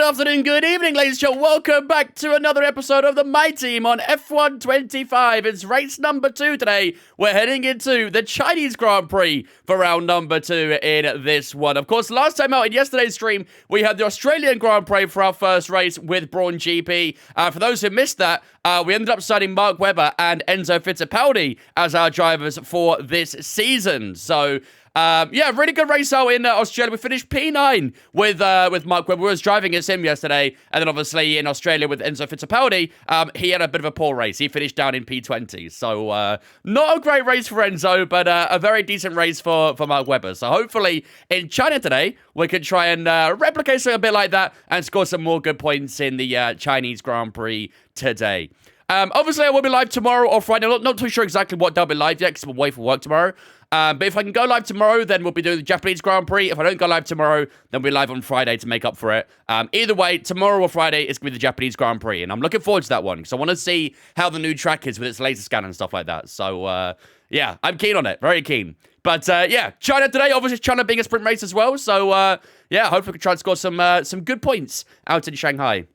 Good afternoon, good evening, ladies and gentlemen. Welcome back to another episode of the My Team on F125. It's race number 2 today. We're heading into the Chinese Grand Prix for round number 2 in this one. Of course, last time out in yesterday's stream, we had the Australian Grand Prix for our first race with Brawn GP. For those who missed that, we ended up signing Mark Webber and Enzo Fittipaldi as our drivers for this season. So, yeah, really good race out in Australia. We finished P9 with Mark Webber. We was driving as him yesterday. And then obviously in Australia with Enzo Fittipaldi, he had a bit of a poor race. He finished down in P20. So not a great race for Enzo, but a very decent race for Mark Webber. So hopefully in China today, we can try and replicate something a bit like that and score some more good points in the Chinese Grand Prix today. Obviously, I will be live tomorrow or Friday. I'm not too sure exactly what day I'll be live yet because I'm away for work tomorrow. But if I can go live tomorrow, then we'll be doing the Japanese Grand Prix. If I don't go live tomorrow, then we'll be live on Friday to make up for it. Either way, tomorrow or Friday is going to be the Japanese Grand Prix. And I'm looking forward to that one because I want to see how the new track is with its laser scan and stuff like that. So, yeah, I'm keen on it. Very keen. But, yeah, China today, obviously China being a sprint race as well. So, yeah, hopefully we can try and score some good points out in Shanghai.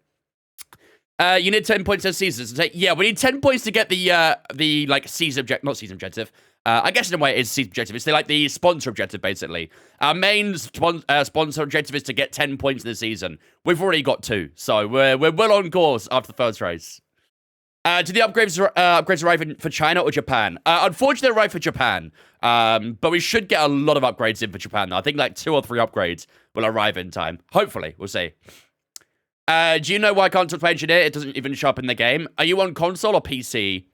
You need 10 points this season. So, yeah, we need 10 points to get the like season objective, not season objective. I guess in a way it is season objective. It's like the sponsor objective, basically. Our main sponsor objective is to get 10 points this season. We've already got 2, so we're well on course after the first race. Do the upgrades arrive for China or Japan? Unfortunately, they arrive for Japan. But we should get a lot of upgrades in for Japan, though. I think like 2 or 3 upgrades will arrive in time. Hopefully, we'll see. Do you know why I can't talk to engineer? It doesn't even show up in the game. Are you on console or PC?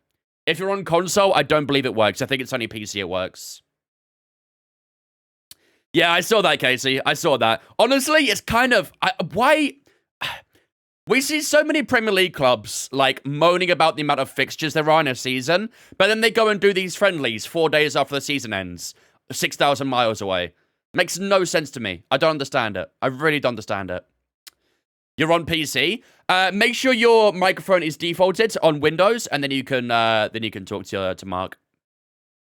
If you're on console, I don't believe it works. I think it's only PC it works. Yeah, I saw that, Casey. I saw that. Honestly, it's kind of... why... We see so many Premier League clubs, like, moaning about the amount of fixtures there are in a season, but then they go and do these friendlies 4 days after the season ends, 6,000 miles away. Makes no sense to me. I don't understand it. I really don't understand it. You're on PC. Make sure your microphone is defaulted on Windows, and then you can talk to Mark.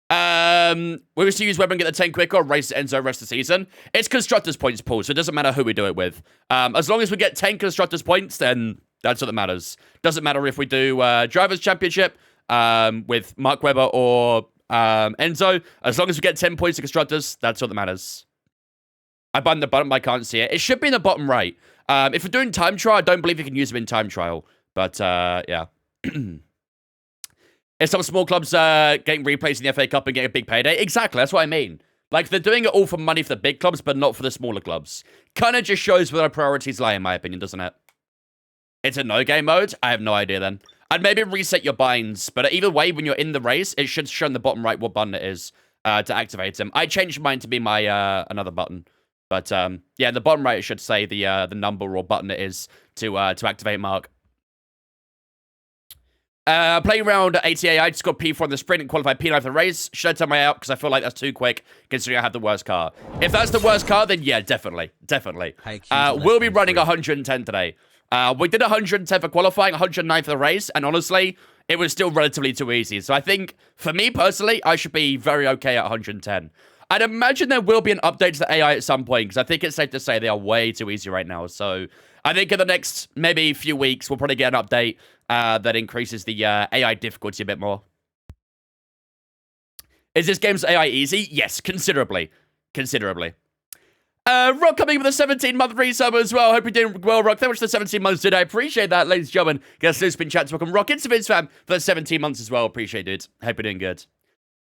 We wish to use Webber and get the 10 quicker or race Enzo rest of the season. It's constructors points, Paul, so it doesn't matter who we do it with. As long as we get 10 constructors points, then that's what that matters. Doesn't matter if we do Drivers' Championship with Mark Webber or Enzo. As long as we get 10 points to constructors, that's what that matters. I buttoned the button, but I can't see it. It should be in the bottom right. If we're doing time trial, I don't believe you can use them in time trial. But, yeah. If some small clubs getting replays in the FA Cup and getting a big payday, exactly, that's what I mean. Like, they're doing it all for money for the big clubs, but not for the smaller clubs. Kind of just shows where our priorities lie, in my opinion, doesn't it? It's a no-game mode? I have no idea, then. I'd maybe reset your binds, but either way, when you're in the race, it should show in the bottom right what button it is to activate them. I changed mine to be my another button. But, yeah, in the bottom right, it should say the number or button it is to activate Mark. Playing around ATA, I just got P4 in the sprint and qualified P9 for the race. Should I turn my out? Because I feel like that's too quick, considering I have the worst car. If that's the worst car, then yeah, definitely. Definitely. We'll be running 110 today. We did 110 for qualifying, 109 for the race, and honestly, it was still relatively too easy. So I think, for me personally, I should be very okay at 110. I'd imagine there will be an update to the AI at some point, because I think it's safe to say they are way too easy right now. So I think in the next maybe few weeks, we'll probably get an update that increases the AI difficulty a bit more. Is this game's AI easy? Yes, considerably. Considerably. Rock coming with a 17-month resub as well. Hope you're doing well, Rock. Thank you for the 17 months today. I appreciate that, ladies and gentlemen. Get a spin chat to welcome Rock into Vince Fam for the 17 months as well. Appreciate it. Hope you're doing good.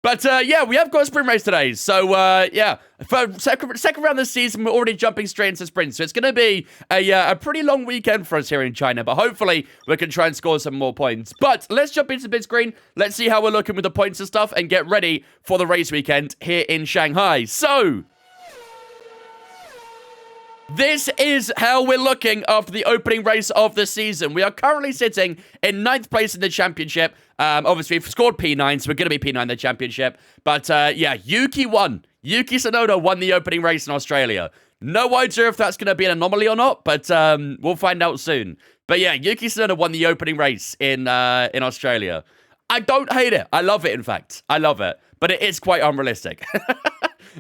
But, yeah, we have got a sprint race today. So, yeah, for second round this season, we're already jumping straight into sprints. So it's going to be a pretty long weekend for us here in China. But hopefully, we can try and score some more points. But let's jump into the big screen. Let's see how we're looking with the points and stuff and get ready for the race weekend here in Shanghai. So this is how we're looking after the opening race of the season. We are currently sitting in 9th place in the championship. Obviously, we've scored P9, so we're going to be P9 in the championship. But, yeah, Yuki won. Yuki Tsunoda won the opening race in Australia. No idea if that's going to be an anomaly or not, but we'll find out soon. But, yeah, Yuki Tsunoda won the opening race in Australia. I don't hate it. I love it, in fact. I love it. But it is quite unrealistic.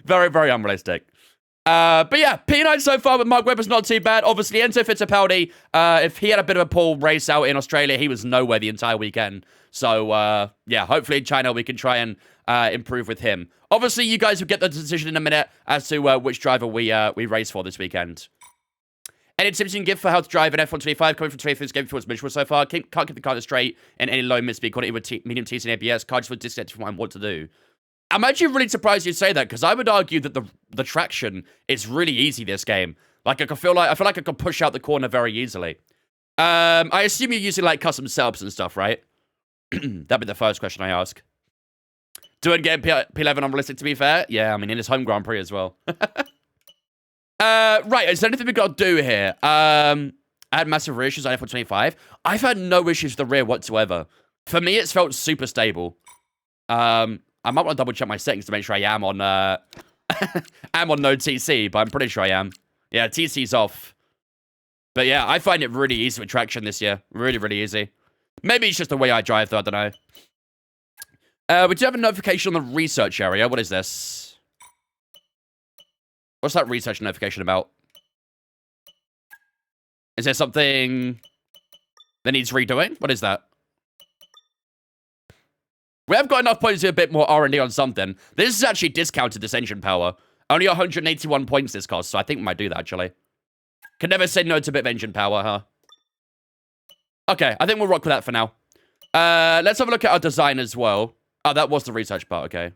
Very, very unrealistic. But yeah, P9 so far with Mark Webber's not too bad. Obviously, Enzo Fittipaldi, if he had a bit of a poor race out in Australia, he was nowhere the entire weekend. So, yeah, hopefully in China we can try and improve with him. Obviously, you guys will get the decision in a minute as to which driver we race for this weekend. Any tips you can give for how to drive an F125 coming from 23's game towards Mitchell so far? Can't keep the car straight in any low mid-speed quality with medium TC and ABS. Car just was disconnected from what to do. I'm actually really surprised you say that, because I would argue that the traction is really easy this game. Like, I feel like I could push out the corner very easily. I assume you're using, like, custom setups and stuff, right? That'd be the first question I ask. Do it get P11 unrealistic, to be fair? Yeah, I mean, in his home Grand Prix as well. Right, is there anything we got to do here? I had massive rear issues on F125. I've had no issues with the rear whatsoever. For me, it's felt super stable. I might want to double check my settings to make sure I am on, I'm on no TC, but I'm pretty sure I am. Yeah, TC's off. But yeah, I find it really easy with traction this year. Really, really easy. Maybe it's just the way I drive, though, I don't know. We do have a notification on the research area. What is this? What's that research notification about? Is there something that needs redoing? What is that? We have got enough points to do a bit more R&D on something. This is actually discounted, this engine power. Only 181 points this costs, so I think we might do that, actually. Can never say no to a bit of engine power, huh? Okay, I think we'll rock with that for now. Let's have a look at our design as well. Oh, that was the research part, okay.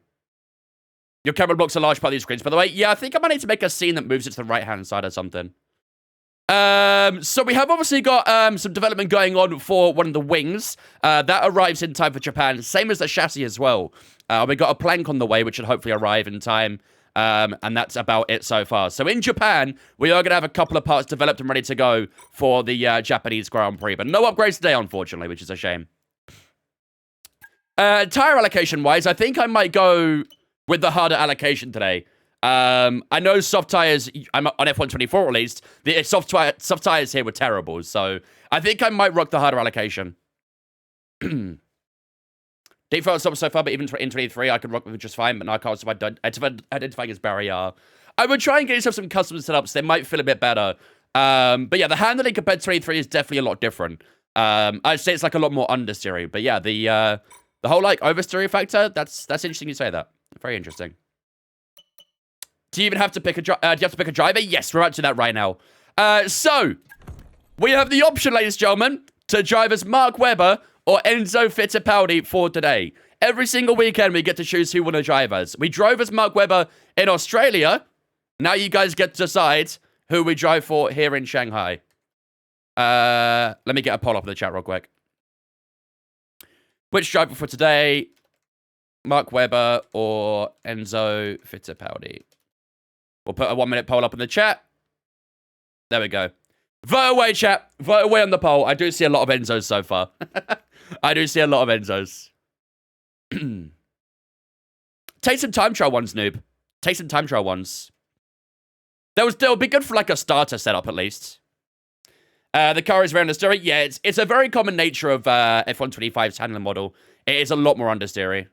Your camera blocks a large part of these screens, by the way. Yeah, I think I might need to make a scene that moves it to the right-hand side or something. So we have obviously got some development going on for one of the wings. That arrives in time for Japan, same as the chassis as well. We got a plank on the way, which should hopefully arrive in time. And that's about it so far. So in Japan, we are going to have a couple of parts developed and ready to go for the Japanese Grand Prix. But no upgrades today, unfortunately, which is a shame. Tire allocation-wise, I think I might go with the harder allocation today. I know soft tires, I'm on F124 at least, the soft tires here were terrible. So I think I might rock the harder allocation. Default stop so far, but even in 23, I could rock with it just fine, but now I can't stop identifying as barrier. I would try and get yourself some custom setups. They might feel a bit better. But yeah, the handling compared to 23 is definitely a lot different. I'd say it's like a lot more understeering. But yeah, the whole like oversteering factor, that's interesting you say that. Very interesting. Do you even have to pick a do you have to pick a driver? Yes, we're about to do that right now. So we have the option, ladies and gentlemen, to drive as Mark Webber or Enzo Fittipaldi for today. Every single weekend, we get to choose who we want to drive as. We drove as Mark Webber in Australia. Now you guys get to decide who we drive for here in Shanghai. Let me get a poll up in the chat real quick. Which driver for today? Mark Webber or Enzo Fittipaldi? We'll put a 1-minute poll up in the chat. There we go. Vote away, chat. Vote away on the poll. I do see a lot of Enzos so far. I do see a lot of Enzos. Take some time trial ones, noob. Take some time trial ones. They'll be good for like a starter setup at least. The car is very understeery. Yeah, it's a very common nature of F125's handling model. It is a lot more understeery.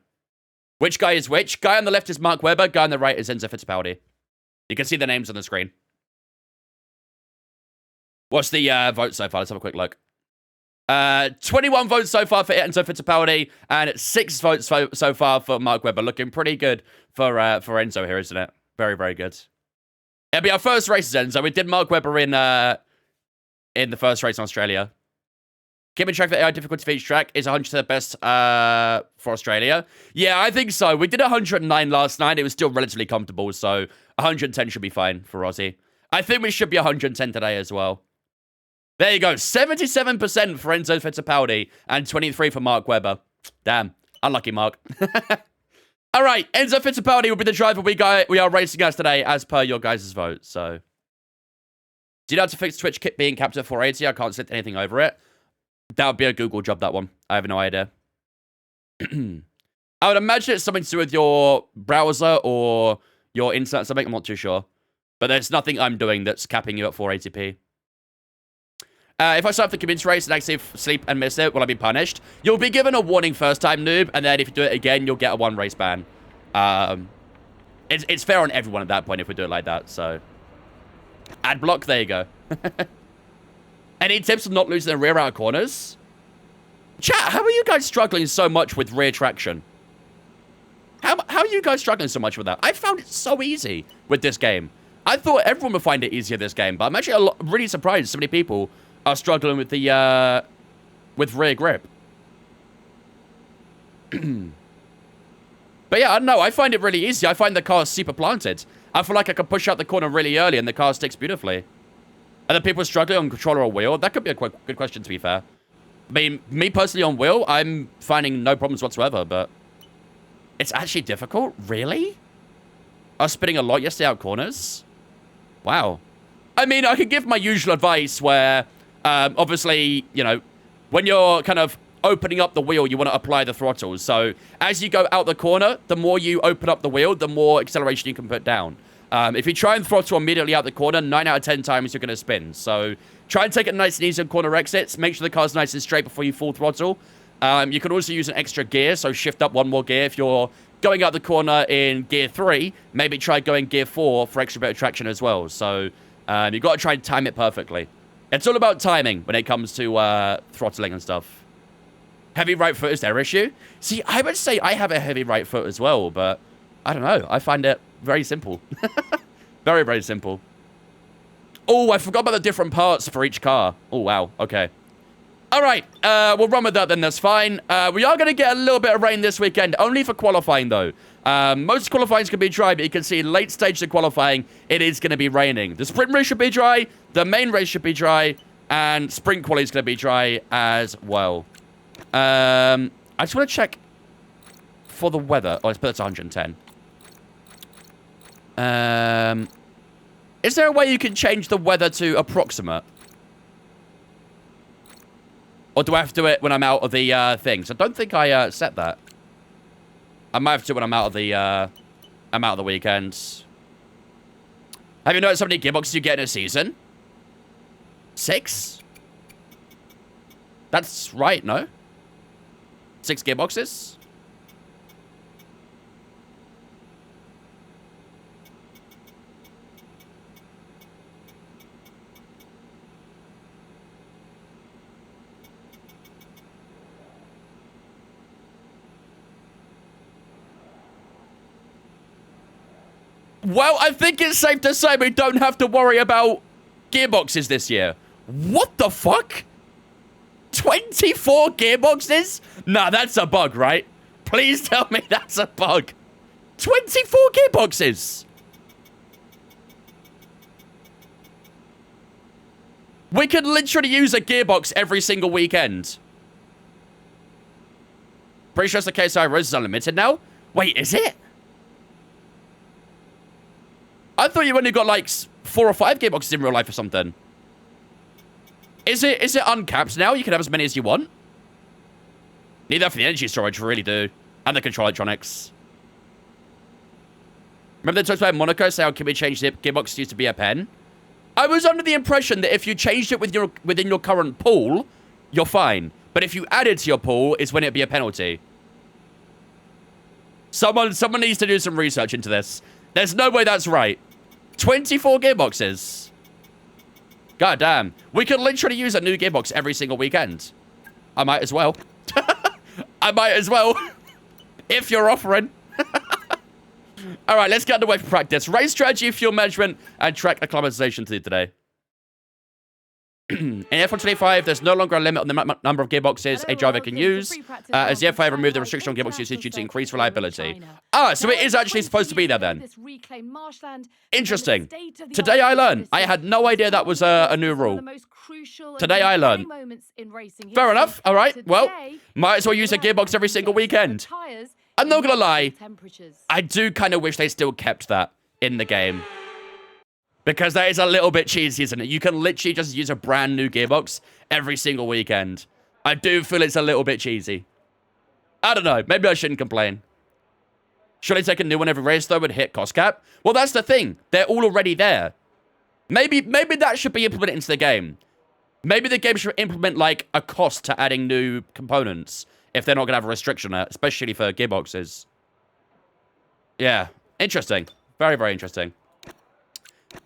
Which guy is which? Guy on the left is Mark Webber. Guy on the right is Enzo Fittipaldi. You can see the names on the screen. What's the vote so far? Let's have a quick look. 21 votes so far for Enzo Fittipaldi, and 6 votes so far for Mark Webber. Looking pretty good for Enzo here, isn't it? Very, very good. It'll be our first race, Enzo. We did Mark Webber in the first race in Australia. Keeping track of the AI difficulty for each track is 100% the best for Australia. Yeah, I think so. We did 109 last night. It was still relatively comfortable, so 110 should be fine for Aussie. I think we should be 110 today as well. There you go. 77% for Enzo Fittipaldi and 23 for Mark Webber. Damn. Unlucky, Mark. All right. Enzo Fittipaldi will be the driver we are racing as today as per your guys' vote. So, do you know how to fix Twitch kit being capped at 480? I can't select anything over it. That would be a Google job, that one. I have no idea. I would imagine it's something to do with your browser or your internet or something. I'm not too sure. But there's nothing I'm doing that's capping you at 480p. If I start the community race and actually sleep and miss it, will I be punished? You'll be given a warning first time, noob, and then if you do it again, you'll get a 1 race ban. It's fair on everyone at that point if we do it like that, so. Ad block, there you go. Any tips on not losing the rear out corners? Chat, how are you guys struggling so much with rear traction? How are you guys struggling so much with that? I found it so easy with this game. I thought everyone would find it easier this game, but I'm actually really surprised so many people are struggling with the with rear grip. But yeah, I don't know. I find it really easy. I find the car super planted. I feel like I can push out the corner really early and the car sticks beautifully. And the people struggling on controller or wheel, that could be a good question, to be fair. I mean, me personally on wheel, I'm finding no problems whatsoever, but it's actually difficult? Really? I was spinning a lot yesterday out corners. Wow. I mean, I could give my usual advice where, obviously, you know, when you're kind of opening up the wheel, you want to apply the throttle. So as you go out the corner, the more you open up the wheel, the more acceleration you can put down. If you try and throttle immediately out the corner, 9 out of 10 times you're going to spin. So try and take it nice and easy on corner exits. Make sure the car's nice and straight before you full throttle. You can also use an extra gear, so shift up one more gear. If you're going out the corner in gear 3, maybe try going gear 4 for extra bit of traction as well. So you've got to try and time it perfectly. It's all about timing when it comes to throttling and stuff. Heavy right foot is their issue. See, I would say I have a heavy right foot as well, but I don't know. I find it very simple. Very, very simple. Oh, I forgot about the different parts for each car. Oh, wow. Okay. All right. We'll run with that then. That's fine. We are going to get a little bit of rain this weekend, only for qualifying, though. Most qualifying can be dry, but you can see late stage of qualifying, it is going to be raining. The sprint race should be dry. The main race should be dry. And sprint quality is going to be dry as well. I just want to check for the weather. Oh, let's put it to 110. Is there a way you can change the weather to approximate? Or do I have to do it when I'm out of the things? I don't think I set that. I might have to do it when I'm out of the weekends. Have you noticed how many gearboxes you get in a season? 6? That's right, no? 6 gearboxes? Well, I think it's safe to say we don't have to worry about gearboxes this year. What the fuck? 24 gearboxes? Nah, that's a bug, right? Please tell me that's a bug. 24 gearboxes. We could literally use a gearbox every single weekend. Pretty sure it's the case our Rose is unlimited now. Wait, is it? I thought you only got like 4 or 5 gearboxes in real life or something. Is it uncapped now? You can have as many as you want? Need that for the energy storage, really do. And the control electronics. Remember they talked about Monaco, say how can we change the gearbox used to be a pen? I was under the impression that if you changed it within your current pool, you're fine. But if you add it to your pool, is when it'd be a penalty. Someone needs to do some research into this. There's no way that's right. 24 gearboxes. God damn. We could literally use a new gearbox every single weekend. I might as well. I might as well. If you're offering. All right, let's get underway for practice. Race strategy, fuel management, and track acclimatization to do today. In F125, there's no longer a limit on the number of gearboxes a driver can use, as the FIA removed the restriction on gearbox usage due to increased reliability. Ah, so it is actually supposed to be there then. Interesting. Today I learned. I had no idea that was a new rule. Today I learned. Fair enough. All right. Well, might as well use a gearbox every single weekend. I'm not gonna lie. I do kind of wish they still kept that in the game. Because that is a little bit cheesy, isn't it? You can literally just use a brand new gearbox every single weekend. I do feel it's a little bit cheesy. I don't know. Maybe I shouldn't complain. Should I take a new one every race, though, and hit cost cap? Well, that's the thing. They're all already there. Maybe that should be implemented into the game. Maybe the game should implement, like, a cost to adding new components if they're not going to have a restriction on it, especially for gearboxes. Yeah. Interesting. Very, very interesting.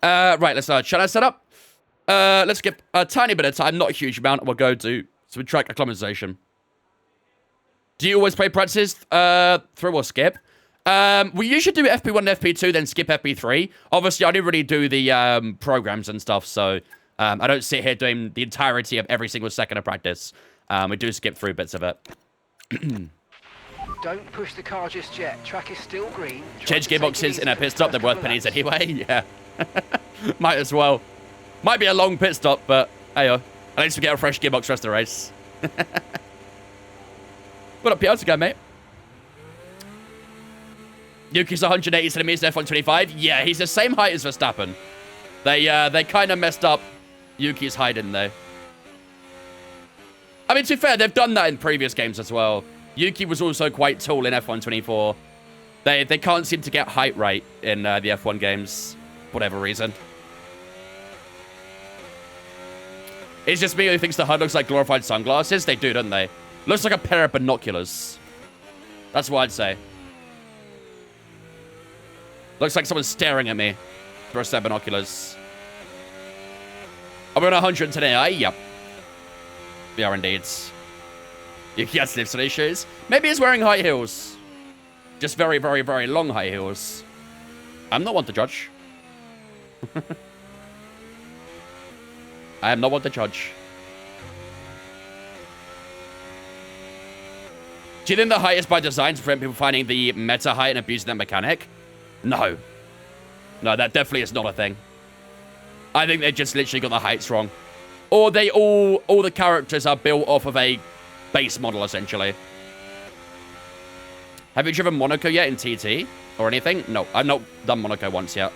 Right, let's channel set up. Let's skip a tiny bit of time, not a huge amount. We'll go to some track acclimatization. Do you always play practices through or skip? We usually do FP1 and FP2, then skip FP3. Obviously, I didn't really do the programs and stuff, so I don't sit here doing the entirety of every single second of practice. We do skip through bits of it. Don't push the car just yet. Track is still green. Change gearboxes in a pit stop. They're worth pennies anyway. Yeah. Might as well. Might be a long pit stop, but hey-oh. At least we get a fresh gearbox for us to race. What up, Pierre? How's it going, mate? Yuki's 180 centimeters in F125. Yeah, he's the same height as Verstappen. They kind of messed up Yuki's height, didn't they? I mean, to be fair, they've done that in previous games as well. Yuki was also quite tall in F124. They can't seem to get height right in the F1 games, for whatever reason. It's just me who thinks the HUD looks like glorified sunglasses. They do, don't they? Looks like a pair of binoculars. That's what I'd say. Looks like someone's staring at me through a set of binoculars. Are we on 110 AI? Yep. We are indeed. Yuki has lifts on his shoes. Maybe he's wearing high heels. Just very, very, very long high heels. I'm not one to judge. I am not one to judge. Do you think the height is by design to prevent people finding the meta height and abusing that mechanic? No. No, that definitely is not a thing. I think they just literally got the heights wrong. Or they all the characters are built off of a base model, essentially. Have you driven Monaco yet in TT? Or anything? No, I've not done Monaco once yet.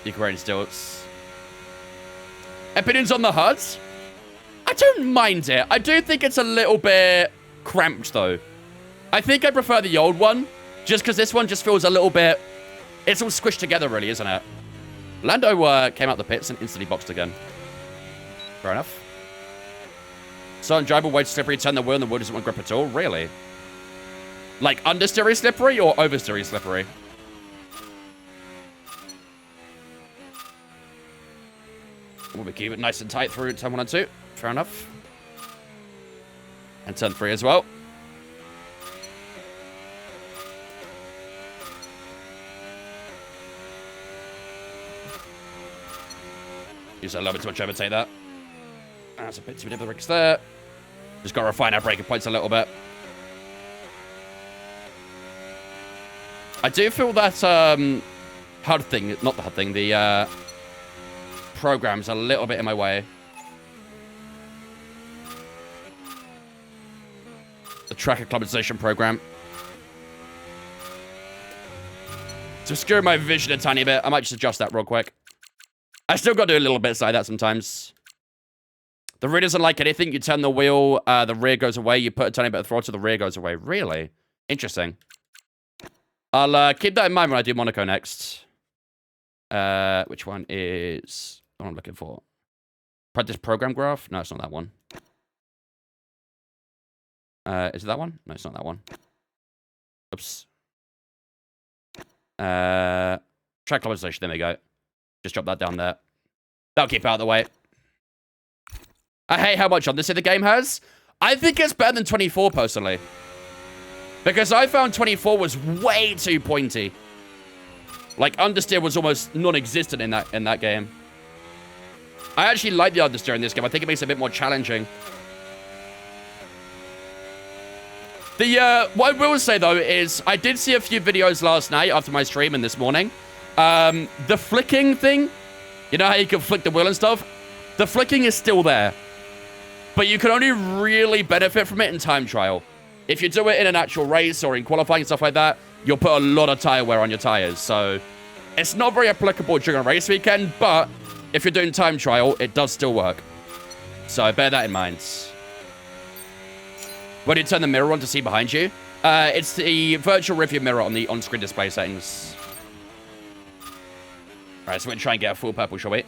Ukraine stilts. Opinions on the HUD? I don't mind it. I do think it's a little bit cramped, though. I think I prefer the old one, just because this one just feels a little bit... It's all squished together, really, isn't it? Lando came out the pits and instantly boxed again. Fair enough. Certain driver way too slippery, turn the wheel, and the wheel doesn't want grip at all. Really? Like understeery slippery or oversteery slippery? We'll be keep it nice and tight through turn 1 and 2. Fair enough. And turn 3 as well. Use a little bit too much overtake that. That's a bit too many bricks there. Just got to refine our braking points a little bit. I do feel that HUD thing, not the HUD thing, the program's a little bit in my way. The track acclimatization program. To obscure my vision a tiny bit, I might just adjust that real quick. I still got to do a little bit like that sometimes. The rear doesn't like anything. You turn the wheel, the rear goes away. You put a tiny bit of throttle, the rear goes away. Really? Interesting. I'll keep that in mind when I do Monaco next. Which one is what I'm looking for? Practice program graph? No, it's not that one. Is it that one? No, it's not that one. Oops. Track optimization. There we go. Just drop that down there. That'll keep out of the way. I hate how much honesty the game has. I think it's better than 24, personally. Because I found 24 was way too pointy. Like, understeer was almost non-existent in that game. I actually like the understeer in this game. I think it makes it a bit more challenging. What I will say, though, is I did see a few videos last night after my stream and this morning. The flicking thing, you know how you can flick the wheel and stuff? The flicking is still there. But you can only really benefit from it in time trial. If you do it in an actual race or in qualifying and stuff like that, you'll put a lot of tire wear on your tires. So it's not very applicable during a race weekend, but if you're doing time trial, it does still work. So bear that in mind. When you turn the mirror on to see behind you, it's the virtual rearview mirror on the on-screen display settings. All right, so we're going to try and get a full purple, shall we?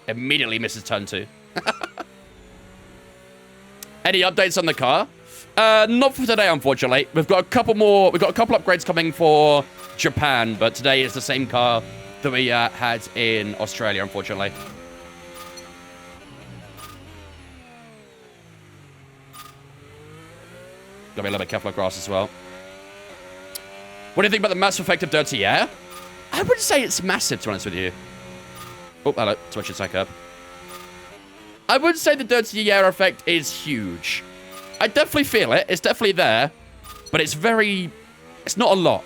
Immediately misses turn 2. Any updates on the car? Not for today, unfortunately. We've got a couple more. We've got a couple upgrades coming for Japan, but today is the same car that we had in Australia, unfortunately. Gotta be a little bit careful of grass as well. What do you think about the massive effect of dirty air? I would say it's massive, to be honest with you. Oh, hello. Switch it back up. I would say the dirty air effect is huge. I definitely feel it. It's definitely there. But it's very... It's not a lot.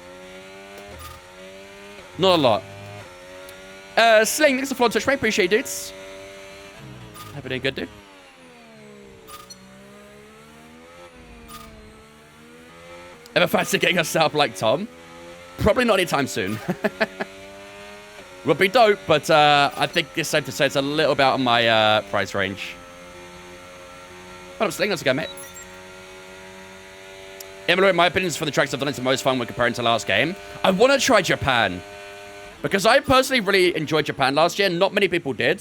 Not a lot. Sling, thanks for following Twitch, mate. Appreciate it, dudes. Hope you're doing good, dude. Ever fancy getting a setup like Tom? Probably not anytime soon. Would be dope, but I think it's safe to say it's a little bit out of my price range. Oh, Sling, let's go, mate. Emily, in my opinion, for the tracks I've done, it's the most fun when comparing to last game. I want to try Japan. Because I personally really enjoyed Japan last year. Not many people did.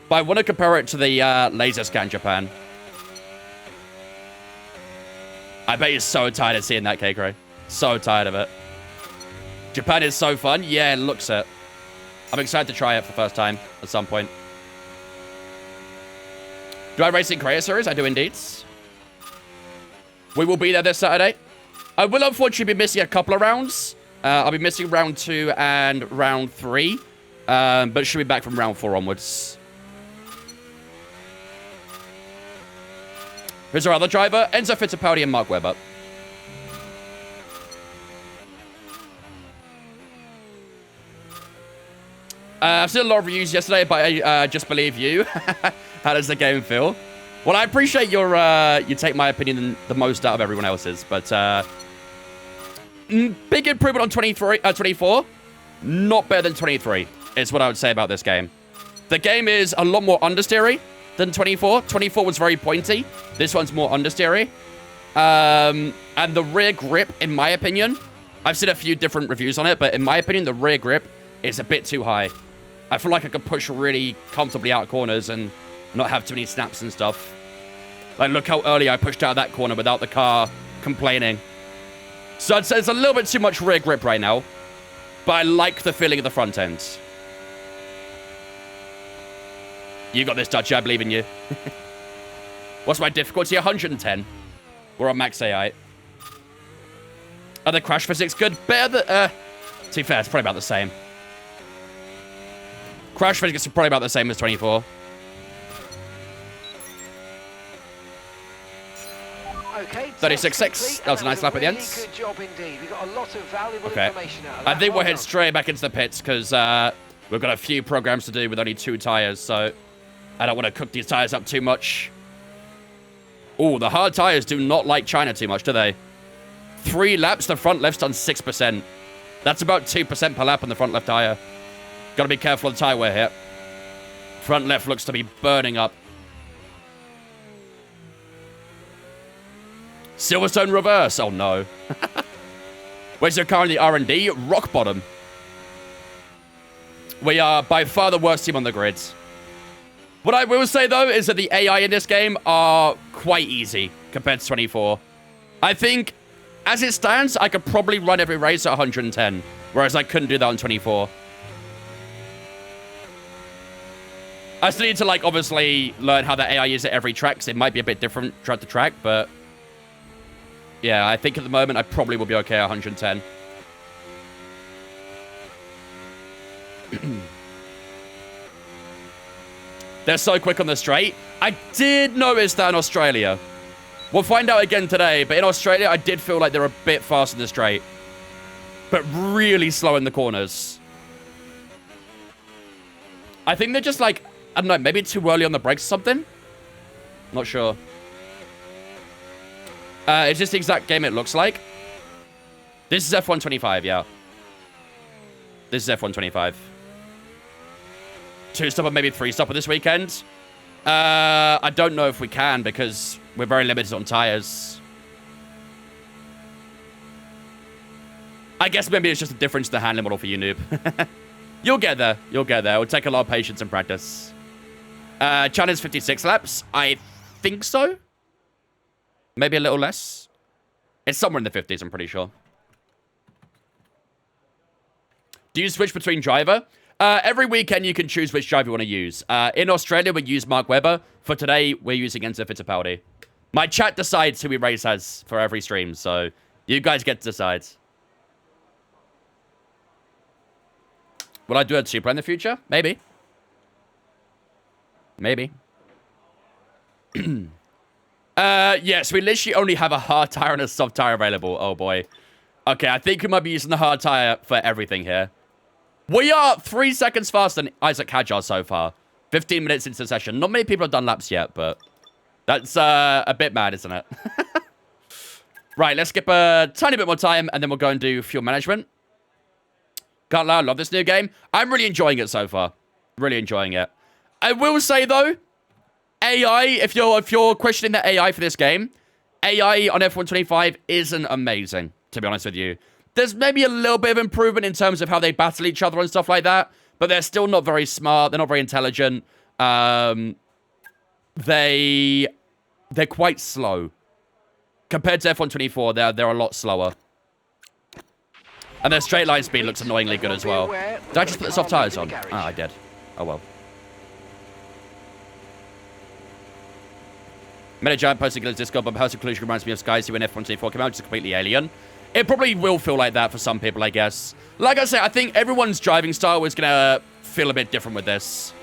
But I want to compare it to the laser scan Japan. I bet you're so tired of seeing that, K-Cray. So tired of it. Japan is so fun. Yeah, it looks it. I'm excited to try it for the first time at some point. Do I race in Korea Series? I do indeed. We will be there this Saturday. I will unfortunately be missing a couple of rounds. I'll be missing round 2 and round 3. But should be back from round 4 onwards. Who's our other driver? Enzo Fittipaldi and Mark Webber. I've seen a lot of reviews yesterday, but I just believe you. How does the game feel? Well, I appreciate your you take my opinion the most out of everyone else's, but big improvement on 24. Not better than 23 is what I would say about this game. The game is a lot more understeery than 24. 24 was very pointy. This one's more understeery. And the rear grip, in my opinion, I've seen a few different reviews on it, but in my opinion, the rear grip is a bit too high. I feel like I could push really comfortably out corners and not have too many snaps and stuff. Like, look how early I pushed out of that corner without the car complaining. So I'd say it's a little bit too much rear grip right now, but I like the feeling of the front end. You got this, Dutch. I believe in you. What's my difficulty? 110. We're on max AI. Are the crash physics good? Better than... to be fair, it's probably about the same. Crash physics are probably about the same as 24. Okay, 36.6. That was a nice lap at the end. Good job indeed. We got a lot of valuable information out of that. I think we'll head straight back into the pits because we've got a few programs to do with only 2 tires, so I don't want to cook these tires up too much. Oh, the hard tires do not like China too much, do they? 3 laps, the front left's done 6%. That's about 2% per lap on the front left tire. Got to be careful of the tire wear here. Front left looks to be burning up. Silverstone reverse. Oh, no. Where's your car in the R&D? Rock bottom. We are by far the worst team on the grid. What I will say, though, is that the AI in this game are quite easy compared to 24. I think, as it stands, I could probably run every race at 110, whereas I couldn't do that on 24. I still need to, like, obviously learn how the AI is at every track, because it might be a bit different track to track, but yeah, I think at the moment I probably will be okay at 110. They're so quick on the straight. I did notice that in Australia. We'll find out again today, but in Australia, I did feel like they're a bit fast in the straight, but really slow in the corners. I think they're just like, I don't know, maybe too early on the brakes or something? Not sure. It's just the exact game it looks like. This is F125, yeah. This is F125. 2-stopper, maybe 3-stopper this weekend. I don't know if we can because we're very limited on tires. I guess maybe it's just a difference in the handling model for you, noob. You'll get there. You'll get there. It'll take a lot of patience and practice. China's 56 laps. I think so. Maybe a little less. It's somewhere in the 50s, I'm pretty sure. Do you switch between driver? Every weekend, you can choose which driver you want to use. In Australia, we use Mark Webber. For today, we're using Enzo Fittipaldi. My chat decides who we race as for every stream, so you guys get to decide. Will I do a Supra in the future? Maybe. Maybe. Yes, we literally only have a hard tire and a soft tire available. Oh, boy. Okay, I think we might be using the hard tire for everything here. We are 3 seconds faster than Isaac Hadjar so far. 15 minutes into the session. Not many people have done laps yet, but that's a bit mad, isn't it? Right, let's skip a tiny bit more time, and then we'll go and do fuel management. Can't lie, I love this new game. I'm really enjoying it so far. Really enjoying it. I will say, though, AI, if you're questioning the AI for this game, AI on F125 isn't amazing, to be honest with you. There's maybe a little bit of improvement in terms of how they battle each other and stuff like that, but they're still not very smart. They're not very intelligent. They're quite slow. Compared to F124, they're a lot slower. And their straight line speed looks annoyingly good as well. Did I just put the soft tires on? Ah, I did. Oh, well. Giant posting in his Discord, but House of Collusion reminds me of Skies who in F124 came out just completely alien. It probably will feel like that for some people, I guess. Like I said, I think everyone's driving style is going to feel a bit different with this.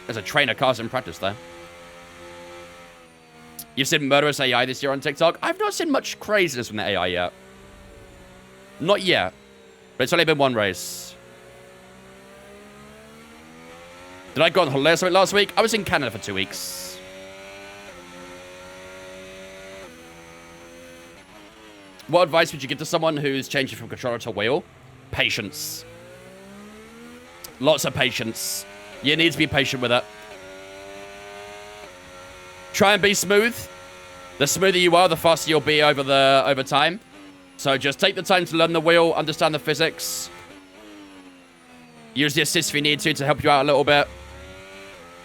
There's a train of cars in practice there. You've seen murderous AI this year on TikTok? I've not seen much craziness from the AI yet. Not yet. But it's only been one race. Did I go on holiday or something last week? I was in Canada for 2 weeks. What advice would you give to someone who's changing from controller to wheel? Patience. Lots of patience. You need to be patient with it. Try and be smooth. The smoother you are, the faster you'll be over time. So just take the time to learn the wheel, understand the physics. Use the assist if you need to help you out a little bit.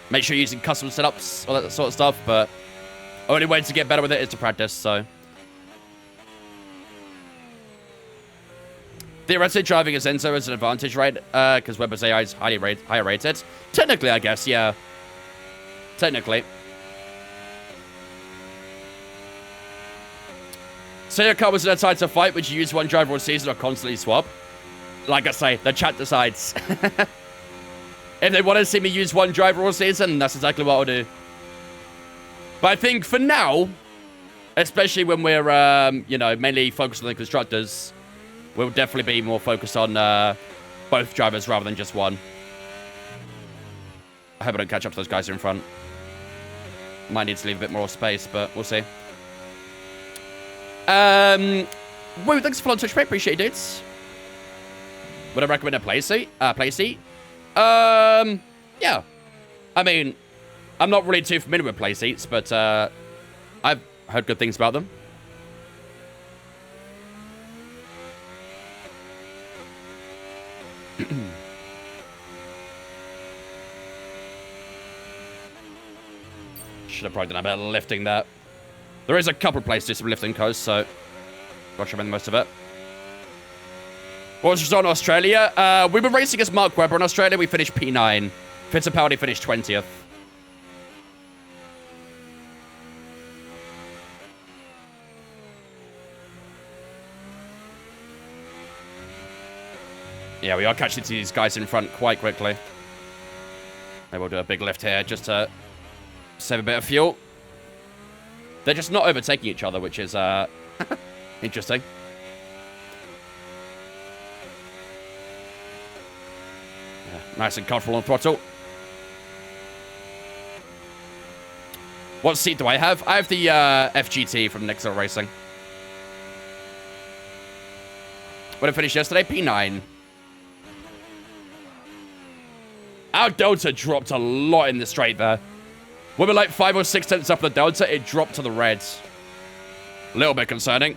Make sure you're using custom setups, all that sort of stuff. But only way to get better with it is to practice, so. Theoretically, driving as Enzo is an advantage, right? Because Webber's AI is higher rated. Technically, I guess, yeah. Technically. Say your car was in a tighter fight, would you use one driver all season or constantly swap? Like I say, the chat decides. If they want to see me use one driver all season, that's exactly what I'll do. But I think for now, especially when we're, you know, mainly focused on the constructors, we'll definitely be more focused on both drivers rather than just one. I hope I don't catch up to those guys in front. Might need to leave a bit more space, but we'll see. Woo, thanks for following Twitch, mate. Appreciate it, dudes. Would I recommend a play seat? Yeah. I mean, I'm not really too familiar with play seats, but I've heard good things about them. Should have probably done a bit of lifting there. There is a couple of places to some lifting codes, so watch them in most of it. What was just on Australia? We were racing as Mark Webber in Australia. We finished P9. Fittipaldi finished 20th. Yeah, we are catching these guys in front quite quickly. Maybe we'll do a big lift here just to save a bit of fuel. They're just not overtaking each other, which is interesting. Yeah, nice and comfortable on throttle. What seat do I have? I have the FGT from Nixel Racing. When I finished yesterday, P9. Our Delta dropped a lot in the straight there. When we're like 5 or 6 tenths up the Delta, it dropped to the reds. A little bit concerning.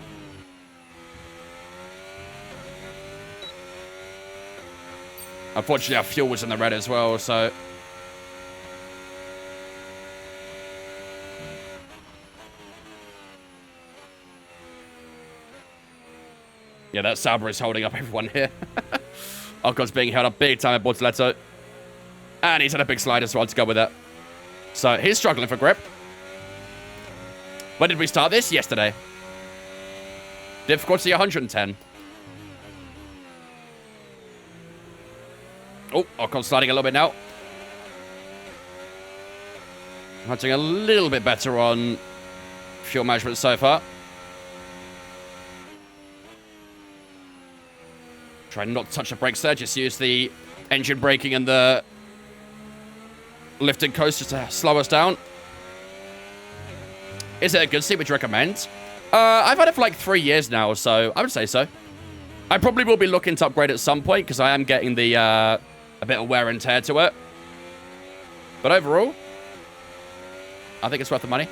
Unfortunately, our fuel was in the red as well, so... Yeah, that Sauber is holding up everyone here. Ocon's being held up big time at Bortoletto. And he's had a big slide as well to go with it. So he's struggling for grip. When did we start this? Yesterday. Difficulty 110. Oh, Ocon's sliding a little bit now. I'm doing a little bit better on fuel management so far. Try not to touch the brakes there. Just use the engine braking and the lifted coaster to slow us down. Is it a good seat? Would you recommend? I've had it for like 3 years now, so I would say so. I probably will be looking to upgrade at some point because I am getting the a bit of wear and tear to it. But overall, I think it's worth the money.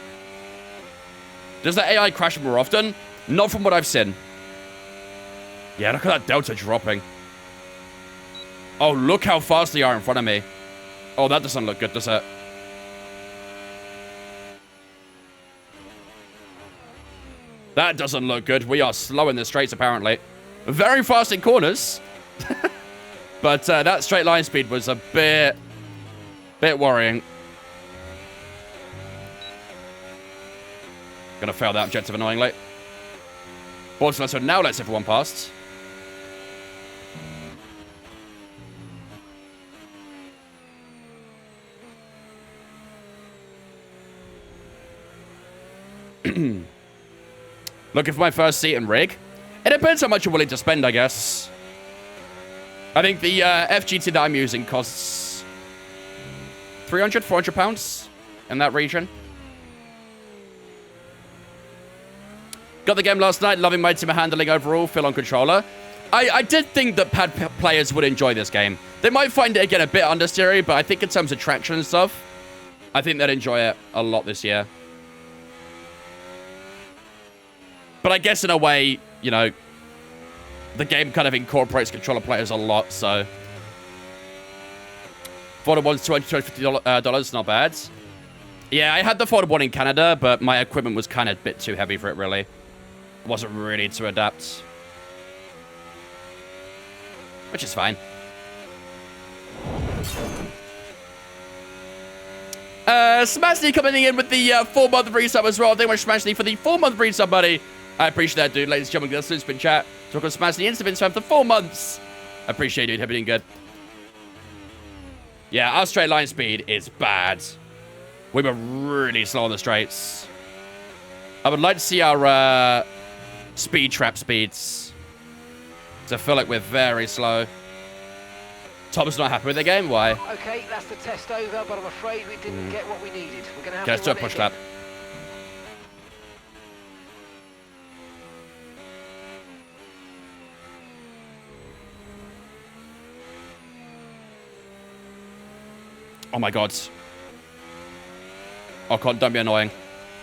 Does the AI crash more often? Not from what I've seen. Yeah, look at that delta dropping. Oh, look how fast they are in front of me. Oh, that doesn't look good, does it? That doesn't look good. We are slow in the straights, apparently. Very fast in corners. But that straight line speed was a bit worrying. Gonna fail that objective annoyingly. Bortoletto now lets everyone past. Looking for my first seat and rig. It depends how much you're willing to spend, I guess. I think the FGT that I'm using costs 300, 400 pounds in that region. Got the game last night, loving my team handling overall, feel on controller. I did think that pad players would enjoy this game. They might find it again a bit understeery, but I think in terms of traction and stuff, I think they'd enjoy it a lot this year. But I guess in a way, you know, the game kind of incorporates controller players a lot, so. Folded one's $250, not bad. Yeah, I had the folded one in Canada, but my equipment was kind of a bit too heavy for it, really. Wasn't ready to adapt. Which is fine. Smashly coming in with the 4-month resub as well. Thank you much, Smashly, for the 4-month resub, buddy. I appreciate that, dude. Ladies and gentlemen, that's the spin chat. Talk on Smashly Insta fan for 4 months. I appreciate it, dude. Hope you're doing good. Yeah, our straight line speed is bad. We were really slow on the straights. I would like to see our speed trap speeds. To feel like we're very slow. Tom's not happy with the game. Why? Okay, that's the test over, but I'm afraid we didn't get what we needed. We're going to have let's do a push lap. Oh my god. Oh god, don't be annoying.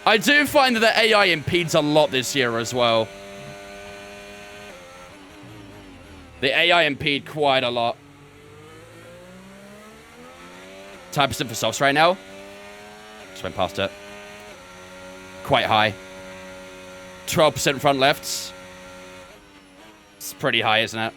I do find that the AI impedes a lot this year as well. The AI impede quite a lot. 10% for softs right now. Just went past it. Quite high. 12% front lefts. It's pretty high, isn't it?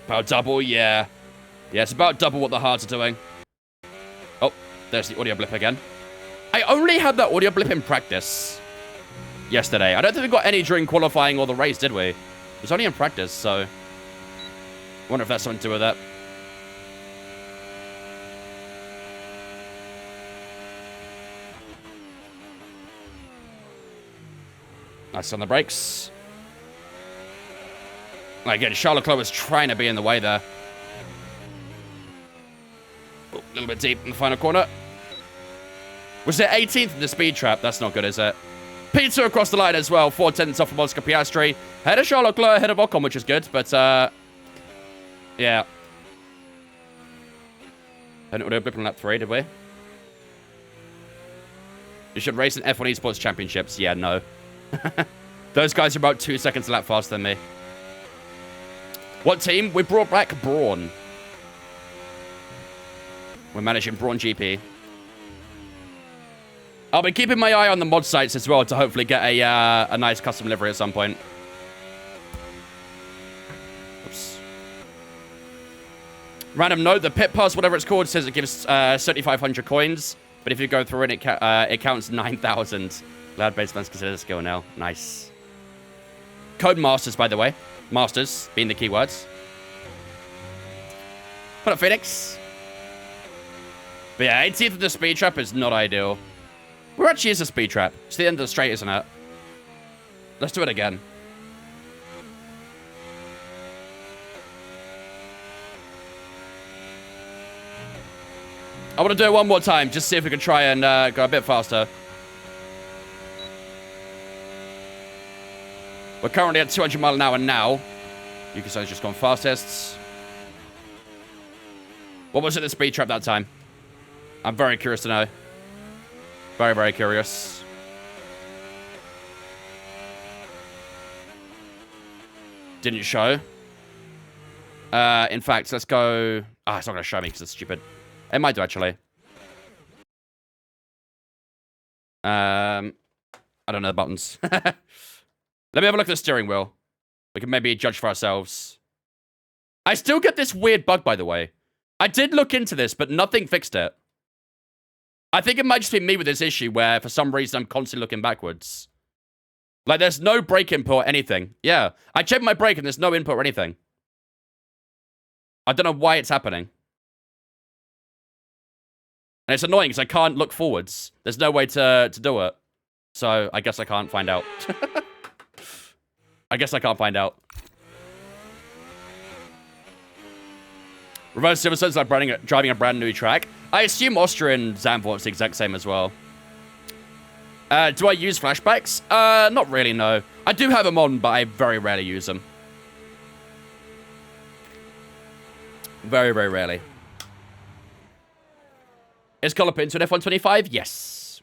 About double, yeah. Yeah, it's about double what the hards are doing. Oh, there's the audio blip again. I only had that audio blip in practice yesterday. I don't think we got any during qualifying or the race, did we? It was only in practice, so I wonder if that's something to do with that. Nice on the brakes. Again, Charles Leclerc was trying to be in the way there. Oh, a little bit deep in the final corner. Was it 18th in the speed trap? That's not good, is it? P2 across the line as well. 4/10 off of Oscar Piastri. Ahead of Charles Leclerc, ahead of Ocon, which is good. But, yeah. And it would have been on lap 3, did we? You should race in F1 Esports Championships. Yeah, no. Those guys are about 2 seconds a lap faster than me. What team? We brought back Brawn. We're managing Brawn GP. I'll be keeping my eye on the mod sites as well to hopefully get a nice custom livery at some point. Oops. Random note, the pit pass, whatever it's called, says it gives 3,500 coins. But if you go through it, it counts 9,000. Cloud-based fans consider the skill now. Nice. Code Masters, by the way. Masters being the keywords. What up, Phoenix? But yeah, 18th of the speed trap is not ideal. Where actually is a speed trap? It's the end of the straight, isn't it? Let's do it again. I want to do it one more time, just see if we can try and go a bit faster. We're currently at 200 miles an hour now. Yukisan's just gone fastest. What was it the speed trap that time? I'm very curious to know. Very, very curious. Didn't show. In fact, let's go... Ah, it's not going to show me because it's stupid. It might do, actually. I don't know the buttons. Let me have a look at the steering wheel. We can maybe judge for ourselves. I still get this weird bug, by the way. I did look into this, but nothing fixed it. I think it might just be me with this issue where, for some reason, I'm constantly looking backwards. Like, there's no brake input or anything. Yeah. I checked my brake and there's no input or anything. I don't know why it's happening. And it's annoying because I can't look forwards. There's no way to do it. So, I guess I can't find out. I guess I can't find out. Reverse Silverstone's like driving a brand new track. I assume Austria and Zandvoort's the exact same as well. Do I use flashbacks? Not really, no. I do have them on, but I very rarely use them. Very, very rarely. Is Color Pinto an F125? Yes.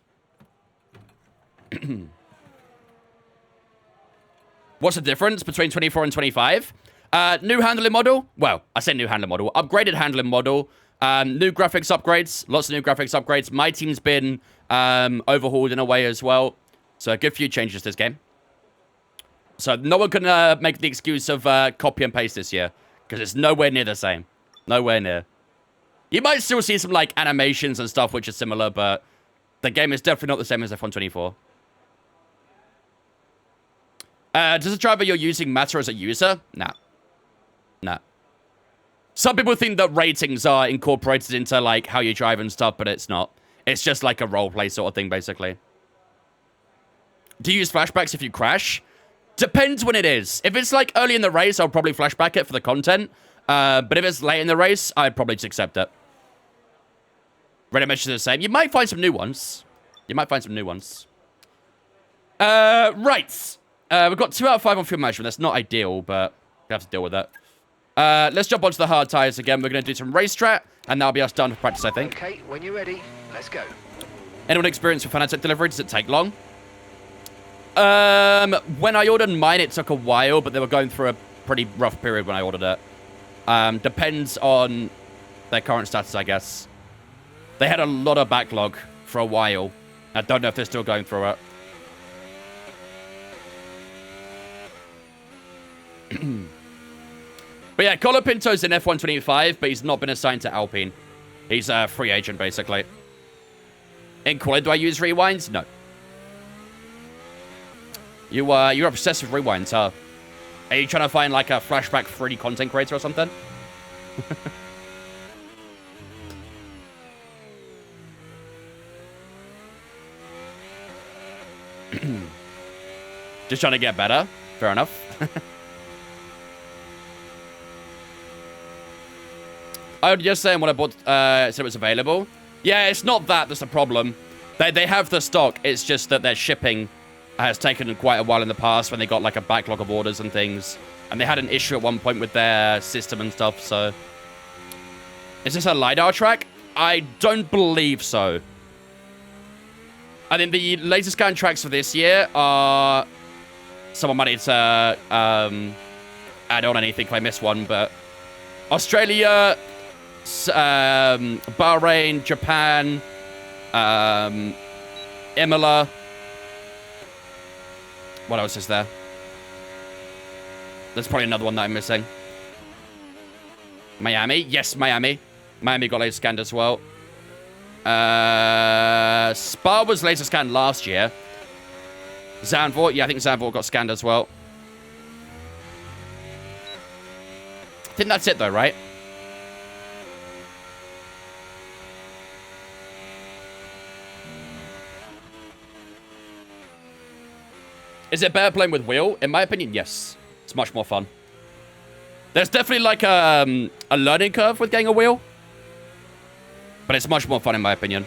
What's the difference between 24 and 25? New handling model. Well, I say new handling model. Upgraded handling model. New graphics upgrades. Lots of new graphics upgrades. My team's been overhauled in a way as well. So a good few changes to this game. So no one can make the excuse of copy and paste this year. Because it's nowhere near the same. Nowhere near. You might still see some like animations and stuff which are similar, but the game is definitely not the same as F124. Does the driver you're using matter as a user? Nah. Nah. Some people think that ratings are incorporated into, like, how you drive and stuff, but it's not. It's just like a roleplay sort of thing, basically. Do you use flashbacks if you crash? Depends when it is. If it's, like, early in the race, I'll probably flashback it for the content. But if it's late in the race, I'd probably just accept it. Reddit messages are the same. You might find some new ones. You might find some new ones. Right. We've got 2 out of 5 on fuel management. That's not ideal, but we have to deal with that. Let's jump onto the hard tires again. We're going to do some race strat, and that'll be us done for practice, I think. Okay, when you're ready, let's go. Anyone experienced with Fanatec delivery? Does it take long? When I ordered mine, it took a while, but they were going through a pretty rough period when I ordered it. Depends on their current status, I guess. They had a lot of backlog for a while. I don't know if they're still going through it. But yeah, Colapinto's in F125, but he's not been assigned to Alpine. He's a free agent, basically. In quali, do I use rewinds? No. You're obsessed with rewinds, huh? Are you trying to find, like, a flashback 3D content creator or something? Just trying to get better. Fair enough. I was just saying when I bought, said it was available. Yeah, it's not that's the problem. They have the stock. It's just that their shipping has taken quite a while in the past when they got like a backlog of orders and things. And they had an issue at one point with their system and stuff, so. Is this a LiDAR track? I don't believe so. I think the laser scan tracks for this year are someone might need to add on anything if I miss one, but Australia, Bahrain, Japan, Imola. What else is there? There's probably another one that I'm missing. Miami. Yes, Miami. Miami got laser scanned as well. Spa was laser scanned last year. Zandvoort. Yeah, I think Zandvoort got scanned as well. I think that's it though, right? Is it better playing with wheel? In my opinion, yes. It's much more fun. There's definitely like a learning curve with getting a wheel. But it's much more fun in my opinion.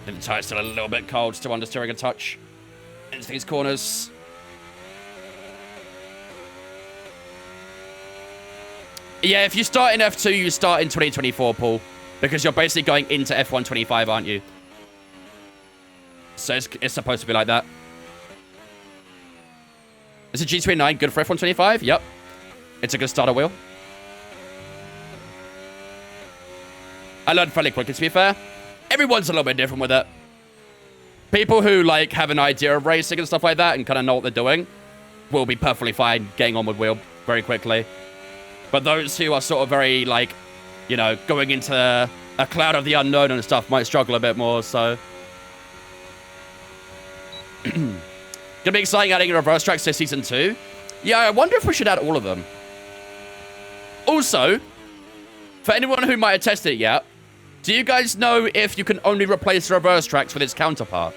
The tire's still a little bit cold, still understeering a touch. Into these corners. Yeah, if you start in F2, you start in 2024, Paul. Because you're basically going into F1 25, aren't you? So it's supposed to be like that. Is a G29 good for F1 25? Yep. It's a good starter wheel. I learned fairly quickly, to be fair. Everyone's a little bit different with it. People who, like, have an idea of racing and stuff like that and kind of know what they're doing will be perfectly fine getting on with wheel very quickly. But those who are sort of very, like, you know, going into a cloud of the unknown and stuff might struggle a bit more, so. Gonna be exciting adding reverse tracks to Season 2. Yeah, I wonder if we should add all of them. Also, for anyone who might have tested it yet, do you guys know if you can only replace the reverse tracks with its counterpart?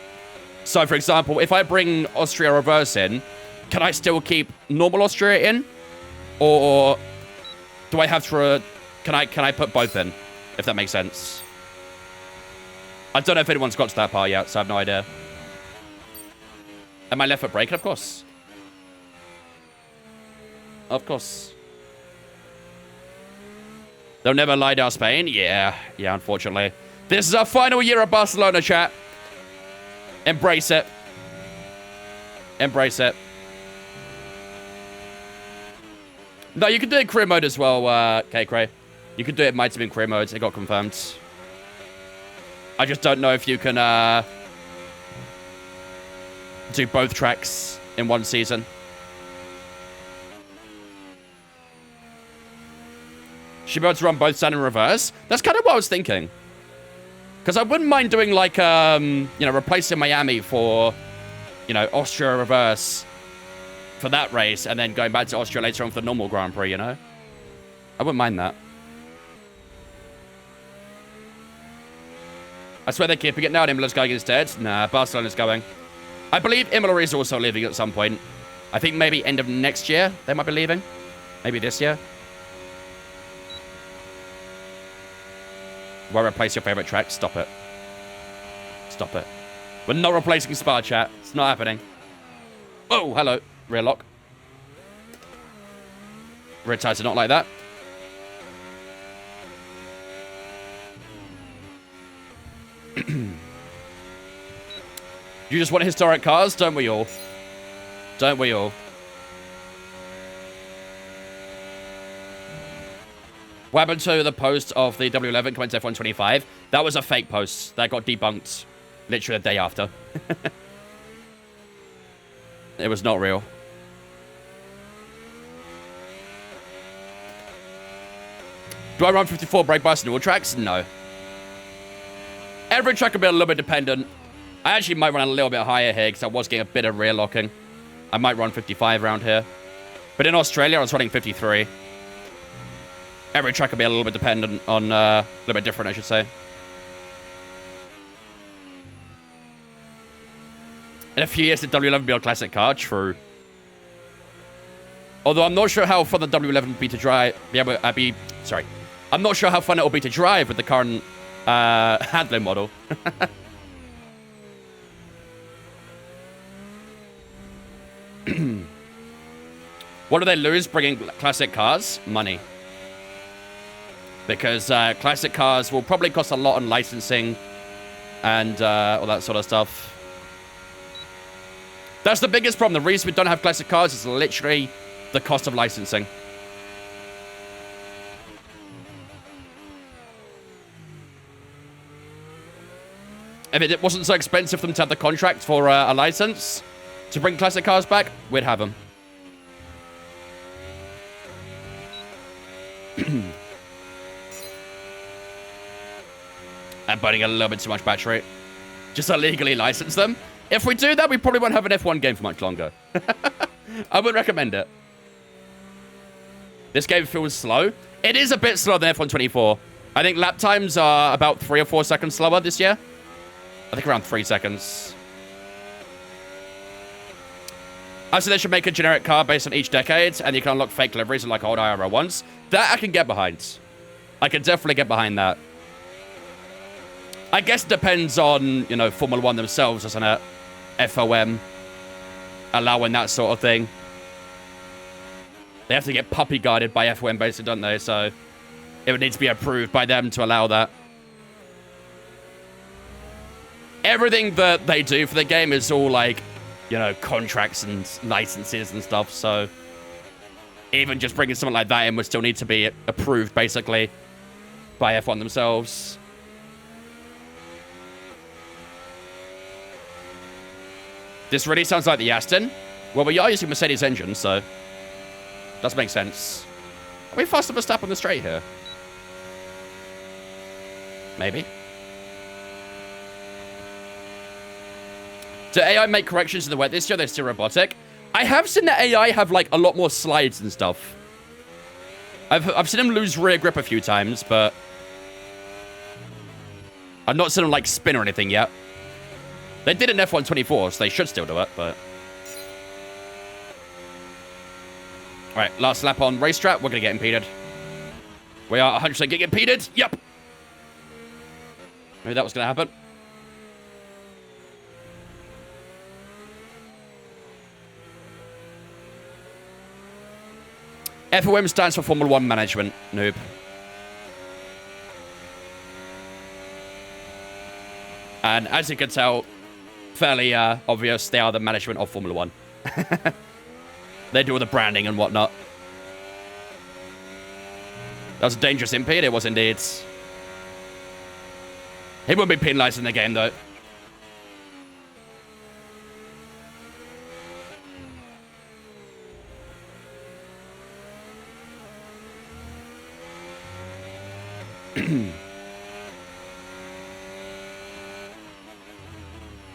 So, for example, if I bring Austria reverse in, can I still keep normal Austria in? Or do I have to... Can I put both in? If that makes sense. I don't know if anyone's got to that part yet, so I have no idea. Am I left foot braking? Of course. Of course. They'll never lie down Spain? Yeah, unfortunately. This is our final year at Barcelona, chat. Embrace it. Embrace it. No, you can do it in career mode as well, K-Cray. You can do it in my team in career mode. It got confirmed. I just don't know if you can do both tracks in one season. Should be able to run both stand and reverse. That's kind of what I was thinking. Because I wouldn't mind doing like, you know, replacing Miami for, you know, Austria reverse for that race and then going back to Austria later on for the normal Grand Prix, you know? I wouldn't mind that. I swear they're keeping it now and Imola's going instead. Nah, Barcelona's going. I believe Imola is also leaving at some point. I think maybe end of next year they might be leaving. Maybe this year. Why replace your favorite track? Stop it. Stop it. We're not replacing Spa, chat. It's not happening. Oh, hello. Rear lock. Rear tires are not like that. You just want historic cars? Don't we all? Don't we all? What happened to the post of the W11 coming to F1 25? That was a fake post. That got debunked literally the day after. It was not real. Do I run 54 brake bias in all tracks? No. Every track will be a little bit dependent. I actually might run a little bit higher here because I was getting a bit of rear locking. I might run 55 around here. But in Australia, I was running 53. Every track will be a little bit dependent on, a little bit different, I should say. In a few years, the W11 will be a classic car. True. Although I'm not sure how fun the W11 would be to drive. Sorry. I'm not sure how fun it will be to drive with the current handling model. What do they lose bringing classic cars? Money. Because classic cars will probably cost a lot on licensing and all that sort of stuff. That's the biggest problem. The reason we don't have classic cars is literally the cost of licensing. If it wasn't so expensive for them to have the contract for a license to bring classic cars back, we'd have them. I'm burning a little bit too much battery. Just illegally license them. If we do that, we probably won't have an F1 game for much longer. I would recommend it. This game feels slow. It is a bit slower than F1 24. I think lap times are about 3 or 4 seconds slower this year. I think around 3 seconds. I say they should make a generic car based on each decade, and you can unlock fake liveries and like old IRL ones. That I can get behind. I can definitely get behind that. I guess it depends on, you know, Formula 1 themselves, doesn't it? FOM. Allowing that sort of thing. They have to get puppy guarded by FOM basically, don't they? So it would need to be approved by them to allow that. Everything that they do for the game is all like, you know, contracts and licenses and stuff. So even just bringing something like that in would still need to be approved basically by F1 themselves. This really sounds like the Aston. Well, we are using Mercedes engines, so does make sense. Are we faster Verstappen on the straight here? Maybe. Do AI make corrections in the wet this year? They're still robotic. I have seen the AI have like a lot more slides and stuff. I've seen them lose rear grip a few times, but I've not seen them like spin or anything yet. They did in F1 24, so they should still do it, but... Alright, last lap on racetrack. We're going to get impeded. We are 100% getting impeded. Yep. Maybe that was going to happen. FOM stands for Formula 1 Management, noob. And as you can tell, fairly obvious, they are the management of Formula 1. They do all the branding and whatnot. That was a dangerous impede, it was indeed. He wouldn't be penalised in the game, though.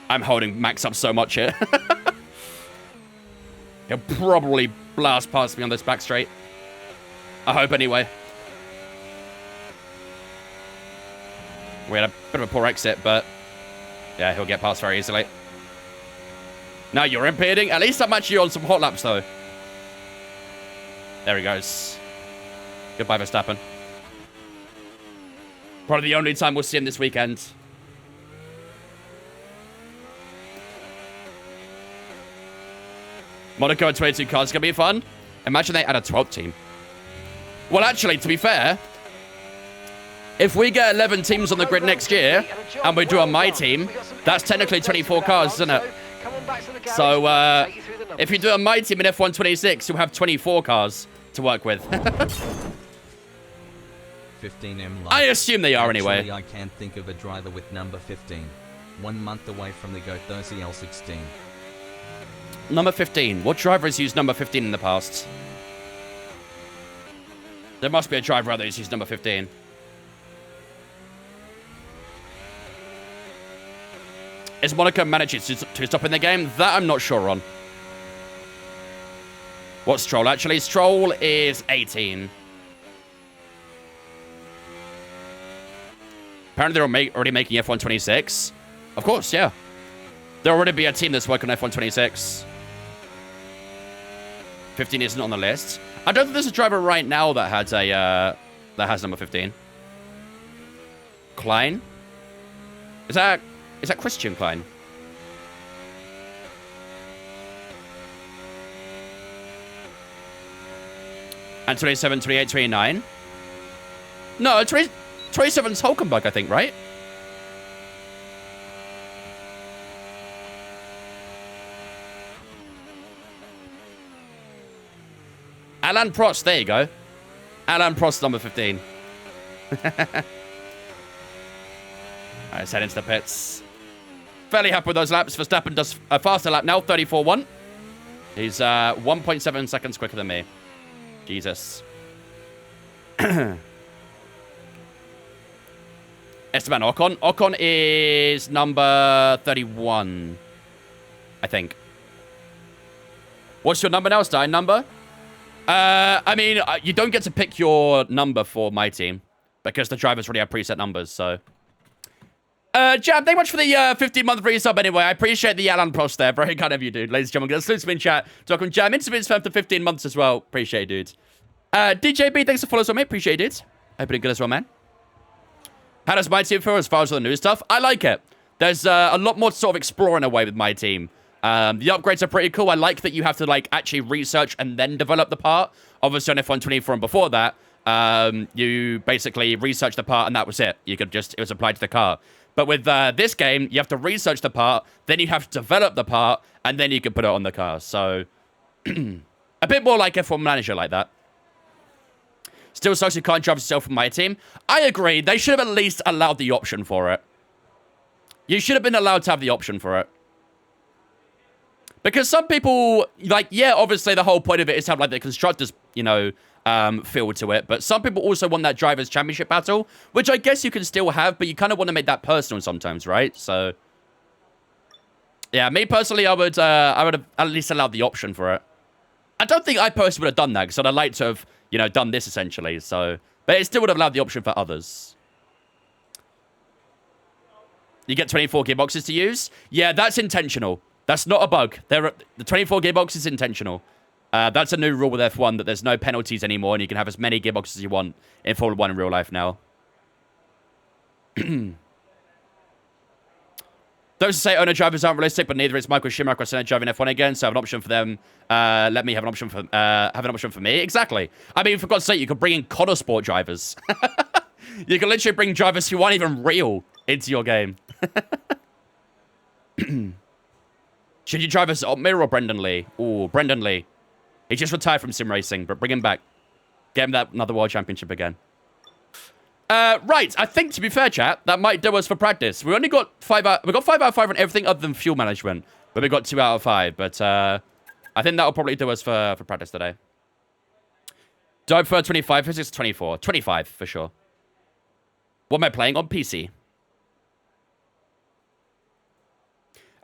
I'm holding Max up so much here. He'll probably blast past me on this back straight. I hope anyway. We had a bit of a poor exit, but yeah, he'll get past very easily. Now you're impeding. At least I'm actually on some hot laps, though. There he goes. Goodbye, Verstappen. Probably the only time we'll see him this weekend. Monaco and 22 cars is going to be fun. Imagine they add a 12th team. Well, actually, to be fair, if we get 11 teams on the grid next year, and we do a My Team, that's technically 24 cars, isn't it? So, if you do a My Team in F1 26, you'll have 24 cars to work with. 15M. I assume they are anyway. Actually, I can't think of a driver with number 15. 1 month away from the GOAT 30L16. Number 15. What driver has used number 15 in the past? There must be a driver out there who's used number 15. Is Monaco managing to stop in the game? That I'm not sure on. What's Stroll actually? Stroll is 18. Apparently they're already making F1 26. Of course, yeah. There'll already be a team that's working on F1 26. 15 isn't on the list. I don't think there's a driver right now that has a that has number 15. Klein? Is that Christian Klein? And 27, 28, 29. No, 27's Hulkenberg, I think, right? Alan Prost, there you go. Alan Prost, number 15. Alright, let's head into the pits. Fairly happy with those laps. Verstappen does a faster lap now, 34.1. He's 1.7 seconds quicker than me. Jesus. Esteban Ocon. Ocon is number 31, I think. What's your number now? Starting number? I mean, you don't get to pick your number for my team because the drivers already have preset numbers, so. Jam, thank you much for the 15-month resub anyway. I appreciate the Alan Prost there. Very kind of you, dude. Ladies and gentlemen, let's in chat. Welcome, Jam. Interviews for 15 months as well. Appreciate it, dude. DJB, thanks for following us, mate. Appreciate it. Hope you're good as well, man. How does my team feel as far as the new stuff? I like it. There's a lot more to sort of explore in a way with my team. The upgrades are pretty cool. I like that you have to, like, actually research and then develop the part. Obviously, on F124 and before that, you basically research the part and that was it. It was applied to the car. But with this game, you have to research the part, then you have to develop the part, and then you can put it on the car. So, a bit more like F1 Manager like that. Still sucks you can't drive yourself from my team. I agree. They should have at least allowed the option for it. You should have been allowed to have the option for it. Because some people, like, yeah, obviously the whole point of it is to have, like, the constructors, you know, feel to it. But some people also want that Drivers' Championship battle, which I guess you can still have, but you kind of want to make that personal sometimes, right? So, yeah, me personally, I would have at least allowed the option for it. I don't think I personally would have done that, because I'd like to have, you know, done this essentially. So, but it still would have allowed the option for others. You get 24 gearboxes to use? Yeah, that's intentional. That's not a bug. The 24 gearbox is intentional. That's a new rule with F1, that there's no penalties anymore, and you can have as many gearboxes as you want in Formula 1 in real life now. Those who say owner drivers aren't realistic, but neither is Michael Schumacher or Senna driving F1 again, so I have an option for them. Let me have an option for me. Exactly. I mean, for God's sake, you could bring in Connor Sport drivers. You can literally bring drivers who aren't even real into your game. Should you drive as Otmir or Brendan Lee? Ooh, Brendan Lee. He just retired from sim racing, but bring him back. Get him that another world championship again. Right, I think, to be fair, chat, that might do us for practice. We only got 5 out of 5 on everything other than fuel management, but we got 2 out of 5. But I think that'll probably do us for practice today. Do I prefer 25 physics or 24? 25 for sure. What am I playing on PC?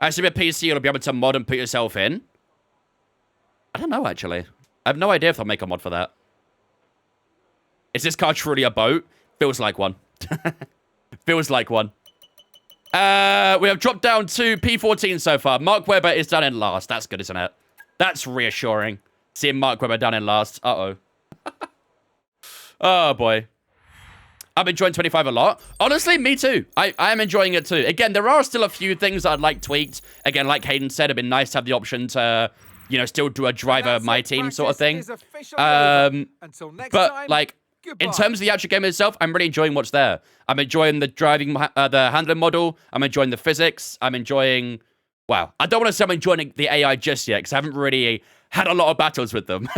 Actually, with PC, you'll be able to mod and put yourself in. I don't know, actually. I have no idea if they'll make a mod for that. Is this car truly a boat? Feels like one. Feels like one. We have dropped down to P14 so far. Mark Webber is down in last. That's good, isn't it? That's reassuring. Seeing Mark Webber down in last. Uh-oh. Oh, boy. I'm enjoying 25 a lot. Honestly, me too. I am enjoying it too. Again, there are still a few things I'd like tweaked. Again, like Hayden said, it'd been nice to have the option to, you know, still do a driver my team sort of thing. But, like, in terms of the actual game itself, I'm really enjoying what's there. I'm enjoying the driving, the handling model. I'm enjoying the physics. I'm enjoying... Wow. I don't want to say I'm enjoying the AI just yet, because I haven't really had a lot of battles with them.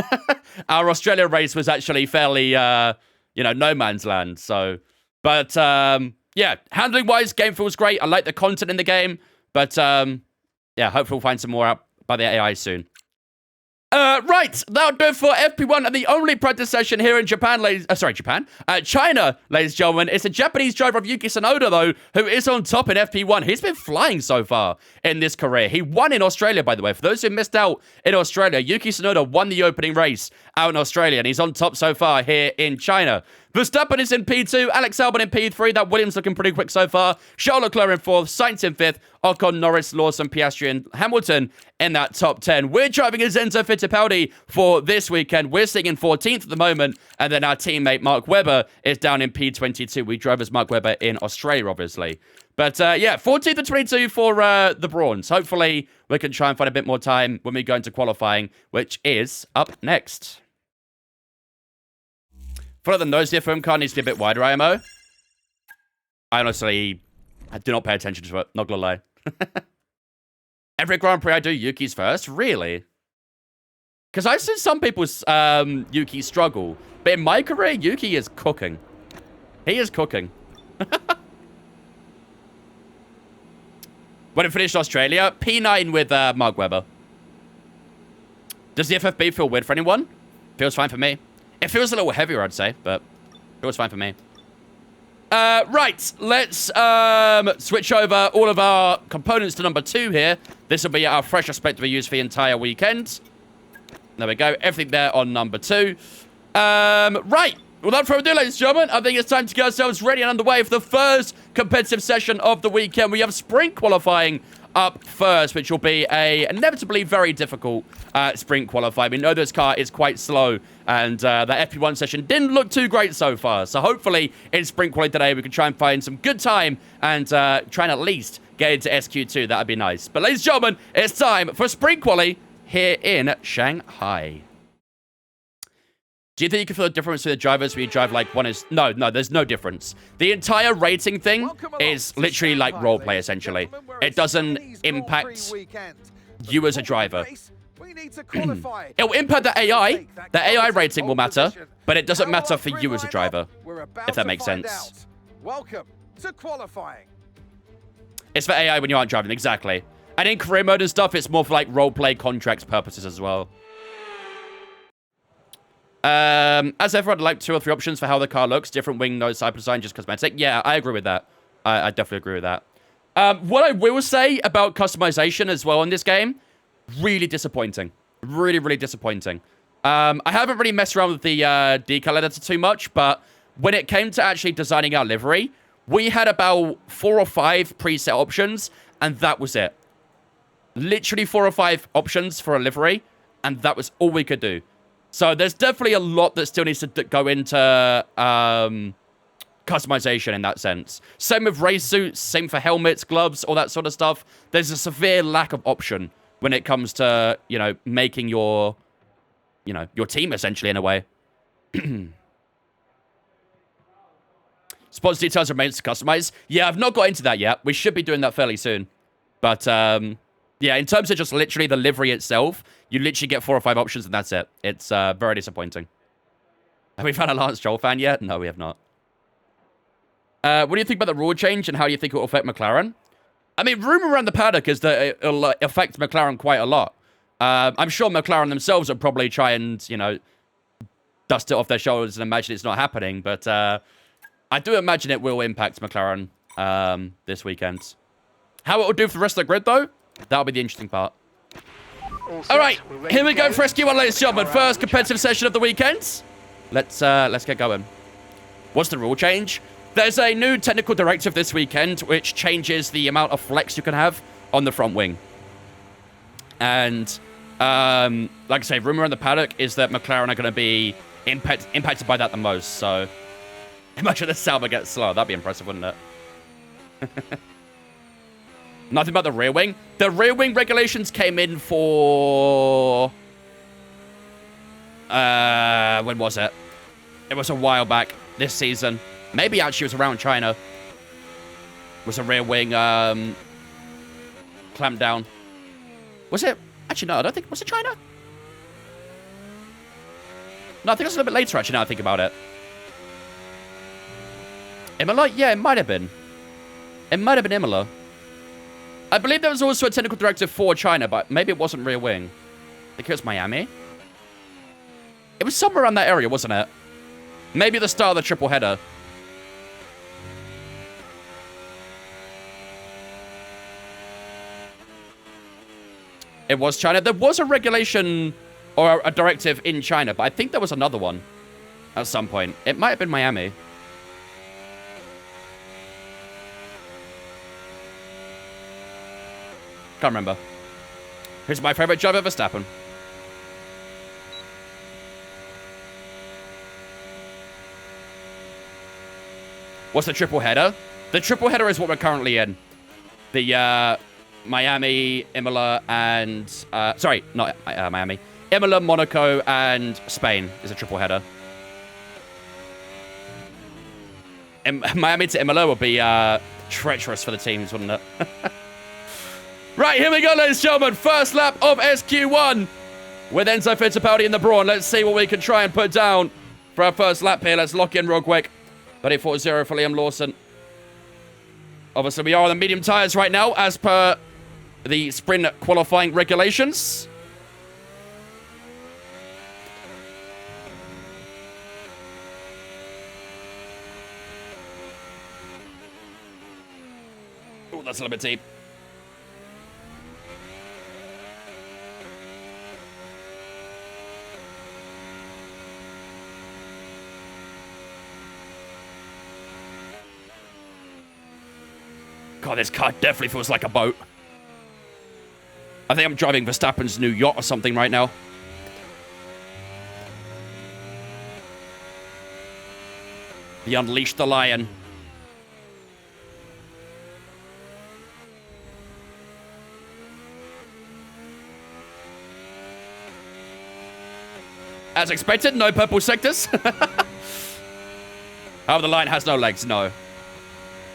Our Australia race was actually fairly... you know, no man's land, so... But, yeah, handling-wise, game feels great. I like the content in the game. But, yeah, hopefully we'll find some more out by the AI soon. Right, that'll do it for FP1 and the only practice session here in Japan, China, ladies and gentlemen. It's a Japanese driver of Yuki Tsunoda, though, who is on top in FP1. He's been flying so far in this career. He won in Australia, by the way. For those who missed out in Australia, Yuki Tsunoda won the opening race out in Australia, and he's on top so far here in China. Verstappen is in P2, Alex Albon in P3, that Williams looking pretty quick so far, Charles Leclerc in 4th, Sainz in 5th, Ocon, Norris, Lawson, Piastri and Hamilton in that top 10. We're driving as Enzo Fittipaldi for this weekend. We're sitting in 14th at the moment, and then our teammate Mark Webber is down in P22. We drove as Mark Webber in Australia, obviously. But yeah, 14th and 22 for the Brawns. Hopefully we can try and find a bit more time when we go into qualifying, which is up next. feel like the nose of the film car needs to be a bit wider, IMO. I honestly, I do not pay attention to it, not gonna lie. Every Grand Prix I do, Yuki's first? Really? Because I've seen some people's Yuki struggle. But in my career, Yuki is cooking. He is cooking. When it finished Australia, P9 with Mark Webber. Does the FFB feel weird for anyone? Feels fine for me. It feels a little heavier, I'd say, but feels fine for me. Right, let's switch over all of our components to number 2 here. This will be our fresh spec we use for the entire weekend. There we go. Everything there on number 2. Right. Without further ado, ladies and gentlemen, I think it's time to get ourselves ready and underway for the first competitive session of the weekend. We have sprint qualifying up first, which will be a inevitably very difficult sprint qualifying. We know this car is quite slow, and that FP1 session didn't look too great so far. So hopefully in sprint quality today, we can try and find some good time and try and at least get into SQ2. That would be nice. But ladies and gentlemen, it's time for sprint quali here in Shanghai. Do you think you can feel the difference with the drivers when you drive like one is... No, there's no difference. The entire rating thing is literally like roleplay, essentially. It doesn't impact you as a driver. It will impact the AI. The AI rating will matter, but it doesn't matter for you as a driver, if that makes sense. Welcome to qualifying. It's for AI when you aren't driving, exactly. And in career mode and stuff, it's more for like roleplay contracts purposes as well. As ever, I'd like 2 or 3 options for how the car looks. Different wing, nose, side design, just cosmetic. Yeah, I agree with that. I definitely agree with that. What I will say about customization as well in this game, really disappointing. Really, really disappointing. I haven't really messed around with the decal editor too much, but when it came to actually designing our livery, we had about 4 or 5 preset options, and that was it. Literally 4 or 5 options for a livery, and that was all we could do. So there's definitely a lot that still needs to go into customization in that sense. Same with race suits, same for helmets, gloves, all that sort of stuff. There's a severe lack of option when it comes to, you know, making your team essentially in a way. Sponsor details remains to customize. Yeah, I've not got into that yet. We should be doing that fairly soon. But, yeah, in terms of just literally the livery itself, you literally get 4 or 5 options and that's it. It's very disappointing. Have we found a Lance Stroll fan yet? No, we have not. What do you think about the rule change and how do you think it will affect McLaren? I mean, rumor around the paddock is that it'll affect McLaren quite a lot. I'm sure McLaren themselves will probably try and, you know, dust it off their shoulders and imagine it's not happening. But I do imagine it will impact McLaren this weekend. How it will do for the rest of the grid, though, that'll be the interesting part. All right, here we go for SQ1, ladies and gentlemen. First competitive session of the weekend. Let's get going. What's the rule change? There's a new technical directive this weekend which changes the amount of flex you can have on the front wing. And like I say, rumor in the paddock is that McLaren are going to be impacted by that the most. So imagine the Sauber gets slow. That'd be impressive, wouldn't it? Nothing about the rear wing. The rear wing regulations came in for... when was it? It was a while back this season. Maybe actually it was around China. Was a rear wing clamped down. Was it? Actually, no, I don't think... Was it China? No, I think it was a little bit later, actually, now I think about it. Imola? Yeah, it might have been. It might have been Imola. I believe there was also a technical directive for China, but maybe it wasn't rear wing. I think it was Miami. It was somewhere around that area, wasn't it? Maybe the start of the triple header. It was China. There was a regulation or a directive in China, but I think there was another one at some point. It might have been Miami. Can't remember. Who's my favorite driver? Verstappen. What's the triple header? The triple header is what we're currently in. The Miami, Imola, and... sorry, not Miami. Imola, Monaco, and Spain is a triple header. Miami to Imola would be treacherous for the teams, wouldn't it? Right, here we go, ladies and gentlemen. First lap of SQ1 with Enzo Fittipaldi in the Brawn. Let's see what we can try and put down for our first lap here. Let's lock in real quick. 34.0 for Liam Lawson. Obviously, we are on the medium tyres right now, as per the sprint qualifying regulations. Oh, that's a little bit deep. God, this car definitely feels like a boat. I think I'm driving Verstappen's new yacht or something right now. The Unleash the Lion. As expected, no purple sectors. Oh, the Lion has no legs, no.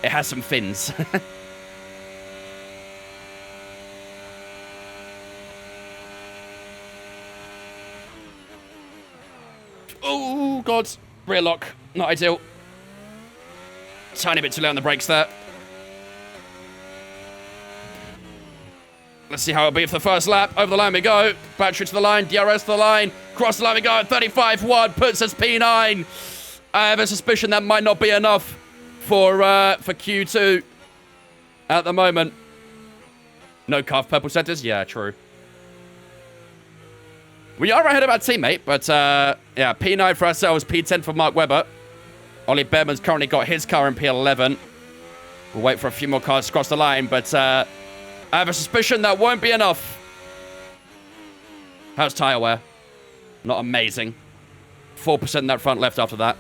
It has some fins. Oh, God. Rear lock. Not ideal. Tiny bit too late on the brakes there. Let's see how it'll be for the first lap. Over the line we go. Battery to the line. DRS to the line. Cross the line we go at 35.1. Puts us P9. I have a suspicion that might not be enough for Q2 at the moment. No carve purple centers? Yeah, true. We are ahead of our teammate, but yeah, P9 for ourselves, P10 for Mark Webber. Ollie Behrman's currently got his car in P11. We'll wait for a few more cars to cross the line, but I have a suspicion that won't be enough. How's tyre wear? Not amazing. 4% in that front left after that.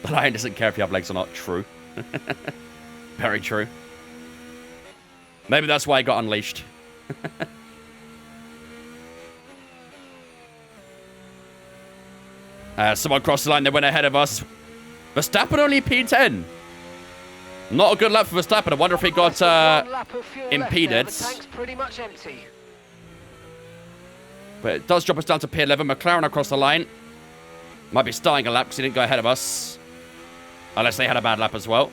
The Lion doesn't care if you have legs or not. True. Very true. Maybe that's why I got unleashed. Someone crossed the line. They went ahead of us. Verstappen only P10. Not a good lap for Verstappen. I wonder if he got impeded. The tank's pretty much empty. But it does drop us down to P11. McLaren across the line. Might be starting a lap because he didn't go ahead of us. Unless they had a bad lap as well.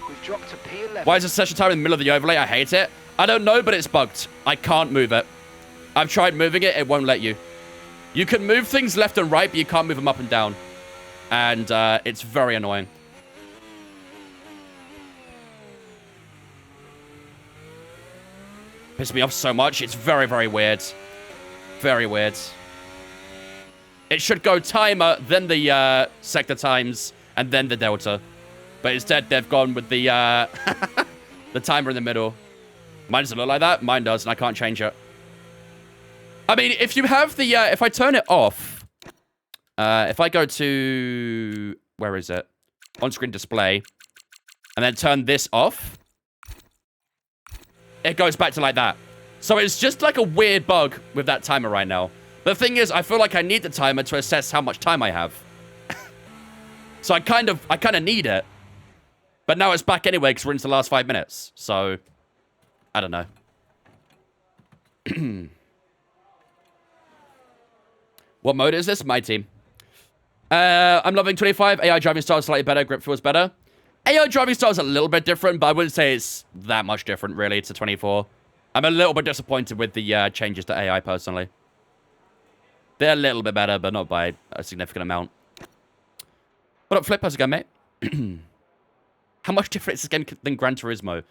We've dropped to P11. Why is the session time in the middle of the overlay? I hate it. I don't know, but it's bugged. I can't move it. I've tried moving it. It won't let you. You can move things left and right, but you can't move them up and down. And it's very annoying. Pisses me off so much. It's very, very weird. Very weird. It should go timer, then the sector times, and then the delta. But instead, they've gone with the the timer in the middle. Mine doesn't look like that. Mine does, and I can't change it. I mean, if you have the... if I turn it off... if I go to... Where is it? On-screen display. And then turn this off. It goes back to like that. So it's just like a weird bug with that timer right now. The thing is, I feel like I need the timer to assess how much time I have. So I kind of need it. But now it's back anyway because we're into the last 5 minutes. So, I don't know. What mode is this? My team. I'm loving 25. AI driving style is slightly better. Grip feels better. AI driving style is a little bit different, but I wouldn't say it's that much different, really, to 24. I'm a little bit disappointed with the changes to AI, personally. They're a little bit better, but not by a significant amount. What up, Flip? How's it going, mate? How much different is this game than Gran Turismo?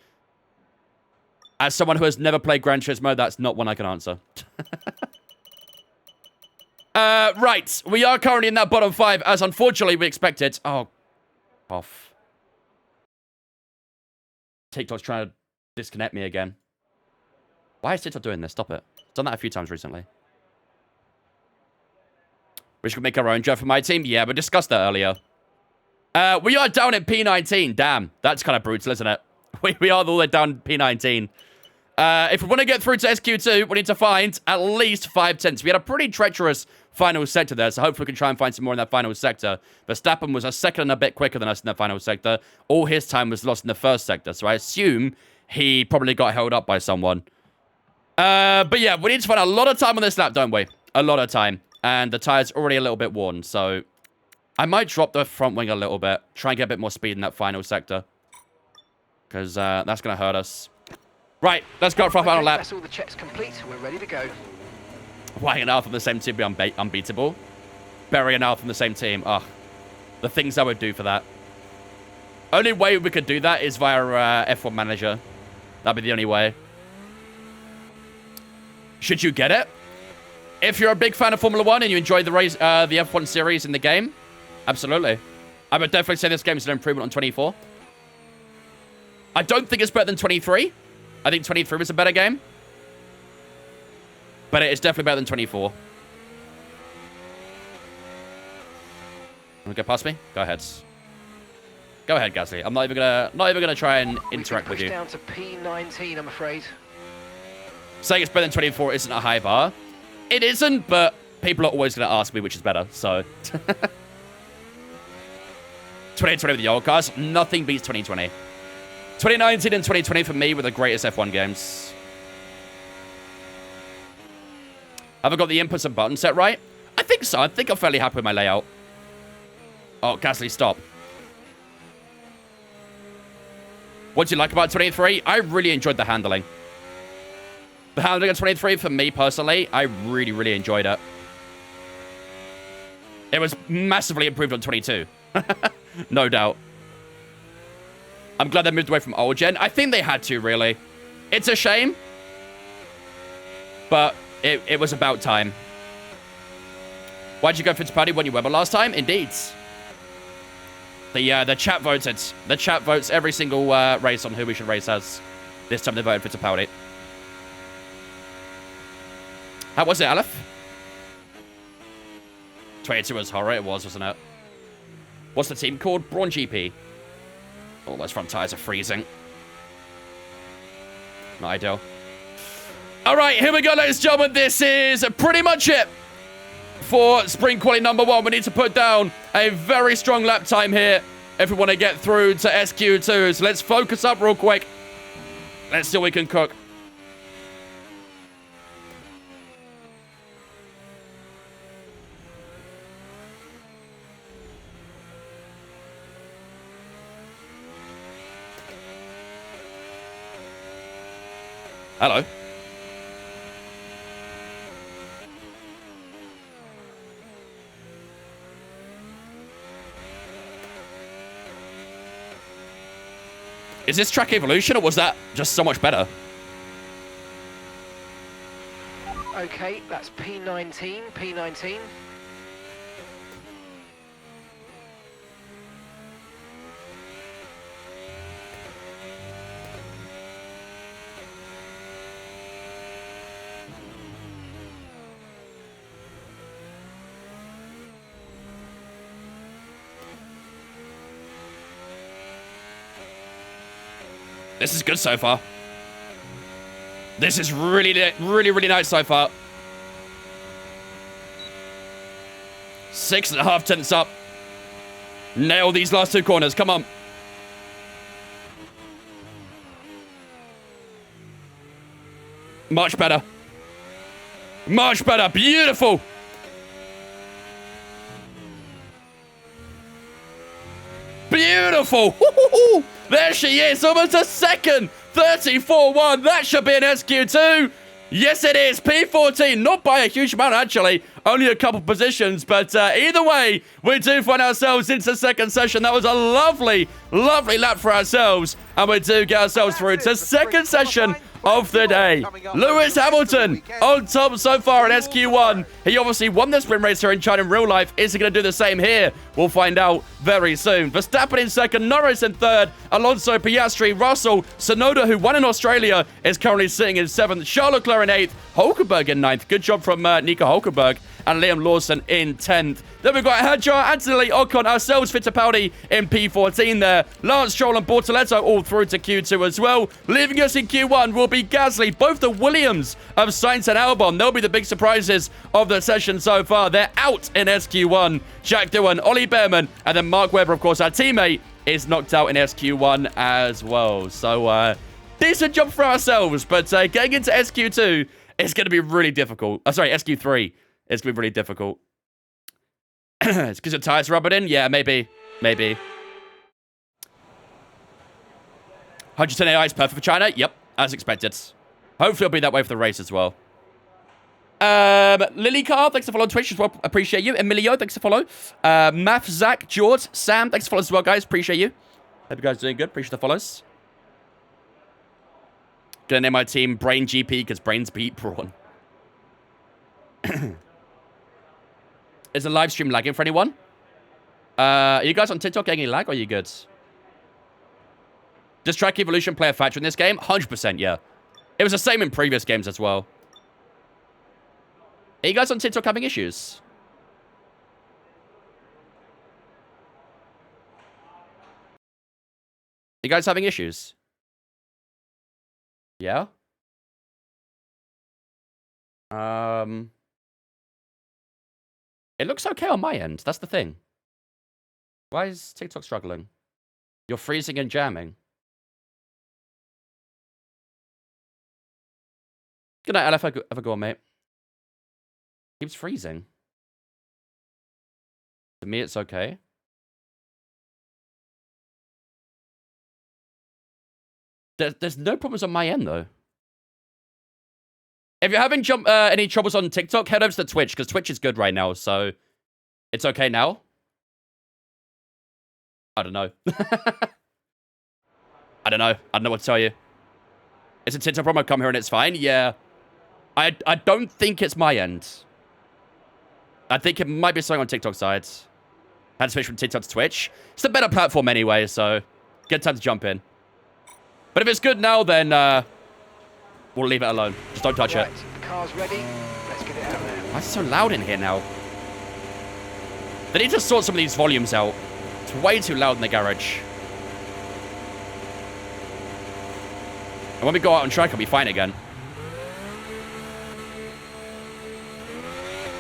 As someone who has never played Gran Turismo, that's not one I can answer. Right. We are currently in that bottom 5, as unfortunately we expected. Oh, off. TikTok's trying to disconnect me again. Why is TikTok doing this? Stop it. It's done that a few times recently. We should make our own job for my team. Yeah, we discussed that earlier. We are down at P19. Damn, that's kind of brutal, isn't it? We are all the way down P19. If we want to get through to SQ2, we need to find at least 5 tenths. We had a pretty treacherous final sector there, so hopefully we can try and find some more in that final sector. Verstappen was a second and a bit quicker than us in that final sector. All his time was lost in the first sector, so I assume he probably got held up by someone. But yeah, we need to find a lot of time on this lap, don't we? A lot of time. And the tire's already a little bit worn, so I might drop the front wing a little bit. Try and get a bit more speed in that final sector. Because that's going to hurt us. Right, let's go for our final lap. That's all the checks complete. We're ready to go. Why an Alpha on the same team be unbeatable? Bury an Alpha on the same team. Ugh. The things I would do for that. Only way we could do that is via F1 Manager. That'd be the only way. Should you get it? If you're a big fan of Formula 1 and you enjoy the race, the F1 series in the game, absolutely. I would definitely say this game is an improvement on 24. I don't think it's better than 23. I think 23 was a better game. But it is definitely better than 24. Want to go past me? Go ahead. Go ahead, Gasly. I'm not even gonna try and interact with you. Down to P19, I'm afraid. Saying it's better than 24 isn't a high bar. It isn't, but people are always going to ask me which is better, so. 2020 with the old cars, nothing beats 2020. 2019 and 2020 for me were the greatest F1 games. Have I got the inputs and buttons set right? I think so. I think I'm fairly happy with my layout. Oh, Gasly, stop. What do you like about 23? I really enjoyed the handling. The handling of 23, for me personally, I really, really enjoyed it. It was massively improved on 22. No doubt. I'm glad they moved away from old gen. I think they had to, really. It's a shame. But it was about time. Why'd you go Fittipaldi when you Weber last time? Indeed. The chat voted. The chat votes every single race on who we should race as. This time they voted Fittipaldi. How was it, Aleph? 22 was horror, it was, wasn't it? What's the team called? Brawn GP. Oh, those front tires are freezing. Not ideal. Alright, here we go, ladies and gentlemen. This is pretty much it for Spring Quali number 1. We need to put down a very strong lap time here if we want to get through to SQ2. So let's focus up real quick. Let's see what we can cook. Hello. Is this track evolution or was that just so much better? Okay, that's P19, P19. This is good so far. This is really nice so far. 6.5 tenths up. Nail these last 2 corners. Come on. Much better. Much better. Beautiful. Beautiful. There she is. Almost a second. 34.1. That should be an SQ2. Yes, it is. P14. Not by a huge amount, actually. Only a couple positions. But either way, we do find ourselves into second session. That was a lovely, lovely lap for ourselves. And we do get ourselves through to second session of the day. Lewis Hamilton on top so far in SQ1. He obviously won the sprint race here in China in real life. Is he going to do the same here? We'll find out very soon. Verstappen in second, Norris in third, Alonso, Piastri, Russell, Tsunoda, who won in Australia, is currently sitting in seventh, Charles Leclerc in eighth, Hulkenberg in ninth. Good job from Nico Hulkenberg. and Liam Lawson in 10th. Then we've got Hadjar, Anthony, Ocon, ourselves, Fittipaldi in P14 there. Lance Stroll and Bortoletto all through to Q2 as well. Leaving us in Q1 will be Gasly, both the Williams of Sainz and Albon. They'll be the big surprises of the session so far. They're out in SQ1. Jack Doohan, Ollie Behrman, and then Mark Webber, of course, our teammate, is knocked out in SQ1 as well. So, decent job for ourselves, but getting into SQ2 is going to be really difficult. Oh, sorry, SQ3 is going to be really difficult. It's because your tires rub it in? Yeah, maybe. Maybe. 110 AI is perfect for China? Yep, as expected. Hopefully it'll be that way for the race as well. Lily Carr, thanks for following Twitch as well. Appreciate you. Emilio, thanks for follow. Math, Zach, George, Sam, thanks for following as well, guys. Appreciate you. Hope you guys are doing good. Appreciate the follows. Gonna name my team Brain GP because Brains beat Brawn. Is the live stream lagging for anyone? Are you guys on TikTok getting any lag or are you good? Does Track Evolution play a factor in this game? 100%, yeah. It was the same in previous games as well. Are you guys on TikTok having issues? You guys having issues? Yeah? It looks okay on my end. That's the thing. Why is TikTok struggling? You're freezing and jamming. Good night, LF. Have a go on, mate. Keeps freezing. To me, it's okay. There's no problems on my end, though. If you're having any troubles on TikTok, head over to Twitch, because Twitch is good right now, so it's okay now. I don't know. I don't know. I don't know what to tell you. It's a TikTok problem. I come here and it's fine. Yeah. I don't think it's my end. I think it might be something on TikTok side. Had to switch from TikTok to Twitch. It's a better platform anyway, so good time to jump in. But if it's good now, then we'll leave it alone. Just don't touch it. The car's ready. Let's get it out there. Why is it so loud in here now? They need to sort some of these volumes out. It's way too loud in the garage. And when we go out on track, I'll be fine again.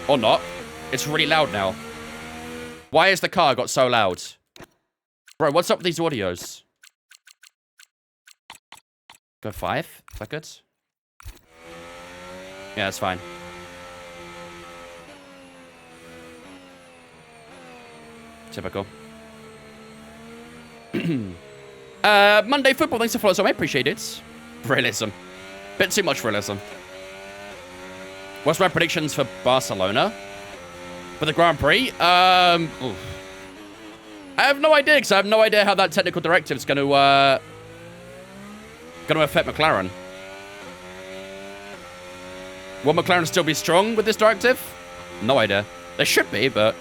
Or not. It's really loud now. Why has the car got so loud? Bro, what's up with these audios? Go 5? Is that good? Yeah, that's fine. Typical. Monday football, thanks for following, so I appreciate it. Realism. Bit too much realism. What's my predictions for Barcelona? For the Grand Prix? I have no idea, because I have no idea how that technical directive is going to affect McLaren. Will McLaren still be strong with this directive? No idea. They should be, but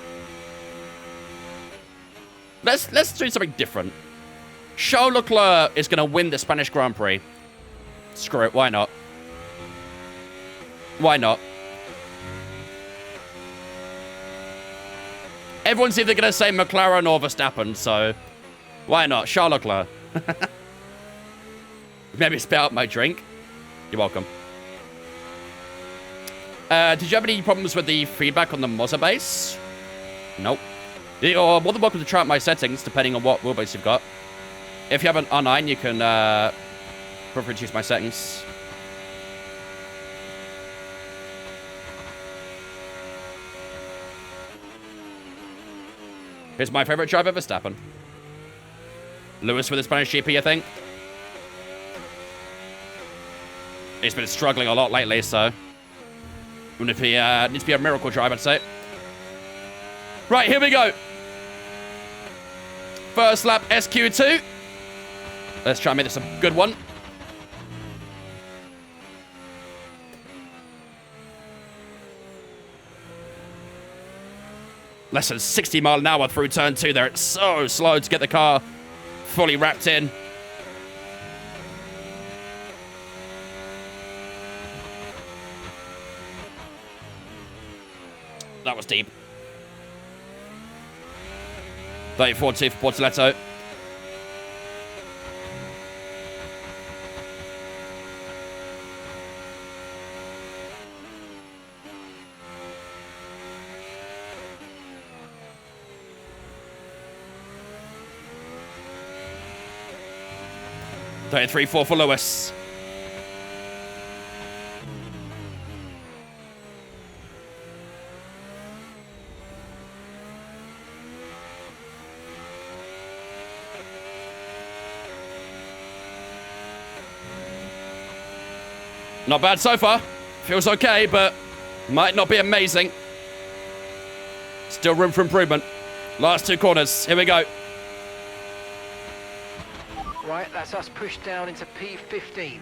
let's do something different. Charles Leclerc is going to win the Spanish Grand Prix. Screw it, why not? Why not? Everyone's either going to say McLaren or Verstappen, so why not? Charles Leclerc. Maybe spit out my drink. You're welcome. Did you have any problems with the feedback on the Moza base? Nope. You're more than welcome to try out my settings, depending on what wheelbase you've got. If you have an R9, you can feel free to use my settings. Here's my favorite driver, Verstappen. Lewis with the Spanish GP, I think. He's been struggling a lot lately, so even if he needs to be a miracle drive, I'd say. Right, here we go. First lap, SQ2. Let's try and make this a good one. Less than 60 miles an hour through turn 2 there. It's so slow to get the car fully wrapped in. that was deep. 34-2 for Bortoleto. Thirty 3-4 for Lewis. Not bad so far. Feels okay, but might not be amazing. Still room for improvement. Last 2 corners. Here we go. Right, that's us pushed down into P15.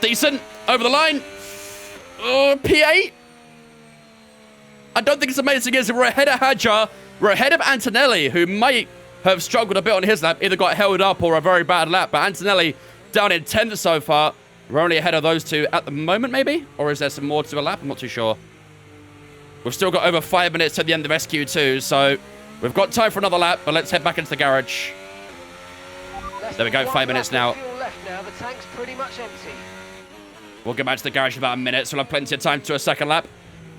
Decent. Over the line. P8. I don't think it's amazing, is it? We're ahead of Hadjar. We're ahead of Antonelli, who might have struggled a bit on his lap. Either got held up or a very bad lap. But Antonelli down in 10th so far. We're only ahead of those 2 at the moment, maybe? Or is there some more to a lap? I'm not too sure. We've still got over 5 minutes to the end of SQ2, so we've got time for another lap, but let's head back into the garage. There we go, 5 minutes now. Fuel left now. The tank's pretty much empty. We'll get back to the garage in about a minute, so we'll have plenty of time to do a second lap.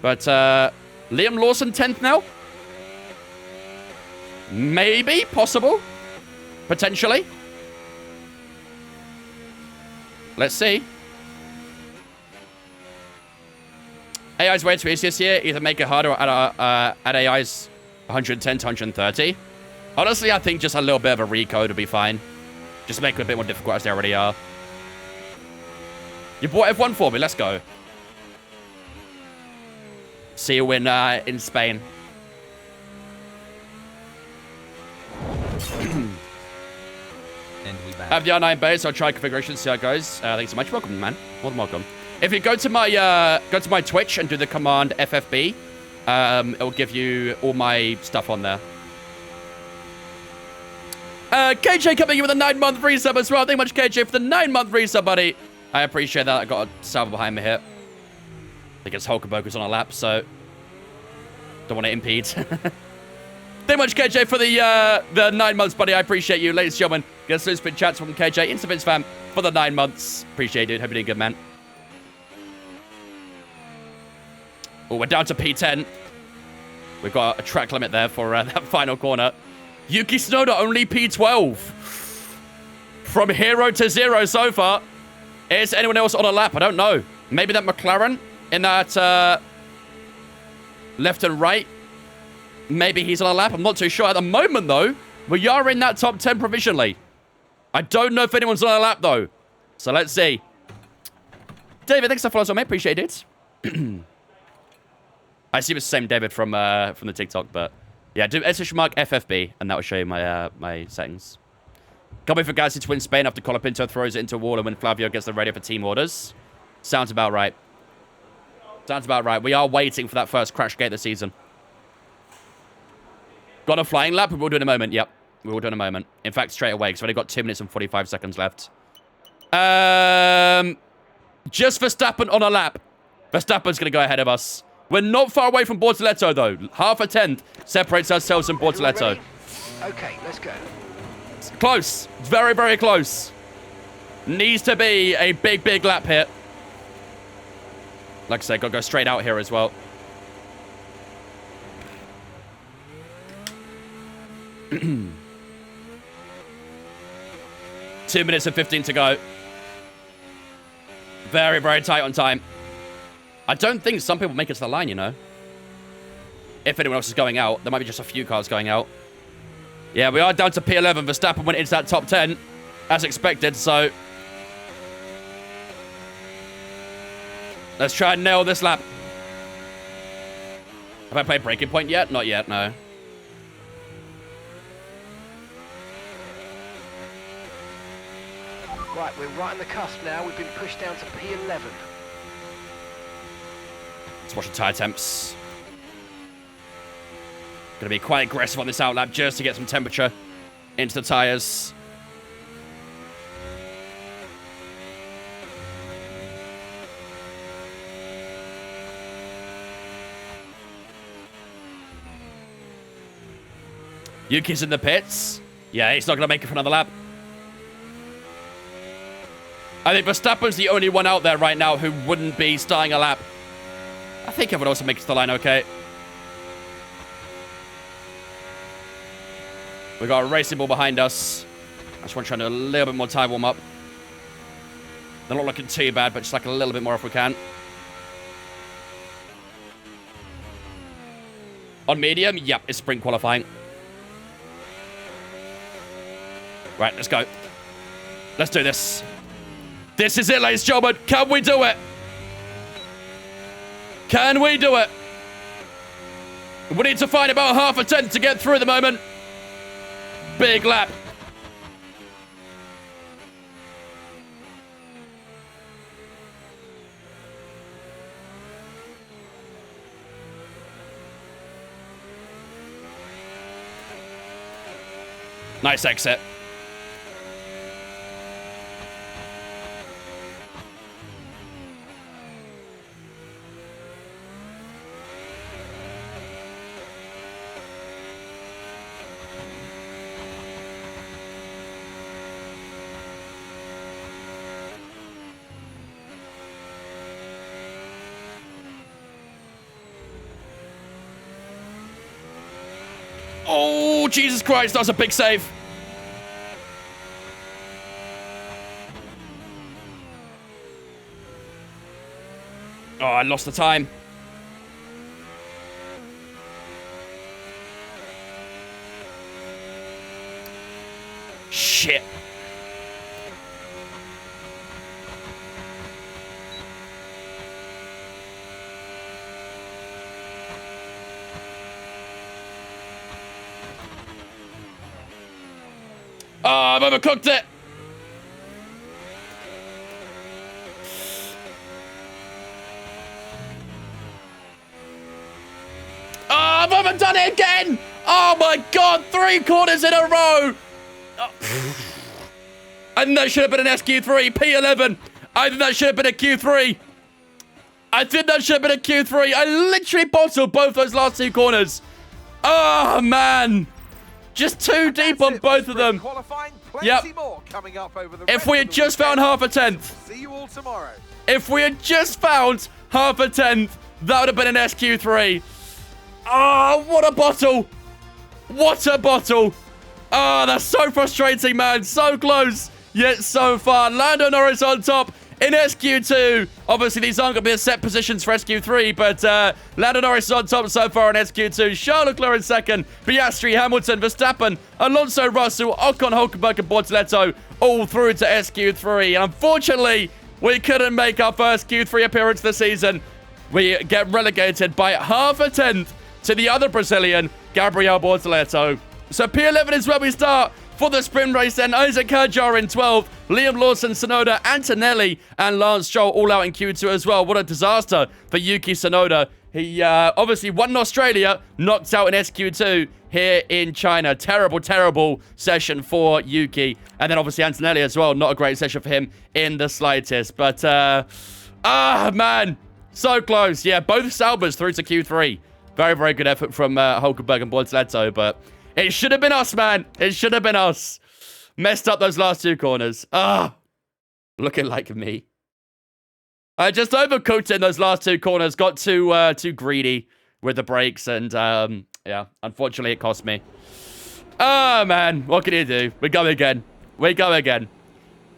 But Liam Lawson 10th now? Maybe, possible, potentially. Let's see. AI's way too easy this year. Either make it harder at AI's 110 to 130. Honestly, I think just a little bit of a recode would be fine. Just make it a bit more difficult as they already are. You bought F1 for me. Let's go. See you in Spain. And we back. Have the R9 base. I'll try configuration. See how it goes. Thanks so much. Welcome, man. More than welcome. If you go to my Twitch and do the command FFB, it will give you all my stuff on there. KJ coming in with a 9-month resub as well. Thank you much, KJ, for the 9-month resub, buddy. I appreciate that. I got a salvo behind me here. I think it's Hulkenberg's on a lap, so don't want to impede. Thank you much, KJ, for the 9 months, buddy. I appreciate you, ladies and gentlemen. Get some spin chats from KJ, Instavince fam, for the 9 months. Appreciate it. Hope you're doing good, man. Oh, we're down to P10. We've got a track limit there for that final corner. Yuki Tsunoda only P12. From hero to zero so far. Is anyone else on a lap? I don't know. Maybe that McLaren in that left and right. Maybe he's on a lap. I'm not too sure. At the moment, though, we are in that top 10 provisionally. I don't know if anyone's on a lap, though. So let's see. David, thanks for following us, mate. Appreciate it. I see it's the same David from the TikTok, but yeah, do /mark FFB, and that will show you my my settings. Can't wait for Galaxy to win Spain after Colapinto throws it into a wall and when Flavio gets the radio for team orders. Sounds about right. Sounds about right. We are waiting for that first crash gate this season. Got a flying lap? We will do in a moment. Yep. We will do in a moment. In fact, straight away, because we've only got 2 minutes and 45 seconds left. Just Verstappen on a lap. Verstappen's going to go ahead of us. We're not far away from Bortoleto, though. Half a tenth separates ourselves from Bortoleto. Okay, let's go. It's close. It's very, very close. Needs to be a big, big lap here. Like I said, got to go straight out here as well. Two minutes and 15 to go. Very, very tight on time. I don't think some people make it to the line, you know. If anyone else is going out. There might be just a few cars going out. Yeah, we are down to P11. Verstappen went into that top 10, as expected, so let's try and nail this lap. Have I played Breaking Point yet? Not yet, no. Right, we're right on the cusp now. We've been pushed down to P11. Let's watch the tyre temps. Going to be quite aggressive on this outlap just to get some temperature. into the tires. Yuki's in the pits. Yeah, he's not going to make it for another lap. I think Verstappen's the only one out there right now who wouldn't be starting a lap. I think everyone else will make it to the line okay. We got a racing ball behind us. I just want to try and do a little bit more time warm up. They're not looking too bad, but just like a little bit more if we can. On medium, yep, it's sprint qualifying. Right, let's go. Let's do this. This is it, ladies and gentlemen. Can we do it? Can we do it? We need to find about half a tenth to get through at the moment. Big lap. Nice exit. Oh, Jesus Christ, that was a big save. Oh, I lost the time. Shit. Oh, I've overcooked it. Oh, I've overdone it again. Oh my God, 3 corners in a row. Oh. I think that should have been an SQ3, P11. I think that should have been a Q3. I think that should have been a Q3. I literally bottled both those last 2 corners. Oh, man. Just too deep on both of them. Yep. If we had just found half a tenth. See you all tomorrow. If we had just found half a tenth, that would have been an SQ3. Oh, what a bottle. What a bottle. Oh, that's so frustrating, man. So close, yet so far. Lando Norris on top in SQ2. Obviously, these aren't going to be set positions for SQ3, but Lando Norris is on top so far in SQ2. Charles Leclerc in second. Piastri, Hamilton, Verstappen, Alonso, Russell, Ocon, Hulkenberg, and Bortoletto all through to SQ3. And unfortunately, we couldn't make our first Q3 appearance this season. We get relegated by half a tenth to the other Brazilian, Gabriel Bortoletto. So P11 is where we start for the sprint race then. Isaac Hadjar in 12th, Liam Lawson, Tsunoda, Antonelli, and Lance Stroll all out in Q2 as well. What a disaster for Yuki Tsunoda. He obviously won in Australia, knocked out in SQ2 here in China. Terrible, terrible session for Yuki. And then obviously Antonelli as well. Not a great session for him in the slightest. But, man, so close. Yeah, both Saubers through to Q3. Very, very good effort from Hulkenberg and Bortoletto, but it should have been us, man. It should have been us. Messed up those last 2 corners. Looking like me. I just overcooked in those last 2 corners. Got too greedy with the brakes, and yeah, unfortunately, it cost me. Oh, man. What can you do? We go again. We go again.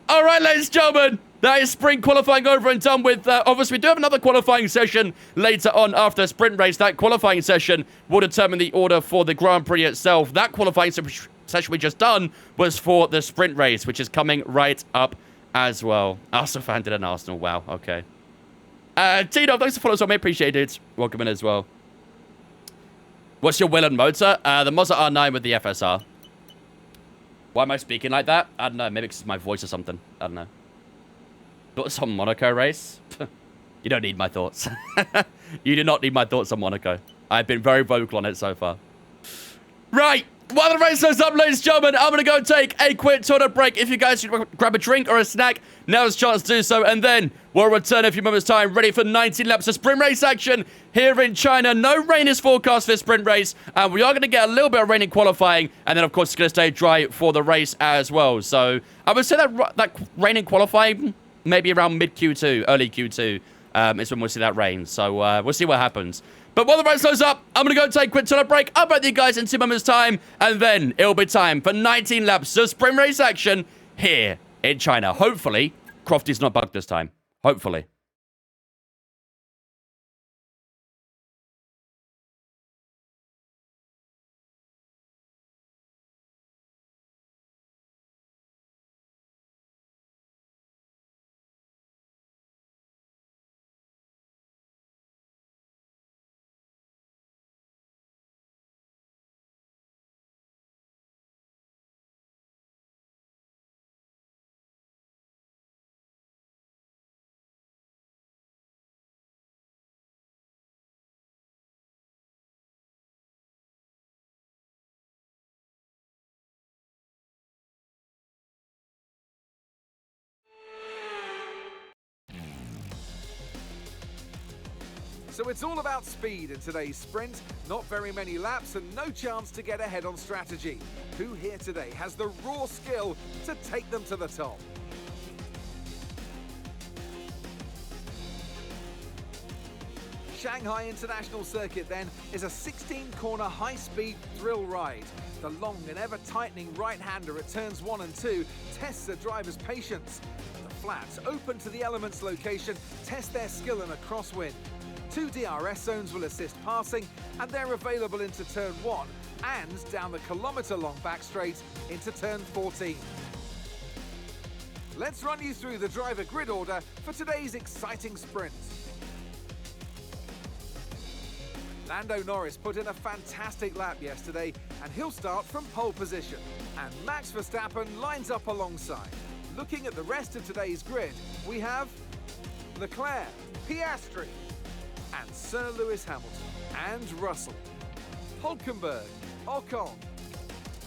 All right, ladies and gentlemen. That is sprint qualifying over and done with. Obviously, we do have another qualifying session later on after the sprint race. That qualifying session will determine the order for the Grand Prix itself. That qualifying session we just done was for the sprint race, which is coming right up as well. Arsenal fan did an Arsenal. Wow, okay. Tino, thanks for following us on me. Appreciate it. Welcome in as well. What's your will and motor? The Mazda R9 with the FSR. Why am I speaking like that? I don't know. Maybe it's my voice or something. I don't know. Thoughts on Monaco race? You don't need my thoughts. You do not need my thoughts on Monaco. I've been very vocal on it so far. Right. While the race goes up, ladies and gentlemen, I'm going to go take a quick toilet break. If you guys should grab a drink or a snack, now's a chance to do so. And then we'll return in a few moments' time, ready for 19 laps of sprint race action here in China. No rain is forecast for this sprint race. And we are going to get a little bit of rain in qualifying. And then, of course, it's going to stay dry for the race as well. So I would say that rain in qualifying, maybe around mid-Q2, early Q2, is when we'll see that rain. So we'll see what happens. But while the race slows up, I'm going to go take a quick toilet break. I'll be with you guys in 2 moments' time. And then it'll be time for 19 laps of sprint race action here in China. Hopefully, Crofty's not bugged this time. Hopefully. So it's all about speed in today's sprint. Not very many laps and no chance to get ahead on strategy. Who here today has the raw skill to take them to the top? Shanghai International Circuit then is a 16-corner high-speed thrill ride. The long and ever-tightening right-hander at turns 1 and 2 tests a driver's patience. The flats, open to the elements location, test their skill in a crosswind. 2 DRS zones will assist passing, and they're available into turn 1 and down the kilometre-long back straight into turn 14. Let's run you through the driver grid order for today's exciting sprint. Lando Norris put in a fantastic lap yesterday, and he'll start from pole position. And Max Verstappen lines up alongside. Looking at the rest of today's grid, we have Leclerc, Piastri, and Sir Lewis Hamilton, and Russell, Hulkenberg, Ocon,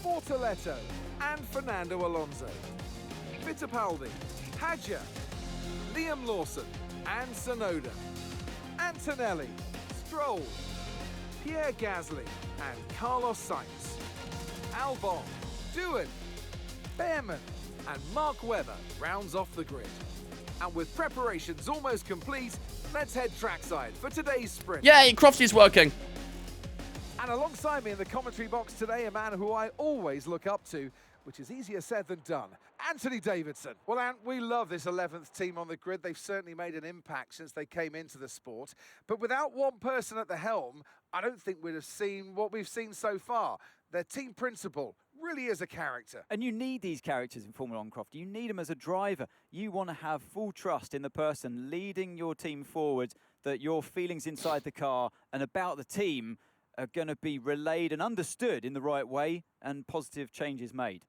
Bortoletto, and Fernando Alonso, Fittipaldi, Hadjar, Liam Lawson, and Tsunoda, Antonelli, Stroll, Pierre Gasly, and Carlos Sainz, Albon, Doohan, Behrman, and Mark Webber rounds off the grid. And with preparations almost complete, let's head trackside for today's sprint. Yay, Crofty's working. And alongside me in the commentary box today, a man who I always look up to, which is easier said than done, Anthony Davidson. Well, Ant, we love this 11th team on the grid. They've certainly made an impact since they came into the sport. But without one person at the helm, I don't think we'd have seen what we've seen so far. Their team principal really is a character. And you need these characters in Formula 1, Croft. You need them as a driver. You want to have full trust in the person leading your team forward, that your feelings inside the car and about the team are going to be relayed and understood in the right way, and positive changes made.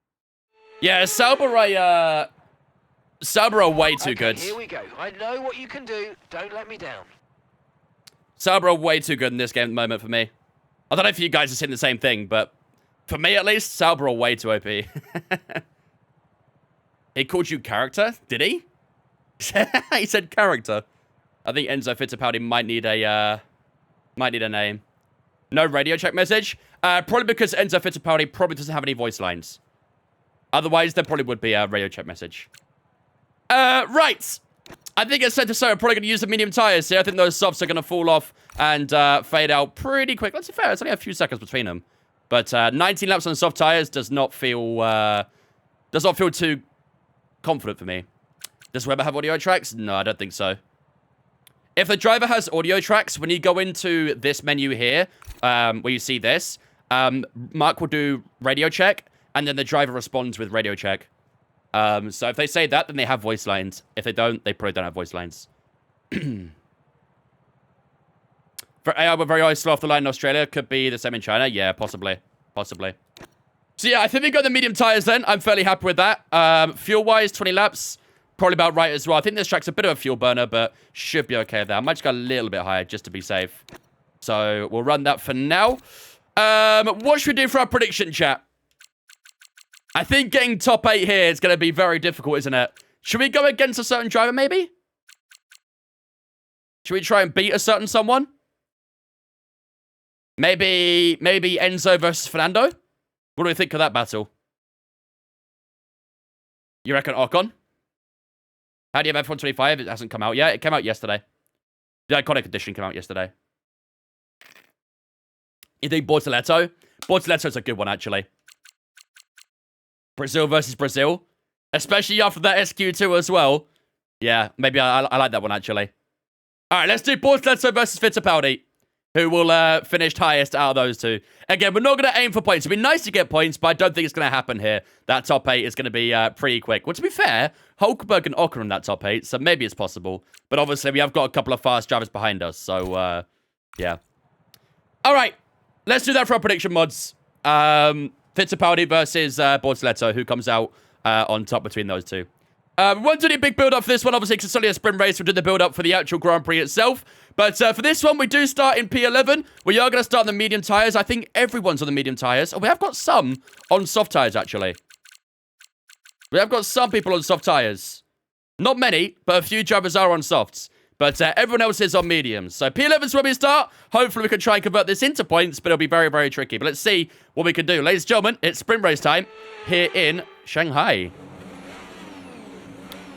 Yeah, Sauber are way too good. Here we go. I know what you can do. Don't let me down. Sauber are way too good in this game at the moment for me. I don't know if you guys are saying the same thing, but for me at least, Sauber are way too OP. He called you character? Did he? He said character. I think Enzo Fittipaldi might need a name. No radio check message. Probably because Enzo Fittipaldi probably doesn't have any voice lines. Otherwise, there probably would be a radio check message. Right. I think it's said to say I'm probably going to use the medium tires here. I think those softs are going to fall off and fade out pretty quick. Let's be fair, it's only a few seconds between them. But 19 laps on soft tires does not feel too confident for me. Does Webber have audio tracks? No, I don't think so. If the driver has audio tracks, when you go into this menu here, where you see this, Mark will do radio check, and then the driver responds with radio check. So if they say that, then they have voice lines. If they don't, they probably don't have voice lines. For AI, we're very slow off the line in Australia. Could be the same in China. Yeah, possibly. Possibly. So yeah, I think we got the medium tires then. I'm fairly happy with that. Fuel-wise, 20 laps. Probably about right as well. I think this track's a bit of a fuel burner, but should be okay there. I might just go a little bit higher just to be safe. So we'll run that for now. What should we do for our prediction, chat? I think getting top 8 here is going to be very difficult, isn't it? Should we go against a certain driver, maybe? Should we try and beat a certain someone? Maybe Enzo versus Fernando? What do we think of that battle? You reckon Ocon? How do you have F125? It hasn't come out yet. It came out yesterday. The Iconic Edition came out yesterday. You think Bortoletto? Bortoletto's a good one, actually. Brazil versus Brazil. Especially after that SQ2 as well. Yeah, maybe I like that one, actually. All right, let's do Bortoletto versus Fittipaldi. Who will finish highest out of those two. Again, we're not going to aim for points. It'd be nice to get points, but I don't think it's going to happen here. That top 8 is going to be pretty quick. Well, to be fair, Hulkenberg and Ocon in that top 8, so maybe it's possible. But obviously, we have got a couple of fast drivers behind us, so yeah. All right, let's do that for our prediction mods. Fittipaldi versus Bortoletto, who comes out on top between those two. We won't do any big build-up for this one, obviously, because it's only a sprint race. We'll do the build-up for the actual Grand Prix itself. But for this one, we do start in P11. We are going to start on the medium tyres. I think everyone's on the medium tyres. Oh, we have got some on soft tyres, actually. We have got some people on soft tyres. Not many, but a few drivers are on softs. But everyone else is on mediums. So P11's where we start. Hopefully, we can try and convert this into points, but it'll be very, very tricky. But let's see what we can do. Ladies and gentlemen, it's sprint race time here in Shanghai.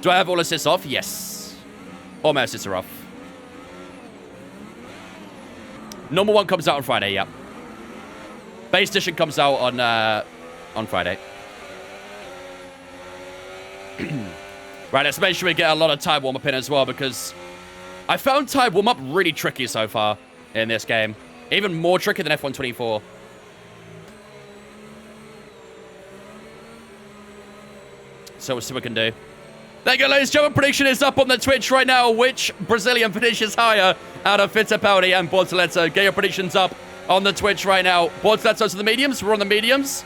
Do I have all assists off? Yes. All my assists are off. Normal one comes out on Friday, yeah. Base edition comes out on Friday. Right, let's make sure we get a lot of time warm-up in as well, because I found time warm-up really tricky so far in this game. Even more tricky than F124. So we'll see what we can do. There you go, ladies and gentlemen. Prediction is up on the Twitch right now. Which Brazilian finishes higher out of Fittipaldi and Bortoletto? Get your predictions up on the Twitch right now. Bortoletto's to the mediums. We're on the mediums.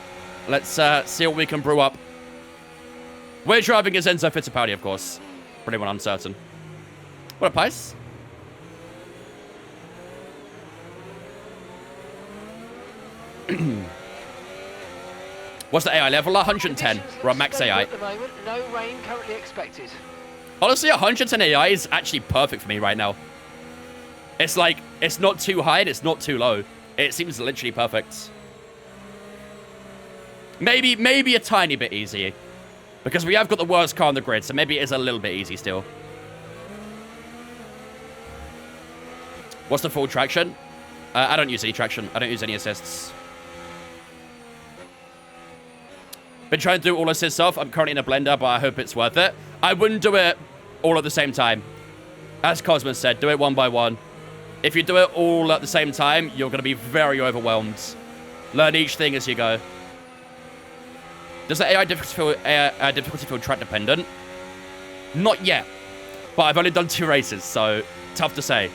Let's see what we can brew up. We're driving is Enzo Fittipaldi, of course. For anyone uncertain. What a pace. What's the AI level? 110. We're on max AI. At the moment, no rain currently expected. Honestly, 110 AI is actually perfect for me right now. It's like, it's not too high and it's not too low. It seems literally perfect. Maybe a tiny bit easy. Because we have got the worst car on the grid, so maybe it is a little bit easy still. What's the full traction? I don't use any traction. I don't use any assists. Been trying to do all assists off. I'm currently in a blender, but I hope it's worth it. I wouldn't do it all at the same time. As Cosmos said, do it one by one. If you do it all at the same time, you're going to be very overwhelmed. Learn each thing as you go. Does the AI difficulty feel track dependent? Not yet. But I've only done 2 races, so tough to say.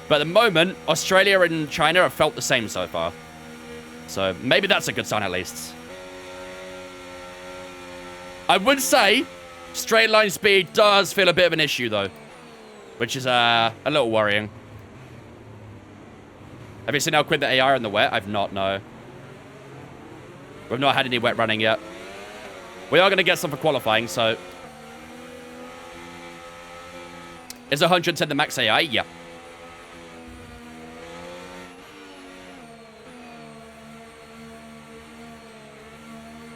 But at the moment, Australia and China have felt the same so far. So maybe that's a good sign at least. I would say straight line speed does feel a bit of an issue, though. Which is a little worrying. Have you seen how quick the AI are in the wet? I've not, no. We've not had any wet running yet. We are going to get some for qualifying, so... Is 110 the max AI? Yeah.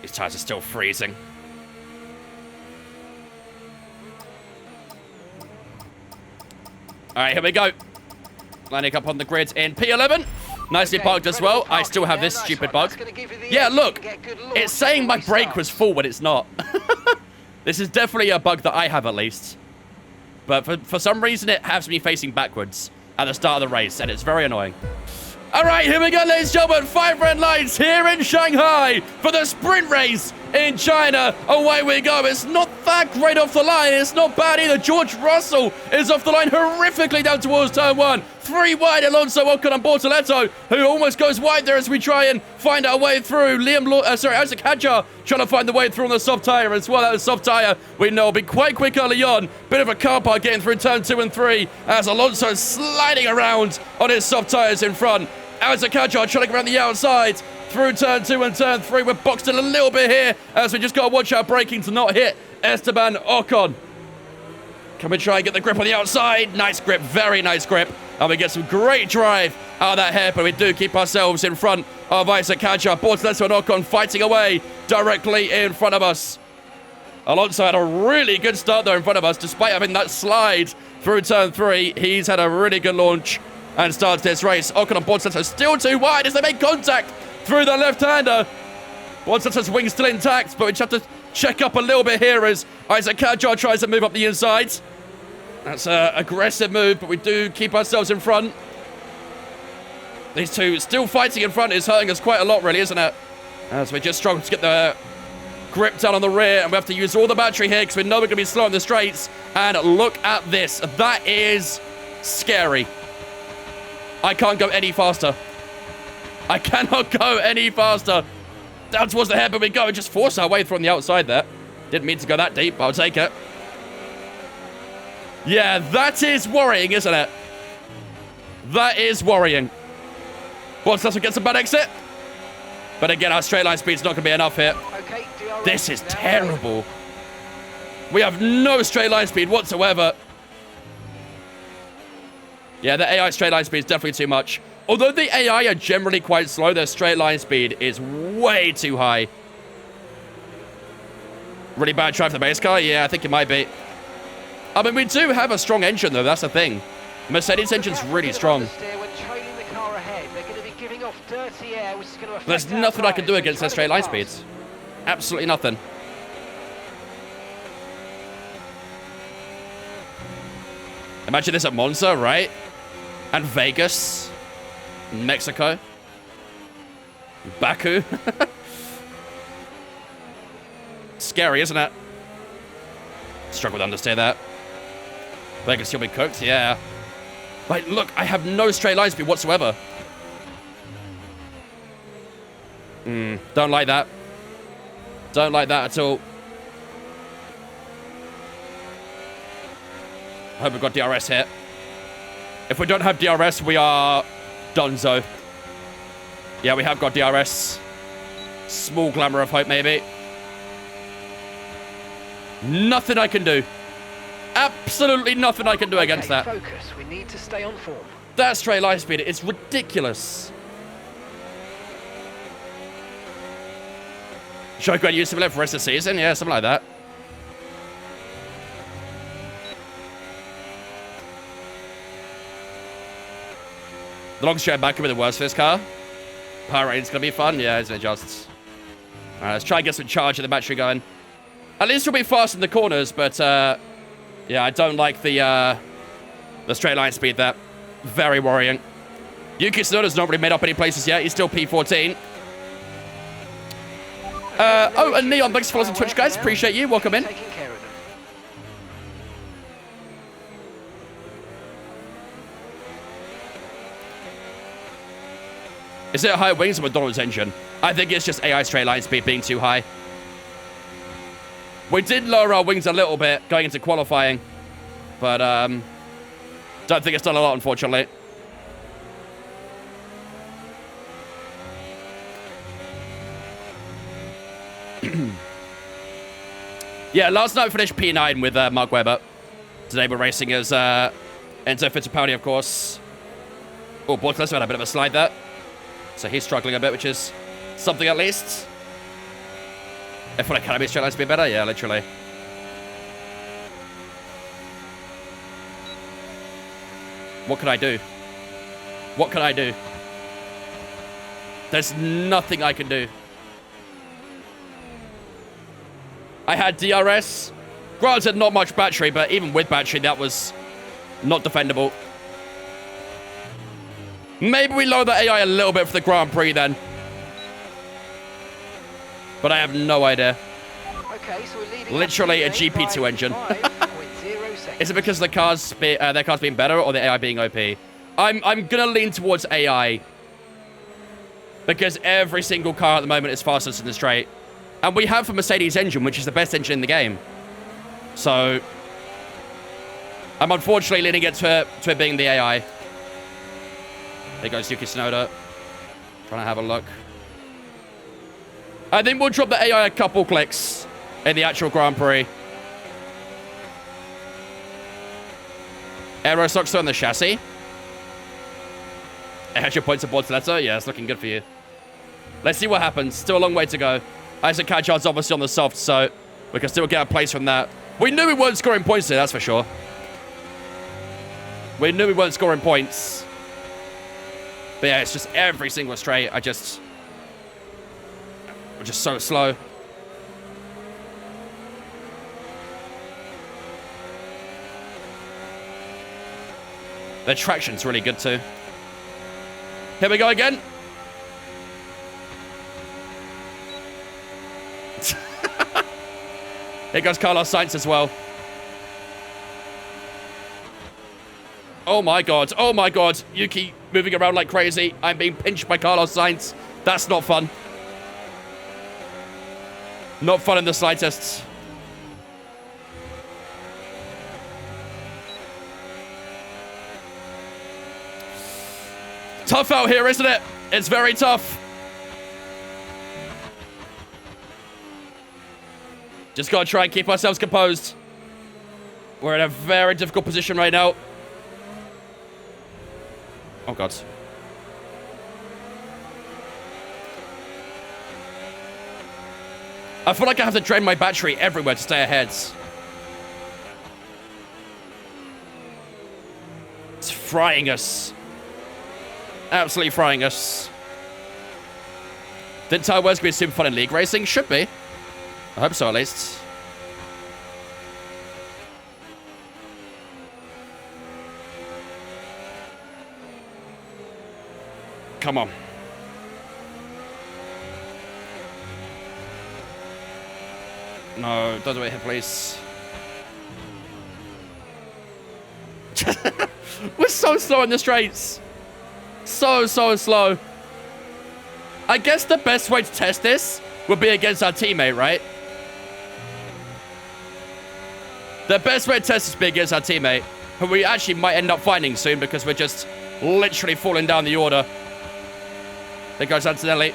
These tires are still freezing. All right, here we go. Lining up on the grid in P11. Nicely parked as well. I still have this stupid bug. Yeah, look. It's saying my brake was full when it's not. This is definitely a bug that I have at least. But for some reason, it has me facing backwards at the start of the race, and it's very annoying. All right, here we go, ladies and gentlemen. 5 red lights here in Shanghai for the sprint race in China. Away we go. It's not that great off the line. It's not bad either. George Russell is off the line horrifically down towards turn 1. 3 wide, Alonso Ocon and Bortoletto, who almost goes wide there as we try and find our way through. Isaac Hadjar trying to find the way through on the soft tyre as well. That soft tyre, we know, will be quite quick early on. Bit of a car park getting through turn 2 and 3 as Alonso is sliding around on his soft tyres in front. Isaac Kadjar trying to go around the outside. Through turn 2 and turn 3. We're boxed in a little bit here as we just got to watch our braking to not hit Esteban Ocon. Can we try and get the grip on the outside? Nice grip, very nice grip. And we get some great drive out of that hairpin. We do keep ourselves in front of Isaac Kadjar. Bortoleto and Ocon fighting away directly in front of us. Alonso had a really good start there in front of us, despite having that slide through turn 3. He's had a really good launch and starts this race. Ocon and Bortoleto still too wide as they make contact through the left-hander. Bortoleto's wing still intact, but we just have to check up a little bit here as Isaac Kadjar tries to move up the inside. That's an aggressive move, but we do keep ourselves in front. These two still fighting in front is hurting us quite a lot, really, isn't it? As we just struggle to get the grip down on the rear, and we have to use all the battery here because we know we're going to be slow in the straights. And look at this. That is scary. I can't go any faster. I cannot go any faster. Down towards the hairpin we go and just force our way through on the outside there. Didn't mean to go that deep, but I'll take it. Yeah, that is worrying, isn't it? That is worrying. Bortoleto gets a bad exit. But again, our straight line speed's not going to be enough here. Okay, DRS This is now. terrible. We have no straight line speed whatsoever. Yeah, the AI straight line speed is definitely too much. Although the AI are generally quite slow, their straight line speed is way too high. Really bad drive for the base car? Yeah, I think it might be. I mean, we do have a strong engine, though. That's the thing. Mercedes engine's really strong. There's nothing I can do against their straight line speeds. Absolutely nothing. Imagine this at Monza, right? And Vegas. Mexico. Baku. Scary, isn't it? Struggle to understand that. Vegas, you'll be cooked, yeah. Like, look, I have no straight line speed whatsoever. Don't like that. Don't like that at all. I hope we've got DRS here. If we don't have DRS, we are donezo. Yeah, we have got DRS. Small glimmer of hope, maybe. Nothing I can do. Absolutely nothing I can do against that. Focus. We need to stay on form. That straight line speed is ridiculous. Should I go and use Simulator for the rest of the season? Yeah, something like that. The long straight back could be the worst for this car. Power rating's going to be fun. Yeah, isn't it just? All right, let's try and get some charge of the battery going. At least we'll be fast in the corners, but yeah, I don't like the straight line speed there. Very worrying. Yuki Tsunoda's not really made up any places yet. He's still P14. Oh, and Neon, thanks for following on Twitch, guys. Appreciate you. Welcome in. Taking care of them. Is it high wings or McDonald's engine? I think it's just AI straight line speed being too high. We did lower our wings a little bit going into qualifying, but don't think it's done a lot, unfortunately. Yeah, last night we finished P9 with Mark Webber. Today we're racing as Enzo Fittipaldi, of course. Oh, Bortoleto had a bit of a slide there. So he's struggling a bit, which is something at least. F1 Academy straight line speed better? Yeah, literally. What can I do? What can I do? There's nothing I can do. I had DRS. Granted, not much battery, but even with battery, that was not defendable. Maybe we lower the AI a little bit for the Grand Prix then. But I have no idea. Okay, so we're leading Literally a GP2 engine. 5.0 seconds. Is it because the their car's being better or the AI being OP? I'm gonna lean towards AI. Because every single car at the moment is fastest in the straight. And we have a Mercedes engine, which is the best engine in the game. So I'm unfortunately leaning it to it being the AI. There goes Yuki Tsunoda. Trying to have a look. I think we'll drop the AI a couple clicks in the actual Grand Prix. Aero socks on the chassis. Extra points aboard letter. Yeah, it's looking good for you. Let's see what happens. Still a long way to go. Isaac Kajard's obviously on the soft, so we can still get a place from that. We knew we weren't scoring points here, that's for sure. We knew we weren't scoring points. But yeah, it's just every single straight. We're just so slow. The traction's really good too. Here we go again. Here goes Carlos Sainz as well. Oh my god. Oh my god. Yuki moving around like crazy. I'm being pinched by Carlos Sainz. That's not fun. Not fun in the slightest. Tough out here, isn't it? It's very tough. Just gotta try and keep ourselves composed. We're in a very difficult position right now. Oh, God. I feel like I have to drain my battery everywhere to stay ahead. It's frying us. Absolutely frying us. Didn't tell where's going to be super fun in league racing? Should be. I hope so, at least. Come on. No, don't do it here, please. We're so slow in the straights. So slow. I guess the best way to test this would be against our teammate, right? The best way to test this would be against our teammate, who we actually might end up finding soon because we're just literally falling down the order. There goes Antonelli.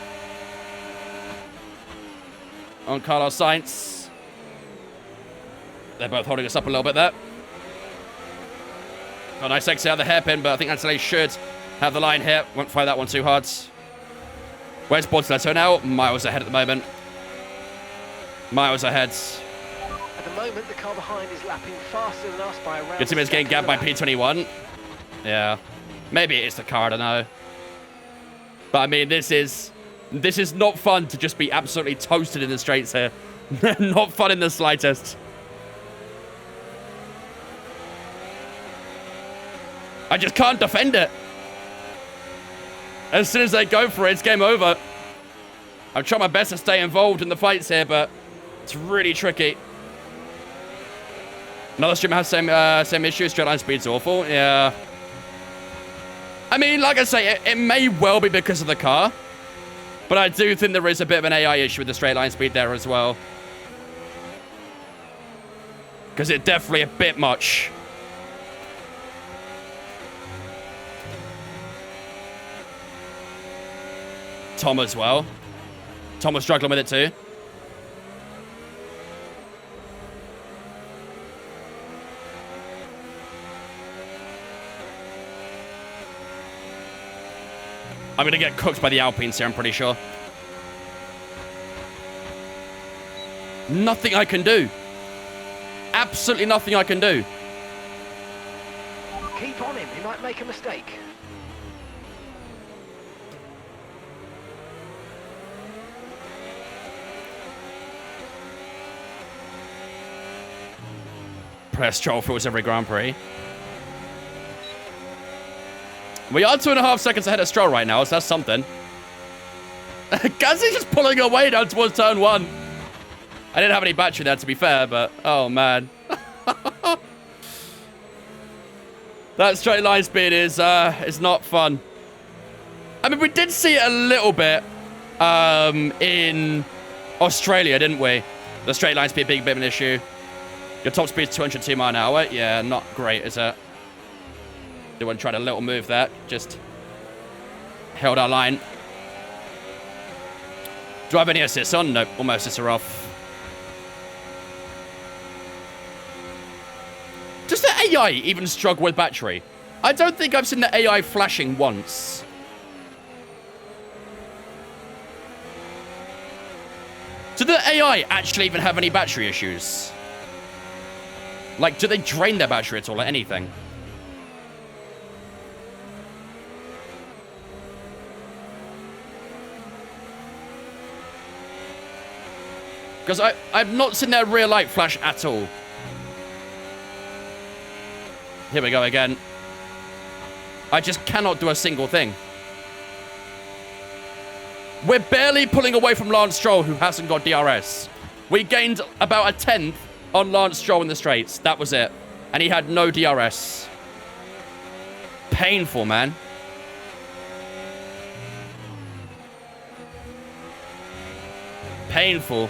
On Carlos Sainz. They're both holding us up a little bit there. Got a nice exit out of the hairpin, but I think Antonelli should have the line here. Won't find that one too hard. Where's Bortoletto now? Miles ahead at the moment. Miles ahead. At the moment, the car behind is lapping faster than us by around. Good team is getting gapped by P21. Yeah. Maybe it is the car, I don't know. But I mean, this is not fun to just be absolutely toasted in the straights here. Not fun in the slightest. I just can't defend it. As soon as they go for it, it's game over. I'm trying my best to stay involved in the fights here, but it's really tricky. Another streamer has same issue. Straight line speed's awful. Yeah. I mean, like I say, it may well be because of the car, but I do think there is a bit of an AI issue with the straight line speed there as well. Because it's definitely a bit much. Tom as well. Tom was struggling with it too. I'm going to get cooked by the Alpines here, I'm pretty sure. Nothing I can do. Absolutely nothing I can do. Keep on him, he might make a mistake. Press Stroll through every Grand Prix. We are 2.5 seconds ahead of Stroll right now, so that's something. Gasly's just pulling away down towards turn 1. I didn't have any battery there, to be fair, but oh man. That straight line speed is not fun. I mean, we did see it a little bit in Australia, didn't we? The straight line speed being a bit of an issue. Your top speed is 202 miles an hour. Yeah, not great, is it? They want to try a little move there. Just held our line. Do I have any assists on? Nope, all my assists are off. Does the AI even struggle with battery? I don't think I've seen the AI flashing once. Do the AI actually even have any battery issues? Like, do they drain their battery at all or anything? Because I've not seen their rear light flash at all. Here we go again. I just cannot do a single thing. We're barely pulling away from Lance Stroll, who hasn't got DRS. We gained about a 10th on Lance Stroll in the straights. That was it. And he had no DRS. Painful, man. Painful.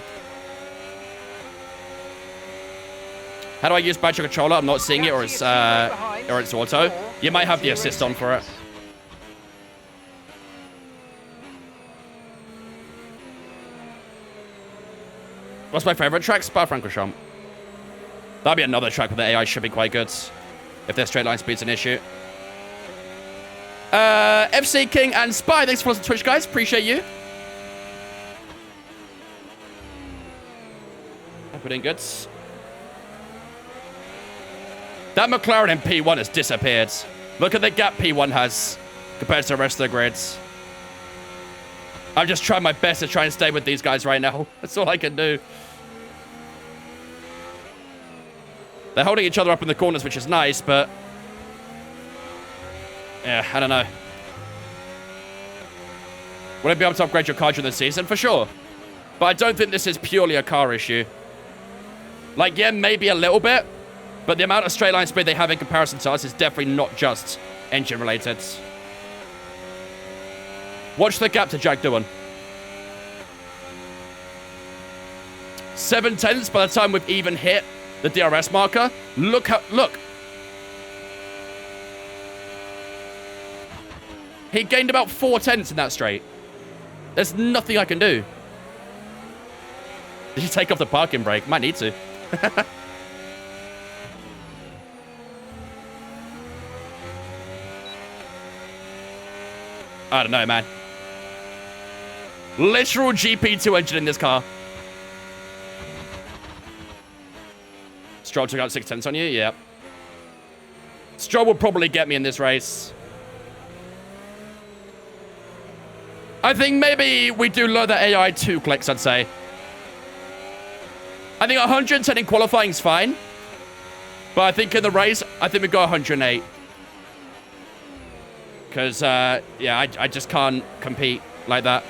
How do I use battery controller? I'm not seeing it, or it's auto. You might have the assist on for it. What's my favorite track? Spa-Francorchamps. That'd be another track where the AI should be quite good. If their straight line speed's an issue. FC King and Spy, thanks for watching Twitch, guys. Appreciate you. Hope we're doing good. That McLaren in P1 has disappeared. Look at the gap P1 has compared to the rest of the grids. I'm just trying my best to try and stay with these guys right now. That's all I can do. They're holding each other up in the corners, which is nice, but... yeah, I don't know. Will I be able to upgrade your car during the season? For sure. But I don't think this is purely a car issue. Like, yeah, maybe a little bit. But the amount of straight line speed they have in comparison to us is definitely not just engine related. Watch the gap to Jack Doohan. 7 tenths by the time we've even hit the DRS marker. Look. He gained about 4 tenths in that straight. There's nothing I can do. Did you take off the parking brake? Might need to. I don't know, man. Literal GP2 engine in this car. Stroll took out 6 tenths on you? Yeah. Stroll will probably get me in this race. I think maybe we do lower the AI 2 clicks, I'd say. I think 110 in qualifying is fine. But I think in the race, I think we go 108. Because, yeah, I just can't compete like that.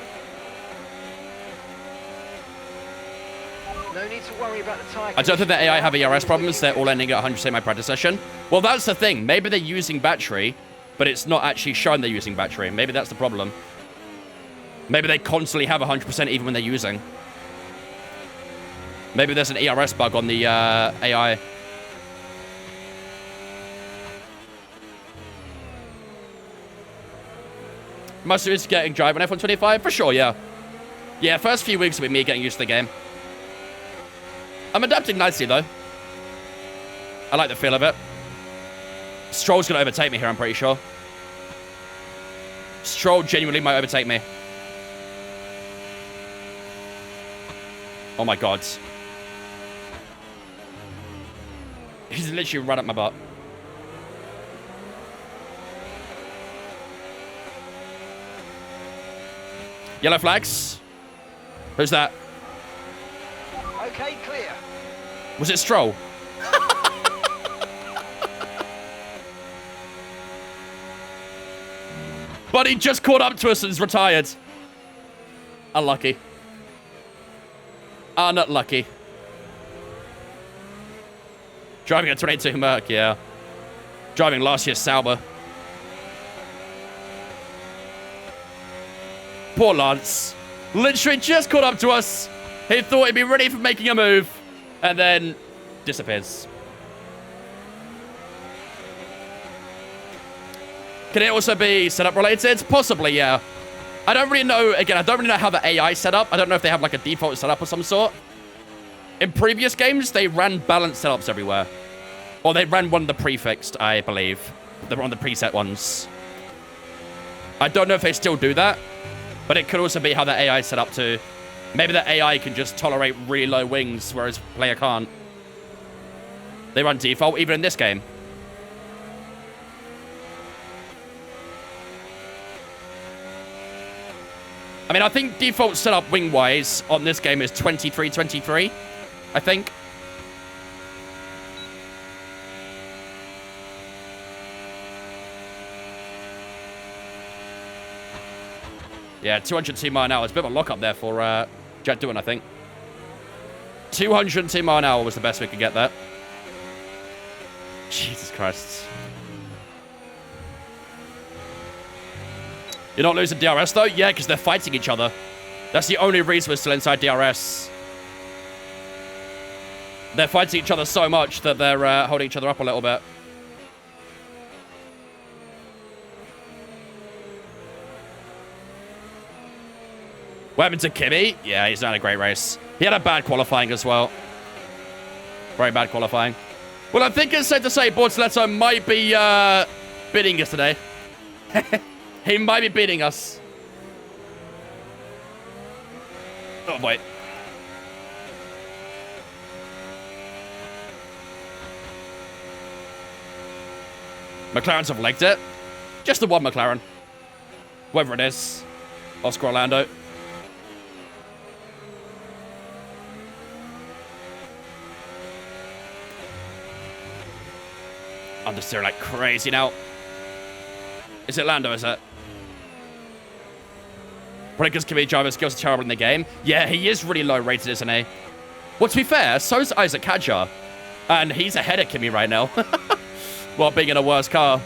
No need to worry about the tyre. I don't think the AI have ERS problems. They're all ending at 100% my predecessor session. Well, that's the thing. Maybe they're using battery, but it's not actually showing they're using battery. Maybe that's the problem. Maybe they constantly have 100% even when they're using. Maybe there's an ERS bug on the AI. Most of it's getting drive on F1 25? For sure, yeah. Yeah, first few weeks will be me getting used to the game. I'm adapting nicely, though. I like the feel of it. Stroll's going to overtake me here, I'm pretty sure. Stroll genuinely might overtake me. Oh, my God. He's literally run up my butt. Yellow flags. Who's that? Okay, clear. Was it Stroll? But he just caught up to us and is retired. Unlucky. Not lucky. Driving a 22 Merc, yeah. Driving last year's Sauber. Poor Lance. Literally just caught up to us. He thought he'd be ready for making a move. And then disappears. Can it also be setup related? Possibly, yeah. I don't really know, again, I don't really know how the AI set up. I don't know if they have like a default setup of some sort. In previous games, they ran balanced setups everywhere. Or they ran one of the prefixed, I believe. They were on the preset ones. I don't know if they still do that, but it could also be how the AI is set up too. Maybe the AI can just tolerate really low wings, whereas player can't. They run default, even in this game. I mean, I think default setup wing-wise on this game is 23-23, I think. Yeah, 202 mile an hour. It's a bit of a lock-up there for Jet Doing, I think. 202 mile an hour was the best we could get there. Jesus Christ. You're not losing DRS, though? Yeah, because they're fighting each other. That's the only reason we're still inside DRS. They're fighting each other so much that they're holding each other up a little bit. What happened to Kimmy? Yeah, he's not a great race. He had a bad qualifying as well. Very bad qualifying. Well, I think it's safe to say Bortoletto might be beating us today. He might be beating us. Oh, wait. McLarens have legged it. Just the one McLaren. Whoever it is. Oscar Orlando. Understeer like crazy now. Is it Lando, is it? Breakers Kimmy driver skills are terrible in the game. Yeah, he is really low rated, isn't he? Well, to be fair, so is Isaac Kadjar. And he's ahead of Kimmy right now. While being in a worse car.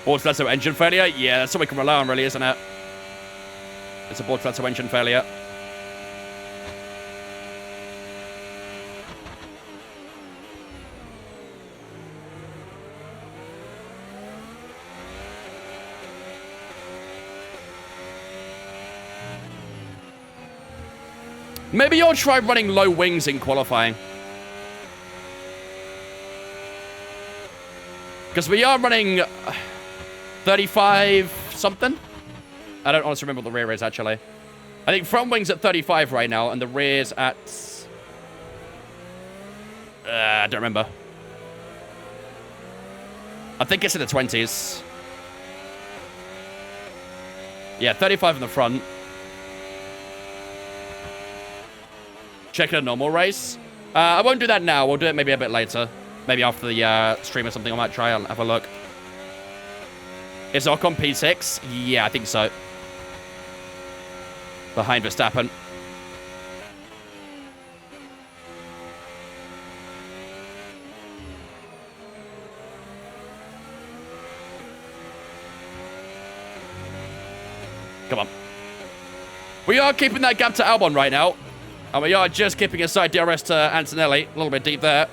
Bortoletto engine failure? Yeah, that's what we can rely on, really, isn't it? It's a Bortoletto engine failure. Maybe you'll try running low wings in qualifying. Because we are running 35 something. I don't honestly remember what the rear is, actually. I think front wing's at 35 right now, and the rear's at... I don't remember. I think it's in the 20s. Yeah, 35 in the front. Check a normal race. I won't do that now. We'll do it maybe a bit later. Maybe after the stream or something. I might try and have a look. Is Ocon P6? Yeah, I think so. Behind Verstappen. Come on. We are keeping that gap to Albon right now. And we are just keeping aside DRS to Antonelli. A little bit deep there.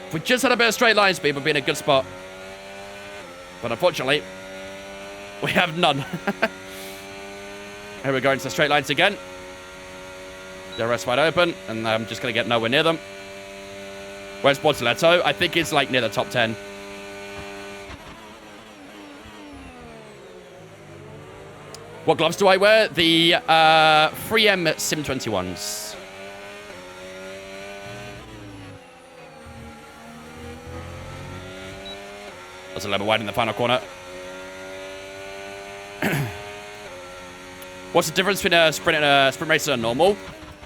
If we just had a bit of straight line speed, we'd be in a good spot. But unfortunately, we have none. Here we go into the straight lines again. DRS wide open, and I'm just going to get nowhere near them. Where's Bortoletto? I think it's like near the top 10. What gloves do I wear? The 3M Sim 21s. That's a little bit wide in the final corner. What's the difference between a sprint race and a normal?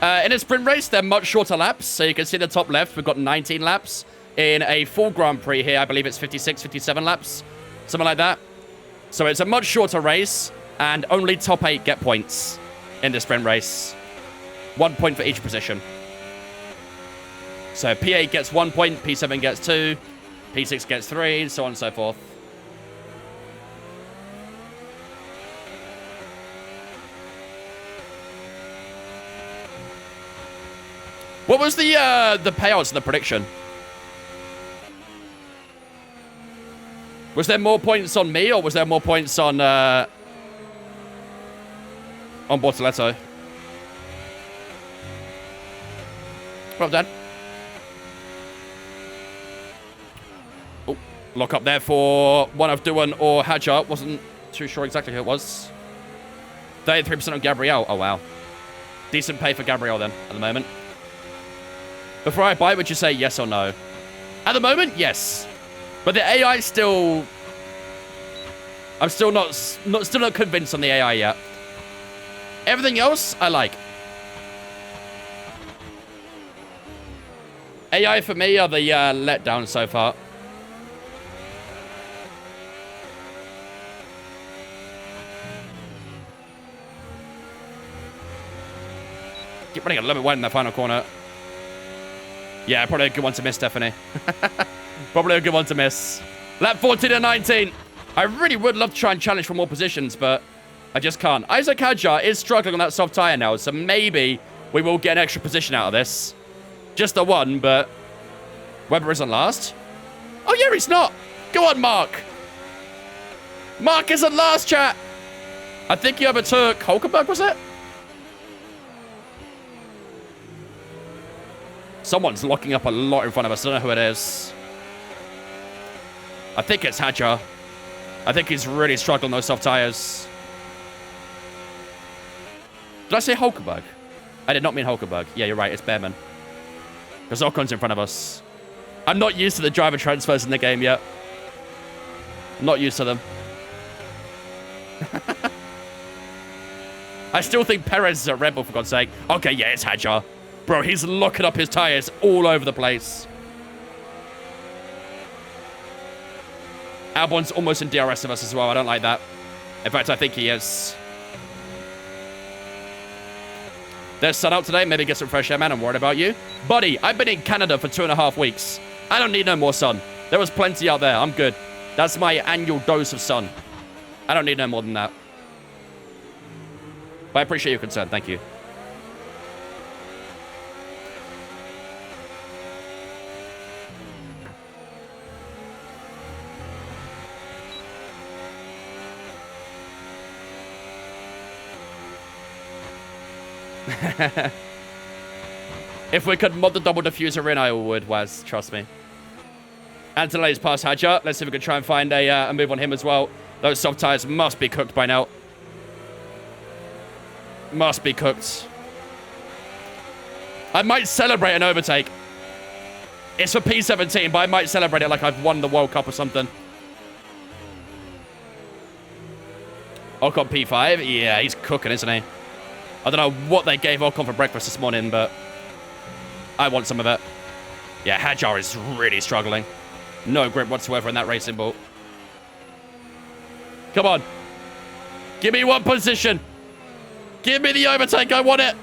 In a sprint race, they're much shorter laps. So you can see the top left, we've got 19 laps. In a full Grand Prix here, I believe it's 56, 57 laps. Something like that. So it's a much shorter race. And only top 8 get points in the sprint race. 1 point for each position. So P8 gets 1 point, P7 gets 2, P6 gets 3, so on and so forth. What was the payouts in the prediction? Was there more points on me, or was there more points on Bortoletto? Well done. Oh, lock up there for one of Duan or Hadjar. Wasn't too sure exactly who it was. 33% on Gabrielle. Oh, wow. Decent pay for Gabrielle then, at the moment. Before I buy, would you say yes or no? At the moment, yes. But the AI still... I'm still not convinced on the AI yet. Everything else, I like. AI for me are the letdown so far. Keep running a little bit wide in the final corner. Yeah, probably a good one to miss, Stephanie. Probably a good one to miss. Lap 14 and 19. I really would love to try and challenge for more positions, but I just can't. Isaac Hadjar is struggling on that soft tire now, so maybe we will get an extra position out of this. Just the one, but Webber isn't last. Oh, yeah, he's not. Go on, Mark. Mark isn't last, chat. I think he overtook Hulkenberg, was it? Someone's locking up a lot in front of us. I don't know who it is. I think it's Hadjar. I think he's really struggling on those soft tires. Did I say Hulkenberg? I did not mean Hulkenberg. Yeah, you're right. It's Behrman. Because Ocon's in front of us. I'm not used to the driver transfers in the game yet. I'm not used to them. I still think Perez is at Red Bull, for God's sake. Okay, yeah, it's Hadjar. Bro, he's locking up his tires all over the place. Albon's almost in DRS of us as well. I don't like that. In fact, I think he is. There's sun out today. Maybe get some fresh air, man. I'm worried about you. Buddy, I've been in Canada for 2.5 weeks. I don't need no more sun. There was plenty out there. I'm good. That's my annual dose of sun. I don't need no more than that. But I appreciate your concern. Thank you. If we could mod the double diffuser in, I would, Waz. Trust me. Antonelli's past Hadjar. Let's see if we can try and find a move on him as well. Those soft tires must be cooked by now. Must be cooked. I might celebrate an overtake. It's for P17, but I might celebrate it like I've won the World Cup or something. Ocon P5. Yeah, he's cooking, isn't he? I don't know what they gave Ocon for breakfast this morning, but I want some of it. Yeah, Hadjar is really struggling. No grip whatsoever in that racing ball. Come on. Give me one position. Give me the overtake. I want it.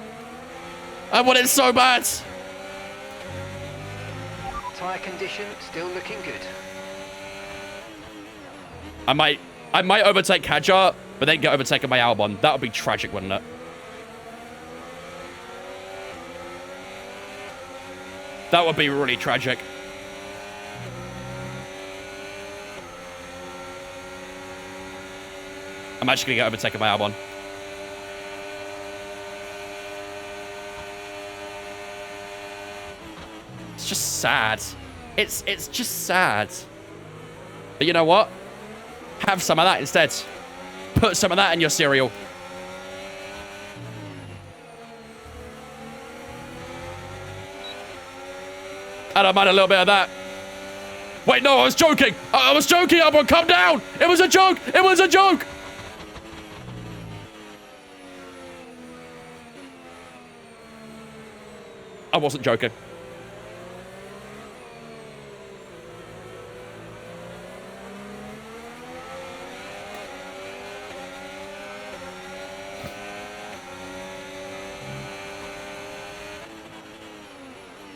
I want it so bad. Tyre condition still looking good. I might overtake Hadjar, but then get overtaken by Albon. That would be tragic, wouldn't it? That would be really tragic. I'm actually going to get overtaken by Albon. It's just sad. It's just sad. But you know what? Have some of that instead. Put some of that in your cereal. I don't mind a little bit of that. Wait, no, I was joking. I was joking, Albon. Calm down. It was a joke. It was a joke. I wasn't joking.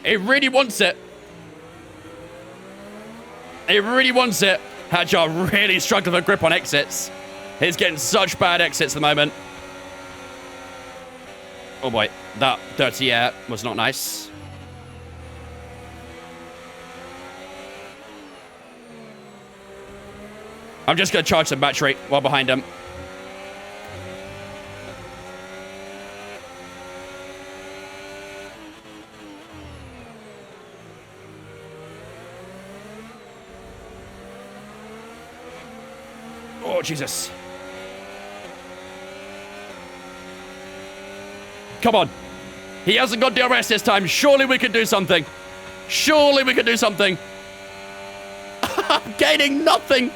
He really wants it. He really wants it. Hadjar really struggling for grip on exits. He's getting such bad exits at the moment. Oh boy, that dirty air was not nice. I'm just going to charge the battery while behind him. Oh, Jesus. Come on. He hasn't got DRS this time. Surely we can do something. Surely we can do something. I'm gaining nothing.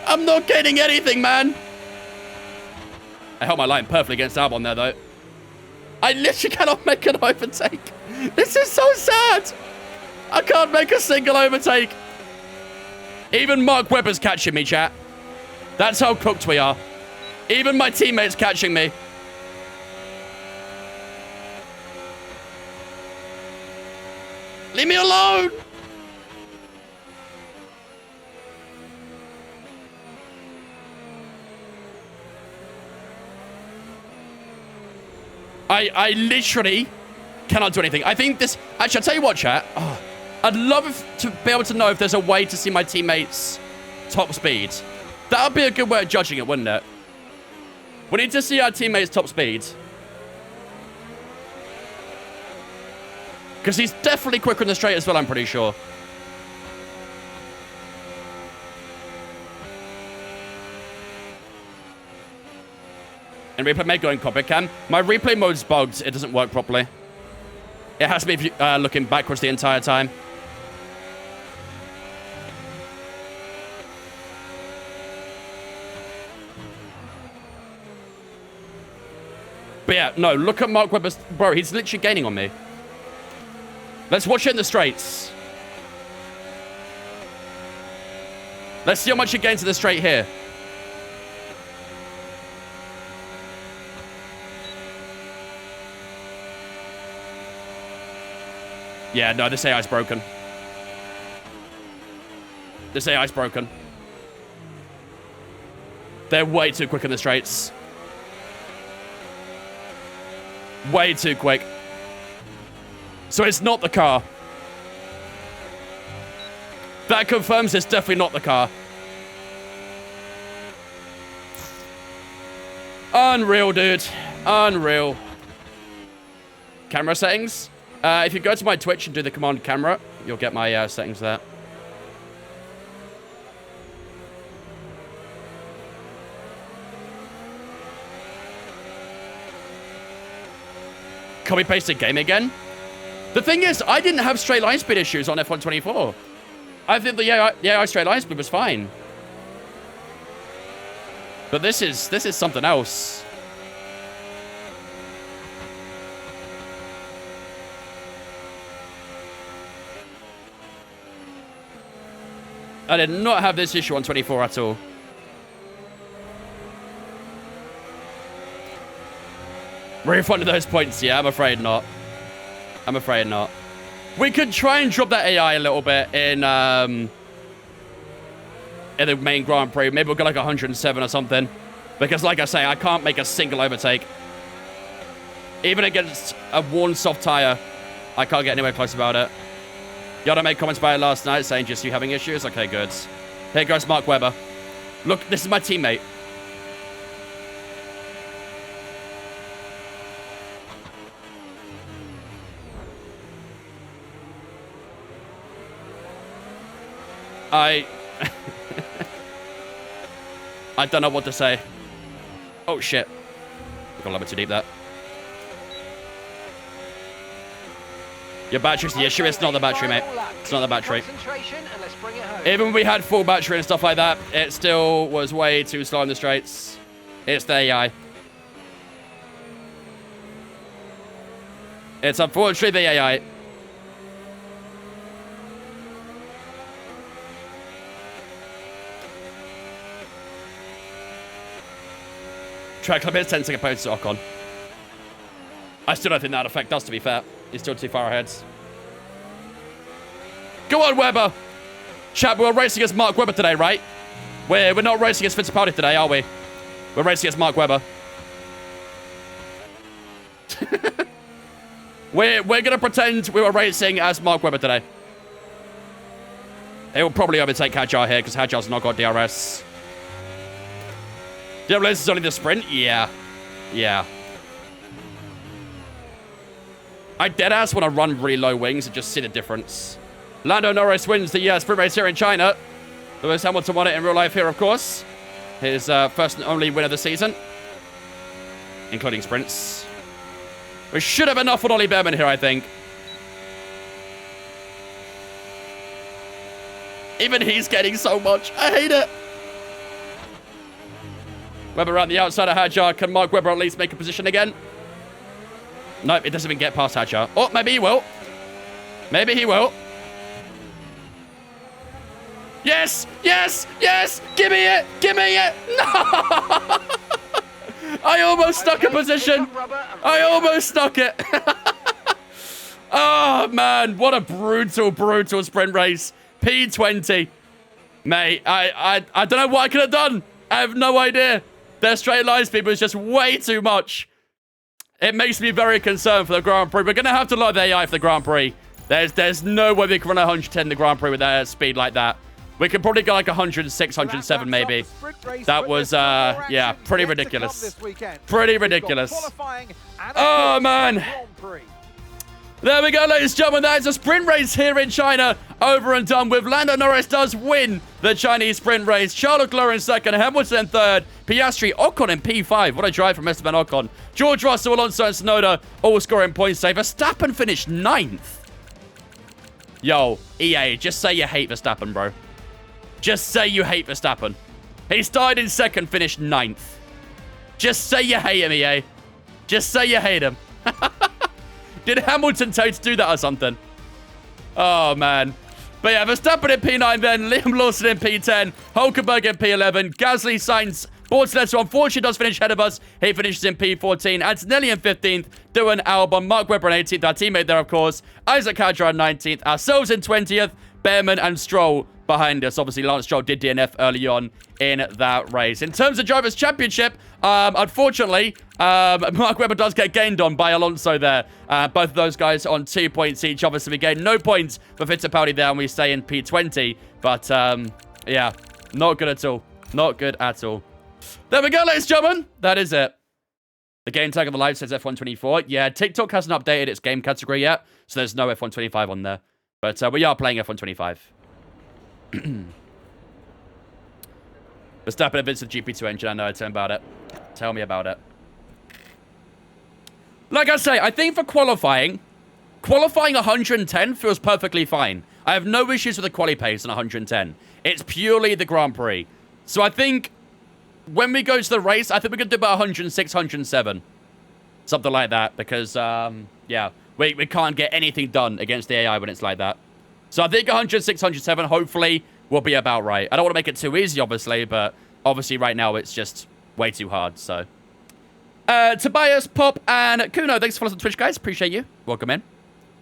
I'm not gaining anything, man. I held my line perfectly against Albon there, though. I literally cannot make an overtake. This is so sad. I can't make a single overtake. Even Mark Webber's catching me, chat. That's how cooked we are. Even my teammates catching me. Leave me alone. I literally cannot do anything. I think this... Actually, I'll tell you what, chat. Oh, I'd love to be able to know if there's a way to see my teammates' top speed. That would be a good way of judging it, wouldn't it? We need to see our teammates' top speed. Because he's definitely quicker in the straight as well, I'm pretty sure. And replay mode going proper, Cam. My replay mode's bugged. It doesn't work properly. It has to be looking backwards the entire time. But yeah, no, look at Mark Webber's... Bro, he's literally gaining on me. Let's watch it in the straights. Let's see how much he gains in the straight here. Yeah, no, this AI's broken. This AI's broken. They're way too quick in the straights. Way too quick. So it's not the car. That confirms it's definitely not the car. Unreal, dude. Unreal. Camera settings. If you go to my Twitch and do the command camera, you'll get my settings there. Copy pasted game again. The thing is, I didn't have straight line speed issues on F124. I think the AI straight line speed was fine. But this is something else. I did not have this issue on 24 at all. Refund those points? Yeah, I'm afraid not. I'm afraid not. We could try and drop that AI a little bit in the main Grand Prix. Maybe we'll go like 107 or something. Because like I say, I can't make a single overtake. Even against a worn soft tire, I can't get anywhere close about it. Yoda made comments about it last night saying just you having issues. Okay, good. Here goes Mark Webber. Look, this is my teammate. I don't know what to say. Oh, shit. I got a little bit too deep there. Your battery's the issue. It's not the battery, mate. It's not the battery. Even when we had full battery and stuff like that, it still was way too slow in the straights. It's the AI. It's unfortunately the AI. Track limit 10 second post to Ocon. I still don't think that'd affect us, to be fair. He's still too far ahead. Go on, Webber. Chat, we're racing against Mark Webber today, right? We're not racing against Fittipaldi today, are we? We're racing against Mark Webber. we're going to pretend we were racing as Mark Webber today. It will probably overtake Hajar here because Hajar's not got DRS. DRS is only the sprint? Yeah. Yeah. I deadass want to run really low wings and just see the difference. Lando Norris wins the sprint race here in China. Lewis Hamilton won it in real life here, of course. His first and only win of the season, including sprints. We should have enough on Ollie Behrman here, I think. Even he's getting so much. I hate it. Webber around the outside of Hajar. Can Mark Webber at least make a position again? Nope, it doesn't even get past Hajar. Oh, maybe he will. Maybe he will. Yes! Yes! Yes! Give me it! Give me it! No! I almost stuck a position. I almost stuck it. Oh, man. What a brutal, brutal sprint race. P20. Mate, I don't know what I could have done. I have no idea. Their straight line speed was just way too much. It makes me very concerned for the Grand Prix. We're going to have to load the AI for the Grand Prix. There's no way we can run 110 in the Grand Prix with that speed like that. We could probably go like 106, 107 maybe. That was, yeah, pretty ridiculous. Pretty ridiculous. Oh, man. There we go, ladies and gentlemen. That is a sprint race here in China. Over and done with. Lando Norris does win the Chinese sprint race. Charles Leclerc in second. Hamilton in third. Piastri, Ocon in P5. What a drive from Esteban Ocon. George Russell, Alonso, and Tsunoda all scoring points save. Verstappen finished 9th. Yo, EA, just say you hate Verstappen, bro. Just say you hate Verstappen. He started in second, finished 9th. Just say you hate him, EA. Just say you hate him. Did Hamilton tell you to do that or something? Oh, man. But yeah, Verstappen in P9 then. Liam Lawson in P10. Hulkenberg in P11. Gasly, Sainz, Bortolesso unfortunately does finish ahead of us. He finishes in P14. Antonelli in 15th. Doohan, Albon, Mark Webber in 18th. Our teammate there, of course. Isaac Hadjar in 19th. Ourselves in 20th. Behrman and Stroll behind us. Obviously, Lance Stroll did DNF early on in that race. In terms of Drivers' Championship, unfortunately, Mark Webber does get gained on by Alonso there. Both of those guys on 2 points each. Obviously, we gain no points for Fittipaldi there, and we stay in P20. But, yeah, not good at all. Not good at all. There we go, ladies and gentlemen. That is it. The game tag of the live says F124. Yeah, TikTok hasn't updated its game category yet, so there's no F125 on there. But we are playing F125. Verstappen events the GP2 engine. I know. Tell me about it. Tell me about it. Like I say, I think for qualifying 110 feels perfectly fine. I have no issues with the quali pace on 110. It's purely the Grand Prix. So I think when we go to the race, I think we're going to do about 106, 107. Something like that. Because, yeah, we can't get anything done against the AI when it's like that. So I think 106, 107, hopefully, will be about right. I don't want to make it too easy, obviously, but obviously right now it's just way too hard, so. Tobias, Pop, and Kuno, thanks for following on Twitch, guys. Appreciate you. Welcome in.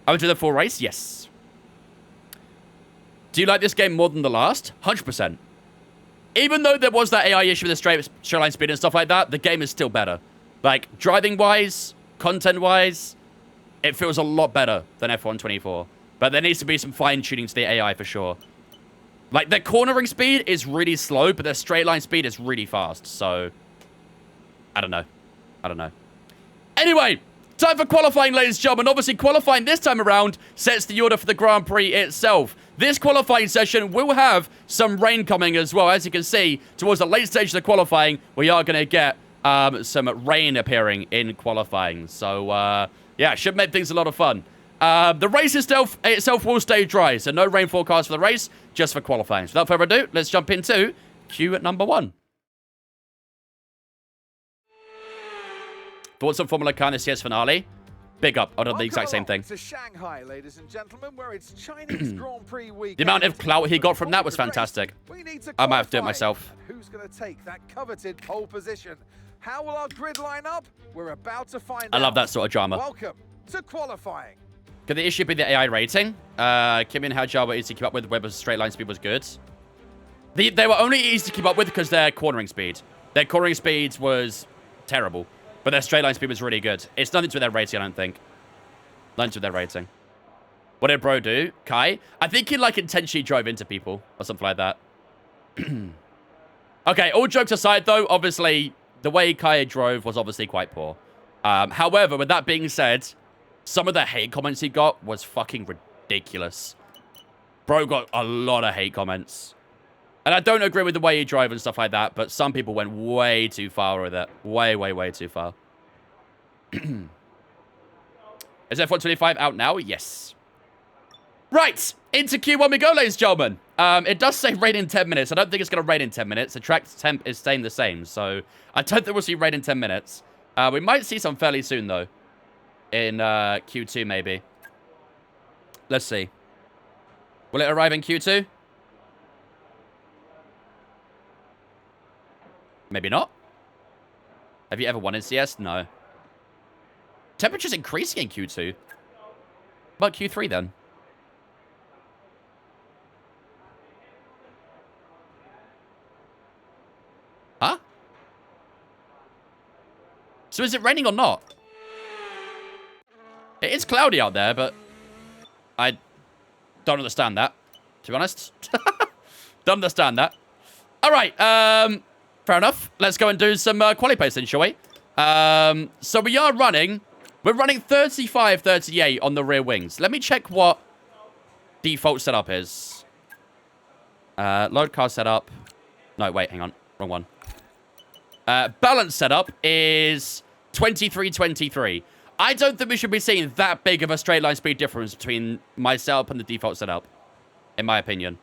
I went to the full race? Yes. Do you like this game more than the last? 100%. Even though there was that AI issue with the straight line speed and stuff like that, the game is still better. Like, driving-wise, content-wise, it feels a lot better than F124. But there needs to be some fine-tuning to the AI for sure. Like, their cornering speed is really slow, but their straight line speed is really fast. So, I don't know. I don't know. Anyway, time for qualifying, ladies and gentlemen. Obviously, qualifying this time around sets the order for the Grand Prix itself. This qualifying session will have some rain coming as well. As you can see, towards the late stage of the qualifying, we are going to get some rain appearing in qualifying. So, yeah, should make things a lot of fun. The race itself will stay dry, so no rain forecast for the race, just for qualifying. So without further ado, let's jump into Q at number 1. Thoughts on Formula Car in the CS finale? Big up. I've done the exact same thing. To Shanghai, ladies and gentlemen, where it's Chinese Grand Prix week. The amount of clout he got from that was fantastic. I might have to do it myself. And who's going to take that coveted pole position? How will our grid line up? We're about to find out. I love that sort of drama. Welcome to qualifying. Could the issue be the AI rating? Kimi and Hajar were easy to keep up with. Webber's straight line speed was good. They were only easy to keep up with because their cornering speed. Their cornering speed was terrible. But their straight line speed was really good. It's nothing to do with their rating, I don't think. Nothing to do with their rating. What did bro do? Kai? I think he, like, intentionally drove into people or something like that. Okay, all jokes aside, though, obviously, the way Kai drove was obviously quite poor. However, with that being said, some of the hate comments he got was fucking ridiculous. Bro got a lot of hate comments. And I don't agree with the way he drove and stuff like that, but some people went way too far with it. Way, way, way too far. Is F125 out now? Yes. Right, into Q1 we go, ladies and gentlemen. It does say rain in 10 minutes. I don't think it's going to rain in 10 minutes. The track temp is staying the same, so I don't think we'll see rain in 10 minutes. We might see some fairly soon, though. In Q2, maybe. Let's see. Will it arrive in Q2? Maybe not. Have you ever won in CS? No. Temperature's increasing in Q2. What about Q3, then? Huh? So is it raining or not? It is cloudy out there, but I don't understand that, to be honest. Don't understand that. All right, fair enough. Let's go and do some quali pacing, shall we? So we are running. We're running 35-38 on the rear wings. Let me check what default setup is. Load car setup. No, wait, hang on. Wrong one. Balance setup is 23-23. I don't think we should be seeing that big of a straight line speed difference between my setup and the default setup, in my opinion.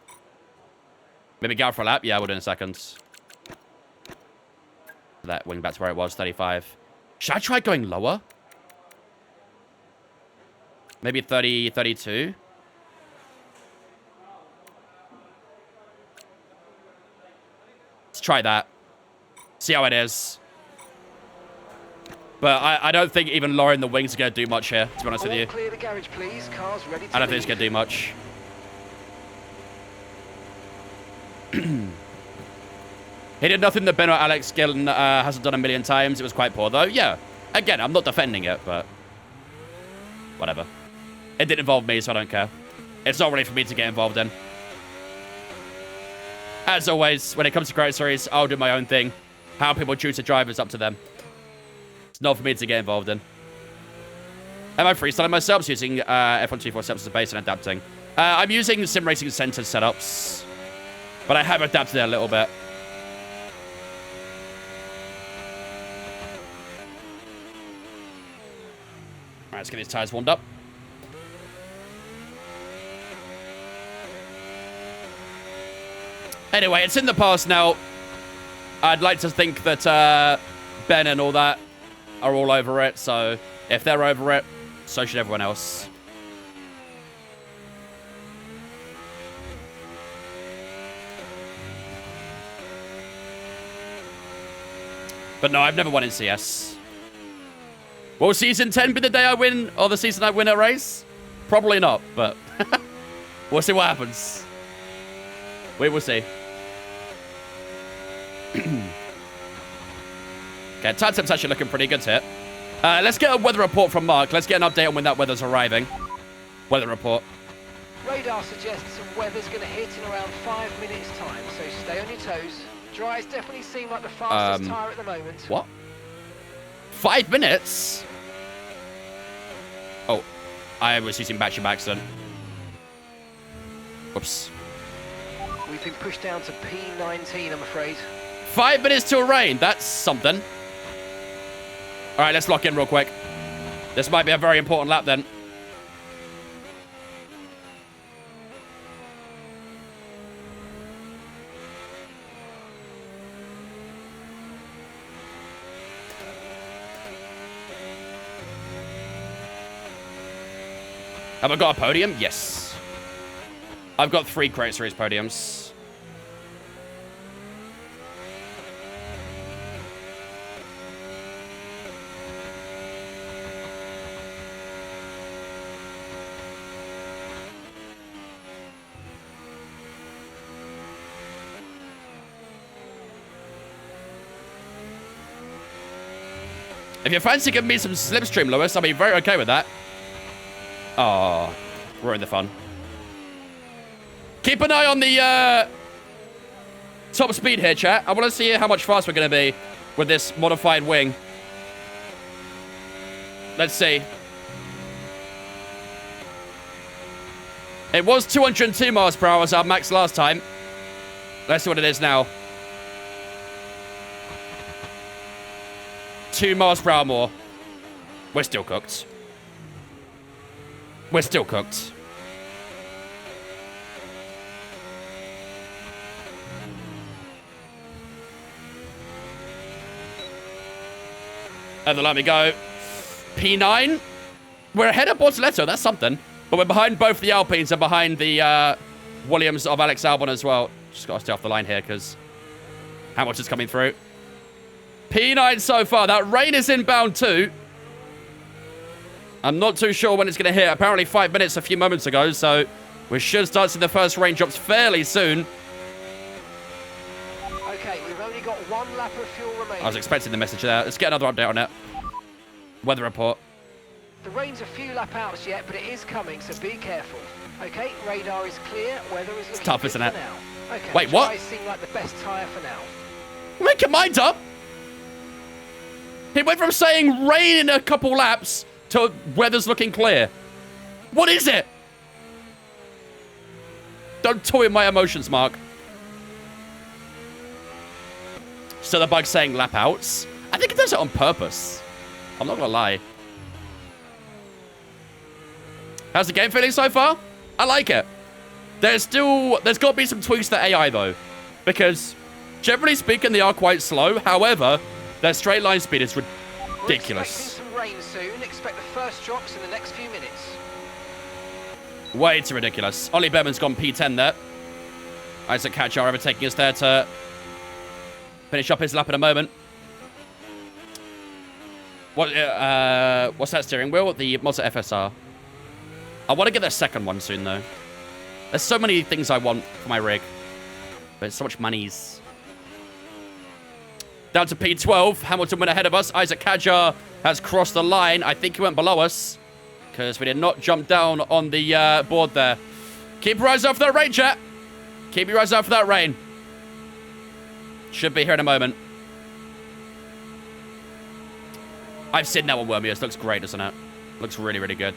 Maybe go out for a lap? Yeah, we'll do in a second. That wing back to where it was, 35. Should I try going lower? Maybe 30, 32? Let's try that. See how it is. But I don't think even lowering the wings is going to do much here, to be honest with you. Clear the garage, please. Cars ready to I don't think it's going to do much. He did nothing that Ben or Alex Gillen hasn't done a million times. It was quite poor, though. Yeah. Again, I'm not defending it, but whatever. It didn't involve me, so I don't care. It's not really for me to get involved in. As always, when it comes to groceries, I'll do my own thing. How people choose to drive is up to them. It's not for me to get involved in. Am I freestyling my setups using F124 setups as a base and adapting? I'm using Sim Racing Center setups, but I have adapted it a little bit. Alright, let's get these tires warmed up. Anyway, it's in the past now. I'd like to think that Ben and all that are all over it, so if they're over it, so should everyone else. But no, I've never won in CS. Will Season 10 be the day I win, or the season I win a race? Probably not, but we'll see what happens. We will see. Okay, time temp's actually looking pretty good here. Let's get a weather report from Mark. Let's get an update on when that weather's arriving. Weather report. Radar suggests some weather's going to hit in around 5 minutes' time, so stay on your toes. Dries definitely seem like the fastest tyre at the moment. What? 5 minutes? Oh, I was using battery by accident. Whoops. We've been pushed down to P19, I'm afraid. 5 minutes till rain. That's something. All right, let's lock in real quick. This might be a very important lap then. Have I got a podium? Yes. I've got 3 Crate Series podiums. If you fancy giving me some slipstream, Lewis, I'll be very okay with that. Oh, ruin the fun. Keep an eye on the top speed here, chat. I want to see how much faster we're going to be with this modified wing. Let's see. It was 202 miles per hour as our max last time. Let's see what it is now. 2 miles per hour more. We're still cooked. We're still cooked. And then let me go. P9. We're ahead of Bortoletto. That's something. But we're behind both the Alpines and behind the Williams of Alex Albon as well. Just got to stay off the line here because how much is coming through? P9 so far. That rain is inbound too. I'm not too sure when it's going to hit. Apparently 5 minutes a few moments ago. So we should start seeing the first rain drops fairly soon. Okay, we've only got 1 lap of fuel remaining. I was expecting the message there. Let's get another update on it. Weather report. The rain's a few lap outs yet, but it is coming, so be careful. Okay, radar is clear. Weather is looking tough, good isn't for it? now. Okay, wait, what? Dries seem like the best tyre for now. Make your mind up. He went from saying rain in a couple laps to weather's looking clear. What is it? Don't toy with my emotions, Mark. So the bug's saying lap outs. I think it does it on purpose. I'm not gonna lie. How's the game feeling so far? I like it. There's got to be some tweaks to AI though, because generally speaking they are quite slow. However, their straight line speed is ridiculous. We're expecting some rain soon. Expect the first drops in the next few minutes. Way too ridiculous. Ollie Behrman's gone P10 there. Isaac Kajar overtaking us there to finish up his lap in a moment. What's that steering wheel? The Mazda FSR. I want to get the second one soon, though. There's so many things I want for my rig. But it's so much monies. Down to P12. Hamilton went ahead of us. Isaac Kajar has crossed the line. I think he went below us. Because we did not jump down on the board there. Keep your eyes out for that rain, chat. Keep your eyes out for that rain. Should be here in a moment. I've seen that one, Wormius. Looks great, doesn't it? Looks really, really good.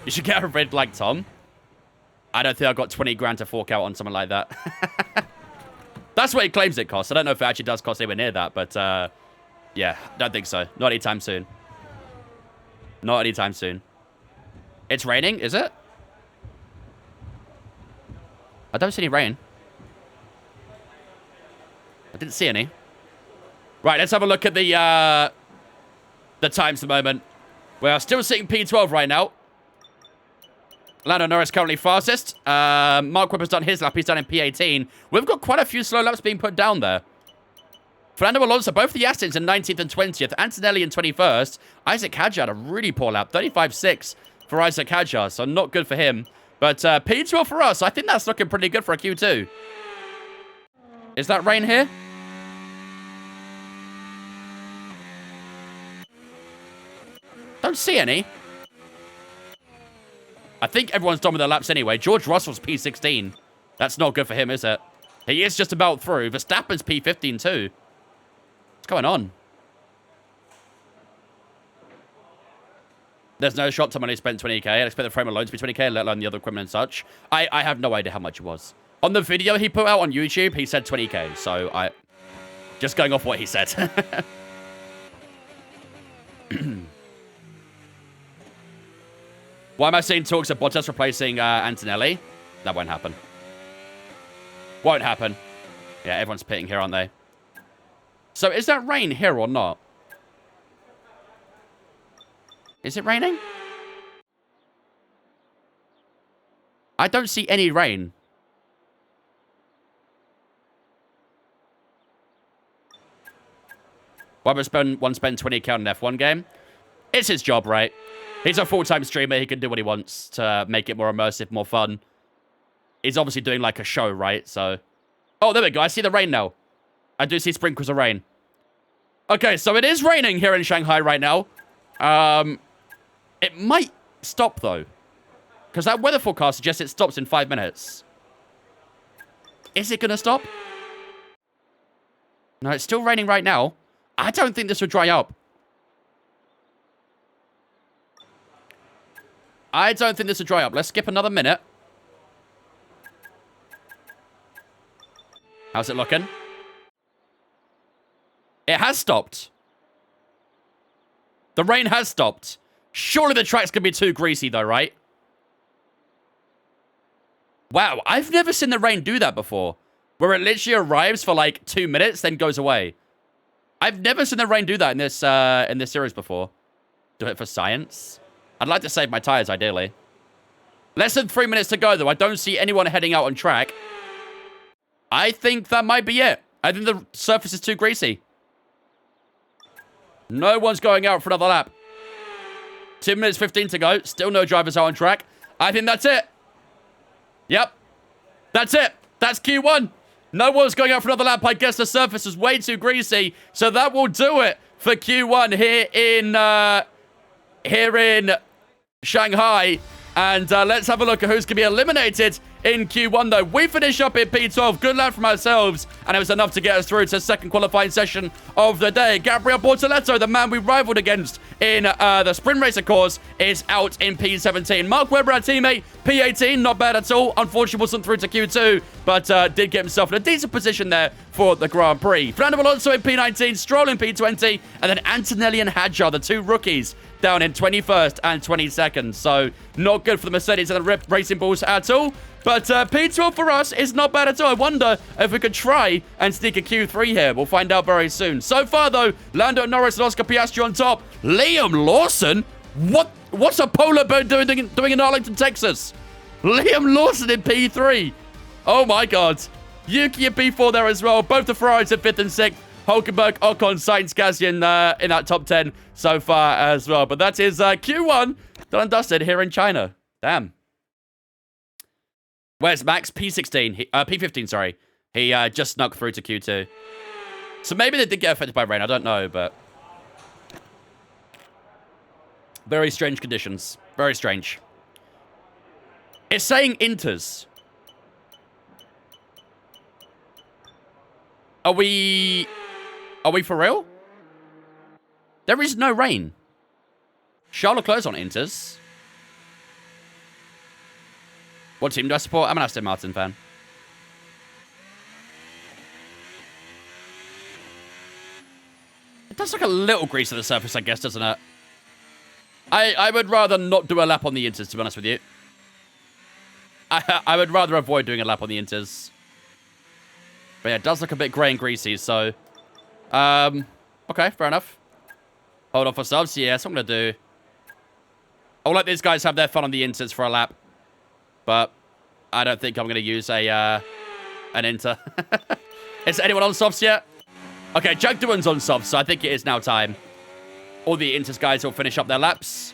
You should get a rig like Tom. I don't think I've got 20 grand to fork out on something like that. That's what he claims it costs. I don't know if it actually does cost anywhere near that, but yeah, don't think so. Not anytime soon. Not anytime soon. It's raining, is it? I don't see any rain. I didn't see any. Right, let's have a look at the times at the moment. We are still sitting P12 right now. Lando Norris currently fastest. Mark Webber's done his lap. He's done in P18. We've got quite a few slow laps being put down there. Fernando Alonso, both the Astons in 19th and 20th. Antonelli in 21st. Isaac Kajar had a really poor lap. 35.6 for Isaac Kajar, so not good for him. But P12 for us. I think that's looking pretty good for a Q2. Is that rain here? Don't see any. I think everyone's done with their laps anyway. George Russell's P16. That's not good for him, is it? He is just about through. Verstappen's P15 too. What's going on? There's no shot someone who spent 20k. I expect the frame alone to be 20k, let alone the other equipment and such. I have no idea how much it was. On the video he put out on YouTube, he said 20k. So I... Just going off what he said. Why am I seeing talks of Bottas replacing Antonelli? That won't happen. Won't happen. Yeah, everyone's pitting here, aren't they? So is that rain here or not? Is it raining? I don't see any rain. Why would one spend 20k on an F1 game? It's his job, right? He's a full-time streamer. He can do what he wants to make it more immersive, more fun. He's obviously doing like a show, right? So, oh, there we go. I see the rain now. I do see sprinkles of rain. Okay, so it is raining here in Shanghai right now. It might stop, though. Because that weather forecast suggests it stops in 5 minutes. Is it going to stop? No, it's still raining right now. I don't think this will dry up. I don't think this will dry up. Let's skip another minute. How's it looking? It has stopped. The rain has stopped. Surely the track's going to be too greasy though, right? Wow, I've never seen the rain do that before. Where it literally arrives for like 2 minutes, then goes away. I've never seen the rain do that in this series before. Do it for science. I'd like to save my tires, ideally. Less than 3 minutes to go, though. I don't see anyone heading out on track. I think that might be it. I think the surface is too greasy. No one's going out for another lap. 2 minutes 15 to go. Still no drivers out on track. I think that's it. Yep. That's it. That's Q1. No one's going out for another lap. I guess the surface is way too greasy. So that will do it for Q1 here in Shanghai. And let's have a look at who's going to be eliminated in Q1, though. We finish up in P12. Good lap from ourselves. And it was enough to get us through to the second qualifying session of the day. Gabriel Bortoletto, the man we rivaled against in the sprint race, of course, is out in P17. Mark Webber, our teammate, P18. Not bad at all. Unfortunately, wasn't through to Q2, but did get himself in a decent position there for the Grand Prix. Fernando Alonso in P19, Stroll in P20, and then Antonelli and Hadjar, the two rookies, down in 21st and 22nd. So not good for the Mercedes and the Racing Bulls at all. But P12 for us is not bad at all. I wonder if we could try and sneak a Q3 here. We'll find out very soon. So far, though, Lando Norris and Oscar Piastri on top. Liam Lawson? What's a polar bear doing in Arlington, Texas? Liam Lawson in P3. Oh, my God. Yuki in P4 there as well. Both the Ferraris in 5th and 6th. Hulkenberg, Ocon, Sainz, Gasly in that top 10 so far as well. But that is Q1 done and dusted here in China. Damn. Where's Max? P16. P15, sorry. He just snuck through to Q2. So maybe they did get affected by rain. I don't know, but... very strange conditions. Very strange. It's saying Inters. Are we for real? There is no rain. Charles Leclerc's on Inters. What team do I support? I'm an Aston Martin fan. It does look a little grease on the surface, I guess, doesn't it? I would rather not do a lap on the Inters, to be honest with you. I would rather avoid doing a lap on the Inters. But yeah, it does look a bit grey and greasy, so... okay, fair enough. Hold on for subs. Yeah, that's what I'm going to do. I'll let these guys have their fun on the Inters for a lap. But I don't think I'm going to use an Inter. Is anyone on softs yet? Okay, Jack Doohan's on softs, so I think it is now time. All the Inters guys will finish up their laps.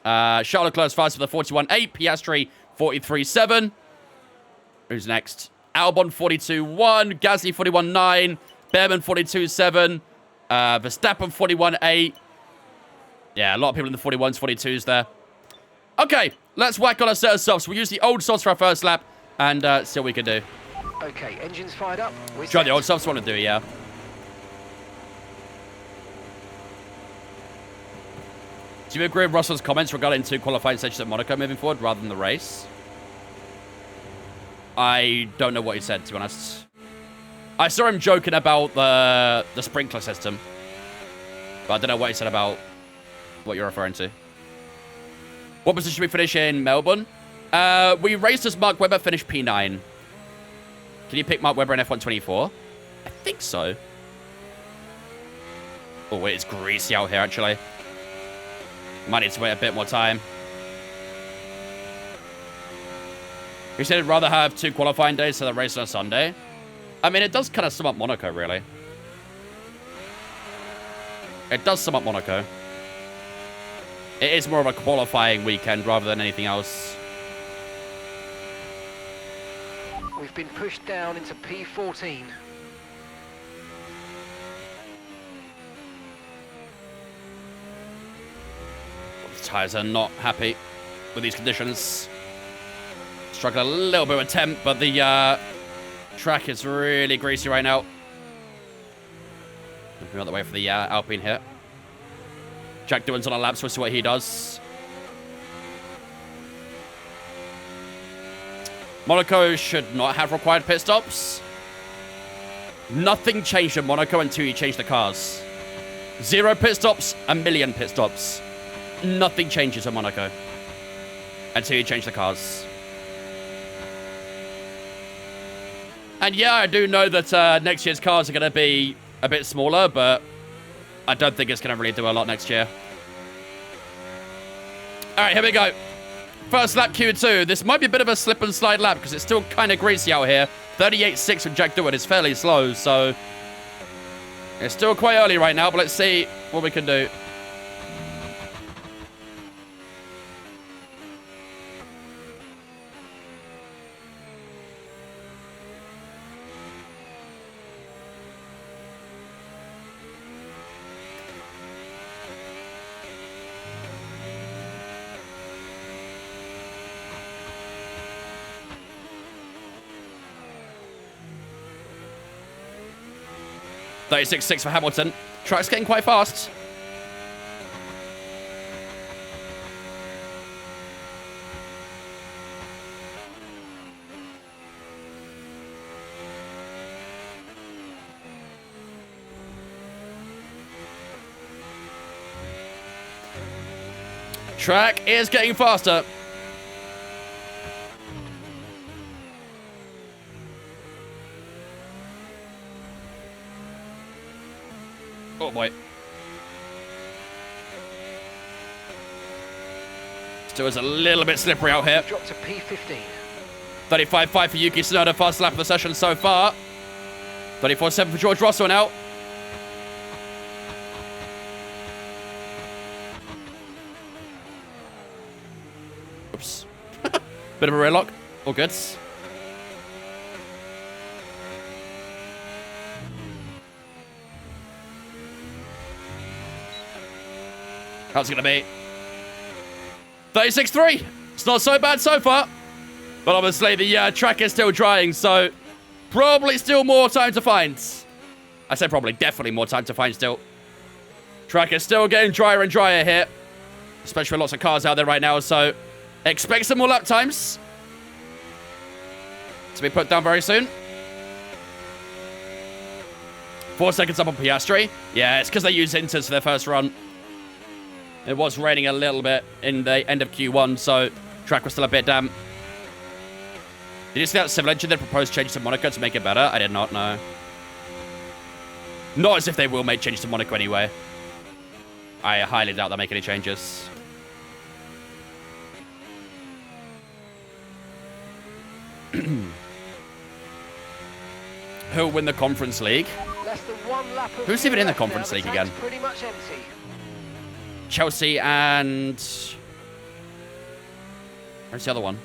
Charles Leclerc's fast for the 41.8. Piastri, 43.7. Who's next? Albon, 42.1. Gasly, 41.9. Behrman, 42.7. Verstappen, 41.8. Yeah, a lot of people in the 41s, 42s there. Okay, let's whack on a set of softs. We'll use the old softs for our first lap and see what we can do. Okay, engines fired up. Try the old softs want to do, yeah. Do you agree with Russell's comments regarding 2 qualifying sessions at Monaco moving forward rather than the race? I don't know what he said, to be honest. I saw him joking about the sprinkler system. But I don't know what he said about what you're referring to. What position we finish in Melbourne? We raced as Mark Webber, finished P9. Can you pick Mark Webber in F124? I think so. Oh, it's greasy out here, actually. Might need to wait a bit more time. He said he'd rather have 2 qualifying days so the race on a Sunday. I mean, it does kind of sum up Monaco, really. It does sum up Monaco. It is more of a qualifying weekend rather than anything else. We've been pushed down into P14. The tyres are not happy with these conditions. Struggling a little bit with temp, but the track is really greasy right now. Looking out the way for the Alpine here. Jack Doohan's on a lap, so we'll see what he does. Monaco should not have required pit stops. Nothing changed in Monaco until you change the cars. 0 pit stops, 1,000,000 pit stops. Nothing changes in Monaco until you change the cars. And yeah, I do know that next year's cars are going to be a bit smaller, but I don't think it's going to really do a lot next year. All right, here we go. First lap Q2. This might be a bit of a slip and slide lap because it's still kind of greasy out here. 38.6 with Jack Doohan is fairly slow, so it's still quite early right now, but let's see what we can do. .36.6 for Hamilton. Track's getting quite fast. Track is getting faster. Oh boy. Still is a little bit slippery out here. Drop to P15. 35.5 for Yuki Tsunoda, fast lap of the session so far. 34.7 for George Russell now. Oops. Bit of a rear lock. All good. How's it going to be? 36.3. It's not so bad so far. But obviously the track is still drying, so probably still more time to find. I say probably, definitely more time to find still. Track is still getting drier and drier here. Especially with lots of cars out there right now, so expect some more lap times to be put down very soon. 4 seconds up on Piastri. Yeah, it's because they used Inters for their first run. It was raining a little bit in the end of Q1, so track was still a bit damp. Did you see that Civil Engine that proposed changes to Monaco to make it better? I did not know. Not as if they will make changes to Monaco anyway. I highly doubt they'll make any changes. Who'll win the Conference League? Less than 1 lap of Who's even in the left Conference now. League The again? track's pretty much empty. Chelsea and... Where's the other one?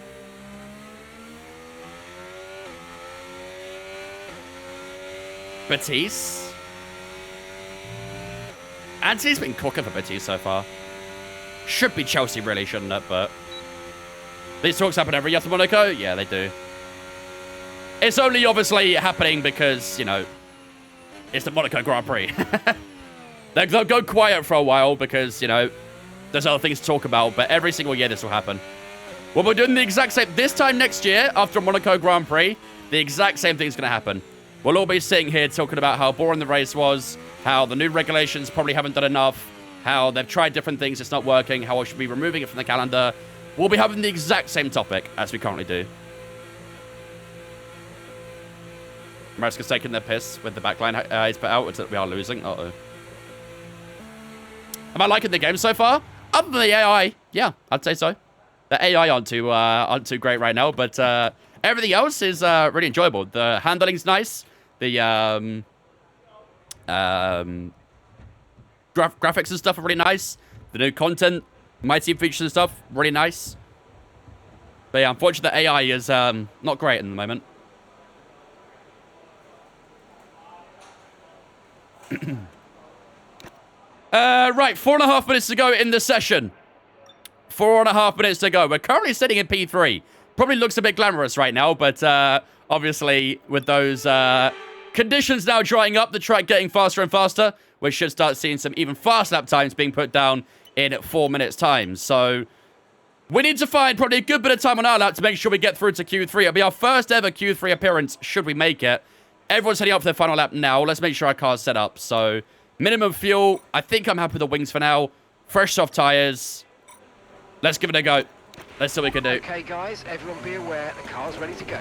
Batiste? Anthony's been cooking for Batiste so far. Should be Chelsea, really, shouldn't it? But these talks happen every year for Monaco? Yeah, they do. It's only obviously happening because, you know, it's the Monaco Grand Prix. They'll go quiet for a while because, you know, there's other things to talk about, but every single year this will happen. Well, we're doing the exact same... This time next year, after Monaco Grand Prix, the exact same thing's going to happen. We'll all be sitting here talking about how boring the race was, how the new regulations probably haven't done enough, how they've tried different things, it's not working, how I should be removing it from the calendar. We'll be having the exact same topic as we currently do. Mariska's taking their piss with the backline. He's put out. We are losing. Uh-oh. Am I liking the game so far? Other than the AI, yeah, I'd say so. The AI aren't too great right now, but everything else is really enjoyable. The handling's nice. The graphics and stuff are really nice. The new content, my team features and stuff, really nice. But yeah, unfortunately, the AI is not great at the moment. Right, 4.5 minutes to go in the session. 4.5 minutes to go. We're currently sitting in P3. Probably looks a bit glamorous right now, but obviously with those conditions now drying up, the track getting faster and faster, we should start seeing some even fast lap times being put down in 4 minutes time. So we need to find probably a good bit of time on our lap to make sure we get through to Q3. It'll be our first ever Q3 appearance, should we make it. Everyone's heading up for their final lap now. Let's make sure our car's set up. So minimum fuel. I think I'm happy with the wings for now. Fresh soft tires. Let's give it a go. Let's see what we can do. Okay, guys, everyone be aware the car's ready to go.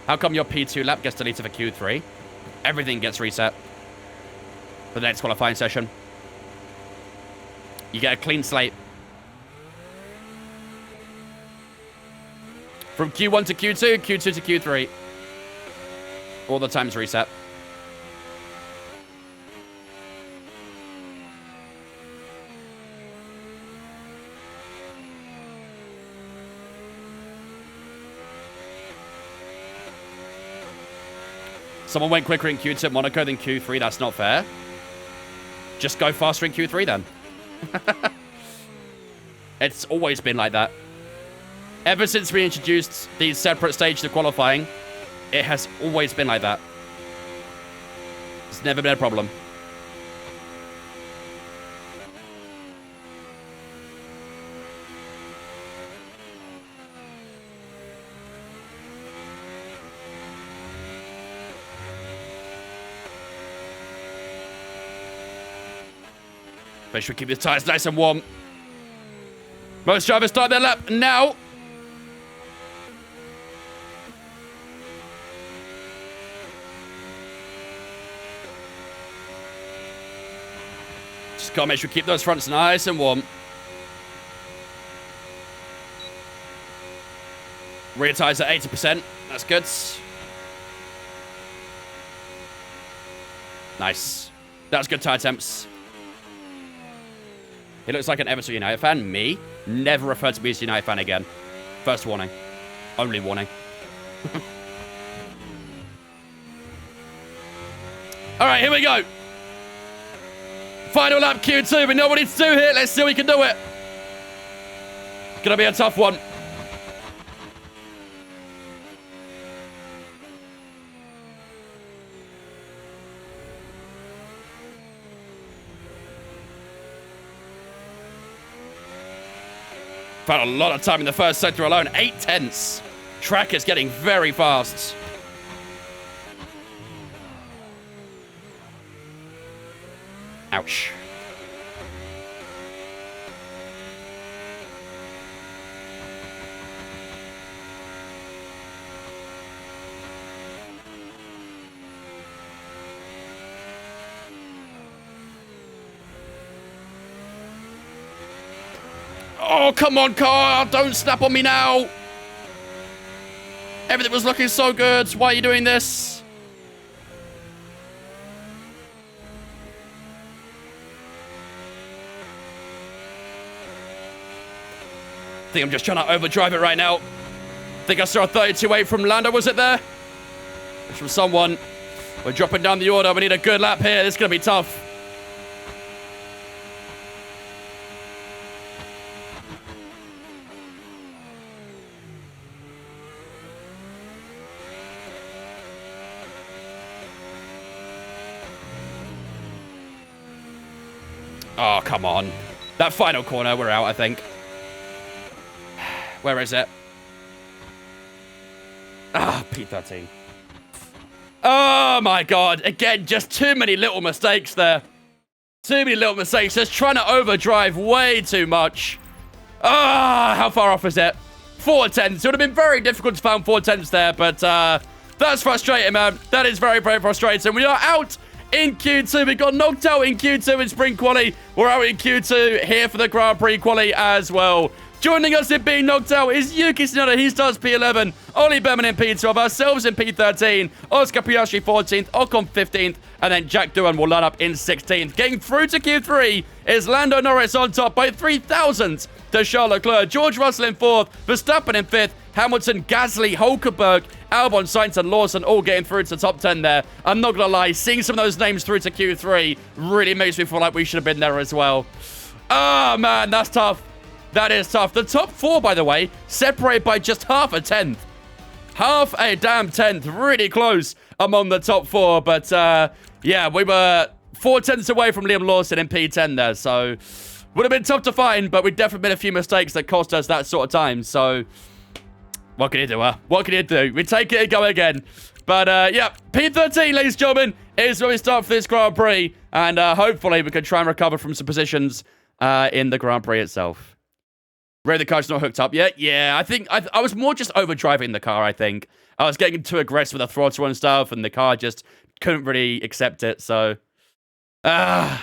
How come your P2 lap gets deleted for Q3? Everything gets reset for the next qualifying session. You get a clean slate. From Q1 to Q2, Q2 to Q3. All the times reset. Someone went quicker in Q2 at Monaco than Q3. That's not fair. Just go faster in Q3 then. It's always been like that. Ever since we introduced these separate stages of qualifying, it has always been like that. It's never been a problem. Make sure we keep the tires nice and warm. Most drivers start their lap now. Just gotta make sure we keep those fronts nice and warm. Rear tires at 80%. That's good. Nice. That was good tire temps. He looks like an Everton United fan. Me? Never refer to me as a United fan again. First warning. Only warning. All right, here we go. Final lap Q2. We know what we need to do here. Let's see if we can do it. It's going to be a tough one. Found a lot of time in the first sector alone. 8 tenths. Track is getting very fast. Ouch. Oh, come on, car. Don't snap on me now. Everything was looking so good. Why are you doing this? I think I'm just trying to overdrive it right now. I think I saw a 32.8 from Lando. Was it there? It's from someone. We're dropping down the order. We need a good lap here. This is going to be tough. Oh, come on. That final corner, we're out, I think. Where is it? Ah, P13. Oh, my God. Again, just too many little mistakes there. Too many little mistakes. Just trying to overdrive way too much. Ah, how far off is it? 4 tenths. It would have been very difficult to find 4 tenths there, but that's frustrating, man. That is very, very frustrating. We are out in Q2. We got knocked out in Q2 in Sprint Quali. We're out in Q2 here for the Grand Prix Quali as well. Joining us in being knocked out is Yuki Tsunoda. He starts P11. Ollie Berman in P12. Ourselves in P13. Oscar Piastri 14th. Ocon 15th. And then Jack Doohan will line up in 16th. Getting through to Q3 is Lando Norris on top by 3,000 to Charles Leclerc. George Russell in 4th. Verstappen in 5th. Hamilton, Gasly, Hulkenberg, Albon, Sainz, and Lawson all getting through to the top 10 there. I'm not going to lie, seeing some of those names through to Q3 really makes me feel like we should have been there as well. Ah, man, that's tough. That is tough. The top 4, by the way, separated by just half a tenth. Half a damn tenth. Really close among the top 4. But, yeah, we were 4 tenths away from Liam Lawson in P10 there. So, would have been tough to find, but we've definitely made a few mistakes that cost us that sort of time. So, what can you do, huh? What can you do? We take it and go again. But, yeah, P13, ladies and gentlemen, is where we start for this Grand Prix. And hopefully we can try and recover from some positions in the Grand Prix itself. Really, the car's not hooked up yet? Yeah, I think I was more just overdriving the car, I think. I was getting too aggressive with the throttle and stuff, and the car just couldn't really accept it, so... Am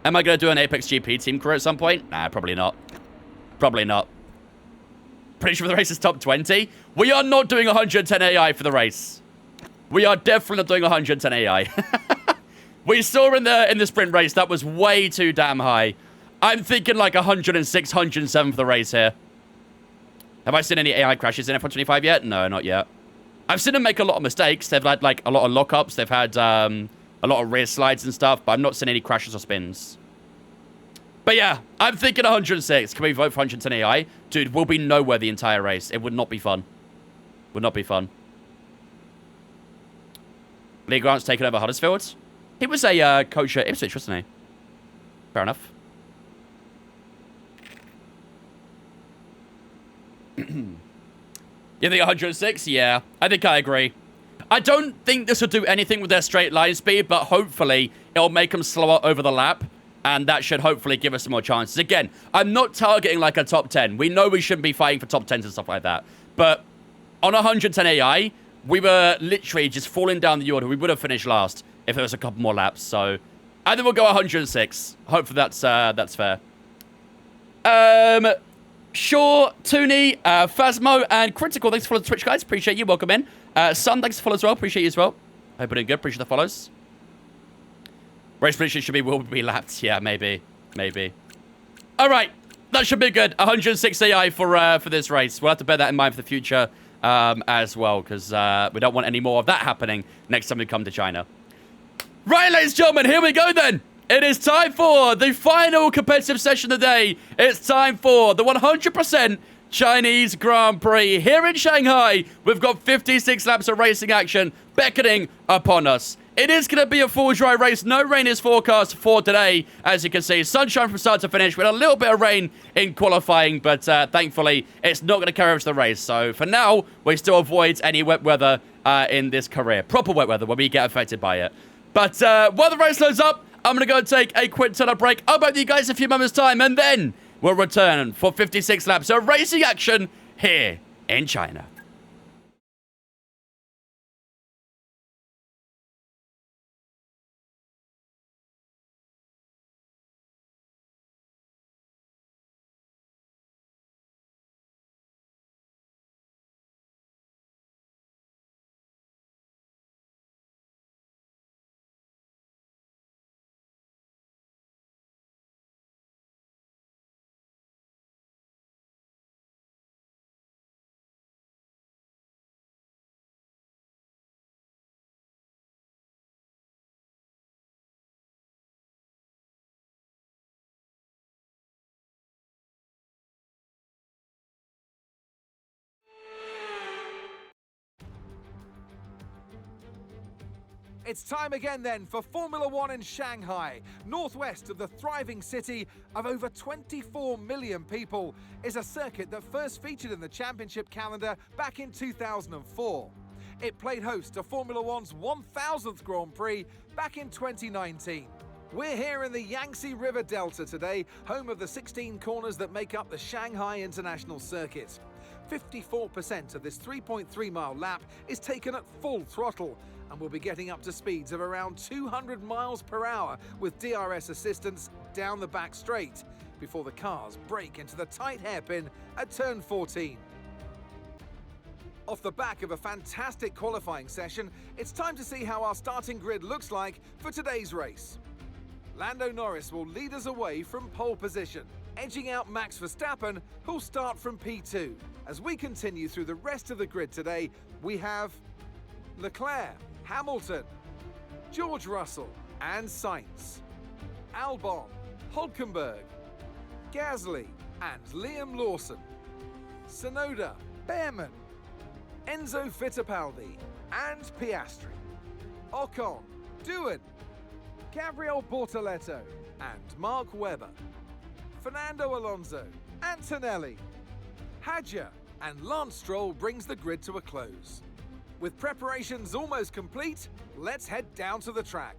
I going to do an Apex GP team career at some point? Nah, probably not. Probably not. Pretty sure the race is top 20. We are not doing 110 AI for the race. We are definitely not doing 110 AI. We saw in the sprint race, that was way too damn high. I'm thinking like 106, 107 for the race here. Have I seen any AI crashes in F125 yet? No, not yet. I've seen them make a lot of mistakes. They've had like a lot of lockups. They've had a lot of rear slides and stuff, but I've not seen any crashes or spins. But yeah, I'm thinking 106. Can we vote for 110 AI? Dude, we'll be nowhere the entire race. It would not be fun. Would not be fun. Lee Grant's taken over Huddersfield. He was a coach at Ipswich, wasn't he? Fair enough. You think 106? Yeah, I think I agree. I don't think this will do anything with their straight line speed, but hopefully it'll make them slower over the lap, and that should hopefully give us some more chances. Again, I'm not targeting like a top 10. We know we shouldn't be fighting for top 10s and stuff like that, but on 110 AI, we were literally just falling down the order. We would have finished last if there was a couple more laps, so I think we'll go 106. Hopefully that's fair. Shaw, Tooney, Phasmo, and Critical. Thanks for following the Twitch, guys. Appreciate you. Welcome in. Sun, thanks for follow as well. Appreciate you as well. Hope you're doing good. Appreciate the follows. Race prediction should be will be lapped. Yeah, maybe. Maybe. All right. That should be good. 106 AI for this race. We'll have to bear that in mind for the future as well, because we don't want any more of that happening next time we come to China. Right, ladies and gentlemen, here we go then. It is time for the final competitive session of the day. It's time for the 100% Chinese Grand Prix. Here in Shanghai, we've got 56 laps of racing action beckoning upon us. It is going to be a full dry race. No rain is forecast for today, as you can see. Sunshine from start to finish. We had a little bit of rain in qualifying, but thankfully, it's not going to carry over to the race. So for now, we still avoid any wet weather in this career. Proper wet weather, where we get affected by it. But while the race loads up, I'm going to go and take a quick turn break. I'll be back with you guys in a few moments' time, and then we'll return for 56 laps of racing action here in China. It's time again then for Formula One in Shanghai. Northwest of the thriving city of over 24 million people is a circuit that first featured in the championship calendar back in 2004. It played host to Formula One's 1000th Grand Prix back in 2019. We're here in the Yangtze River Delta today, home of the 16 corners that make up the Shanghai International Circuit. 54% of this 3.3-mile lap is taken at full throttle, and we'll be getting up to speeds of around 200 miles per hour with DRS assistance down the back straight before the cars break into the tight hairpin at turn 14. Off the back of a fantastic qualifying session, it's time to see how our starting grid looks like for today's race. Lando Norris will lead us away from pole position, edging out Max Verstappen, who'll start from P2. As we continue through the rest of the grid today, we have Leclerc, Hamilton, George Russell and Sainz, Albon, Hulkenberg, Gasly and Liam Lawson, Sonoda, Behrman, Enzo Fittipaldi and Piastri, Ocon, Doohan, Gabriel Bortoletto and Mark Webber, Fernando Alonso, Antonelli, Hadjar and Lance Stroll brings the grid to a close. With preparations almost complete, let's head down to the track.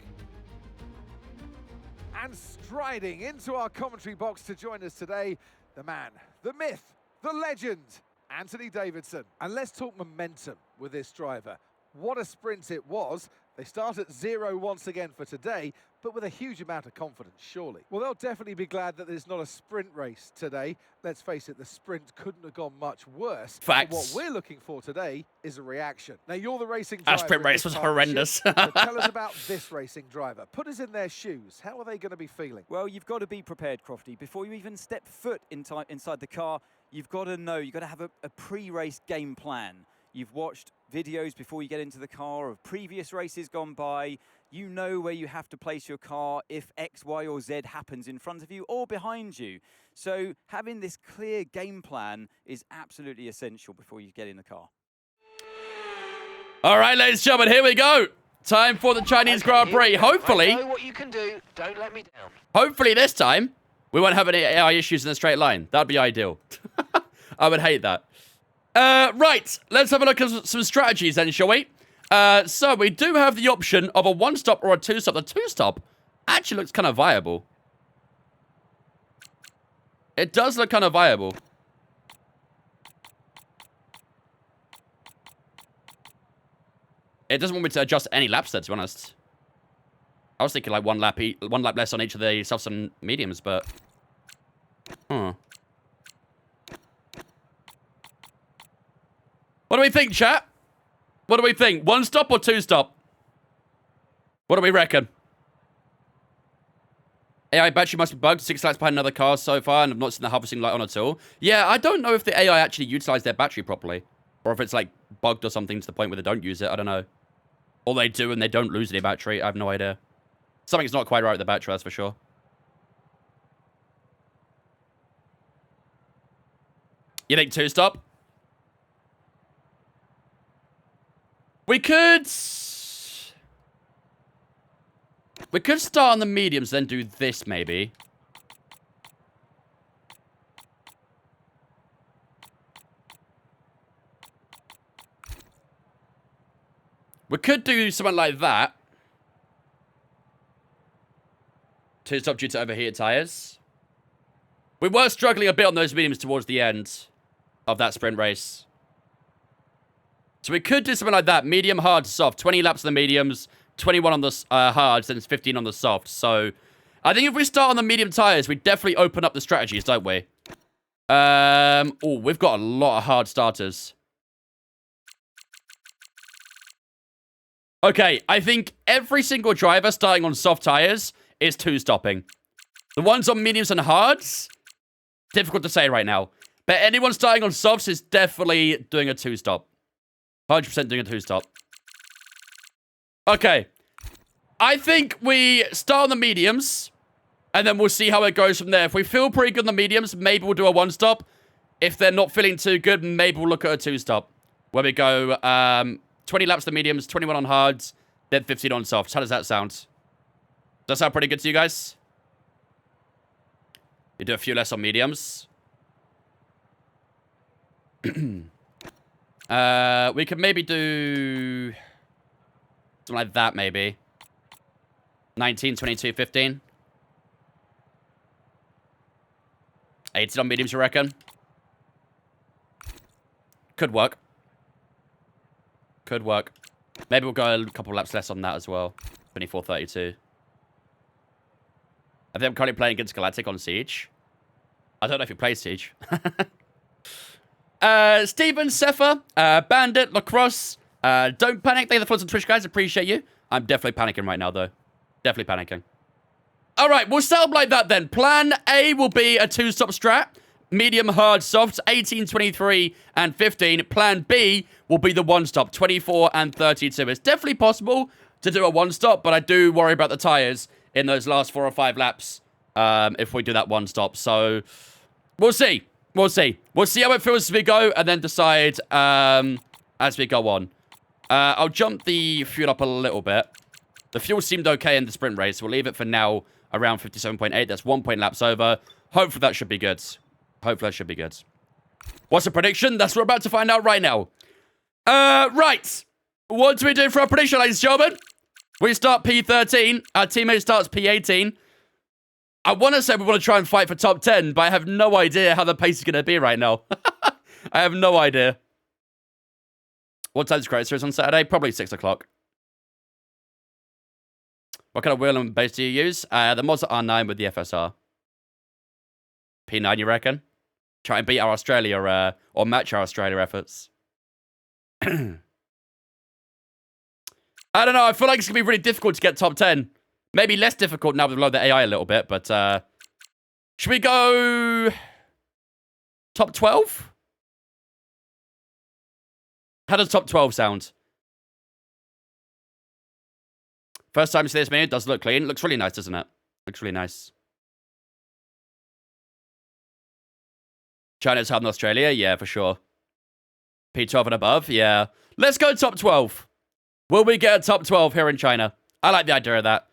And striding into our commentary box to join us today, the man, the myth, the legend, Anthony Davidson. And let's talk momentum with this driver. What a sprint it was. They start at 0 once again for today, but with a huge amount of confidence, surely. Well, they'll definitely be glad that there's not a sprint race today. Let's face it, the sprint couldn't have gone much worse. Facts. But what we're looking for today is a reaction. Now, you're the racing driver. That sprint race was horrendous. So tell us about this racing driver. Put us in their shoes. How are they going to be feeling? Well, you've got to be prepared, Crofty. Before you even step foot inside the car, you've got to know, you've got to have a pre-race game plan. You've watched videos before you get into the car of previous races gone by. You know where you have to place your car if X, Y, or Z happens in front of you or behind you. So having this clear game plan is absolutely essential before you get in the car. All right, ladies and gentlemen, here we go. Time for the Chinese Grand Prix. Hopefully, I know what you can do. Don't let me down. hopefully this time, we won't have any AI issues in a straight line. That'd be ideal. I would hate that. Right, let's have a look at some strategies then, shall we? So we do have the option of a one-stop or a two-stop. The two-stop actually looks kind of viable. It does look kind of viable. It doesn't want me to adjust any laps there, to be honest. I was thinking like one lap less on each of the softs and mediums, but... What do we think, chat? What do we think? One stop or two stop? What do we reckon? AI battery must be bugged. 6 lights behind another car so far, and I've not seen the harvesting light on at all. Yeah, I don't know if the AI actually utilized their battery properly. Or if it's like bugged or something to the point where they don't use it. I don't know. Or they do and they don't lose any battery. I have no idea. Something's not quite right with the battery, that's for sure. You think two stop? We could start on the mediums, then do this, maybe. We could do something like that. Two stop due to overheated tires. We were struggling a bit on those mediums towards the end of that sprint race. So we could do something like that. Medium, hard, soft. 20 laps on the mediums, 21 on the hards, and 15 on the soft. So I think if we start on the medium tires, we definitely open up the strategies, don't we? Oh, we've got a lot of hard starters. Okay, I think every single driver starting on soft tires is two-stopping. The ones on mediums and hards, difficult to say right now. But anyone starting on softs is definitely doing a two-stop. 100% doing a two-stop. Okay. I think we start on the mediums, and then we'll see how it goes from there. If we feel pretty good on the mediums, maybe we'll do a one-stop. If they're not feeling too good, maybe we'll look at a two-stop. Where we go 20 laps on the mediums, 21 on hards, then 15 on softs. How does that sound? Does that sound pretty good to you guys? You do a few less on mediums. We could maybe do something like that, maybe. 19, 22, 15. 18 on mediums, you reckon? Could work. Could work. Maybe we'll go a couple laps less on that as well. 24, 32. I think I'm currently playing against Galactic on Siege. I don't know if you play Siege. Steven, Sepha, Bandit, Lacrosse. Don't panic. Thank you for the follows on Twitch, guys. Appreciate you. I'm definitely panicking right now, though. Definitely panicking. All right, we'll set up like that then. Plan A will be a two-stop strat. Medium, hard, softs, 18, 23, and 15. Plan B will be the one-stop, 24 and 32. It's definitely possible to do a one-stop, but I do worry about the tires in those last 4 or 5 laps if we do that one stop. So we'll see. We'll see. We'll see how it feels as we go and then decide as we go on. I'll jump the fuel up a little bit. The fuel seemed okay in the sprint race. We'll leave it for now around 57.8. That's 1 point laps over. Hopefully that should be good. Hopefully that should be good. What's the prediction? That's what we're about to find out right now. Right. What do we do for our prediction, ladies and gentlemen? We start P13. Our teammate starts P18. I want to say we want to try and fight for top 10, but I have no idea how the pace is going to be right now. I have no idea. What time's Crater is on Saturday? Probably 6 o'clock. What kind of wheel and base do you use? The Mazda R9 with the FSR. P9, you reckon? Try and beat our Australia, or match our Australia efforts. I don't know. I feel like it's going to be really difficult to get top 10. Maybe less difficult now we've lowered the AI a little bit, but should we go top 12? How does top 12 sound? First time to see this menu, it does look clean. Looks really nice, doesn't it? Looks really nice. China's hard in Australia? Yeah, for sure. P12 and above? Yeah. Let's go top 12. Will we get a top 12 here in China? I like the idea of that.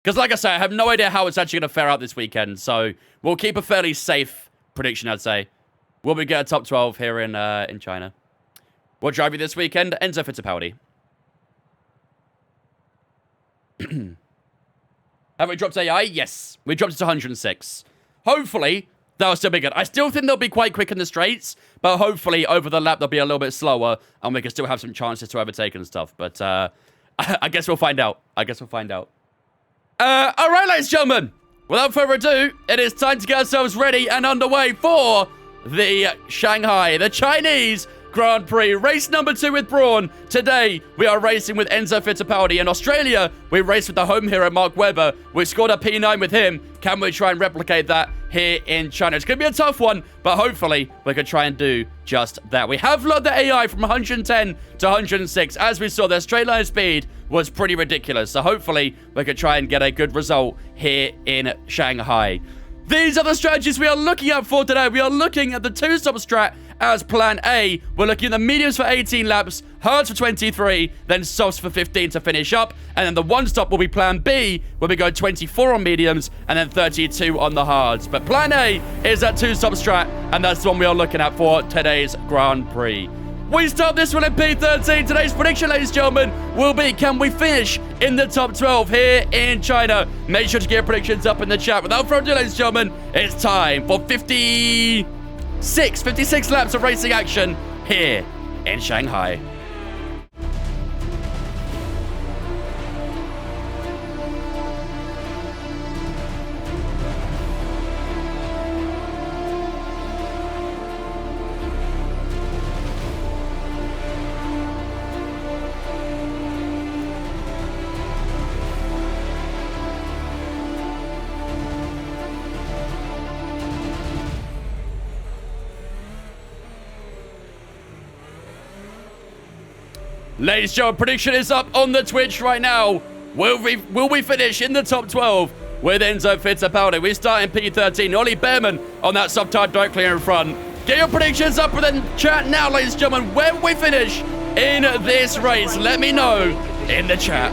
Because like I say, I have no idea how it's actually going to fare out this weekend. So we'll keep a fairly safe prediction, I'd say. Will we get a top 12 here in China? What drive you this weekend? Enzo Fittipaldi. Have we dropped AI? Yes. We dropped it to 106. Hopefully, that'll still be good. I still think they'll be quite quick in the straights, but hopefully over the lap they'll be a little bit slower and we can still have some chances to overtake and stuff. But I guess we'll find out. I guess we'll find out. All right, ladies and gentlemen. Without further ado, it is time to get ourselves ready and underway for the Shanghai, the Chinese Grand Prix, race number 2 with Brawn. Today, we are racing with Enzo Fittipaldi. In Australia, we raced with the home hero, Mark Webber. We scored a P9 with him. Can we try and replicate that here in China? It's going to be a tough one, but hopefully, we can try and do just that. We have lowered the AI from 110 to 106. As we saw, their straight line speed was pretty ridiculous. So hopefully, we can try and get a good result here in Shanghai. These are the strategies we are looking at for today. We are looking at the 2-stop strat as plan A. We're looking at the mediums for 18 laps, hards for 23, then softs for 15 to finish up. And then the 1-stop will be plan B, where we go 24 on mediums and then 32 on the hards. But plan A is that 2-stop strat, and that's the one we are looking at for today's Grand Prix. We start this one at P13. Today's prediction, ladies and gentlemen, will be, can we finish in the top 12 here in China? Make sure to get your predictions up in the chat. Without further ado, ladies and gentlemen, it's time for 56 laps of racing action here in Shanghai. Ladies and gentlemen, prediction is up on the Twitch right now. Will we finish in the top 12 with Enzo Fittipaldi? We start in P13. Ollie Behrman on that sub-tire directly in front. Get your predictions up within chat now, ladies and gentlemen. Where will we finish in this race? Let me know in the chat.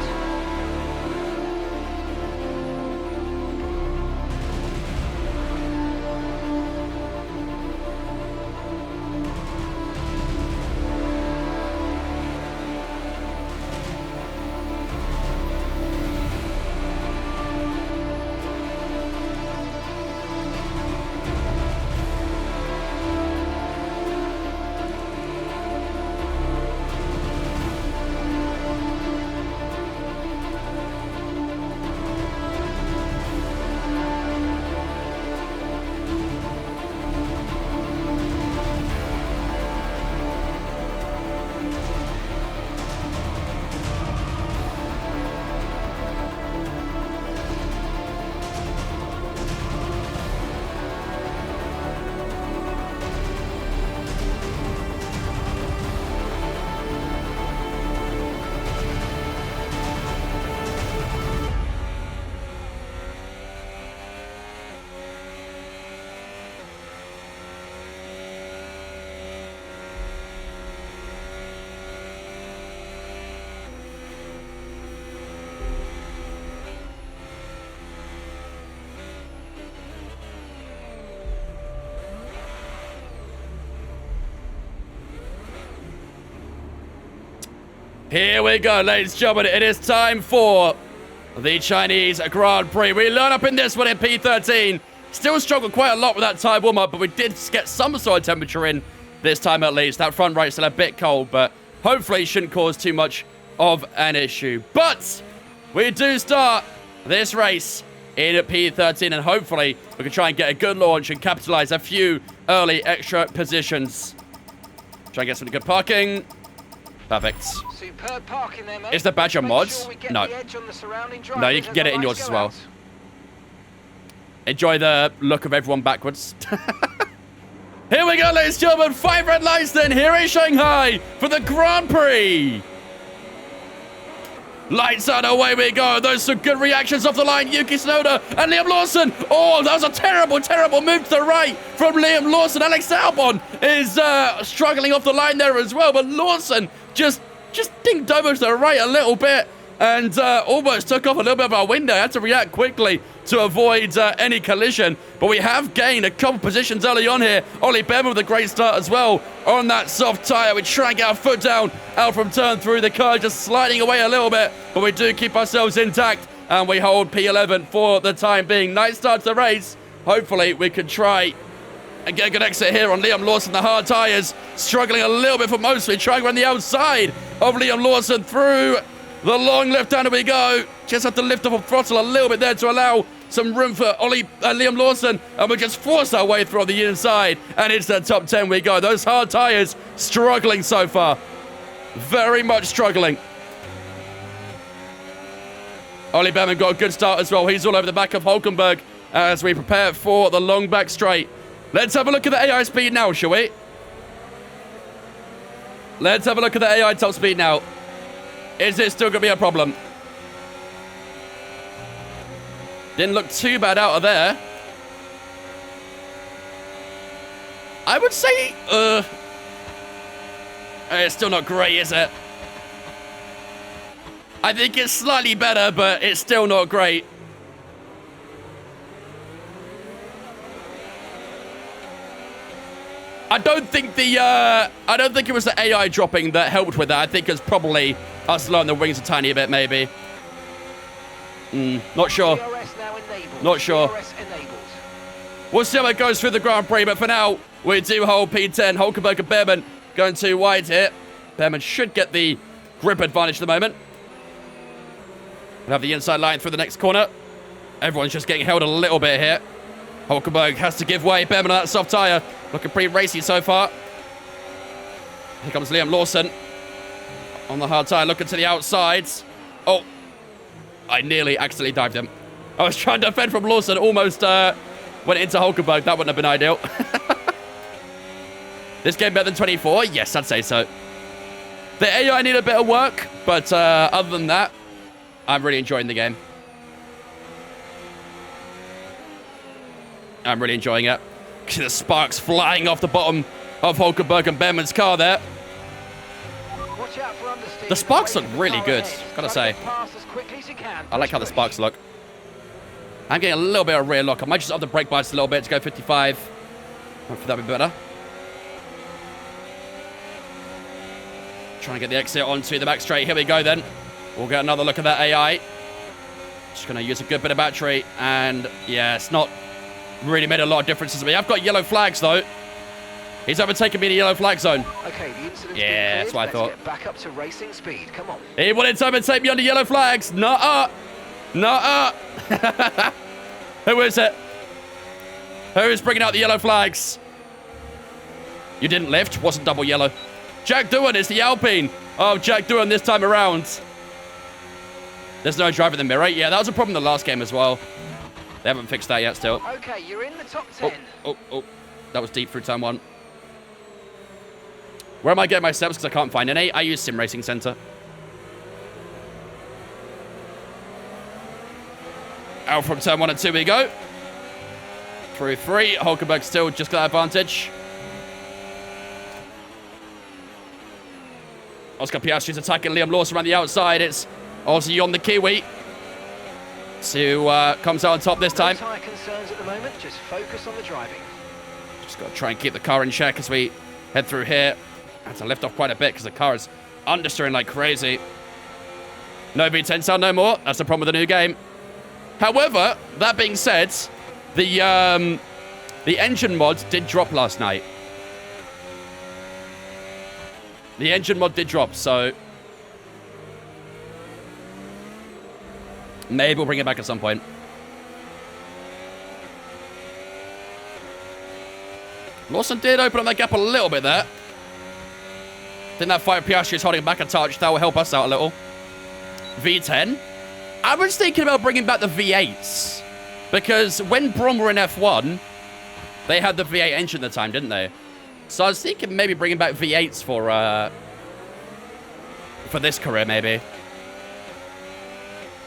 Here we go, ladies and gentlemen. It is time for the Chinese Grand Prix. We line up in this one in P13. Still struggled quite a lot with that time warm-up, but we did get some sort of temperature in this time at least. That front right's still a bit cold, but hopefully it shouldn't cause too much of an issue. But we do start this race in P13, and hopefully we can try and get a good launch and capitalize a few early extra positions. Try and get some good parking. Perfect. Superb parking there, mate. Is the badge on mods? Sure No. No, you can get it in yours as well. Enjoy the look of everyone backwards. Here we go, ladies and gentlemen. 5 red lights then here in Shanghai for the Grand Prix. Lights out, away we go. Those are some good reactions off the line. Yuki Tsunoda and Liam Lawson. Oh, that was a terrible, terrible move to the right from Liam Lawson. Alex Albon is struggling off the line there as well, but Lawson just dinked over to the right a little bit and almost took off a little bit of our window. Had to react quickly to avoid any collision, but we have gained a couple positions early on here. Ollie Behrman with a great start as well on that soft tyre. We try and get our foot down out from turn through. The car just sliding away a little bit, but we do keep ourselves intact and we hold P11 for the time being. Nice start to the race. Hopefully we can try and get a good exit here on Liam Lawson. The hard tyres struggling a little bit for most. We try and run the outside of Liam Lawson through the long left-hander we go. Just have to lift up a throttle a little bit there to allow some room for Liam Lawson. And we just force our way through on the inside. And it's the top 10 we go. Those hard tyres struggling so far. Very much struggling. Ollie Behrman got a good start as well. He's all over the back of Hulkenberg as we prepare for the long back straight. Let's have a look at the AI speed now, shall we? Let's have a look at the AI top speed now. Is it still going to be a problem? Didn't look too bad out of there. I would say, it's still not great, is it? I think it's slightly better, but it's still not great. I don't think it was the AI dropping that helped with that. I think it's probably us slowing the wings a tiny bit, maybe. Not sure. Not sure. We'll see how it goes through the Grand Prix, but for now, we do hold P10. Hulkenberg and Behrman going too wide here. Behrman should get the grip advantage at the moment. We'll have the inside line through the next corner. Everyone's just getting held a little bit here. Hulkenberg has to give way. Behrman on that soft tyre. Looking pretty racy so far. Here comes Liam Lawson. On the hard tyre, looking to the outsides. Oh, I nearly accidentally dived him. I was trying to defend from Lawson. Almost went into Hulkenberg. That wouldn't have been ideal. This game better than 24? Yes, I'd say so. The AI need a bit of work, but other than that, I'm really enjoying the game. I'm really enjoying it. See the sparks flying off the bottom of Hulkenberg and Behrman's car there. The sparks look really good, gotta say. I like how the sparks look. I'm getting a little bit of rear lock. I might just up the brake bias a little bit to go 55. Hopefully that'll be better. Trying to get the exit onto the back straight. Here we go then. We'll get another look at that AI. Just going to use a good bit of battery. And yeah, it's not really made a lot of differences to me. I've got yellow flags though. He's overtaken me in the yellow flag zone. Okay, the incident's yeah, that's what I thought. Get back up to racing speed. Come on. He wanted to overtake me under yellow flags. Nuh-uh. Nuh-uh. Who is it? Who's bringing out the yellow flags? You didn't lift. Wasn't double yellow. Jack Doohan is the Alpine. Oh, Jack Doohan this time around. There's no driver in the mirror. Yeah, that was a problem in the last game as well. They haven't fixed that yet still. Okay, you're in the top 10. Oh. That was deep through turn 1. Where am I getting my steps? Because I can't find any. I use Sim Racing Center. Out from turn 1 and 2 we go. Through 3. Hulkenberg still just got that advantage. Oscar Piastri's attacking Liam Lawson around the outside. It's Ozzy on the Kiwi. Who comes out on top this time. No tyre concerns at the moment. Just focus on the driving. Just got to try and keep the car in check as we head through here. Had to lift off quite a bit because the car is Understeering like crazy. No V10 sound no more. That's the problem with the new game. However, that being said, the engine mod did drop last night. The engine mod did drop, so maybe we'll bring it back at some point. Lawson did open up that gap a little bit there. I think that 5 Piastri is holding back a touch. That will help us out a little. V10. I was thinking about bringing back the V8s. Because when Brawn were in F1, they had the V8 engine at the time, didn't they? So I was thinking maybe bringing back V8s for this career, maybe.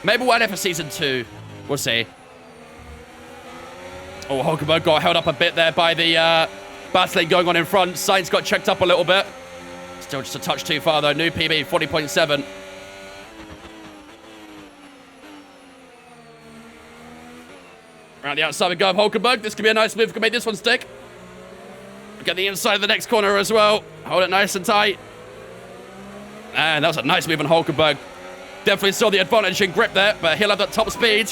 Maybe we'll add it for Season 2. We'll see. Oh, Hulkenberg got held up a bit there by the battling going on in front. Sainz got checked up a little bit. Still just a touch too far, though. New PB, 40.7. Around the outside we go of Hulkenberg. This could be a nice move. Could make this one stick. Get the inside of the next corner as well. Hold it nice and tight. And that was a nice move on Hulkenberg. Definitely saw the advantage in grip there, but he'll have that top speed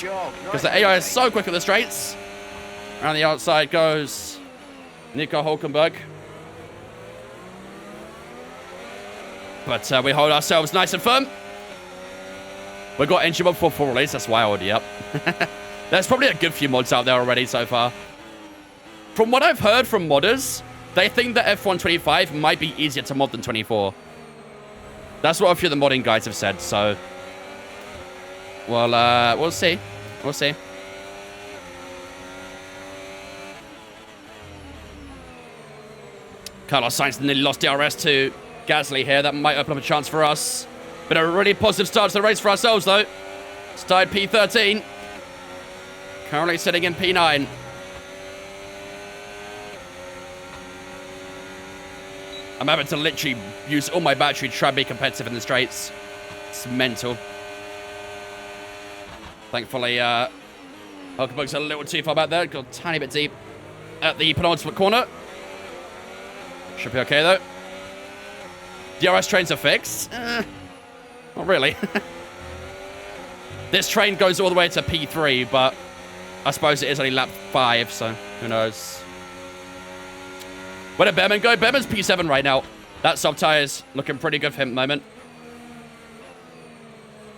because the AI is so quick at the straights. Around the outside goes Nico Hulkenberg. But we hold ourselves nice and firm. We've got engine mod for full release. That's why I already up. There's probably a good few mods out there already so far. From what I've heard from modders, they think that F1 25 might be easier to mod than 24. That's what a few of the modding guys have said, so... Well, we'll see. We'll see. Carlos Sainz nearly lost DRS to Gasly here. That might open up a chance for us. Been a really positive start to the race for ourselves, though. Started P13. Currently sitting in P9. I'm having to literally use all my battery to try and be competitive in the straights. It's mental. Thankfully, Hulkenberg's a little too far back there. Got a tiny bit deep at the penultimate corner. Should be okay, though. DRS trains are fixed. Not really. This train goes all the way to P3, but I suppose it is only lap 5, so who knows. Where did Behrman go? Behrman's P7 right now. That soft tire's looking pretty good for him at the moment.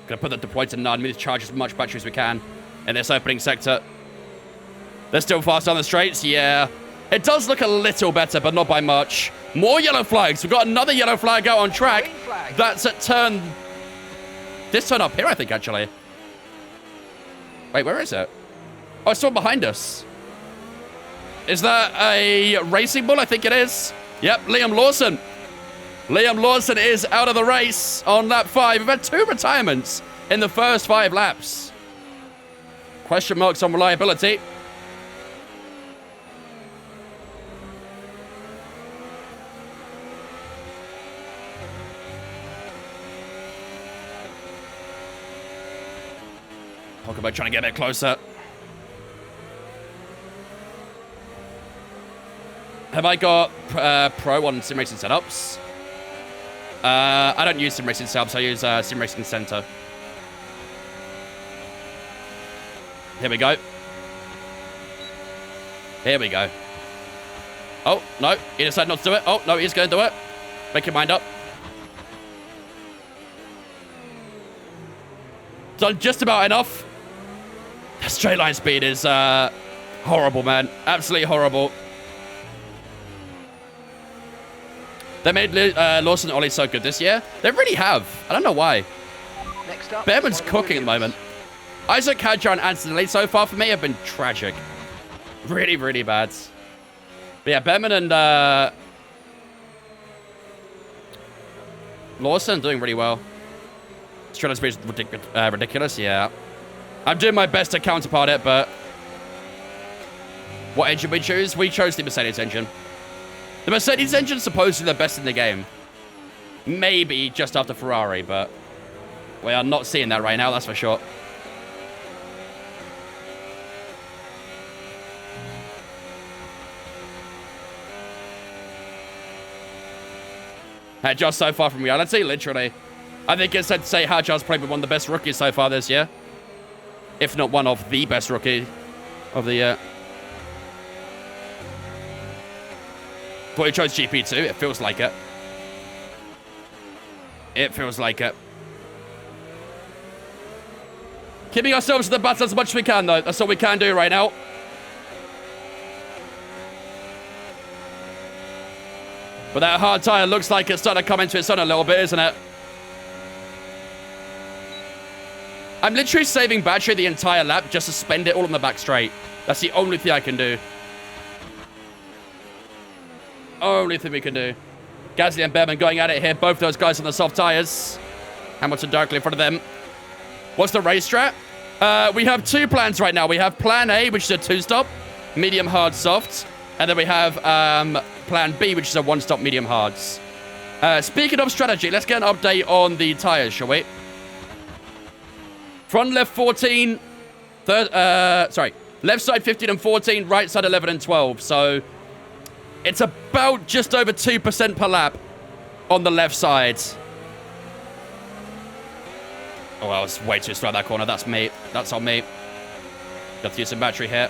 Gonna put the deploy to none. We need to charge as much battery as we can in this opening sector. They're still fast on the straights. Yeah. It does look a little better, but not by much. More yellow flags. We've got another yellow flag out on track. That's at turn... This turn up here, I think, actually. Wait, where is it? Oh, it's one behind us. Is that a racing bull? I think it is. Yep, Liam Lawson. Liam Lawson is out of the race on lap 5. We've had 2 retirements in the first 5 laps. Question marks on reliability. Hulkenberg trying to get a bit closer. Have I got Pro on Sim Racing setups? I don't use Sim Racing setups. I use Sim Racing Center. Here we go. Here we go. Oh, no. He decided not to do it. Oh, no, he's going to do it. Make your mind up. Done just about enough. The straight line speed is horrible, man. Absolutely horrible. They made Lawson and Ollie so good this year. They really have. I don't know why. Next up, Behrman's cooking at the moment. Isaac, Hadjar, and Anthony so far for me have been tragic. Really, really bad. But yeah, Behrman and Lawson doing really well. Straight line speed is ridiculous, yeah. I'm doing my best to counterpart it, but... What engine we choose? We chose the Mercedes engine. The Mercedes engine's supposedly the best in the game. Maybe just after Ferrari, but we are not seeing that right now, that's for sure. Just so far from reality, literally. I think it's said to say Hajar's probably one of the best rookies so far this year. If not one of the best rookie of the year. But he chose GP2. It feels like it. It feels like it. Keeping ourselves to the battle as much as we can, though. That's all we can do right now. But that hard tire looks like it's starting to come into its own a little bit, isn't it? I'm literally saving battery the entire lap just to spend it all on the back straight. That's the only thing I can do. Only thing we can do. Gasly and Behrman going at it here. Both those guys on the soft tires. Hamilton directly in front of them. What's the race strat? We have two plans right now. We have plan A, which is a two-stop, medium, hard, soft. And then we have plan B, which is a one-stop, medium, hards. Speaking of strategy, let's get an update on the tires, shall we? Front left 14, left side 15 and 14, right side 11 and 12. So it's about just over 2% per lap on the left side. Oh, I was way too slow at that corner. That's me. That's on me. Got to use some battery here.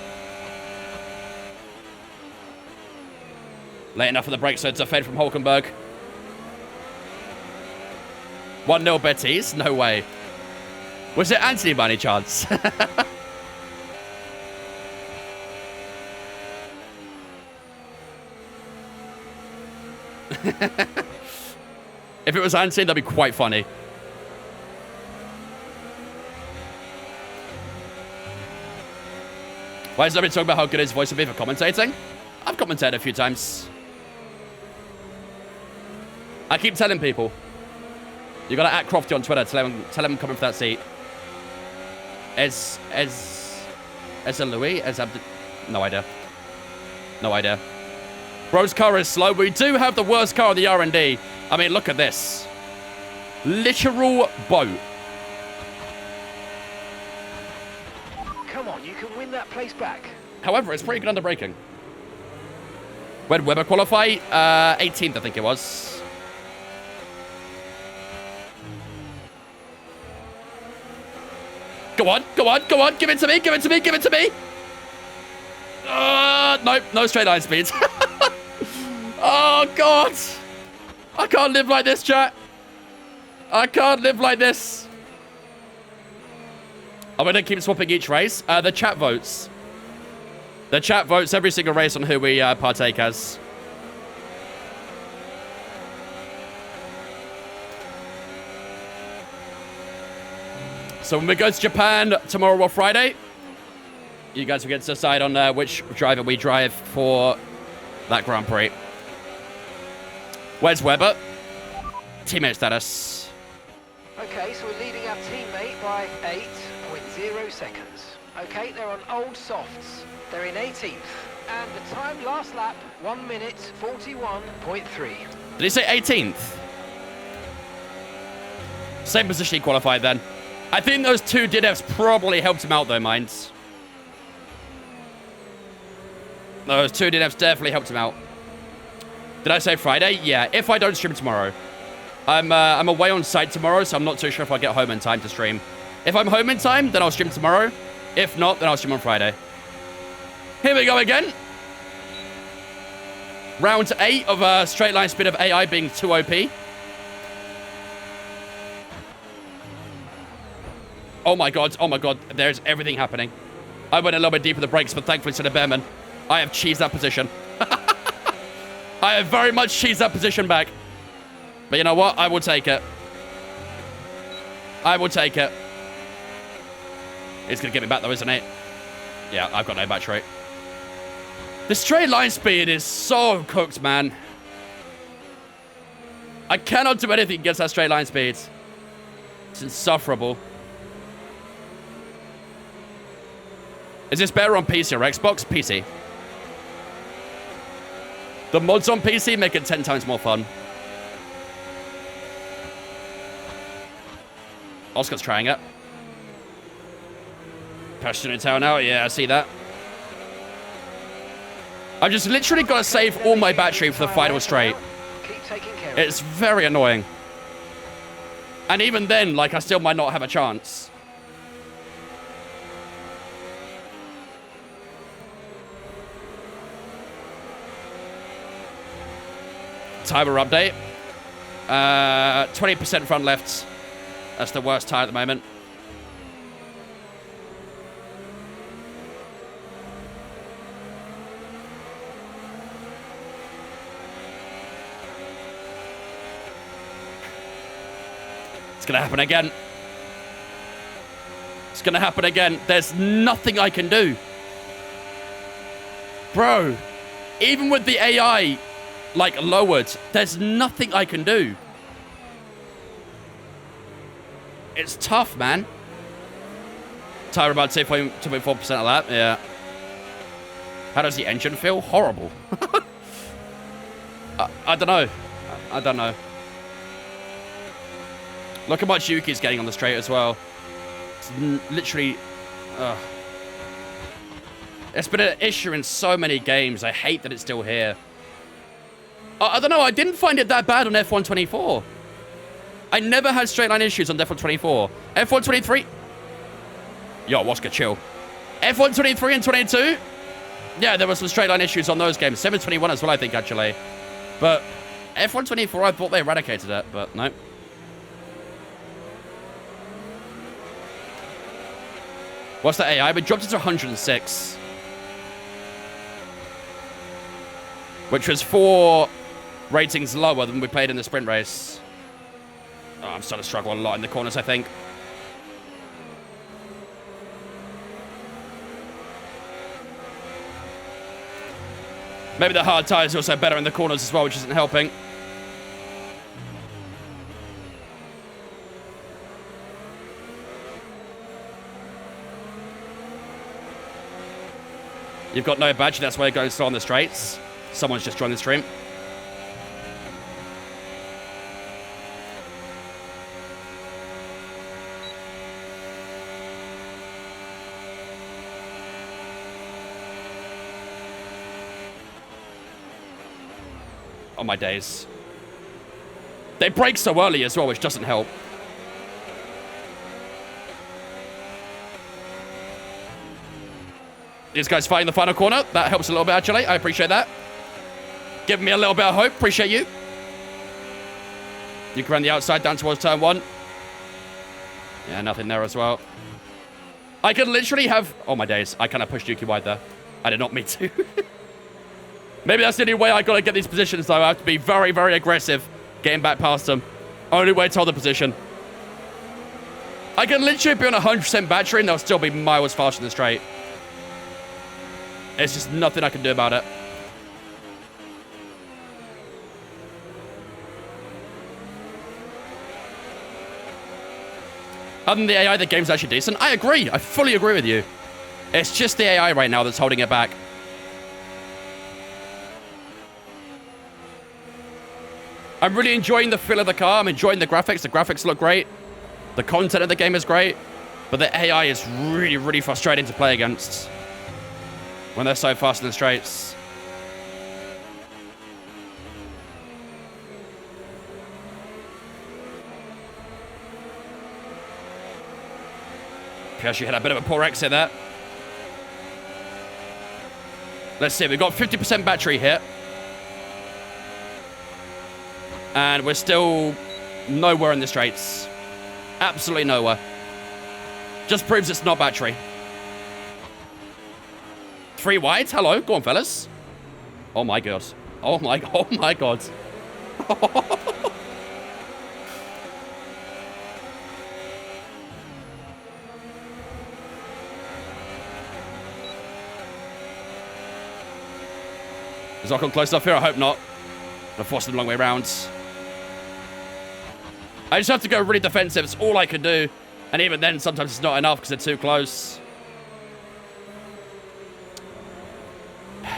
Late enough for the brakes, so it's a fade from Hulkenberg. 1-0 Betis? No way. Was it Anthony by any chance? If it was Anthony, that'd be quite funny. Why is nobody talking about how good his voice would be for commentating? I've commentated a few times. I keep telling people. You gotta at Crofty on Twitter. Tell him I'm coming for that seat. As a Louis? No idea. No idea. Bro's car is slow. We do have the worst car on the R&D. I mean, look at this. Literal boat. Come on, you can win that place back. However, it's pretty good under braking. Where did Webber qualify? 18th, I think it was. Go on, go on, go on. Give it to me, give it to me, give it to me. Nope, no straight line speeds. Oh, God. I can't live like this, chat. I can't live like this. I'm going to keep swapping each race. The chat votes. The chat votes every single race on who we partake as. So when we go to Japan tomorrow or Friday, you guys will get to decide on which driver we drive for that Grand Prix. Where's Webber? Teammate status. Okay, so we're leading our teammate by 8.0 seconds. Okay, they're on old softs. They're in 18th. And the time last lap, 1 minute 41.3. Did he say 18th? Same position he qualified then. I think those two DNFs probably helped him out though, minds. Those two DNFs definitely helped him out. Did I say Friday? Yeah, if I don't stream tomorrow. I'm away on site tomorrow, so I'm not too sure if I'll get home in time to stream. If I'm home in time, then I'll stream tomorrow. If not, then I'll stream on Friday. Here we go again. Round 8 of straight line speed of AI being 2 OP. Oh my god, there's everything happening. I went a little bit deep with the brakes, but thankfully to the Behrman, I have cheesed that position. I have very much cheesed that position back. But you know what? I will take it. I will take it. It's going to get me back though, isn't it? Yeah, I've got no battery. The straight line speed is so cooked, man. I cannot do anything against that straight line speed. It's insufferable. Is this better on PC or Xbox? PC. The mods on PC make it 10 times more fun. Oscar's trying it. Passion in town now. Yeah, I see that. I've just literally got to save all my battery for the final straight. Keep taking care of It's very annoying. And even then, like, I still might not have a chance. Timer update. 20% front left. That's the worst tire at the moment. It's gonna happen again. It's gonna happen again. There's nothing I can do. Bro, even with the AI, like, lowered, there's nothing I can do. It's tough, man. Tire about 2.4% of that, yeah. How does the engine feel? Horrible. I don't know. I don't know. Look how much Yuki's getting on the straight as well. It's literally... It's been an issue in so many games. I hate that it's still here. I don't know. I didn't find it that bad on F124. I never had straight line issues on F124. F123... Yo, Oscar, chill. F123 and 22... Yeah, there were some straight line issues on those games. 721 as well, I think, actually. But F124, I thought they eradicated it, but no. What's the AI? We dropped it to 106. Which was 4 ratings lower than we played in the sprint race. Oh, I'm starting to struggle a lot in the corners, I think. Maybe the hard tires are also better in the corners as well, which isn't helping. You've got no badge, that's why you're going slow on the straights. Someone's just joined the stream. Oh my days. They brake so early as well, which doesn't help. These guys fighting the final corner. That helps a little bit, actually. I appreciate that. Giving me a little bit of hope. Appreciate you. You can run the outside down towards turn 1. Yeah, nothing there as well. I could literally have... Oh my days. I kind of pushed Yuki wide there. I did not mean to. Maybe that's the only way I got to get these positions, though. I have to be very, very aggressive getting back past them. Only way to hold the position. I can literally be on 100% battery and they'll still be miles faster than straight. It's just nothing I can do about it. Other than the AI, the game's actually decent. I agree. I fully agree with you. It's just the AI right now that's holding it back. I'm really enjoying the feel of the car. I'm enjoying the graphics. The graphics look great. The content of the game is great. But the AI is really, really frustrating to play against when they're so fast in the straights. Piastri had a bit of a poor exit there. Let's see. We've got 50% battery here. And we're still nowhere in the straights. Absolutely nowhere. Just proves it's not battery. 3 wide. Hello. Go on, fellas. Oh, my God. Oh, my God. Is Ocon close enough here? I hope not. I'm forcing them a long way around. I just have to go really defensive. It's all I can do. And even then, sometimes it's not enough because they're too close.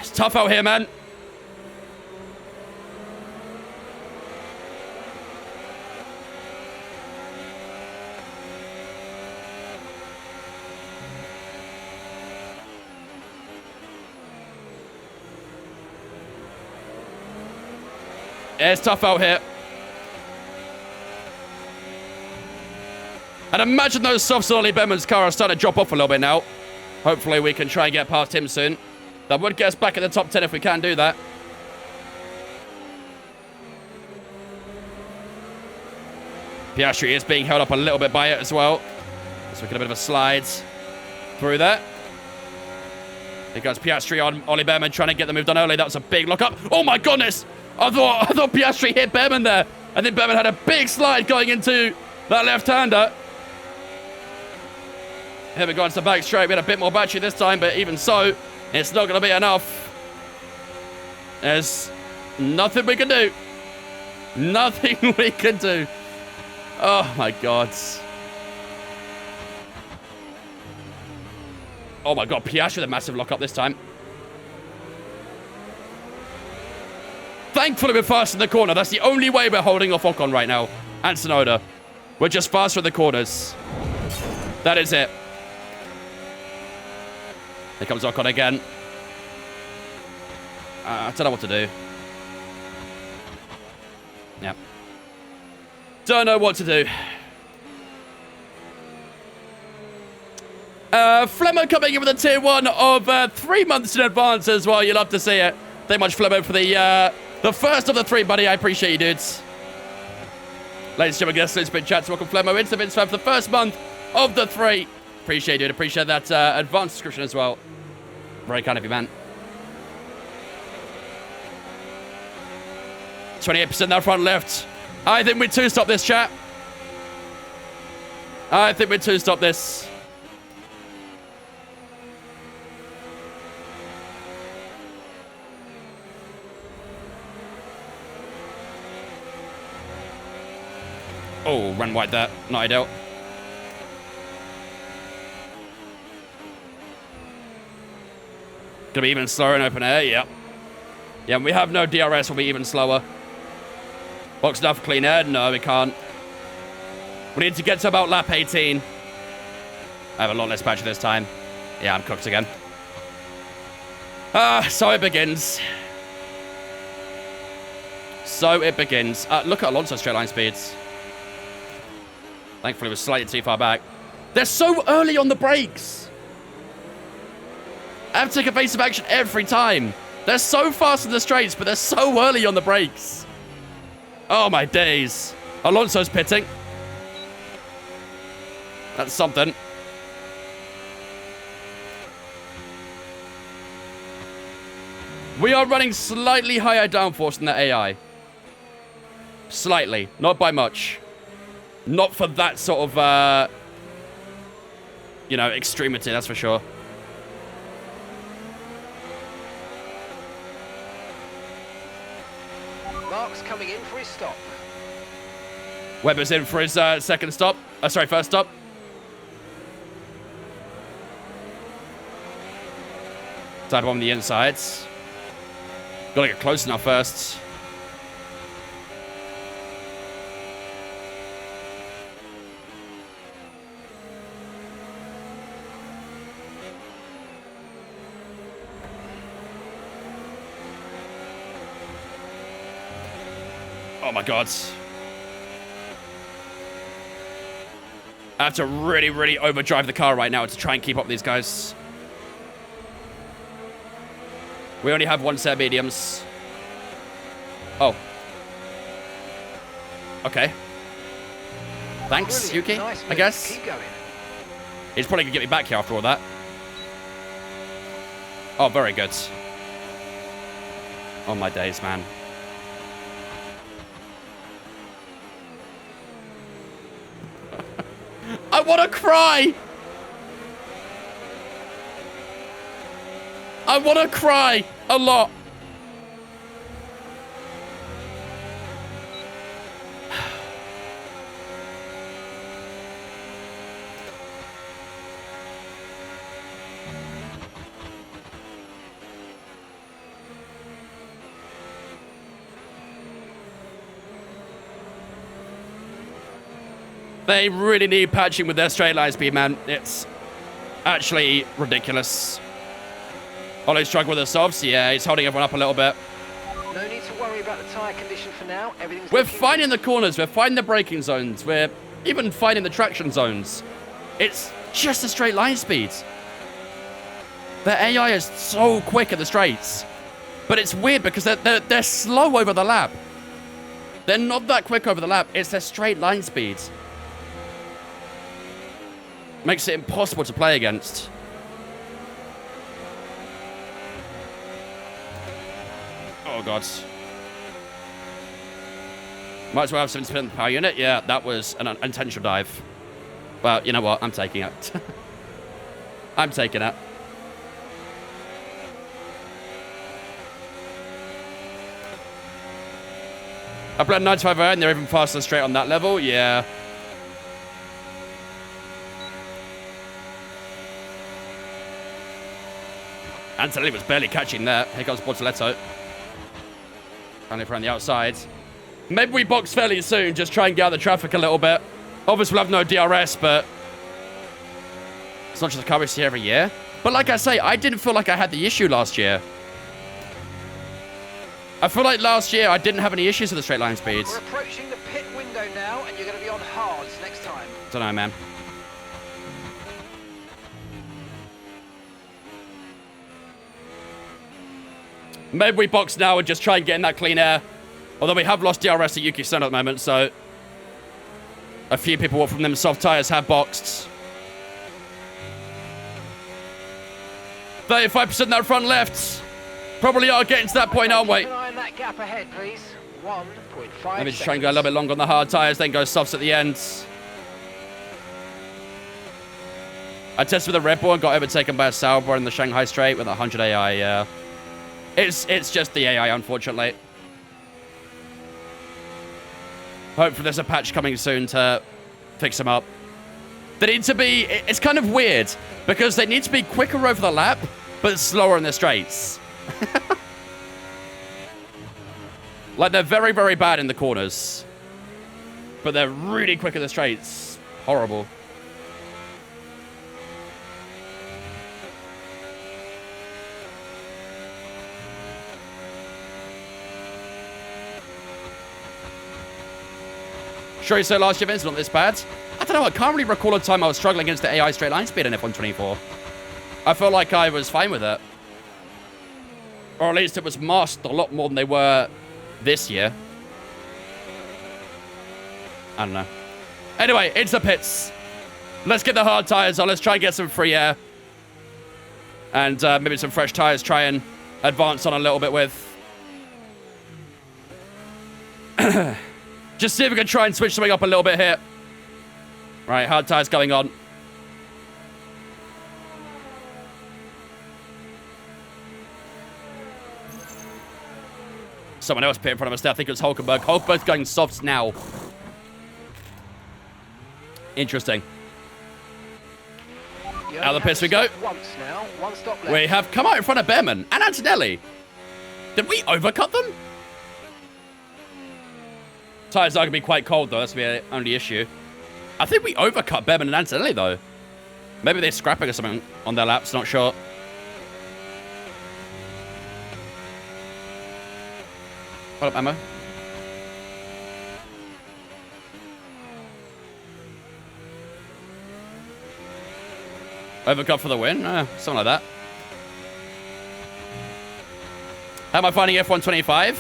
It's tough out here, man. It's tough out here. And imagine those softs on Ollie Behrman's car are starting to drop off a little bit now. Hopefully we can try and get past him soon. That would get us back in the top 10 if we can do that. Piastri is being held up a little bit by it as well. So we get a bit of a slide through there. Here goes Piastri on Ollie Behrman trying to get the move done early. That was a big lock up. Oh my goodness! I thought Piastri hit Behrman there. I think Behrman had a big slide going into that left-hander. Here we go into the back straight. We had a bit more battery this time, but even so, it's not going to be enough. There's nothing we can do. Nothing we can do. Oh my God. Oh my God, Piastri with a massive lock-up this time. Thankfully, we're fast in the corner. That's the only way we're holding off Ocon right now. And Tsunoda. We're just faster in the corners. That is it. Here comes Ocon again. I don't know what to do. Yeah. Don't know what to do. Flemmo coming in with a tier 1 of 3 months in advance as well. You'll love to see it. Thank you much, Flemmo, for the first of the 3, buddy. I appreciate you, dudes. Ladies and gentlemen, guests, it's been chats. Welcome, Flemmo, into Vince fan for the first month of the 3. Appreciate it. Appreciate that advanced subscription as well. Very kind of you, man. 28% that front left. I think we 2-stop this, chat. I think we 2-stop this. Oh, run wide there. Not ideal. Gonna be even slower in open air, yeah. Yeah, we have no DRS, we'll be even slower. Box enough for clean air? No, we can't. We need to get to about lap 18. I have a lot less battery this time. Yeah, I'm cooked again. So it begins. So it begins. Look at Alonso's straight line speeds. Thankfully, we're slightly too far back. They're so early on the brakes. I have to take evasive action every time. They're so fast in the straights, but they're so early on the brakes. Oh, my days. Alonso's pitting. That's something. We are running slightly higher downforce than the AI. Slightly. Not by much. Not for that sort of, you know, extremity, that's for sure. Mark's coming in for his stop. Webber's in for his second stop. Sorry, first stop. Type on the insides. Gotta get close enough first. Oh my God. I have to really, really overdrive the car right now to try and keep up with these guys. We only have 1 set of mediums. Oh. Okay. Thanks, Brilliant. Yuki, Nice I move. guess. Keep going. He's probably going to get me back here after all that. Oh, very good. Oh, my days, man. I want to cry! I want to cry a lot. They really need patching with their straight line speed, man. It's actually ridiculous. Ollie's struggling with the softs. Yeah, he's holding everyone up a little bit. No need to worry about the tyre condition for now. Everything's We're looking fine in the corners. We're fine in the braking zones. We're even fine in the traction zones. It's just the straight line speeds. The AI is so quick at the straights. But it's weird because they're slow over the lap. They're not that quick over the lap. It's their straight line speeds. Makes it impossible to play against. Oh, God. Might as well have 70% of the power unit. Yeah, that was an unintentional dive. But you know what? I'm taking it. I'm taking it. I played 95 and they're even faster straight on that level. Yeah. Antonelli was barely catching there. Here comes Bortoletto. Finally from the outside. Maybe we box fairly soon. Just try and get out of the traffic a little bit. Obviously, we'll have no DRS, but it's not just the car we see every year. But like I say, I didn't feel like I had the issue last year. I feel like last year I didn't have any issues with the straight line speeds. We're approaching the pit window now, and you're going to be on hards next time. Don't know, man. Maybe we box now and just try and get in that clean air. Although we have lost DRS at Yuki Sun at the moment, so a few people from them soft tires have boxed. 35% in that front left. Probably are getting to that point, aren't we? Keep an eye on that gap ahead, please. 1.5 Let me just try and go a little bit longer on the hard tires, then go softs at the end. I tested with a Reborn, got overtaken by a Sauber in the Shanghai Straight with 100 AI, yeah. It's just the AI, unfortunately. Hopefully there's a patch coming soon to fix them up. They need to be... It's kind of weird, because they need to be quicker over the lap, but slower in the straights. Like, they're very, very bad in the corners. But they're really quick in the straights. Horrible. Sure you say last year Vince not this bad? I don't know, I can't really recall a time I was struggling against the AI straight line speed in F124. I felt like I was fine with it. Or at least it was masked a lot more than they were this year. I don't know. Anyway, it's the pits. Let's get the hard tires on. Let's try and get some free air. And maybe some fresh tires, try and advance on a little bit with. Just see if we can try and switch something up a little bit here. Right, hard tires going on. Someone else pit in front of us there. I think it was Hulkenberg. Hulkenberg's going softs now. Interesting. Out of the pits we go. Once now. One stop left. We have come out in front of Behrman and Antonelli. Did we overcut them? Tires are going to be quite cold, though. That's the only issue. I think we overcut Behrman and Antonelli, though. Maybe they're scrapping or something on their laps. Not sure. Hold up, ammo. Overcut for the win? Something like that. How am I finding F125?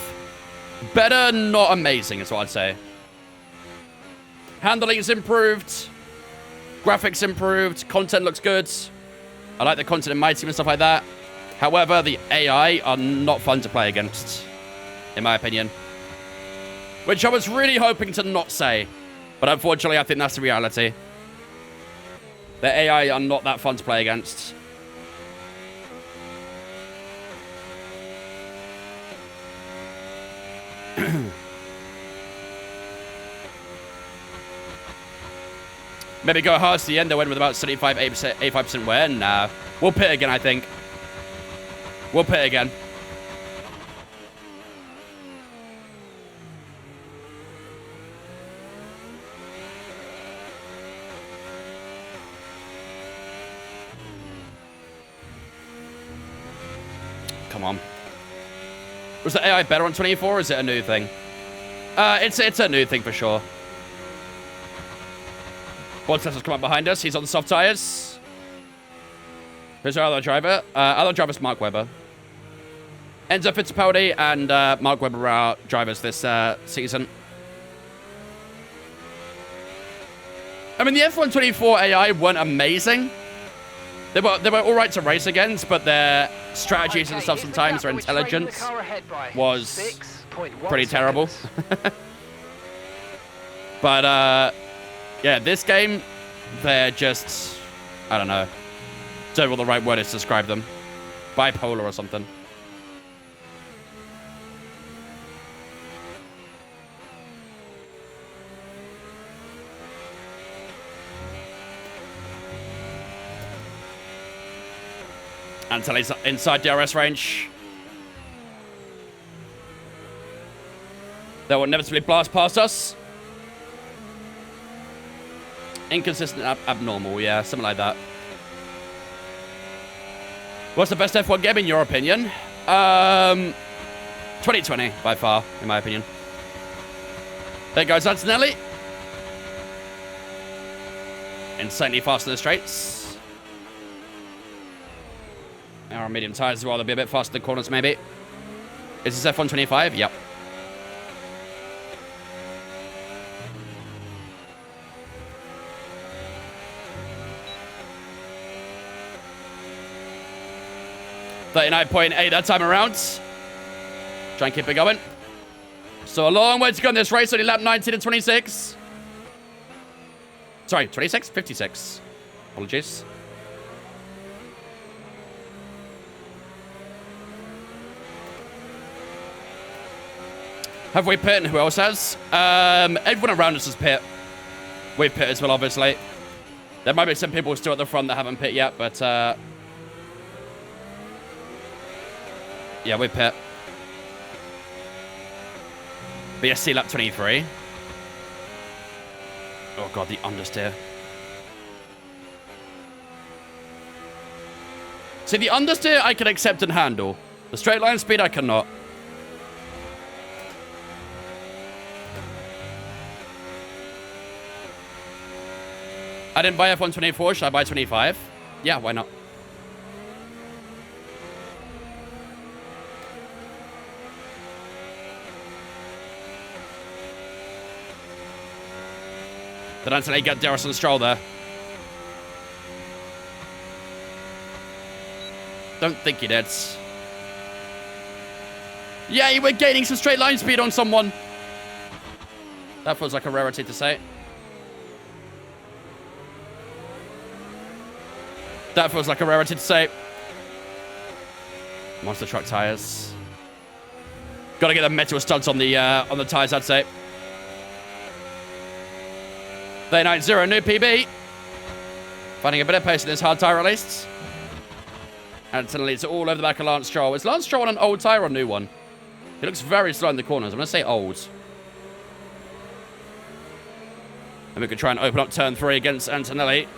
Better, not amazing, is what I'd say. Handling's improved. Graphics improved. Content looks good. I like the content in my team and stuff like that. However, the AI are not fun to play against, in my opinion. Which I was really hoping to not say. But unfortunately, I think that's the reality. The AI are not that fun to play against. Maybe go hard to the end. They went with about 75, 8%, 85% wear. Nah. We'll pit again, I think. We'll pit again. Come on. Was the AI better on 24, or is it a new thing? It's a new thing for sure. Bottas come up behind us. He's on the soft tires. Who's our other driver? Other driver's Mark Webber. Enzo Fittipaldi and Mark Webber are our drivers this season. I mean, the F1 24 AI weren't amazing. They were all right to race against, but their strategies and stuff sometimes, their intelligence was pretty terrible. But, yeah, this game, they're just, I don't know. Don't know what the right word is to describe them. Bipolar or something. Until he's inside DRS range. They will inevitably blast past us. Inconsistent, abnormal, yeah, something like that. What's the best F1 game in your opinion? 2020, by far, in my opinion. There goes Antonelli. Insanely fast in the straights. Our medium tires as well, they'll be a bit faster in the corners, maybe. Is this F1 25? Yep. .8 that time around. Try and keep it going. So a long way to go in this race, only lap 19 and 26. Sorry, 26? 56. Apologies. Have we pit and who else has? Everyone around us has pit. We've pit as well, obviously. There might be some people still at the front that haven't pit yet, but yeah, we pit. BSC lap 23. Oh god, the understeer. See, the understeer I can accept and handle. The straight line speed I cannot. I didn't buy F1 24, should I buy 25? Yeah, why not? Did Anthony get Darius on Stroll there? Don't think he did. Yeah, you were gaining some straight line speed on someone. That feels like a rarity to say. That feels like a rarity to say. Monster truck tires. Got to get the metal studs on the tires, I'd say. 39.0, new PB. Finding a bit of pace in this hard tire release. And suddenly it's all over the back of Lance Stroll. Is Lance Stroll on an old tire or a new one? He looks very slow in the corners. I'm going to say old. And we could try and open up turn 3 against Antonelli.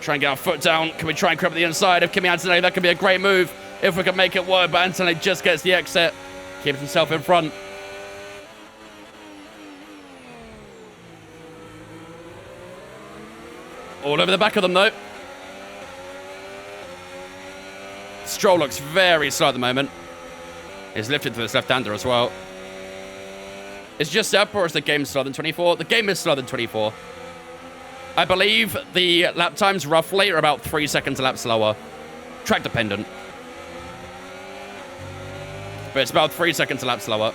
Try and get our foot down. Can we try and creep the inside of Kimi Antonelli? That could be a great move if we can make it work. But Antonelli just gets the exit. Keeps himself in front. All over the back of them, though. Stroll looks very slow at the moment. He's lifted to this left-hander as well. Is just Sepp or is the game slower than 24? The game is slower than 24. I believe the lap times roughly are about 3 seconds a lap slower. Track dependent. But it's about 3 seconds a lap slower.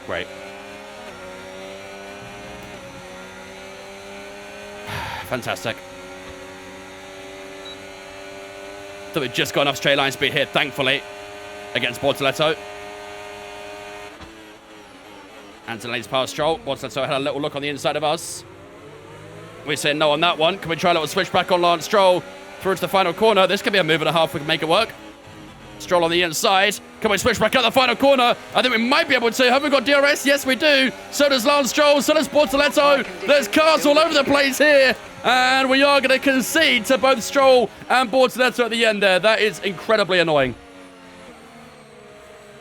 Great. Fantastic. So we've just got enough straight line speed here, thankfully, against Bortoletto. Antonelli's past Stroll. Bortoletto had a little look on the inside of us. We said no on that one. Can we try a little switch back on Lance Stroll through to the final corner? This could be a move and a half. We can make it work. Stroll on the inside. Can we switch back out the final corner? I think we might be able to. Have we got DRS? Yes, we do. So does Lance Stroll. So does Bortoletto. There's cars all over the place here. And we are going to concede to both Stroll and Bortoletto at the end there. That is incredibly annoying.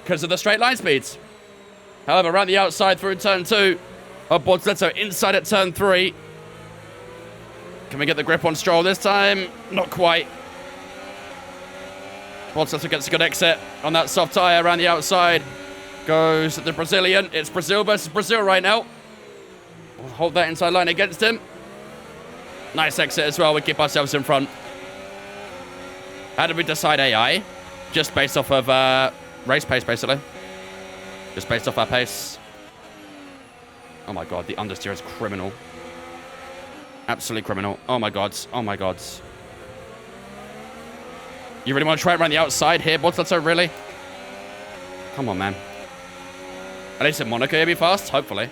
Because of the straight line speeds. However, around the outside through turn 2. Bortoletto inside at turn 3. Can we get the grip on Stroll this time? Not quite. Bortoletto gets a good exit on that soft tyre around the outside. Goes the Brazilian. It's Brazil versus Brazil right now. We'll hold that inside line against him. Nice exit as well. We keep ourselves in front. How did we decide AI? Just based off of race pace, basically. Just based off our pace. Oh my god, the understeer is criminal. Absolutely criminal. Oh my god. Oh my god. You really want to try it around the outside here, Bortoletto? Really? Come on, man. At least in Monaco, you'll be fast. Hopefully.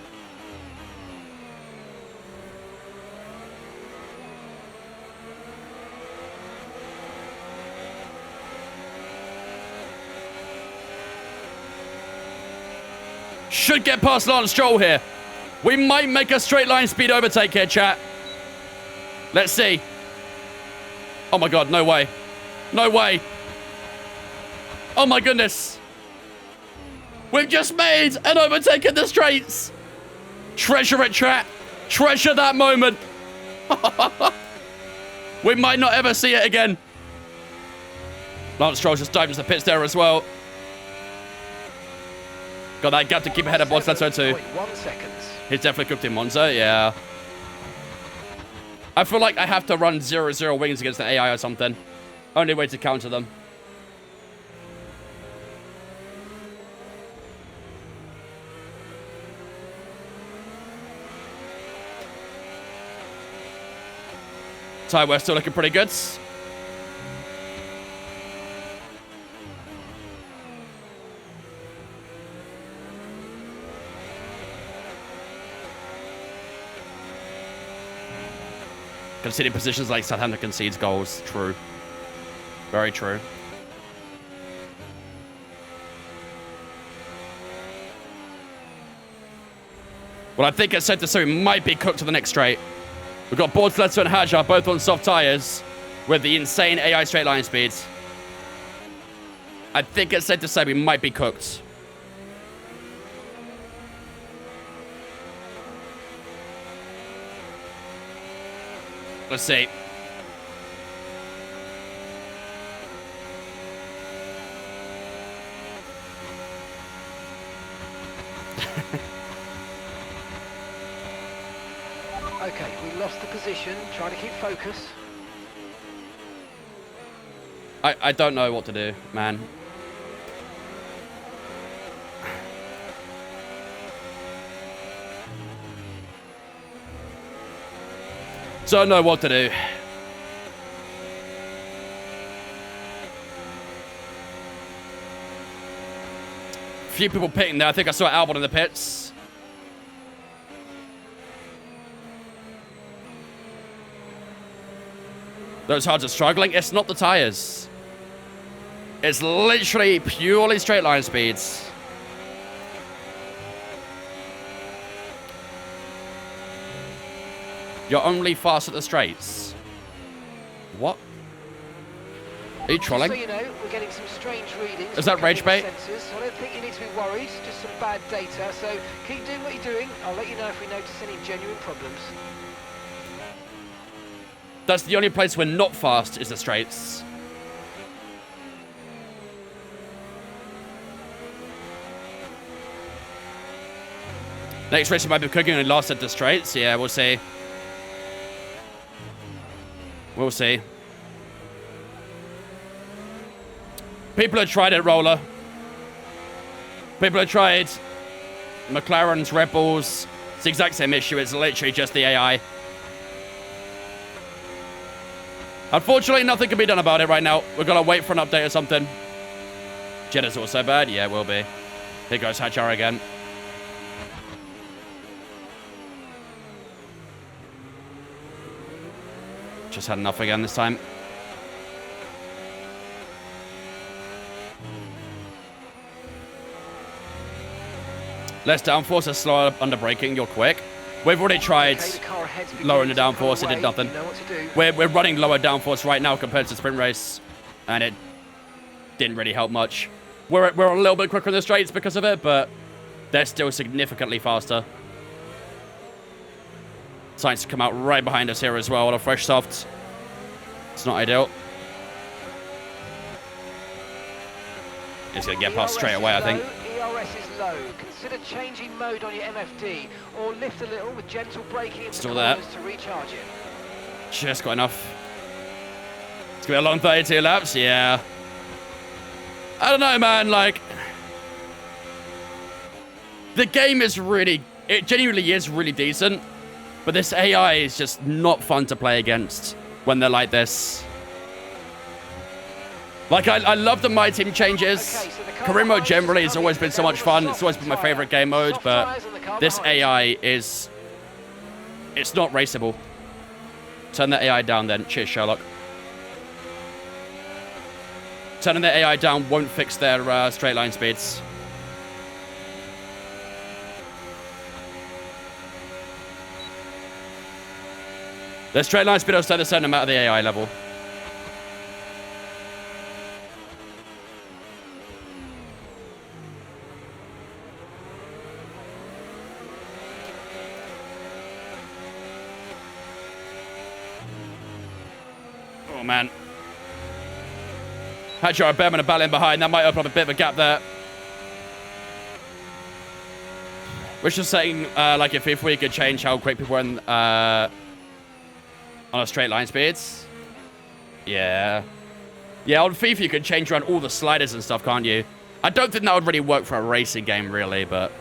Should get past Lance Stroll here. We might make a straight line speed overtake here, chat. Let's see. Oh my god, no way. No way. Oh my goodness. We've just made an overtake in the straights. Treasure it, chat. Treasure that moment. We might not ever see it again. Lance Stroll just dives the pits there as well. Got that gap to keep ahead of Bortoletto too. 1 seconds. He's definitely cooked in Monza, yeah. I feel like I have to run 0-0 wings against the AI or something. Only way to counter them. Tyre still looking pretty good. Conceding positions like Southampton concedes goals. True. Very true. Well, I think it's said to say we might be cooked to the next straight. We've got Bortoletto and Hajar both on soft tyres with the insane AI straight line speeds. I think it's said to say we might be cooked. Let's see. Okay, we lost the position. Try to keep focus. I don't know what to do, man. Don't know what to do. Few people pitting there. I think I saw Albon in the pits. Those hards are struggling. It's not the tires. It's literally purely straight line speeds. You're only fast at the straights. What? Are you trolling? So you know, we're getting some strange readings. Is that rage bait? Sensors. I don't think you need to be worried. Just some bad data. So keep doing what you're doing. I'll let you know if we notice any genuine problems. That's the only place we're not fast is the straights. Next race we might be cooking and last at the straights. Yeah, we'll see. We'll see. People have tried it, Roller. People have tried McLaren's, Red Bulls. It's the exact same issue. It's literally just the AI. Unfortunately, nothing can be done about it right now. We're going to wait for an update or something. Jeddah's also bad. Yeah, will be. Here goes Hajar again. Just had enough again this time. Less downforce, less slower under braking, you're quick. We've already tried Okay, the car ahead's lowering the beginning to pull downforce, it did away. nothing. You know what to do. We're running lower downforce right now compared to sprint race, and it didn't really help much. We're a little bit quicker in the straights because of it, but they're still significantly faster. Science to come out right behind us here as well on a fresh soft. It's not ideal. It's going to get past straight away, I think. ERS is low. Consider changing mode on your MFD or lift a little with gentle braking into Still corners there. to recharge it. Just got enough. It's going to be a long 32 laps, yeah. I don't know, man, like... The game is really... It genuinely is really decent, but this AI is just not fun to play against when they're like this. Like, I love the My Team changes. Okay, so the car Career mode behind generally is has always coming been so much down fun. with a It's always been my soft tyre. favorite game mode, Soft but tyres on the car this behind. AI is... It's not raceable. Turn the AI down then. Cheers, Sherlock. Turning the AI down won't fix their straight line speeds. Their straight line speed will stay the same no matter the AI level. Oh, man. Had your Behrman and Ballin behind. That might open up a bit of a gap there. We're just saying, like, if we could change how quick people were on a straight line speeds. Yeah. Yeah, on FIFA you can change around all the sliders and stuff, can't you? I don't think that would really work for a racing game, really, but...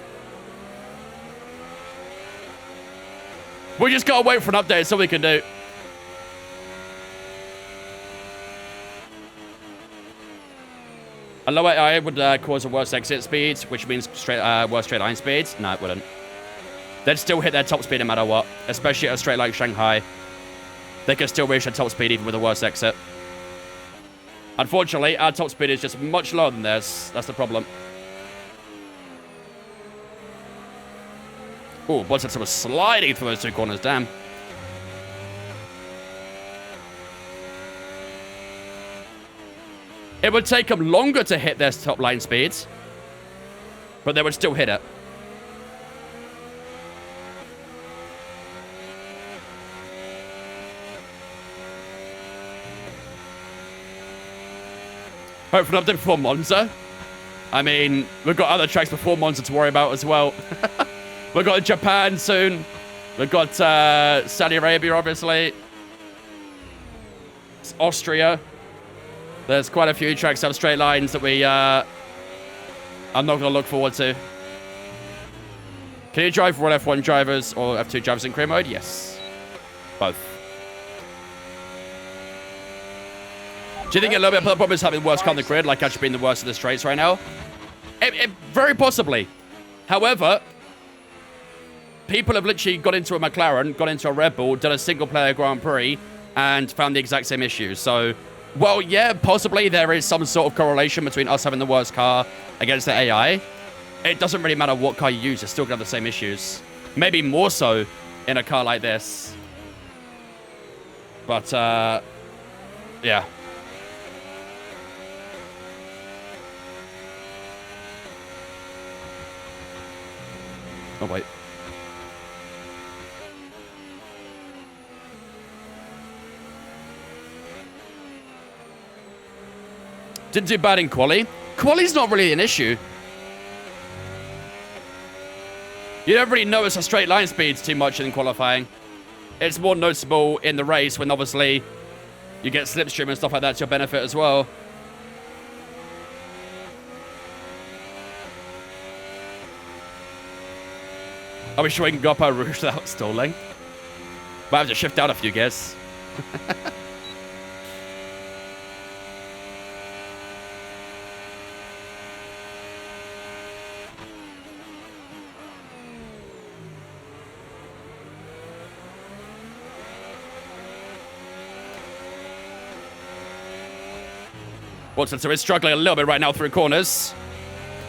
We just gotta wait for an update. That's all we can do. A lower AI would cause a worse exit speed, which means worse straight line speeds. No, it wouldn't. They'd still hit their top speed no matter what, especially at a straight like Shanghai. They can still reach their top speed even with a worse exit. Unfortunately, our top speed is just much lower than theirs. That's the problem. Oh, Bonsense was sliding through those two corners, damn. It would take them longer to hit their top line speeds, but they would still hit it. Hope for an update before Monza. I mean, we've got other tracks before Monza to worry about as well. We've got Japan soon. We've got Saudi Arabia, obviously. It's Austria. There's quite a few tracks that have straight lines that I'm not going to look forward to. Can you drive for all F1 drivers or F2 drivers in career mode? Yes. Both. Do you think a little bit of the problem is having the worst car on the grid, like actually being the worst of the straights right now? Very possibly. However, people have literally got into a McLaren, got into a Red Bull, done a single-player Grand Prix, and found the exact same issue. So, well, yeah, possibly there is some sort of correlation between us having the worst car against the AI. It doesn't really matter what car you use, it's still going to have the same issues. Maybe more so in a car like this. But, yeah. Oh, wait. Didn't do bad in quali. Quali's not really an issue. You don't really notice a straight line speeds too much in qualifying. It's more noticeable in the race when obviously you get slipstream and stuff like that to your benefit as well. Are we sure we can go up our rouge without stalling? Might have to shift out a few gears. Watson is struggling a little bit right now through corners.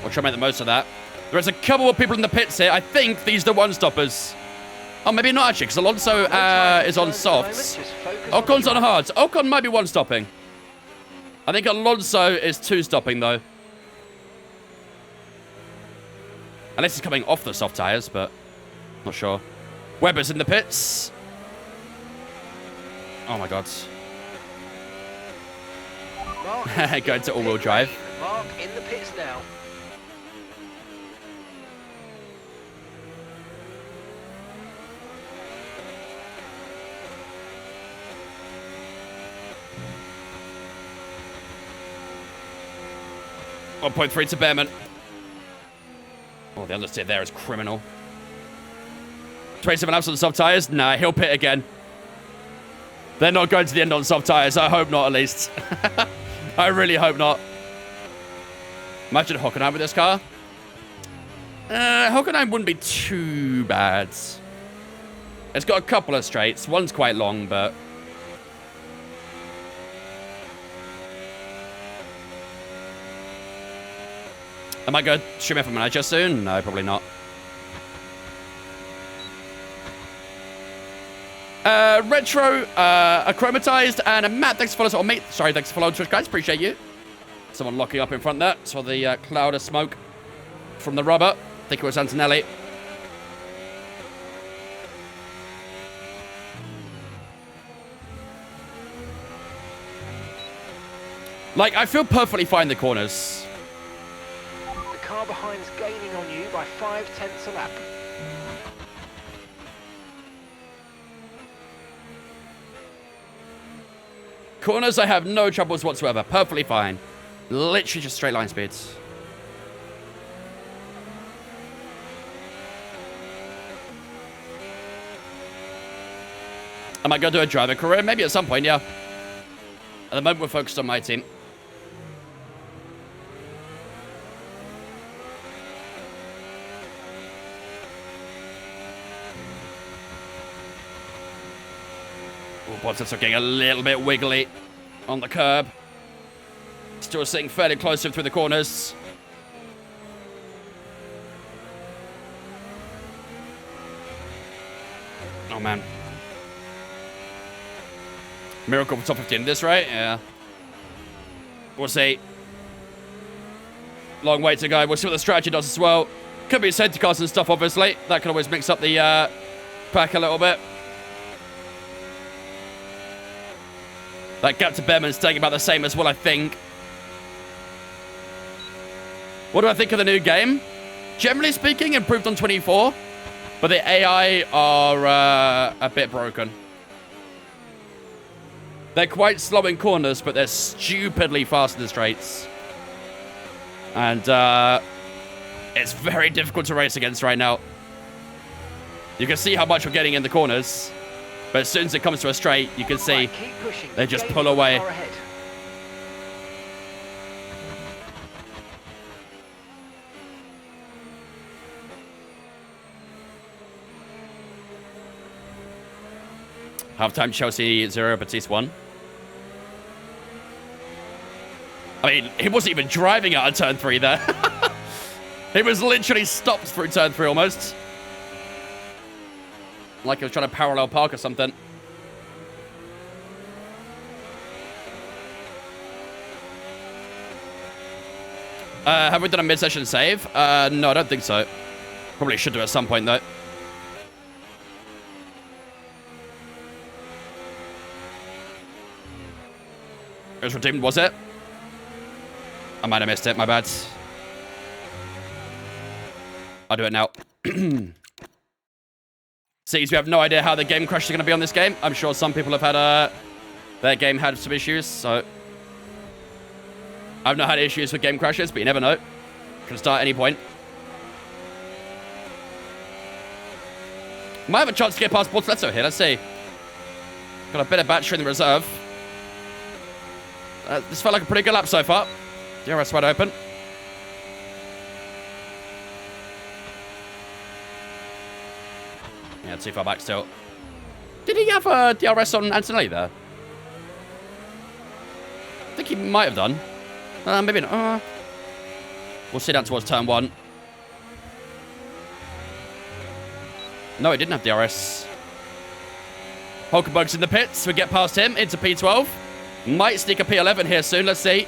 We'll try and make the most of that. There's a couple of people in the pits here. I think these are the one-stoppers. Oh, maybe not actually, because Alonso is on softs. Ocon's on hards. Ocon might be one-stopping. I think Alonso is two-stopping, though. Unless he's coming off the soft tyres, but not sure. Webber's in the pits. Oh, my God. Going to all-wheel drive. Mark in the pits now. .3 to Behrman. Oh, the understeer there is criminal. 27 laps on the soft tyres? Nah, he'll pit again. They're not going to the end on soft tyres. I hope not, at least. I really hope not. Imagine Hockenheim with this car. Hockenheim wouldn't be too bad. It's got a couple of straights. One's quite long, but... Am I going to stream F1 Manager soon? No, probably not. Retro, Achromatized, and a Matt. Thanks for following us. Oh, mate. Sorry, thanks for following Twitch, guys. Appreciate you. Someone locking up in front there. Saw the cloud of smoke from the rubber. I think it was Antonelli. Like, I feel perfectly fine in the corners. The car behind's gaining on you by 0.5 a lap. Corners, I have no troubles whatsoever. Perfectly fine. Literally just straight line speeds. I might go do a driver career. Maybe at some point, yeah. At the moment, we're focused on my team. Oh, Bottas are getting a little bit wiggly on the curb. Still sitting fairly close to him through the corners. Oh, man. Miracle for top 15 this, right? Yeah. We'll see. Long way to go. We'll see what the strategy does as well. Could be safety cars and stuff, obviously. That can always mix up the pack a little bit. That gap to Behrman's staying about the same as well, I think. What do I think of the new game? Generally speaking, improved on 24. But the AI are a bit broken. They're quite slow in corners, but they're stupidly fast in the straights. And it's very difficult to race against right now. You can see how much we're getting in the corners. But as soon as it comes to a straight, you can see they just pull away. Halftime Chelsea 0, Batiste 1. I mean, he wasn't even driving out of turn 3 there. He was literally stopped through turn 3 almost. Like he was trying to parallel park or something. Have we done a mid-session save? No, I don't think so. Probably should do at some point, though. It was redeemed, was it? I might have missed it, my bad. I'll do it now. Sees we have no idea how the game crash is going to be on this game. I'm sure some people have had their game had some issues, so I've not had issues with game crashes, but you never know. Can start at any point. Might have a chance to get past Bortoleto here. Let's see. Got a bit of battery in the reserve. This felt like a pretty good lap so far. DRS wide open. Yeah, too far back still. Did he have a DRS on Antonelli there? I think he might have done. Maybe not. We'll see down towards turn 1. No, he didn't have DRS. Hulkenberg's in the pits. We get past him into P12. Might sneak a P11 here soon. Let's see.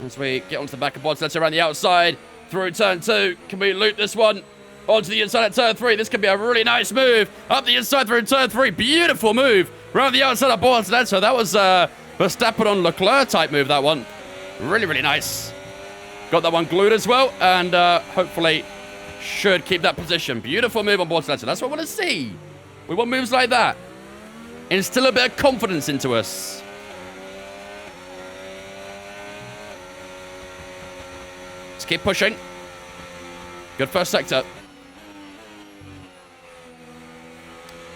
As we get onto the back of boards, let's around the outside. Through turn 2. Can we loot this one? Onto the inside at turn 3. This could be a really nice move. Up the inside through turn 3. Beautiful move. Around the outside of boards. So that was Verstappen on Leclerc type move, that one. Really, really nice. Got that one glued as well. And hopefully should keep that position. Beautiful move on boards. That's what I want to see. We want moves like that. Instill a bit of confidence into us. Let's keep pushing. Good first sector.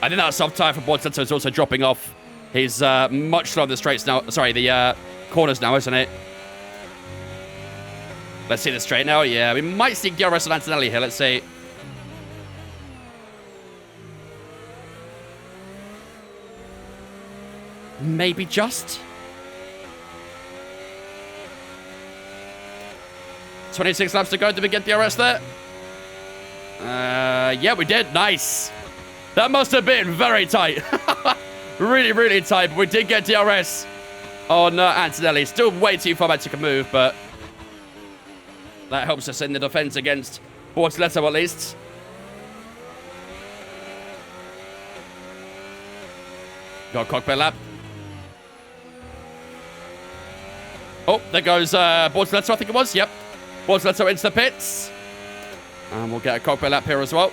I think that soft tire for Bortsetto is also dropping off. He's much slower on the straights now. Sorry, the corners now, isn't it? Let's see the straight now. Yeah, we might see DRS and Antonelli here. Let's see. Maybe just. 26 laps to go. Did we get DRS there? Yeah, we did. Nice. That must have been very tight. Really, really tight. But we did get DRS on Antonelli. Still way too far back to move, but that helps us in the defense against Bortoleto at least. Got a cockpit lap. Oh, there goes Bortoleto, I think it was. Yep. Bortoleto into the pits. And we'll get a cockpit lap here as well.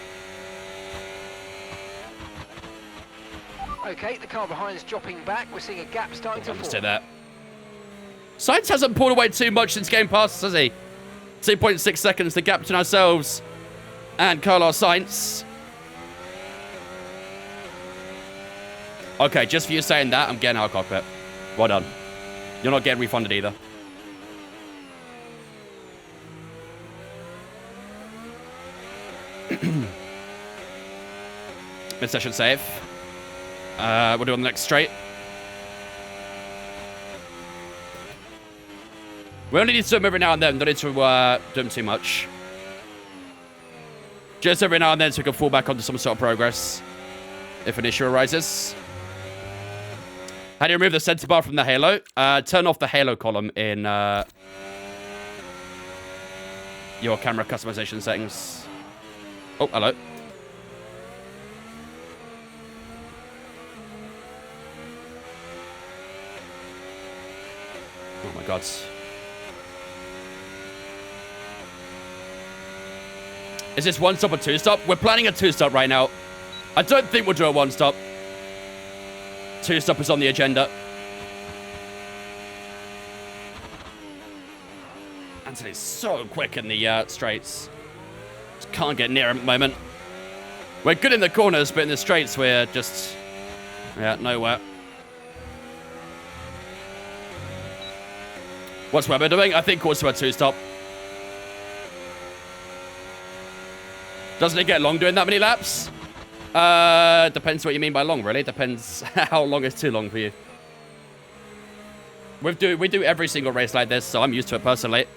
Okay, the car behind is dropping back. We're seeing a gap starting to form. Let's do that. Sainz hasn't pulled away too much since game passes, has he? 2.6 seconds, the gap between ourselves and Carlos Sainz. Okay, just for you saying that, I'm getting out of cockpit. Well done. You're not getting refunded either. Mid-session save. We'll do on the next straight. We only need to do them every now and then. Don't need to do them too much. Just every now and then so we can fall back onto some sort of progress if an issue arises. How do you remove the center bar from the halo? Turn off the halo column in your camera customization settings. Oh, hello. Oh my god. Is this one stop or two stop? We're planning a two stop right now. I don't think we'll do a one stop. Two stop is on the agenda. Anthony's so quick in the straights. Just can't get near him at the moment. We're good in the corners, but in the straights we're just... yeah, nowhere. What's Webber doing? I think also a two stop. Doesn't it get long doing that many laps? Depends what you mean by long, really. Depends how long is too long for you. We do every single race like this, so I'm used to it personally.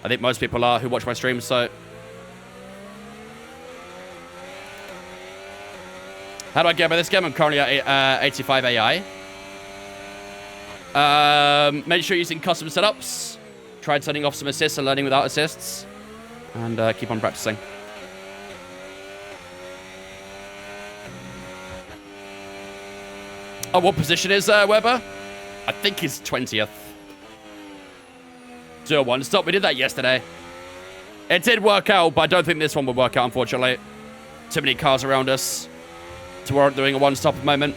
I think most people are who watch my streams, so... How do I get by this game? I'm currently at 85 AI. Make sure you're using custom setups. Try turning off some assists and learning without assists. And keep on practicing. Oh, what position is Webber? I think he's 20th. Do a one stop. We did that yesterday. It did work out, but I don't think this one will work out, unfortunately. Too many cars around us to warrant doing a one stop at the moment.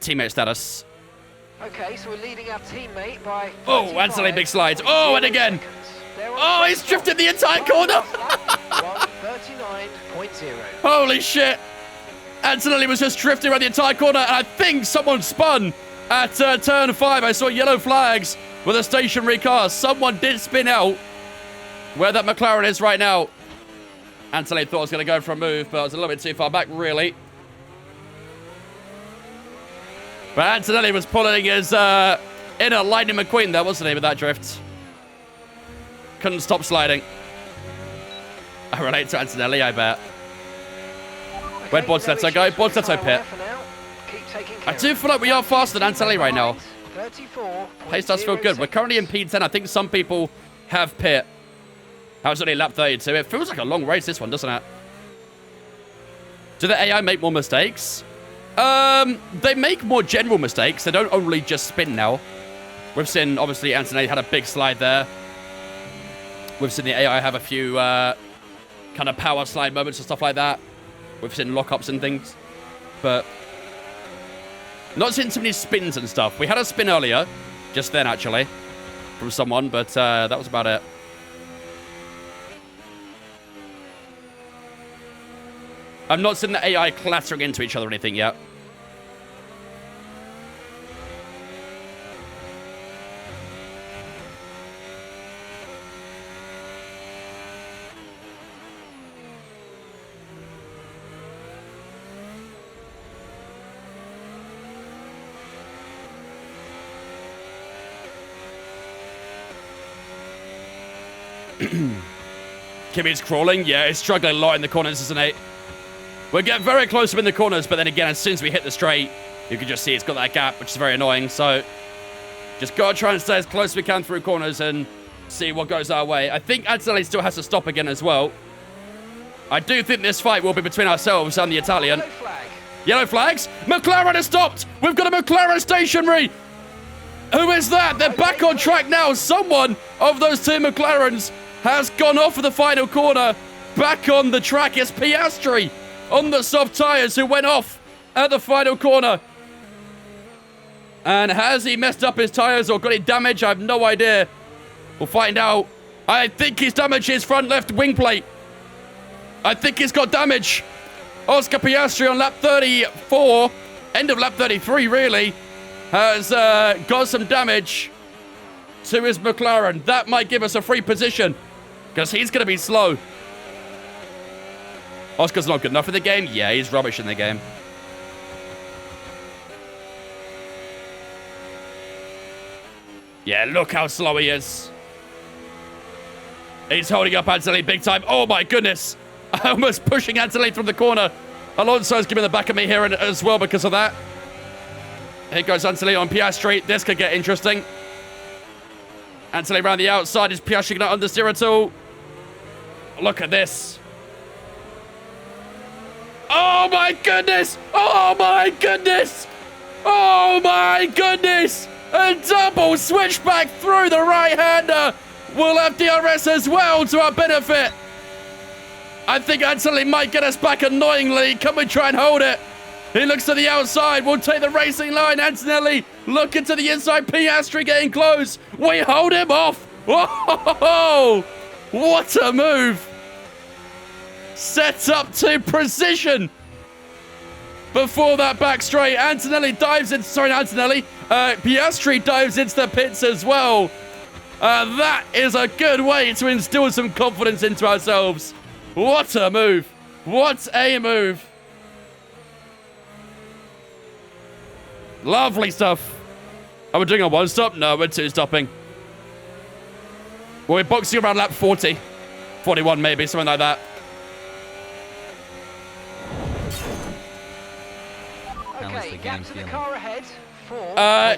Teammate status. Okay, so we're leading our teammate by... Oh, Anthony big slides. Oh, and again. Oh, he's drifted the entire corner. 139.0. Holy shit. Antonelli was just drifting around the entire corner, and I think someone spun at turn 5. I saw yellow flags with a stationary car. Someone did spin out where that McLaren is right now. Antonelli thought I was going to go for a move, but I was a little bit too far back, really. But Antonelli was pulling his inner Lightning McQueen there, wasn't he, with that drift? Couldn't stop sliding. I relate to Antonelli, I bet. Where'd Bortletto go? Bortletto pit. I do feel like we are faster than Antonelli right now. Pace does feel good. We're currently in P10. I think some people have pit. That was only lap 32. It feels like a long race, this one, doesn't it? Do the AI make more mistakes? They make more general mistakes. They don't only just spin now. We've seen, obviously, Antonelli had a big slide there. We've seen the AI have a few kind of power slide moments and stuff like that. We've seen lockups and things. But not seen too many spins and stuff. We had a spin earlier. Just then, actually. From someone. But that was about it. I've not seen the AI clattering into each other or anything yet. Kimmy's crawling. Yeah, he's struggling a lot in the corners, isn't he? We're getting very close to in the corners, but then again, as soon as we hit the straight, you can just see it's got that gap, which is very annoying. So just got to try and stay as close as we can through corners and see what goes our way. I think Antonelli still has to stop again as well. I do think this fight will be between ourselves and the Italian. Yellow flags. McLaren has stopped. We've got a McLaren stationary. Who is that? They're back on track now. Someone of those two McLarens has gone off of the final corner. Back on the track is Piastri on the soft tyres who went off at the final corner. And has he messed up his tyres or got any damage? I have no idea. We'll find out. I think he's damaged his front left wing plate. I think he's got damage. Oscar Piastri on lap 34, end of lap 33 really, has got some damage to his McLaren. That might give us a free position because he's going to be slow. Oscar's not good enough for the game. Yeah, he's rubbish in the game. Yeah, look how slow he is. He's holding up Antonelli big time. Oh my goodness. Almost pushing Antonelli from the corner. Alonso's giving the back of me here as well because of that. Here goes Antonelli on Piastri. This could get interesting. Antonelli around the outside. Is Piastri going to understeer at all? Look at this. Oh my goodness! Oh my goodness! Oh my goodness! A double switchback through the right-hander. We'll have DRS as well to our benefit. I think Antonelli might get us back annoyingly. Can we try and hold it? He looks to the outside. We'll take the racing line. Antonelli looking to the inside. Piastri getting close. We hold him off. Whoa! What a move. Set up to precision. Before that back straight, Antonelli dives in. Sorry, Antonelli. Piastri dives into the pits as well. That is a good way to instill some confidence into ourselves. What a move. What a move. Lovely stuff. Are we doing a one-stop? No, we're two-stopping. Well, we're boxing around lap 40. 41 maybe, something like that. Okay, gap to the car ahead.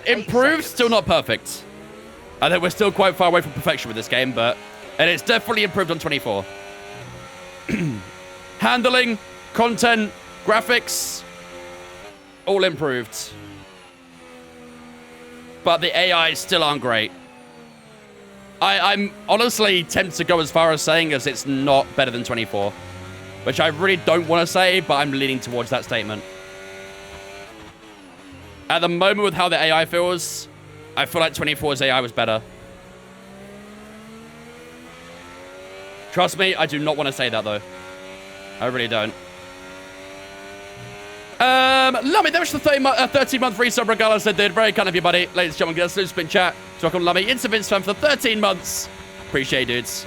Improved, still not perfect. I think we're still quite far away from perfection with this game, but it's definitely improved on 24. Handling, content, graphics, all improved. But the AI still aren't great. I'm honestly tempted to go as far as saying as it's not better than 24. Which I really don't want to say, but I'm leaning towards that statement. At the moment with how the AI feels, I feel like 24's AI was better. Trust me, I do not want to say that, though. I really don't. Lummy, that was the 13-month resub regardless. I did. Very kind of you, buddy. Ladies and gentlemen, get a spin chat. So welcome, Lummy. It's a Vince fan for 13 months. Appreciate it, dudes.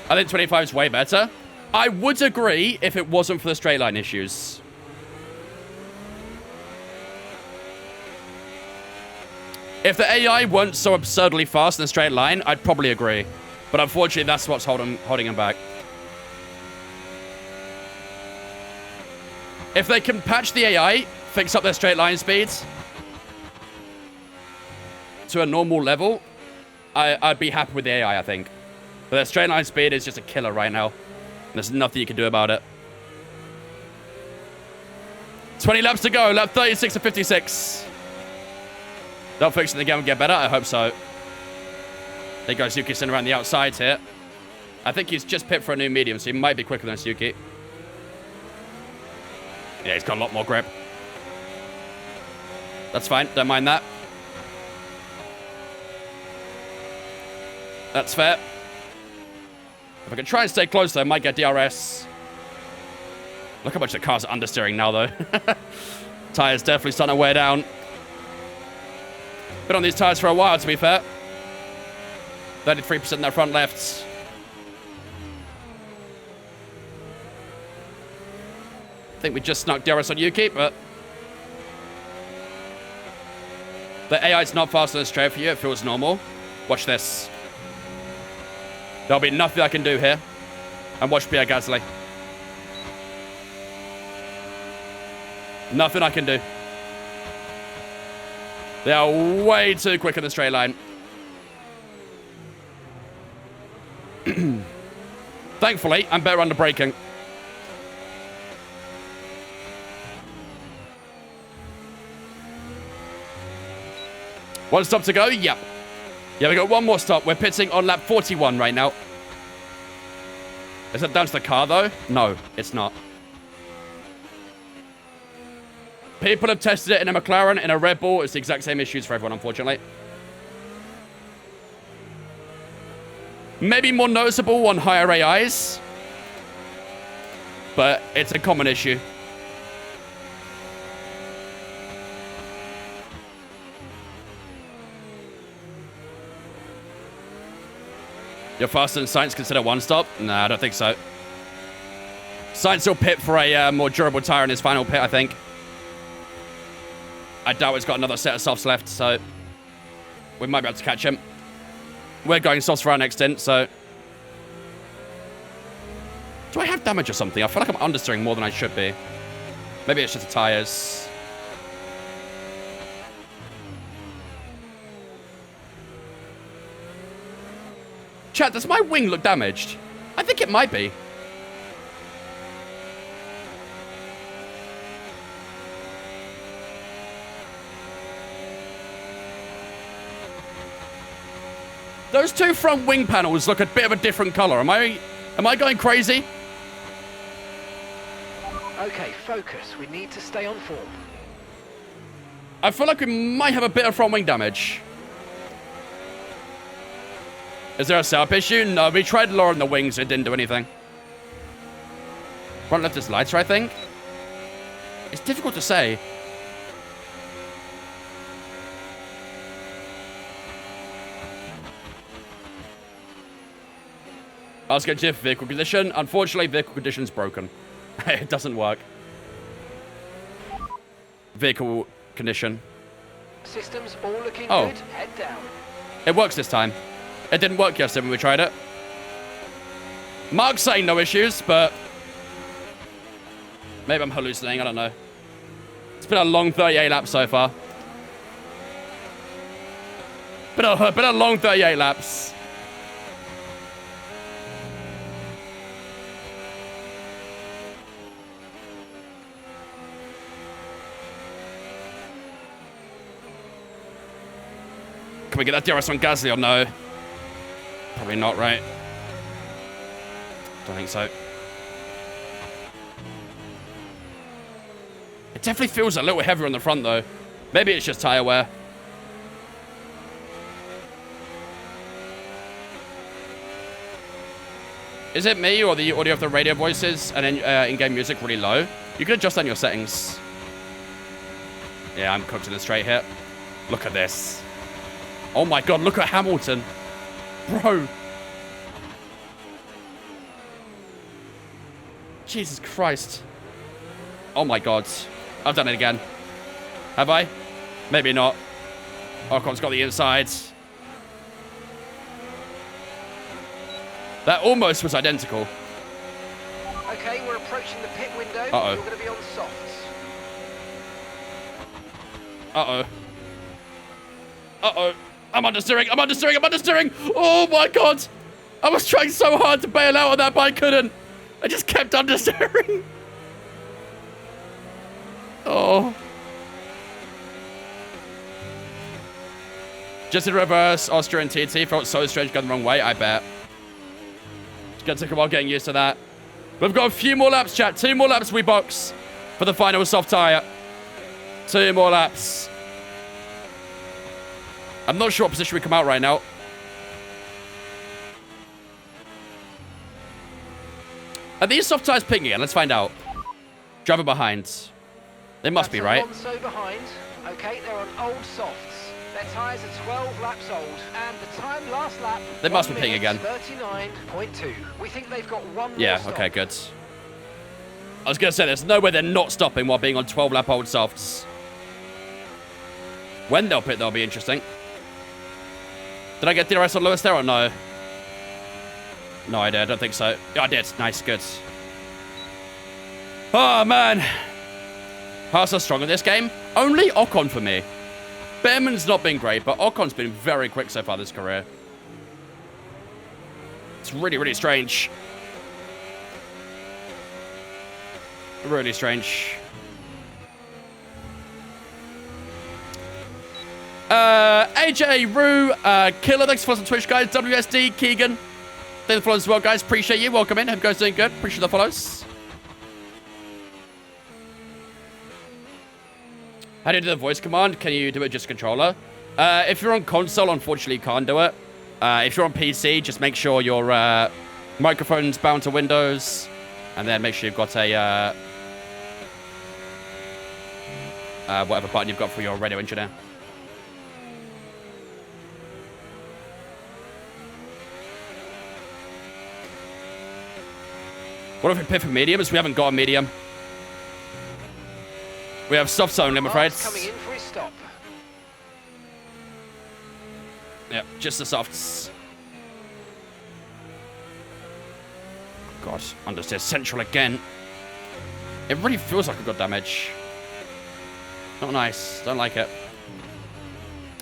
I think 25 is way better. I would agree if it wasn't for the straight line issues. If the AI weren't so absurdly fast in a straight line, I'd probably agree. But unfortunately, that's what's holding him back. If they can patch the AI, fix up their straight line speeds to a normal level, I'd be happy with the AI, I think. But their straight line speed is just a killer right now. There's nothing you can do about it. 20 laps to go. Lap 36 to 56. They'll fix it again and get better. I hope so. There goes Yuki-san around the outside here. I think he's just pipped for a new medium, so he might be quicker than Suki. Yeah, he's got a lot more grip. That's fine. Don't mind that. That's fair. If I can try and stay close, though, I might get DRS. Look how much the car's understeering now, though. Tires definitely starting to wear down. Been on these tires for a while, to be fair. 33% in their front lefts. I think we just snuck DRS on Yuki, but the AI's not fast on the straight for you. It feels normal. Watch this. There'll be nothing I can do here. And watch Pierre Gasly. Nothing I can do. They are way too quick in the straight line. Thankfully, I'm better under braking. One stop to go? Yep. Yeah, we got one more stop. We're pitting on lap 41 right now. Is that down to the car, though? No, it's not. People have tested it in a McLaren, in a Red Bull. It's the exact same issues for everyone, unfortunately. Maybe more noticeable on higher AIs. But it's a common issue. You're faster than Sainz, consider one stop? Nah, I don't think so. Sainz will pit for a more durable tire in his final pit, I think. I doubt he's got another set of softs left, so we might be able to catch him. We're going softs for our next stint, so... Do I have damage or something? I feel like I'm understeering more than I should be. Maybe it's just the tires. Chat, does my wing look damaged? I think it might be. Those two front wing panels look a bit of a different color. Am I going crazy? Okay, focus. We need to stay on form. I feel like we might have a bit of front wing damage. Is there a setup issue? No, we tried lowering the wings. It didn't do anything. Front left is lighter, I think. It's difficult to say. Ask HF vehicle condition. Unfortunately, vehicle condition's broken. It doesn't work. Vehicle condition. Systems all looking Oh. good. Head down. It works this time. It didn't work yesterday when we tried it. Mark's saying no issues, but maybe I'm hallucinating. I don't know. It's been a long 38 laps so far. Been a long 38 laps. Can we get that DRS on Gasly or no? Probably not, right? Don't think so. It definitely feels a little heavier on the front, though. Maybe it's just tire wear. Is it me or the audio of the radio voices and in-game music really low? You can adjust on your settings. Yeah, I'm cooked in the straight here. Look at this. Oh my god, look at Hamilton. Bro. Jesus Christ. Oh my god. I've done it again. Have I? Maybe not. Ocon's got the inside. That almost was identical. Okay, we're approaching the pit window. Uh-oh. You're going to be on softs. Uh-oh. Uh-oh. I'm understeering. I'm understeering. I'm understeering. Oh, my God. I was trying so hard to bail out on that, but I couldn't. I just kept understeering. Oh. Just in reverse, Austria and TT felt so strange going the wrong way, I bet. It's going to take a while getting used to that. We've got a few more laps, chat. 2 more laps we box for the final soft tyre. 2 more laps. I'm not sure what position we come out right now. Are these soft tyres picking again? Let's find out. Driver behind. They must be, right? So behind. Okay, they're on old softs. Their tyres are 12 laps old, and the time last lap. They must be picking again. 39.2. We think they've got one more Yeah, stop. okay, good. I was going to say, there's no way they're not stopping while being on 12 lap old softs. When they'll pit, that'll be interesting. Did I get DRS on Lewis there or no? No, I did. I don't think so. Yeah, I did. Nice, good. Oh, man. Haas are strong in this game. Only Ocon for me. Behrman's not been great, but Ocon's been very quick so far this career. It's really, really strange. Really strange. AJ, Rue, Killer, thanks for following on Twitch, guys. WSD, Keegan. Thanks for the follows as well, guys. Appreciate you. Welcome in. Hope you guys doing good. Appreciate the follows. How do you do the voice command? Can you do it just controller? If you're on console, unfortunately, you can't do it. If you're on PC, just make sure your microphone's bound to Windows. And then make sure you've got a... whatever button you've got for your radio engineer. What if we pit for mediums? We haven't got a medium. We have softs only, I'm afraid. Mark's coming in for his stop. Yep, just the softs. God, understeer central again. It really feels like I've got damage. Not nice. Don't like it.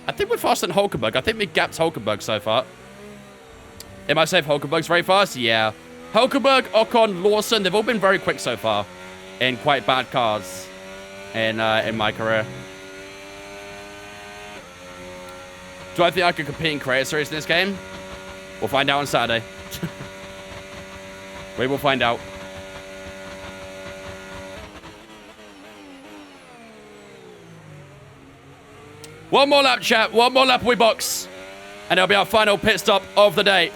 I think we're faster than Hulkenberg. I think we gapped Hulkenberg so far. Am I safe? Hulkenberg's very fast? Yeah. Hulkenberg, Ocon, Lawson, they've all been very quick so far in quite bad cars in my career. Do I think I could compete in Creator Series in this game? We'll find out on Saturday. We will find out. One more lap, chat. One more lap we box. And it'll be our final pit stop of the day.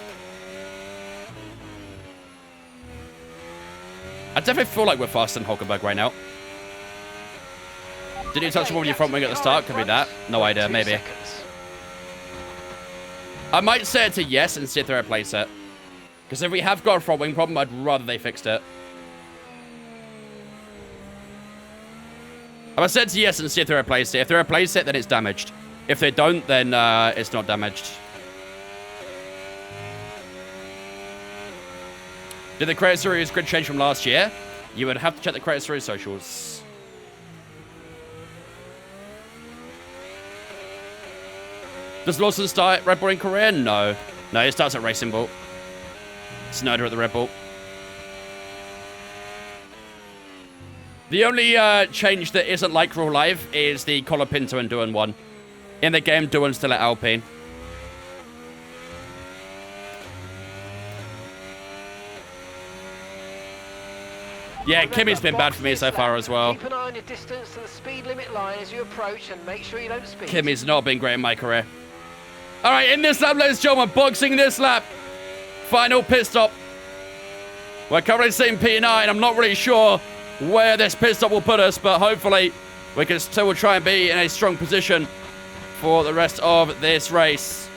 I definitely feel like we're faster than Hulkenberg right now. Did you touch him on your front wing at the start? Could be that. No idea. Maybe. I might say it to yes and see if they replace it. Because if we have got a front wing problem, I'd rather they fixed it. I said to yes and see if they replace it. If they replace it, then it's damaged. If they don't, then it's not damaged. Did the Creator Series grid change from last year? You would have to check the Creator Series socials. Does Lawson start Red Bull in Korea? No. No, he starts at Racing Bull. Snowder at the Red Bull. The only change that isn't like real life is the Colapinto and Duan one. In the game, Duan's still at Alpine. Yeah, Kimmy's been bad for me so far as well. Keep an eye on your distance to the speed limit line as you approach and make sure you don't speed. Kimmy's not been great in my career. All right, in this lap, ladies and gentlemen, boxing this lap. Final pit stop. We're currently sitting P9. I'm not really sure where this pit stop will put us, but hopefully we can still try and be in a strong position for the rest of this race.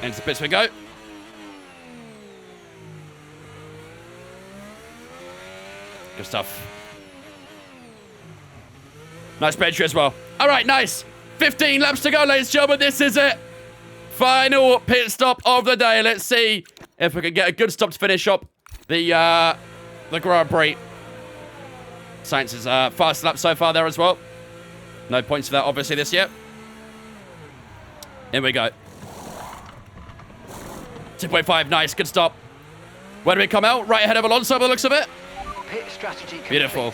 Into the pits we go. Good stuff. Nice entry as well. All right, nice. 15 laps to go, ladies and gentlemen. This is it. Final pit stop of the day. Let's see if we can get a good stop to finish up the Grand Prix. Sainz is fast lap so far there as well. No points for that, obviously, this year. Here we go. 2.5, nice, good stop. Where do we come out? Right ahead of Alonso by the looks of it. Pit strategy complete. Beautiful.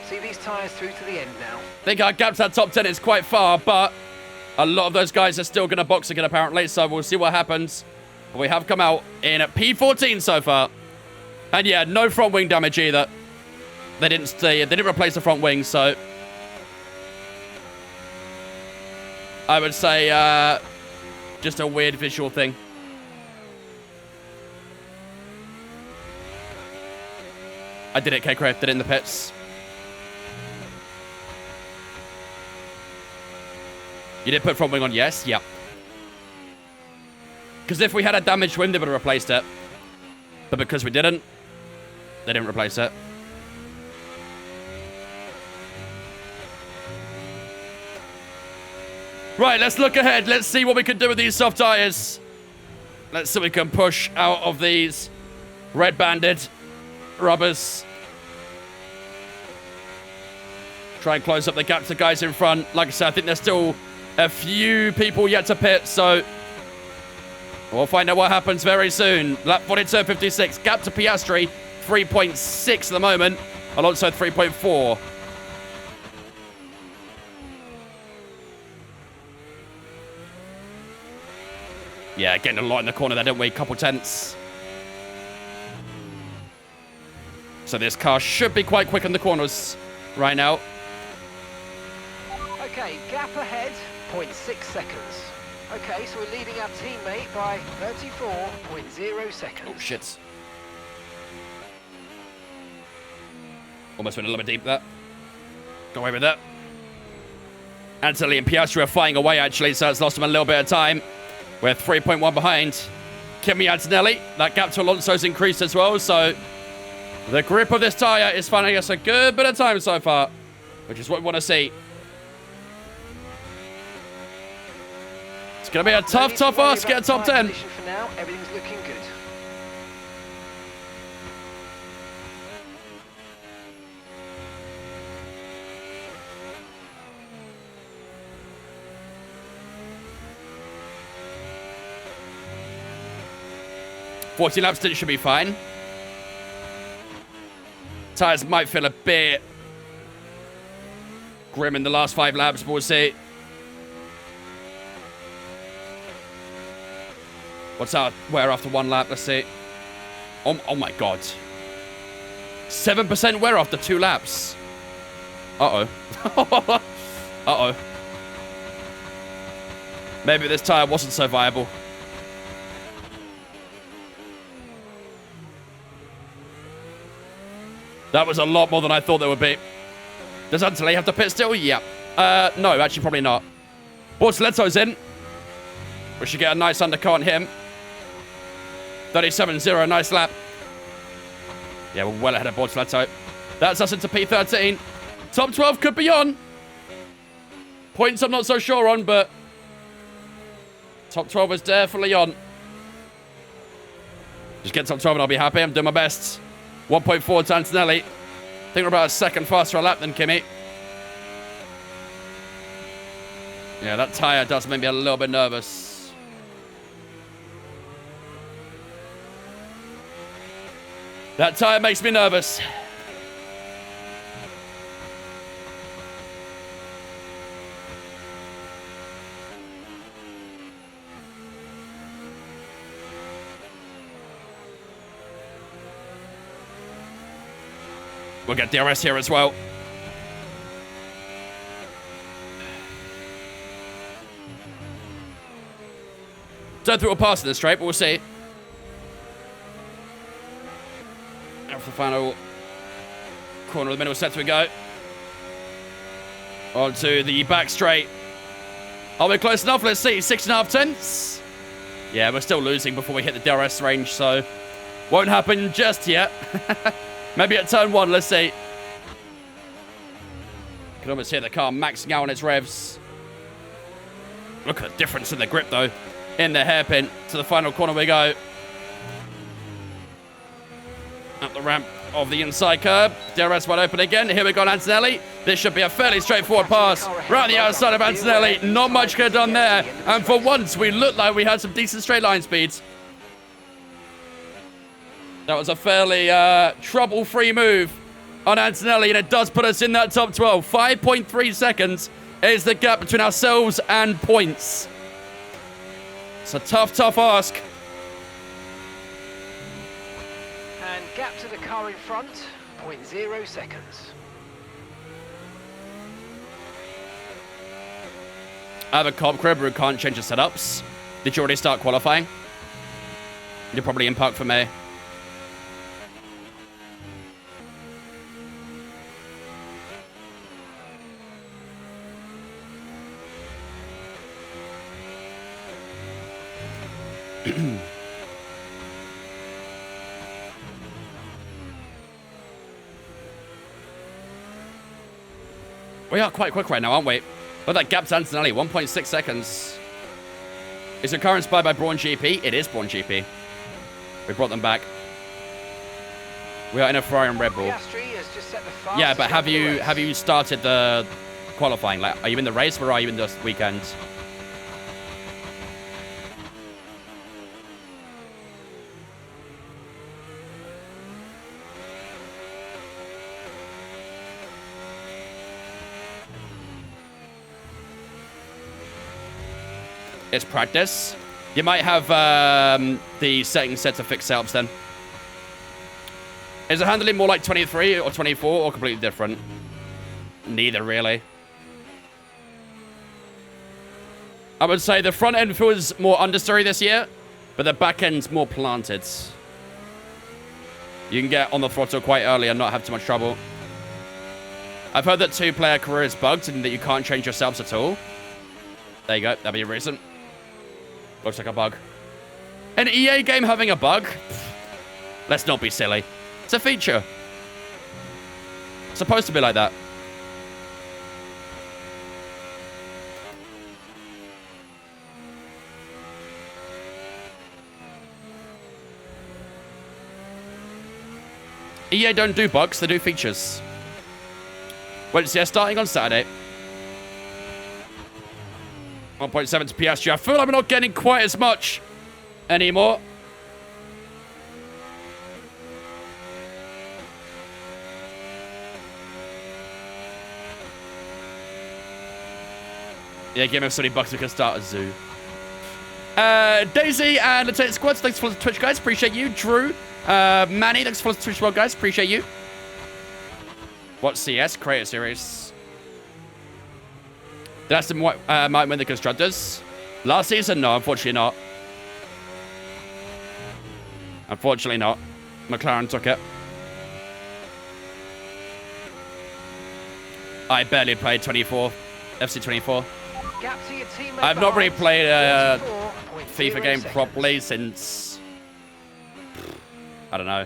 See these tyres through to the end now. I think our gap to that top 10 is quite far, but a lot of those guys are still going to box again, apparently, so we'll see what happens. But we have come out in a P14 so far. And yeah, no front wing damage either. They didn't replace the front wing, so I would say just a weird visual thing. I did it, K-Craft, did it in the pits. You did put front wing on, yes? Yep. Because if we had a damaged wing, they would have replaced it. But because we didn't, they didn't replace it. Right, let's look ahead. Let's see what we can do with these soft tyres. Let's see what we can push out of these red banded rubbers. Try and close up the gap to guys in front. Like I said, I think there's still a few people yet to pit, so we'll find out what happens very soon. Lap 42.56. Gap to Piastri, 3.6 at the moment. Alonso, 3.4. Yeah, getting a lot in the corner there, didn't we? Couple tenths. So this car should be quite quick in the corners right now. Okay, gap ahead, 0.6 seconds. Okay, so we're leading our teammate by 34.0 seconds. Oh, shit. Almost went a little bit deep there. Got away with that. Antonelli and Piastri are flying away, actually, so it's lost them a little bit of time. We're 3.1 behind. Kimi Antonelli. That gap to Alonso's increased as well, so the grip of this tyre is finding us a good bit of time so far, which is what we want to see. It's going to be a tough ask to get a top 10. For now, everything's looking good. $40 laps stint should be fine. Tyres might feel a bit grim in the last 5 laps, but we'll see. What's our wear after 1 lap? Let's see. Oh my god. 7% wear after 2 laps. Uh-oh. Uh-oh. Maybe this tyre wasn't so viable. That was a lot more than I thought there would be. Does Antonelli have to pit still? Yeah. No, actually probably not. Bortoletto's in. We should get a nice undercut on him. 37.0, nice lap. Yeah, we're well ahead of Bortoletto. That's us into P13. Top 12 could be on. Points I'm not so sure on, but top 12 is definitely on. Just get top 12 and I'll be happy. I'm doing my best. 1.4 to Antonelli. I think we're about a second faster a lap than Kimi. Yeah, that tyre does make me a little bit nervous. That tyre makes me nervous. We'll get DRS here as well. Don't think we'll pass in the straight, but we'll see. And for the final corner of the middle set we go. On to the back straight. Are we close enough? Let's see. 6.5 tenths. Yeah, we're still losing before we hit the DRS range, so won't happen just yet. Maybe at turn 1, let's see. Can almost hear the car maxing out on its revs. Look at the difference in the grip, though. In the hairpin. To the final corner we go. Up the ramp of the inside curb. DRS wide open again. Here we go on Antonelli. This should be a fairly straightforward pass. Right on the outside of Antonelli. Not much could have done there. And for once, we looked like we had some decent straight line speeds. That was a fairly trouble-free move on Antonelli, and it does put us in that top 12. 5.3 seconds is the gap between ourselves and points. It's a tough, tough ask. And gap to the car in front, 0.0 seconds. I have a Cobb crib who can't change the setups. Did you already start qualifying? You're probably in park for me. We are quite quick right now, aren't we? But that gap to Antonelli, 1.6 seconds. Is your car inspired by Brawn GP? It is Brawn GP. We brought them back. We are in a Ferrari and Red Bull. Yeah, but have you started the qualifying? Like, are you in the race or are you in this weekend? It's practice. You might have the settings set to fix setups then. Is the handling more like 23 or 24 or completely different? Neither, really. I would say the front end feels more understeery this year, but the back end's more planted. You can get on the throttle quite early and not have too much trouble. I've heard that 2-player career is bugged and that you can't change yourselves at all. There you go. That'd be a reason. Looks like a bug. An EA game having a bug? Let's not be silly. It's a feature. It's supposed to be like that. EA don't do bugs, they do features. Wait, so yeah, starting on Saturday. 1.7 to Piastri. I feel like we're not getting quite as much anymore. Yeah, give him $70 we can start a zoo. Daisy and Lieutenant Squads, thanks for the Twitch, guys. Appreciate you. Drew, Manny, thanks for the Twitch, well, guys. Appreciate you. What CS? Creator Series. Did Aston might win the Constructors? Last season? No, unfortunately not. Unfortunately not. McLaren took it. I barely played 24. FC 24. I've not really played a FIFA game properly since... I don't know.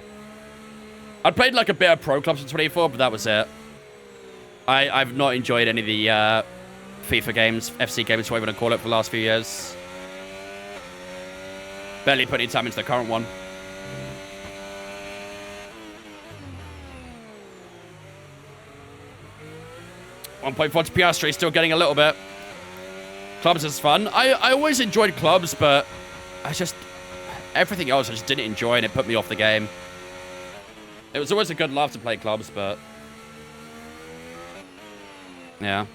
I played like a bit of Pro Clubs in 24, but that was it. I've not enjoyed any of the FIFA games, FC games, whatever you want to call it, for the last few years. Barely put any time into the current one. .4 to Piastri, still getting a little bit. Clubs is fun. I always enjoyed clubs, but I just... everything else I just didn't enjoy, and it put me off the game. It was always a good laugh to play clubs, but... yeah.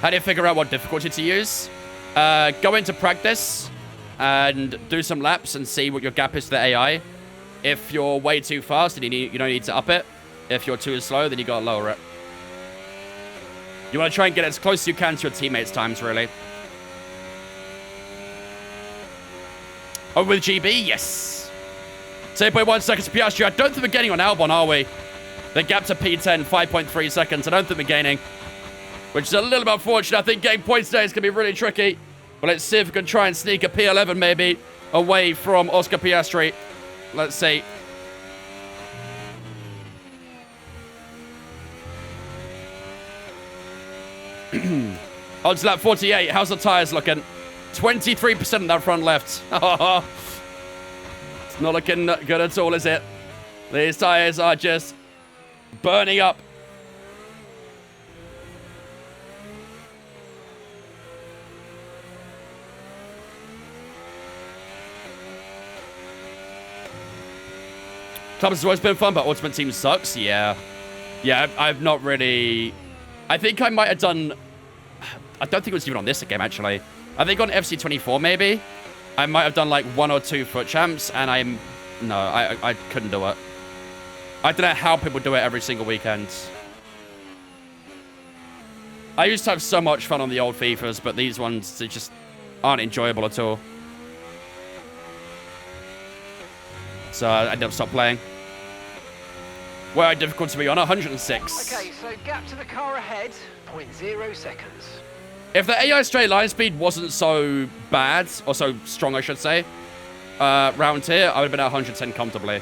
How do you figure out what difficulty to use? Go into practice and do some laps and see what your gap is to the AI. If you're way too fast, then you don't need to up it. If you're too slow, then you gotta lower it. You want to try and get as close as you can to your teammates' times, really. Oh, with GB? Yes. 2.1 seconds to Piastri. I don't think we're getting on Albon, are we? The gap to P10, 5.3 seconds. I don't think we're gaining. which is a little bit unfortunate. I think getting points today is going to be really tricky. But let's see if we can try and sneak a P11 maybe away from Oscar Piastri. Let's see. On to lap 48. How's the tyres looking? 23% in that front left. It's not looking good at all, is it? These tyres are just burning up. Clubs has always been fun, but Ultimate Team sucks. Yeah. Yeah, I've not really... I think I might have done... I don't think it was even on this game, actually. I think on FC24, maybe. I might have done, like, 1 or 2 foot champs, and I'm... No, I couldn't do it. I don't know how people do it every single weekend. I used to have so much fun on the old FIFAs, but these ones, they just aren't enjoyable at all. So I ended up stopping playing. Where are difficulty to be on? 106. Okay, so gap to the car ahead, 0.0 seconds. If the AI straight line speed wasn't so bad, or so strong, I should say, round here, I would have been at 110 comfortably.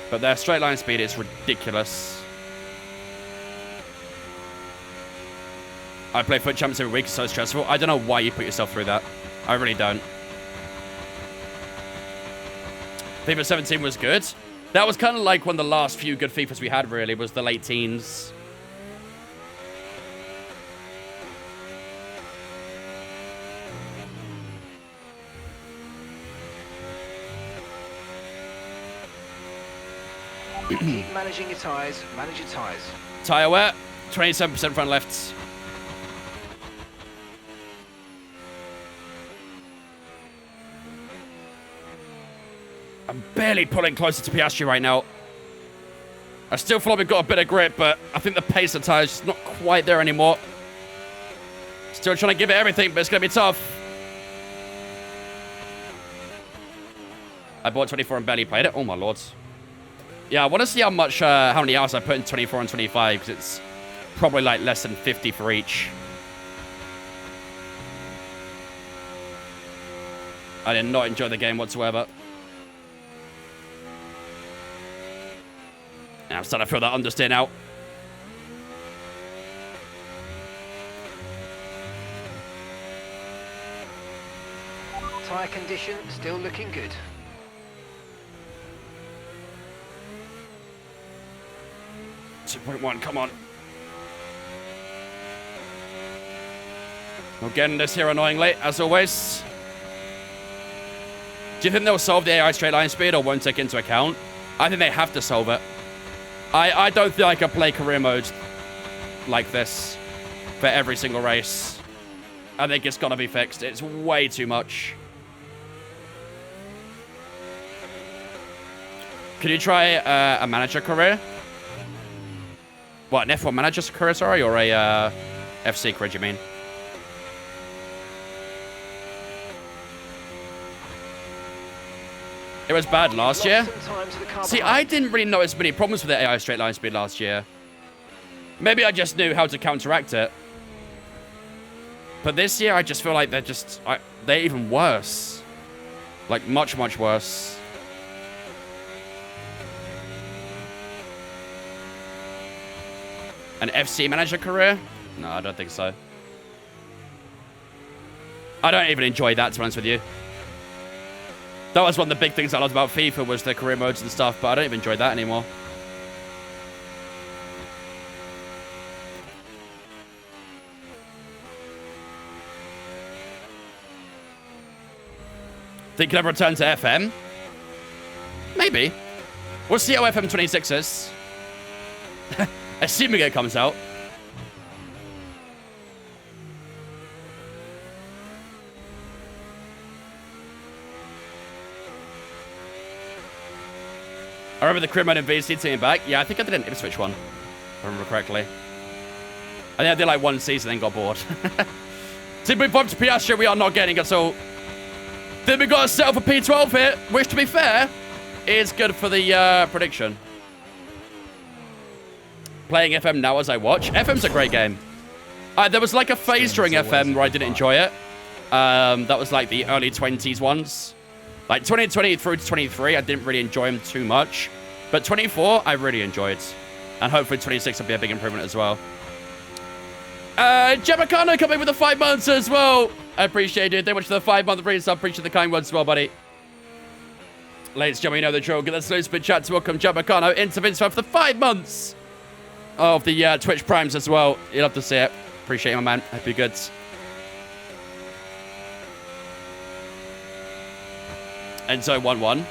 But their straight line speed is ridiculous. I play foot champs every week, it's so stressful. I don't know why you put yourself through that. I really don't. FIFA 17 was good. That was kind of like one of the last few good FIFAs we had, really, was the late teens. Keep managing your tyres, manage your tyres. Tyre wear, 27% front left. I'm barely pulling closer to Piastri right now. I still feel like we've got a bit of grip, but I think the pace of tyres is not quite there anymore. Still trying to give it everything, but it's going to be tough. I bought 24 and barely played it. Oh, my lord. Yeah, I want to see how much, how many hours I put in 24 and 25, because it's probably like less than 50 for each. I did not enjoy the game whatsoever. Yeah, I'm starting to feel that understeer now. Tyre condition still looking good. .1, come on. We're getting this here annoyingly, as always. Do you think they'll solve the AI straight line speed or won't take into account? I think they have to solve it. I don't think I can play career mode like this for every single race. I think it's got to be fixed. It's way too much. Can you try a manager career? What, an F1 manager's career, sorry? Or a FC career, do you mean? It was bad last year. See, I didn't really notice many problems with the AI straight line speed last year. Maybe I just knew how to counteract it. But this year, I just feel like they're even worse. Like, much, much worse. An FC manager career? No, I don't think so. I don't even enjoy that, to be honest with you. That was one of the big things I loved about FIFA, was the career modes and stuff, but I don't even enjoy that anymore. Think you'll ever return to FM? Maybe. We'll see how FM 26 is. Assuming it comes out. I remember the career mode in VC team back. Yeah, I think I did an Ipswich one, if I remember correctly. I think I did like one season and then got bored. Did we bump to Piastri? We are not getting it, so... Then we got to settle for P12 here, which, to be fair, is good for the prediction. Playing FM now as I watch. FM's a great game. There was like a phase during FM where I didn't enjoy it. That was like the early 20s ones. Like 2020 through to 23, I didn't really enjoy them too much. But 24, I really enjoyed. And hopefully 26 will be a big improvement as well. Gemicano coming with the 5 months as well. I appreciate it. Thank you much for the 5-month free sub. Appreciate the kind words as well, buddy. Ladies and gentlemen, you know the drill. Get that slow spin chat to welcome Gemicano into Vince for the 5 months of the Twitch Primes as well. You'll love to see it. Appreciate it, my man. Hope you're good. Enzo 1-1.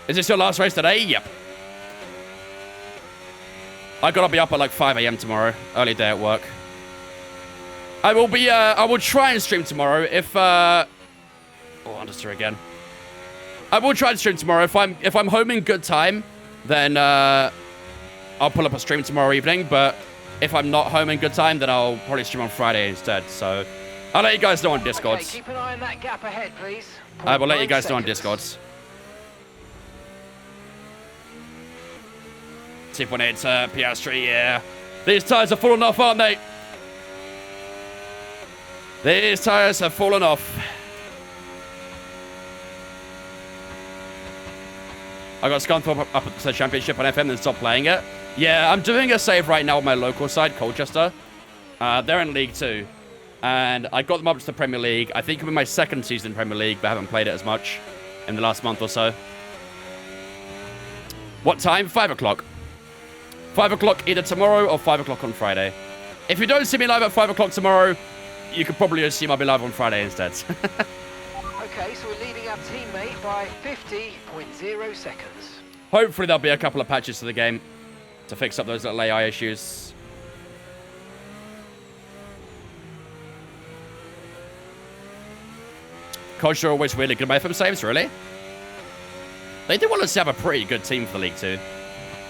Is this your last race today? Yep. I gotta be up at like 5 a.m. tomorrow. Early day at work. I will try and stream tomorrow if oh, Understeer again. I will try and stream tomorrow. If I'm home in good time, then I'll pull up a stream tomorrow evening. But if I'm not home in good time, then I'll probably stream on Friday instead. So I'll let you guys know on Discord. Okay, keep an eye on that gap ahead, please. I will let you guys know on 0.9 Discord. 2.8 Piastri, yeah. These tyres are falling off, aren't they? These tyres have fallen off. I got Scunthorpe up at the championship on FM and stopped playing it. Yeah, I'm doing a save right now on my local side, Colchester. They're in League 2. And I got them up to the Premier League. I think I'm in my 2nd season in Premier League, but I haven't played it as much in the last month or so. What time? 5 o'clock. 5 o'clock either tomorrow or 5 o'clock on Friday. If you don't see me live at 5 o'clock tomorrow, you could probably assume I'll be live on Friday instead. Okay, so we're leading our teammate by 50.0 seconds. Hopefully there'll be a couple of patches to the game to fix up those little AI issues. Coach are always really good at FM saves, really? They do want us to have a pretty good team for League 2.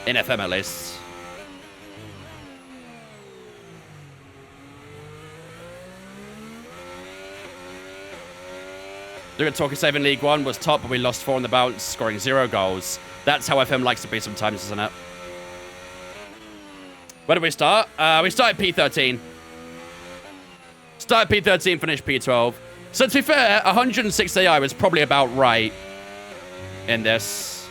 In FM at least. Doing a talking save in League 1 was top, but we lost 4 on the bounce, scoring 0 goals. That's how FM likes to be sometimes, isn't it? Where did we start? We started P13. Started P13, finished P12. So to be fair, 106 AI was probably about right in this.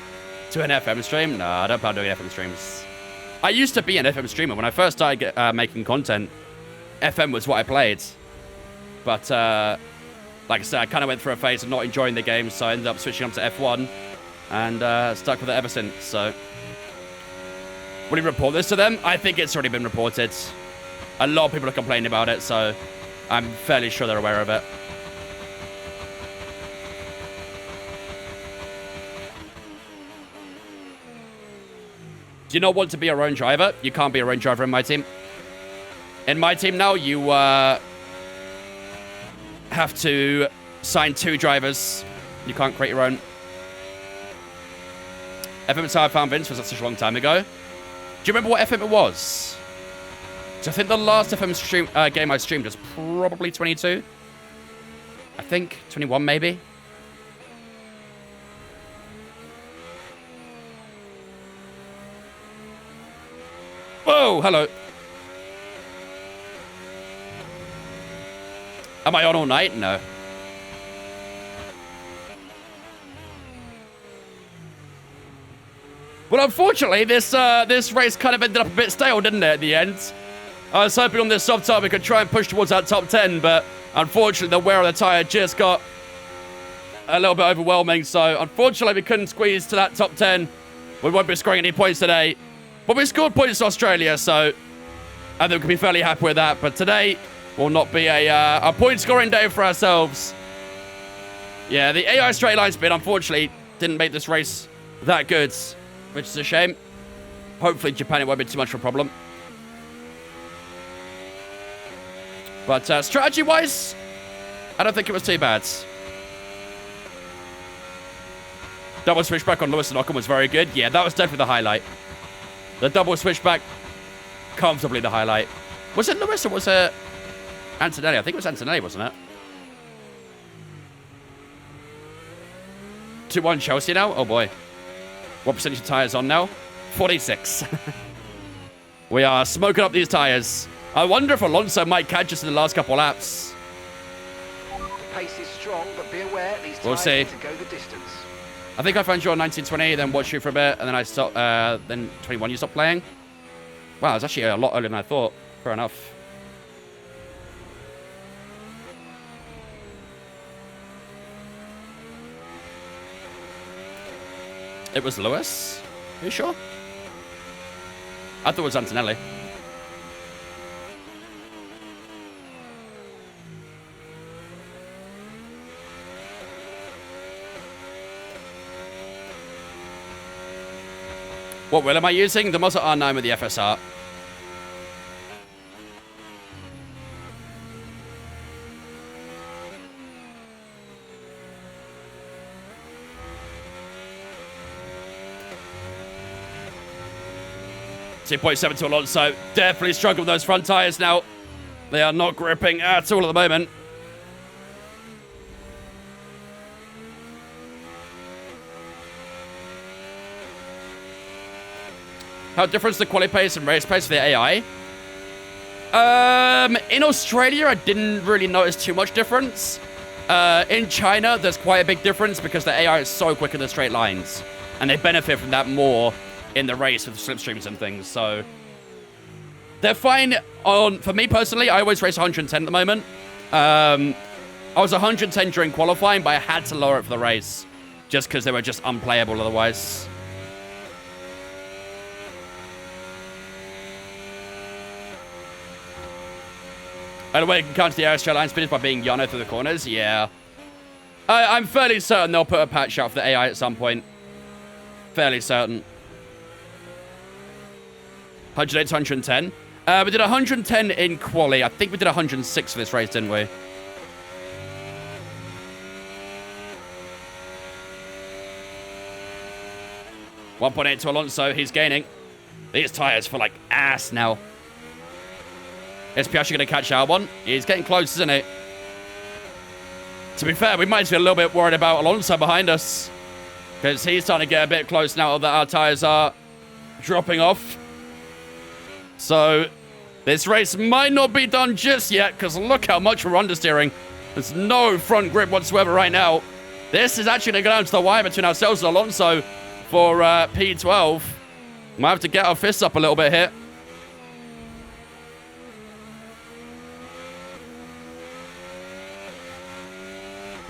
To an FM stream? No, I don't plan doing FM streams. I used to be an FM streamer. When I first started making content, FM was what I played. But, like I said, I kind of went through a phase of not enjoying the game, so I ended up switching up to F1 and stuck with it ever since. So, will you report this to them? I think it's already been reported. A lot of people are complaining about it, so I'm fairly sure they're aware of it. Do you not want to be your own driver? You can't be your own driver in my team. In my team now, you have to sign 2 drivers. You can't create your own. FM is how I found Vince was such a long time ago. Do you remember what FM it was? So I think the last FM stream, game I streamed was probably 22. I think 21 maybe. Whoa, hello. Am I on all night? No. Well, unfortunately, this race kind of ended up a bit stale, didn't it, at the end? I was hoping on this soft tire we could try and push towards that top 10, but unfortunately, the wear of the tire just got a little bit overwhelming, so unfortunately, we couldn't squeeze to that top 10. We won't be scoring any points today, but we scored points to Australia, so I think we can be fairly happy with that, but today will not be a point-scoring day for ourselves. Yeah, the AI straight line speed, unfortunately, didn't make this race that good, which is a shame. Hopefully, Japan, it won't be too much of a problem. But strategy-wise, I don't think it was too bad. Double switchback on Lewis and Ockham was very good. Yeah, that was definitely the highlight. The double switchback, comfortably the highlight. Was it Lewis or was it Antonelli? I think it was Antonelli, wasn't it? 2-1 Chelsea now? Oh boy. What percentage of tyres on now? 46. We are smoking up these tires. I wonder if Alonso might catch us in the last couple laps. The pace is strong, but be aware these We'll tyres see. need to go the distance. I think I found you on 1920, then watched you for a bit, and then I stopped. Then 21, you stopped playing. Wow, it's actually a lot earlier than I thought. Fair enough. It was Lewis? Are you sure? I thought it was Antonelli. What wheel am I using? The Mazda R9 with the FSR. .7 to Alonso. Definitely struggle with those front tyres now. They are not gripping at all at the moment. How different is the quali pace and race pace for the AI? In Australia, I didn't really notice too much difference. In China, there's quite a big difference because the AI is so quick in the straight lines. And they benefit from that more in the race with slipstreams and things, so they're fine. For me personally, I always race 110 at the moment. I was 110 during qualifying, but I had to lower it for the race just because they were just unplayable otherwise. By the way, you can counter the air straight line speeds by being Yano through the corners. Yeah, I'm fairly certain they'll put a patch out for the AI at some point. Fairly certain. 108 to 110. We did 110 in quali. I think we did 106 for this race, didn't we? .8 to Alonso. He's gaining. These tires feel like ass now. Is Piastri going to catch Albon? He's getting close, isn't he? To be fair, we might be a little bit worried about Alonso behind us, because he's starting to get a bit close now that our tires are dropping off. So this race might not be done just yet, because look how much we're understeering. There's no front grip whatsoever right now. This is actually going to go down to the wire between ourselves and Alonso for P12. Might have to get our fists up a little bit here.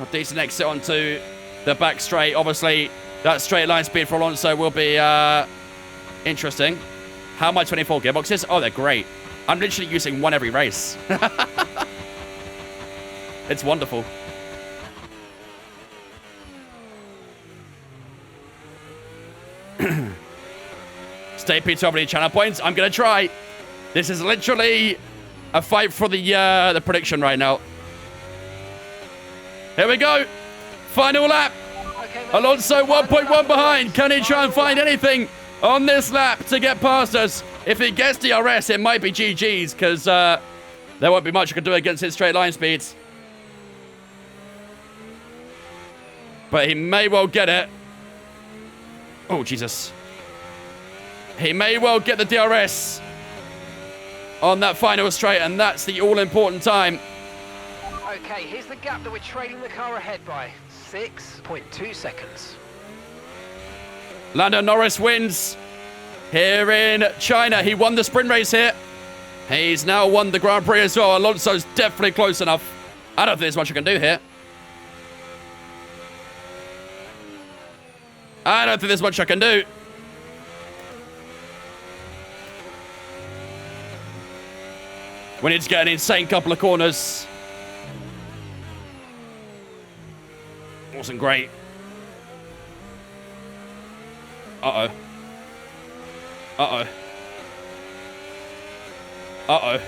A decent exit onto the back straight. Obviously, that straight line speed for Alonso will be interesting. How are my 24 gearboxes? Oh, they're great. I'm literally using one every race. It's wonderful. Stay P12 on the channel points. I'm going to try. This is literally a fight for the prediction right now. Here we go. Final lap. Okay, Alonso 1.1 behind. Can he try and find anything on this lap to get past us? If he gets DRS, it might be GG's, because there won't be much I can do against his straight line speeds. But he may well get it. Oh, Jesus. He may well get the DRS on that final straight, and that's the all-important time. Okay, here's the gap that we're trailing the car ahead by. 6.2 seconds. Lando Norris wins here in China. He won the sprint race here. He's now won the Grand Prix as well. Alonso's definitely close enough. I don't think there's much I can do here. I don't think there's much I can do. We need to get an insane couple of corners. Wasn't great. Uh-oh. Uh-oh. Uh-oh.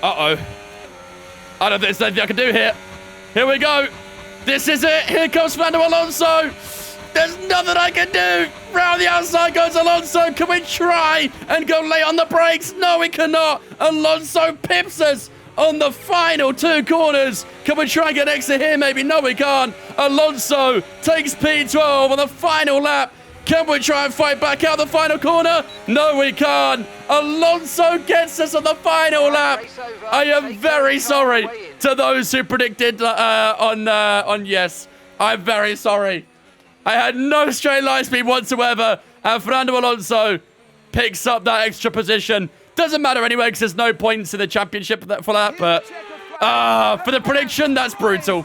Uh-oh. I don't think there's anything I can do here. Here we go. This is it. Here comes Fernando Alonso. There's nothing I can do. Round the outside goes Alonso. Can we try and go late on the brakes? No, we cannot. Alonso pips us on the final two corners. Can we try and get an exit here? Maybe. No, we can't. Alonso takes P12 on the final lap. Can we try and fight back out the final corner? No, we can't. Alonso gets us on the final lap. I am very sorry to those who predicted on yes. I'm very sorry. I had no straight line speed whatsoever, and Fernando Alonso picks up that extra position. Doesn't matter anyway, because there's no points in the championship for that, but for the prediction, that's brutal.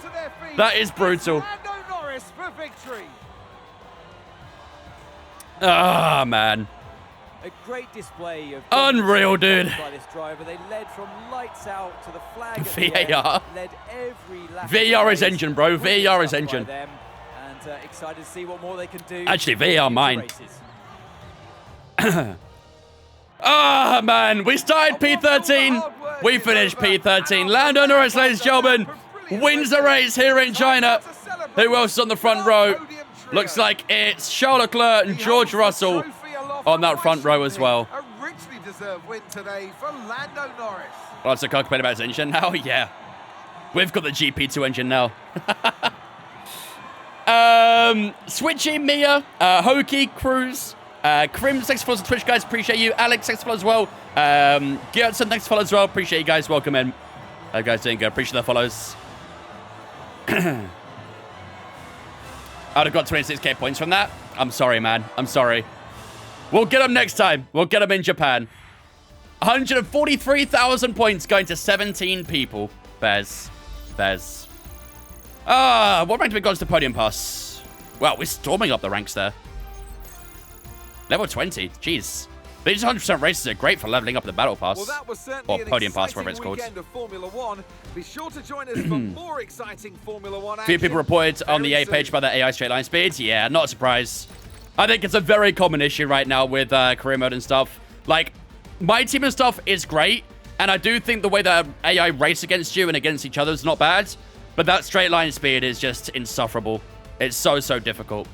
That is brutal. Ah, man. A great display of unreal, dude. By this driver. They led from lights out to the flag at VAR. the end, led every lap VAR is engine, bro. VAR is engine. And excited to see what more they can do. Actually, VAR mine. Ah, man. We started P13. We finished P13. Lando Norris, ladies and gentlemen, wins the race here in China. Who else is on the front row? Looks like it's Charles Leclerc and George Russell on that front row as well. A richly deserved win today for Lando Norris. Lots of complain about his engine now. Yeah, we've got the GP2 engine now. Switchy, Mia, Hokey, Cruz, Krim, thanks for the Twitch, guys. Appreciate you. Alex, thanks for follow as well. Gertson, thanks for follow as well. Appreciate you guys. Welcome in. How you guys doing? Good. Appreciate the follows. I'd have got 26k points from that. I'm sorry, man. I'm sorry. We'll get them next time. We'll get them in Japan. 143,000 points going to 17 people. Bez. What rank do we got to podium pass? Wow, we're storming up the ranks there. Level 20. Jeez. These 100% races are great for leveling up the battle pass. Well, that was certainly or podium pass, whatever it's called. Of Formula One. Be sure to join us for more exciting Formula One action. Few people reported on the A page about the AI straight line speeds. Yeah, not a surprise. I think it's a very common issue right now with career mode and stuff. Like, my team and stuff is great, and I do think the way that AI race against you and against each other is not bad, but that straight line speed is just insufferable. It's so difficult.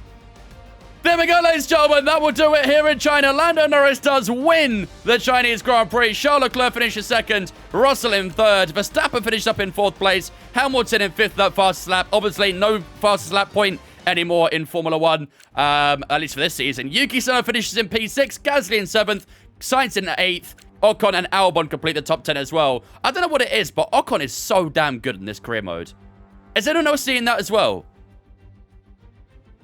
There we go, ladies and gentlemen. That will do it here in China. Lando Norris does win the Chinese Grand Prix. Charles Leclerc finishes second. Russell in third. Verstappen finished up in fourth place. Hamilton in fifth, that fastest lap. Obviously, no fastest lap point anymore in Formula One, at least for this season. Yuki Tsunoda finishes in P6. Gasly in seventh. Sainz in eighth. Ocon and Albon complete the top 10 as well. I don't know what it is, but Ocon is so damn good in this career mode. Is anyone else seeing that as well?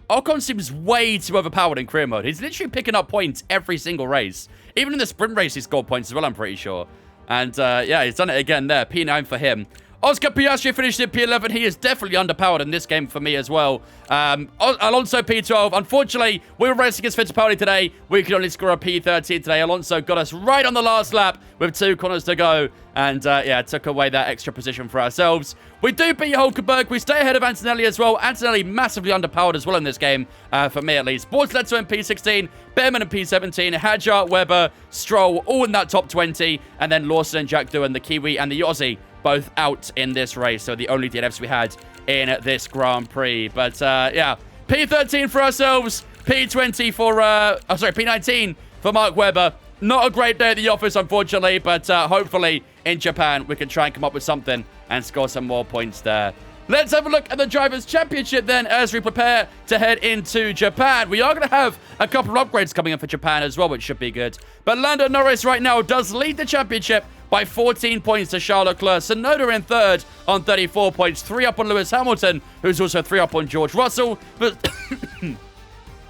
Ocon seems way too overpowered in career mode. He's literally picking up points every single race. Even in the sprint race, he scored points as well, I'm pretty sure. And, yeah, he's done it again there. P9 for him. Oscar Piastri finished in P11. He is definitely underpowered in this game for me as well. Alonso P12. Unfortunately, we were racing against Fittipaldi today. We could only score a P13 today. Alonso got us right on the last lap with 2 corners to go. And, yeah, took away that extra position for ourselves. We do beat Hulkenberg. We stay ahead of Antonelli as well. Antonelli massively underpowered as well in this game, for me at least. Bortoleto in P16. Behrman in P17. Hadjar, Webber, Stroll, all in that top 20. And then Lawson and Jack Doohan, the Kiwi and the Aussie, both out in this race. So the only DNFs we had in this Grand Prix. But, yeah, P13 for ourselves. P20 for, P19 for Mark Webber. Not a great day at the office, unfortunately, but hopefully in Japan we can try and come up with something and score some more points there. Let's have a look at the Drivers' Championship then as we prepare to head into Japan. We are going to have a couple of upgrades coming in for Japan as well, which should be good. But Lando Norris right now does lead the championship by 14 points to Charles Leclerc. Tsunoda in third on 34 points, 3 up on Lewis Hamilton, who's also 3 up on George Russell. But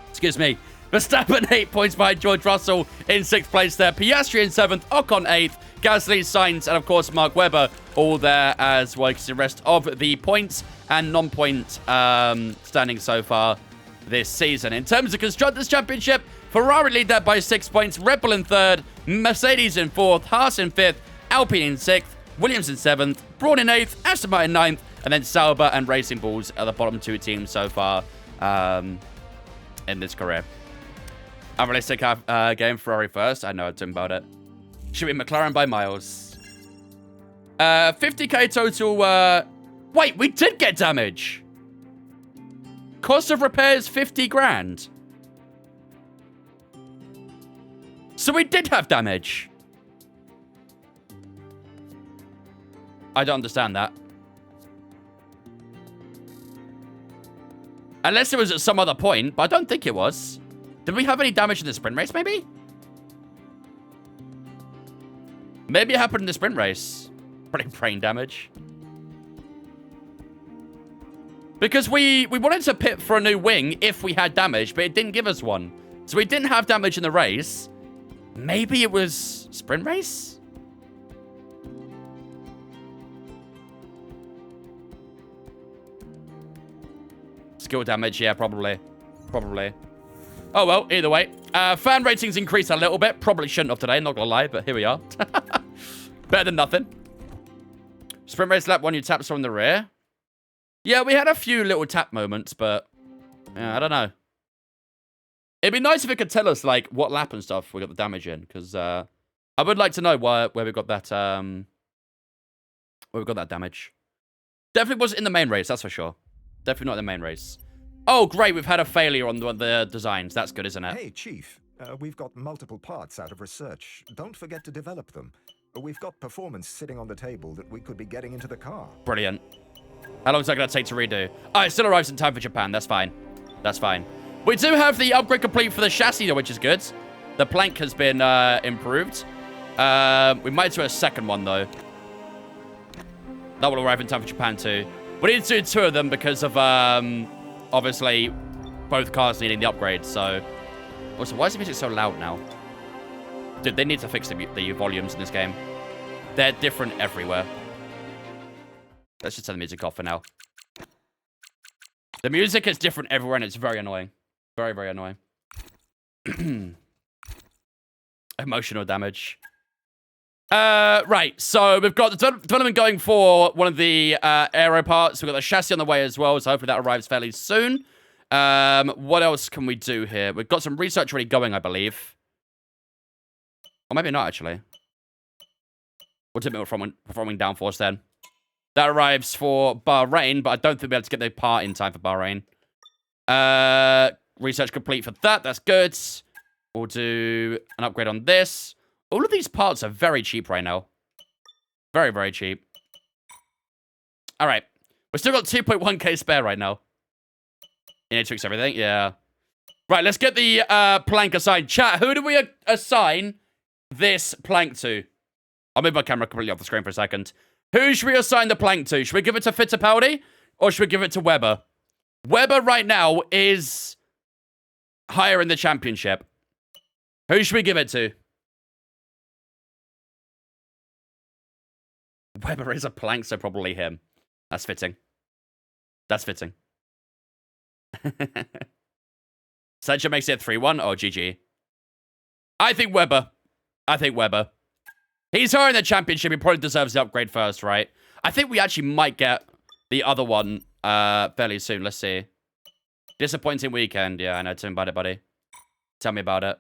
excuse me. Verstappen 8 points behind George Russell in 6th place there. Piastri in 7th, Ocon 8th, Gasly, Sainz, and of course Mark Webber all there as well. You can see the rest of the points and non-point standings so far this season. In terms of Constructors' Championship, Ferrari lead that by 6 points, Red Bull in 3rd, Mercedes in 4th, Haas in 5th, Alpine in 6th, Williams in 7th, Brawn in 8th, Aston Martin 9th, and then Sauber and Racing Bulls are the bottom 2 teams so far in this career. Unrealistic game Ferrari first. I know it's about it. Should be McLaren by miles. 50k total. Wait, we did get damage. Cost of repairs 50 grand. So we did have damage. I don't understand that. Unless it was at some other point, but I don't think it was. Did we have any damage in the sprint race, maybe? Maybe it happened in the sprint race. Brain damage. Because we wanted to pit for a new wing if we had damage, but it didn't give us one. So we didn't have damage in the race. Maybe it was sprint race? Skill damage, yeah, probably. Probably. Oh, well, either way. Fan ratings increased a little bit. Probably shouldn't have today, not gonna lie, but here we are. Better than nothing. Sprint race lap 1, you tap from the rear. Yeah, we had a few little tap moments, but yeah, I don't know. It'd be nice if it could tell us, like, what lap and stuff we got the damage in, because I would like to know where we got that, damage. Definitely wasn't in the main race, that's for sure. Definitely not in the main race. Oh, great, we've had a failure on the designs. That's good, isn't it? Hey, Chief. We've got multiple parts out of research. Don't forget to develop them. We've got performance sitting on the table that we could be getting into the car. Brilliant. How long is that going to take to redo? Oh, it still arrives in time for Japan. That's fine. That's fine. We do have the upgrade complete for the chassis, though, which is good. The plank has been improved. We might do a second one, though. That will arrive in time for Japan, too. We need to do 2 of them because of, obviously, both cars needing the upgrade, so... Also, why is the music so loud now? Dude, they need to fix the volumes in this game. They're different everywhere. Let's just turn the music off for now. The music is different everywhere, and it's very annoying. Very, very annoying. Emotional damage. Right, so we've got the development going for one of the aero parts. We've got the chassis on the way as well, so hopefully that arrives fairly soon. What else can we do here? We've got some research already going, I believe. Or maybe not, actually. We'll do a performing downforce then. That arrives for Bahrain, but I don't think we'll be able to get the part in time for Bahrain. Research complete for that. That's good. We'll do an upgrade on this. All of these parts are very cheap right now. Very, very cheap. All right. We've still got 2.1k spare right now. You need to fix everything? Yeah. Right, let's get the plank assigned. Chat, who do we assign this plank to? I'll move my camera completely off the screen for a second. Who should we assign the plank to? Should we give it to Fittipaldi? Or should we give it to Webber? Webber right now is higher in the championship. Who should we give it to? Webber is a plank, so probably him. That's fitting. That's fitting. Sancho makes it 3-1. Oh, GG. I think Webber. I think Webber. He's higher in the championship. He probably deserves the upgrade first, right? I think we actually might get the other one fairly soon. Let's see. Disappointing weekend. Yeah, I know. Tell me about it, buddy. Tell me about it.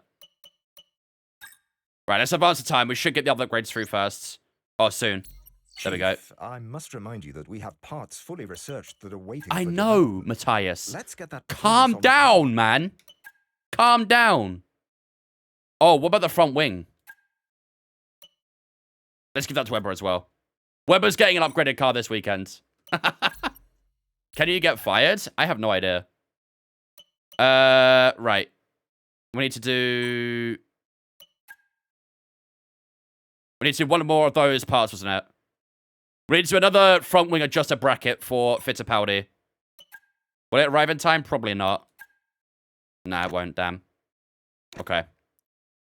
Right, let's advance the time. We should get the other upgrades through first. Oh, soon. There we go. Chief, I must remind you that we have parts fully researched that are waiting I for know, development. Matthias. Let's get that Calm performance on the down, man. Calm down. Oh, what about the front wing? Let's give that to Webber as well. Webber's getting an upgraded car this weekend. Can you get fired? I have no idea. Right. We need to do one more of those parts, wasn't it? We need to do another front wing adjuster bracket for Fittipaldi. Will it arrive in time? Probably not. Nah, it won't, damn. Okay.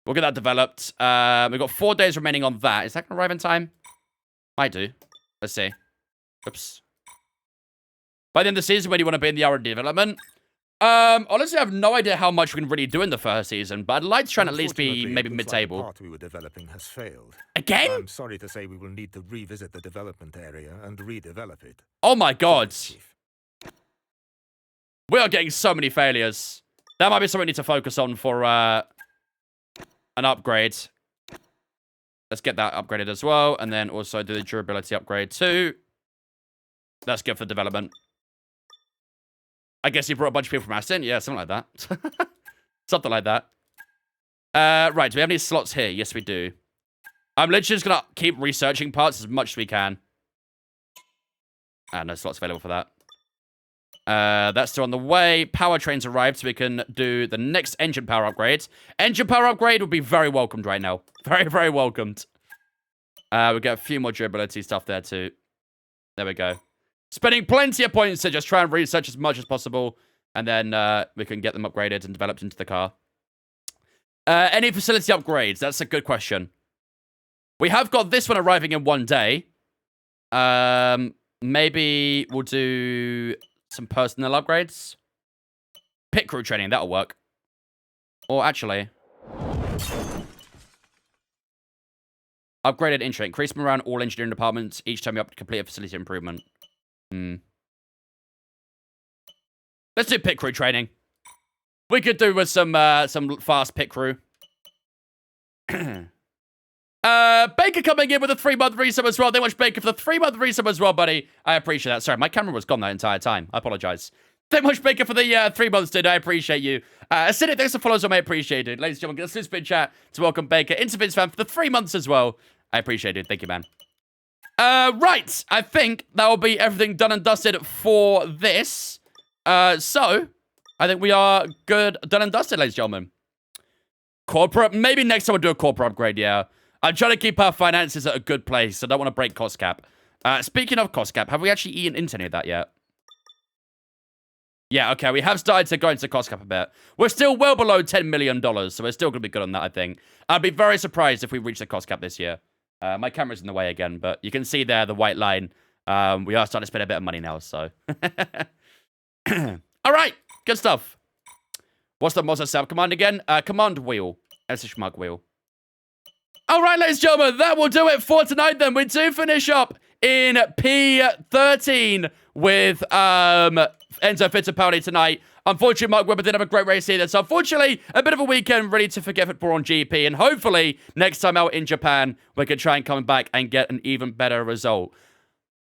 We'll get that developed. We've got 4 days remaining on that. Is that going to arrive in time? Might do. Let's see. Oops. By the end of the season, when you want to be in the R&D development? Honestly, I have no idea how much we can really do in the first season, but I'd like to try and at least be Unfortunately, maybe it looks like the mid-table. part we were developing has failed. Again? I'm sorry to say we will need to revisit the development area and redevelop it. Oh my god. Chief. We are getting so many failures. That might be something we need to focus on for an upgrade. Let's get that upgraded as well, and then also do the durability upgrade too. That's good for development. I guess you brought a bunch of people from Aston? Yeah, something like that. Something like that. Right, do we have any slots here? Yes, we do. I'm literally just going to keep researching parts as much as we can. No slots available for that. That's still on the way. Powertrains arrived, so we can do the next engine power upgrade. Engine power upgrade would be very welcomed right now. Very, very welcomed. We get a few more durability stuff there too. There we go. Spending plenty of points to just try and research as much as possible. And then we can get them upgraded and developed into the car. Any facility upgrades? That's a good question. We have got this one arriving in 1 day. Maybe we'll do some personnel upgrades. Pit crew training, that'll work. Or actually... upgraded intro. Increase morale in all engineering departments each time you complete a facility improvement. Let's do pit crew training. We could do with some fast pit crew. Baker coming in with a 3-month resub as well. Thank you much, Baker, for the 3-month resub as well, buddy. I appreciate that. Sorry, my camera was gone that entire time. I apologize. Thank you much, Baker, for the 3 months, dude. I appreciate you. Acidic, thanks for following, I appreciate it. Ladies and gentlemen, get a spin chat to welcome Baker into Vince Fan for the 3 months as well. I appreciate it. Thank you, man. Right. I think that will be everything done and dusted for this. So, I think we are good, done and dusted, ladies and gentlemen. Corporate, maybe next time we'll do a corporate upgrade, yeah. I'm trying to keep our finances at a good place. I don't want to break cost cap. Speaking of cost cap, have we actually eaten into any of that yet? Yeah, okay, we have started to go into cost cap a bit. We're still well below $10 million, so we're still going to be good on that, I think. I'd be very surprised if we reach the cost cap this year. My camera's in the way again, but you can see there the white line. We are starting to spend a bit of money now, so... All right, good stuff. What's the Moza Sub command again? Command wheel. S mug wheel. All right, ladies and gentlemen, that will do it for tonight then. We do finish up in P13 with Enzo Fittipaldi tonight. Unfortunately, Mark Webber did have a great race here. So unfortunately, a bit of a weekend ready to forget for Brawn GP. And hopefully, next time out in Japan, we can try and come back and get an even better result.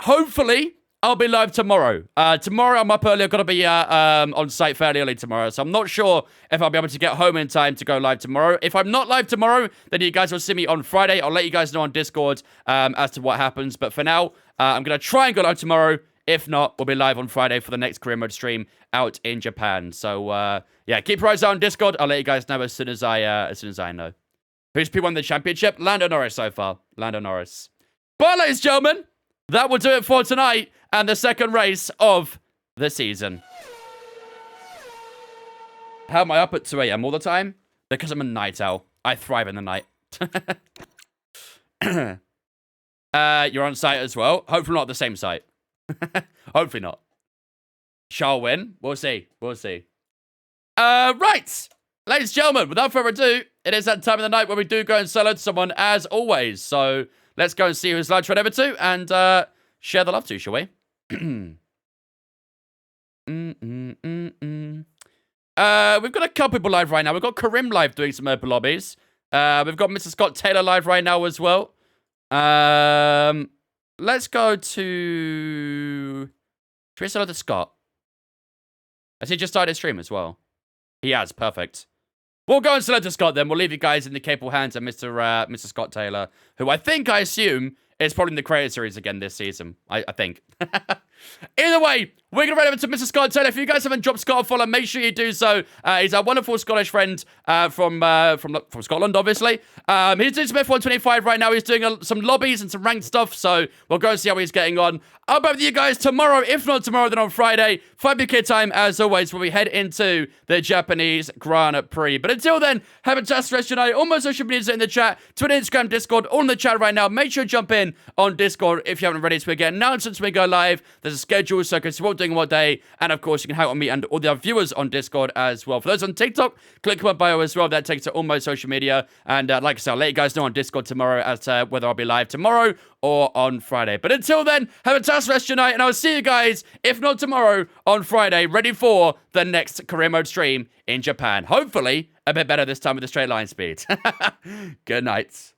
Hopefully, I'll be live tomorrow. Tomorrow, I'm up early. I've got to be on site fairly early tomorrow. So I'm not sure if I'll be able to get home in time to go live tomorrow. If I'm not live tomorrow, then you guys will see me on Friday. I'll let you guys know on Discord as to what happens. But for now, I'm going to try and go live tomorrow. If not, we'll be live on Friday for the next career mode stream out in Japan. So, yeah, keep your eyes out on Discord. I'll let you guys know as soon as I know. Who's P1 the championship? Lando Norris so far. Lando Norris. But, ladies and gentlemen, that will do it for tonight and the second race of the season. How am I up at 2 a.m. all the time? Because I'm a night owl. I thrive in the night. You're on site as well. Hopefully not the same site. Hopefully not. Shall win. We'll see. We'll see. Right. Ladies and gentlemen, without further ado, it is that time of the night where we do go and solo to someone as always. So let's go and see who's live right over to and share the love to, shall we? We've got a couple people live right now. We've got Karim live doing some open lobbies. We've got Mr. Scott Taylor live right now as well. Let's go to... Should we start to Scott? Has he just started his stream as well? He has. Perfect. We'll go and select to Scott then. We'll leave you guys in the capable hands of Mr. Scott Taylor, who I assume, is probably in the creator series again this season. I think. Either way, we're going to run over to Mr. Scott Taylor. If you guys haven't dropped Scott a follow, make sure you do so. He's our wonderful Scottish friend from Scotland, obviously. He's doing some F125 right now. He's doing some lobbies and some ranked stuff, so we'll go and see how he's getting on. I'll be with you guys tomorrow. If not tomorrow, then on Friday. 5 UK time, as always, when we head into the Japanese Grand Prix. But until then, have a fantastic rest of your night. All my social medias are in the chat. Twitter, Instagram, Discord, all in the chat right now. Make sure to jump in on Discord if you haven't already, so we get announcements when we go live. There's a schedule, so you can see what we're doing what day. And of course, you can hang out with me and all the other viewers on Discord as well. For those on TikTok, click my bio as well. That takes to all my social media. And like I said, I'll let you guys know on Discord tomorrow as to whether I'll be live tomorrow or on Friday. But until then, have a fantastic rest of your night. And I'll see you guys, if not tomorrow, on Friday, ready for the next career mode stream in Japan. Hopefully, a bit better this time with the straight line speed. Good night.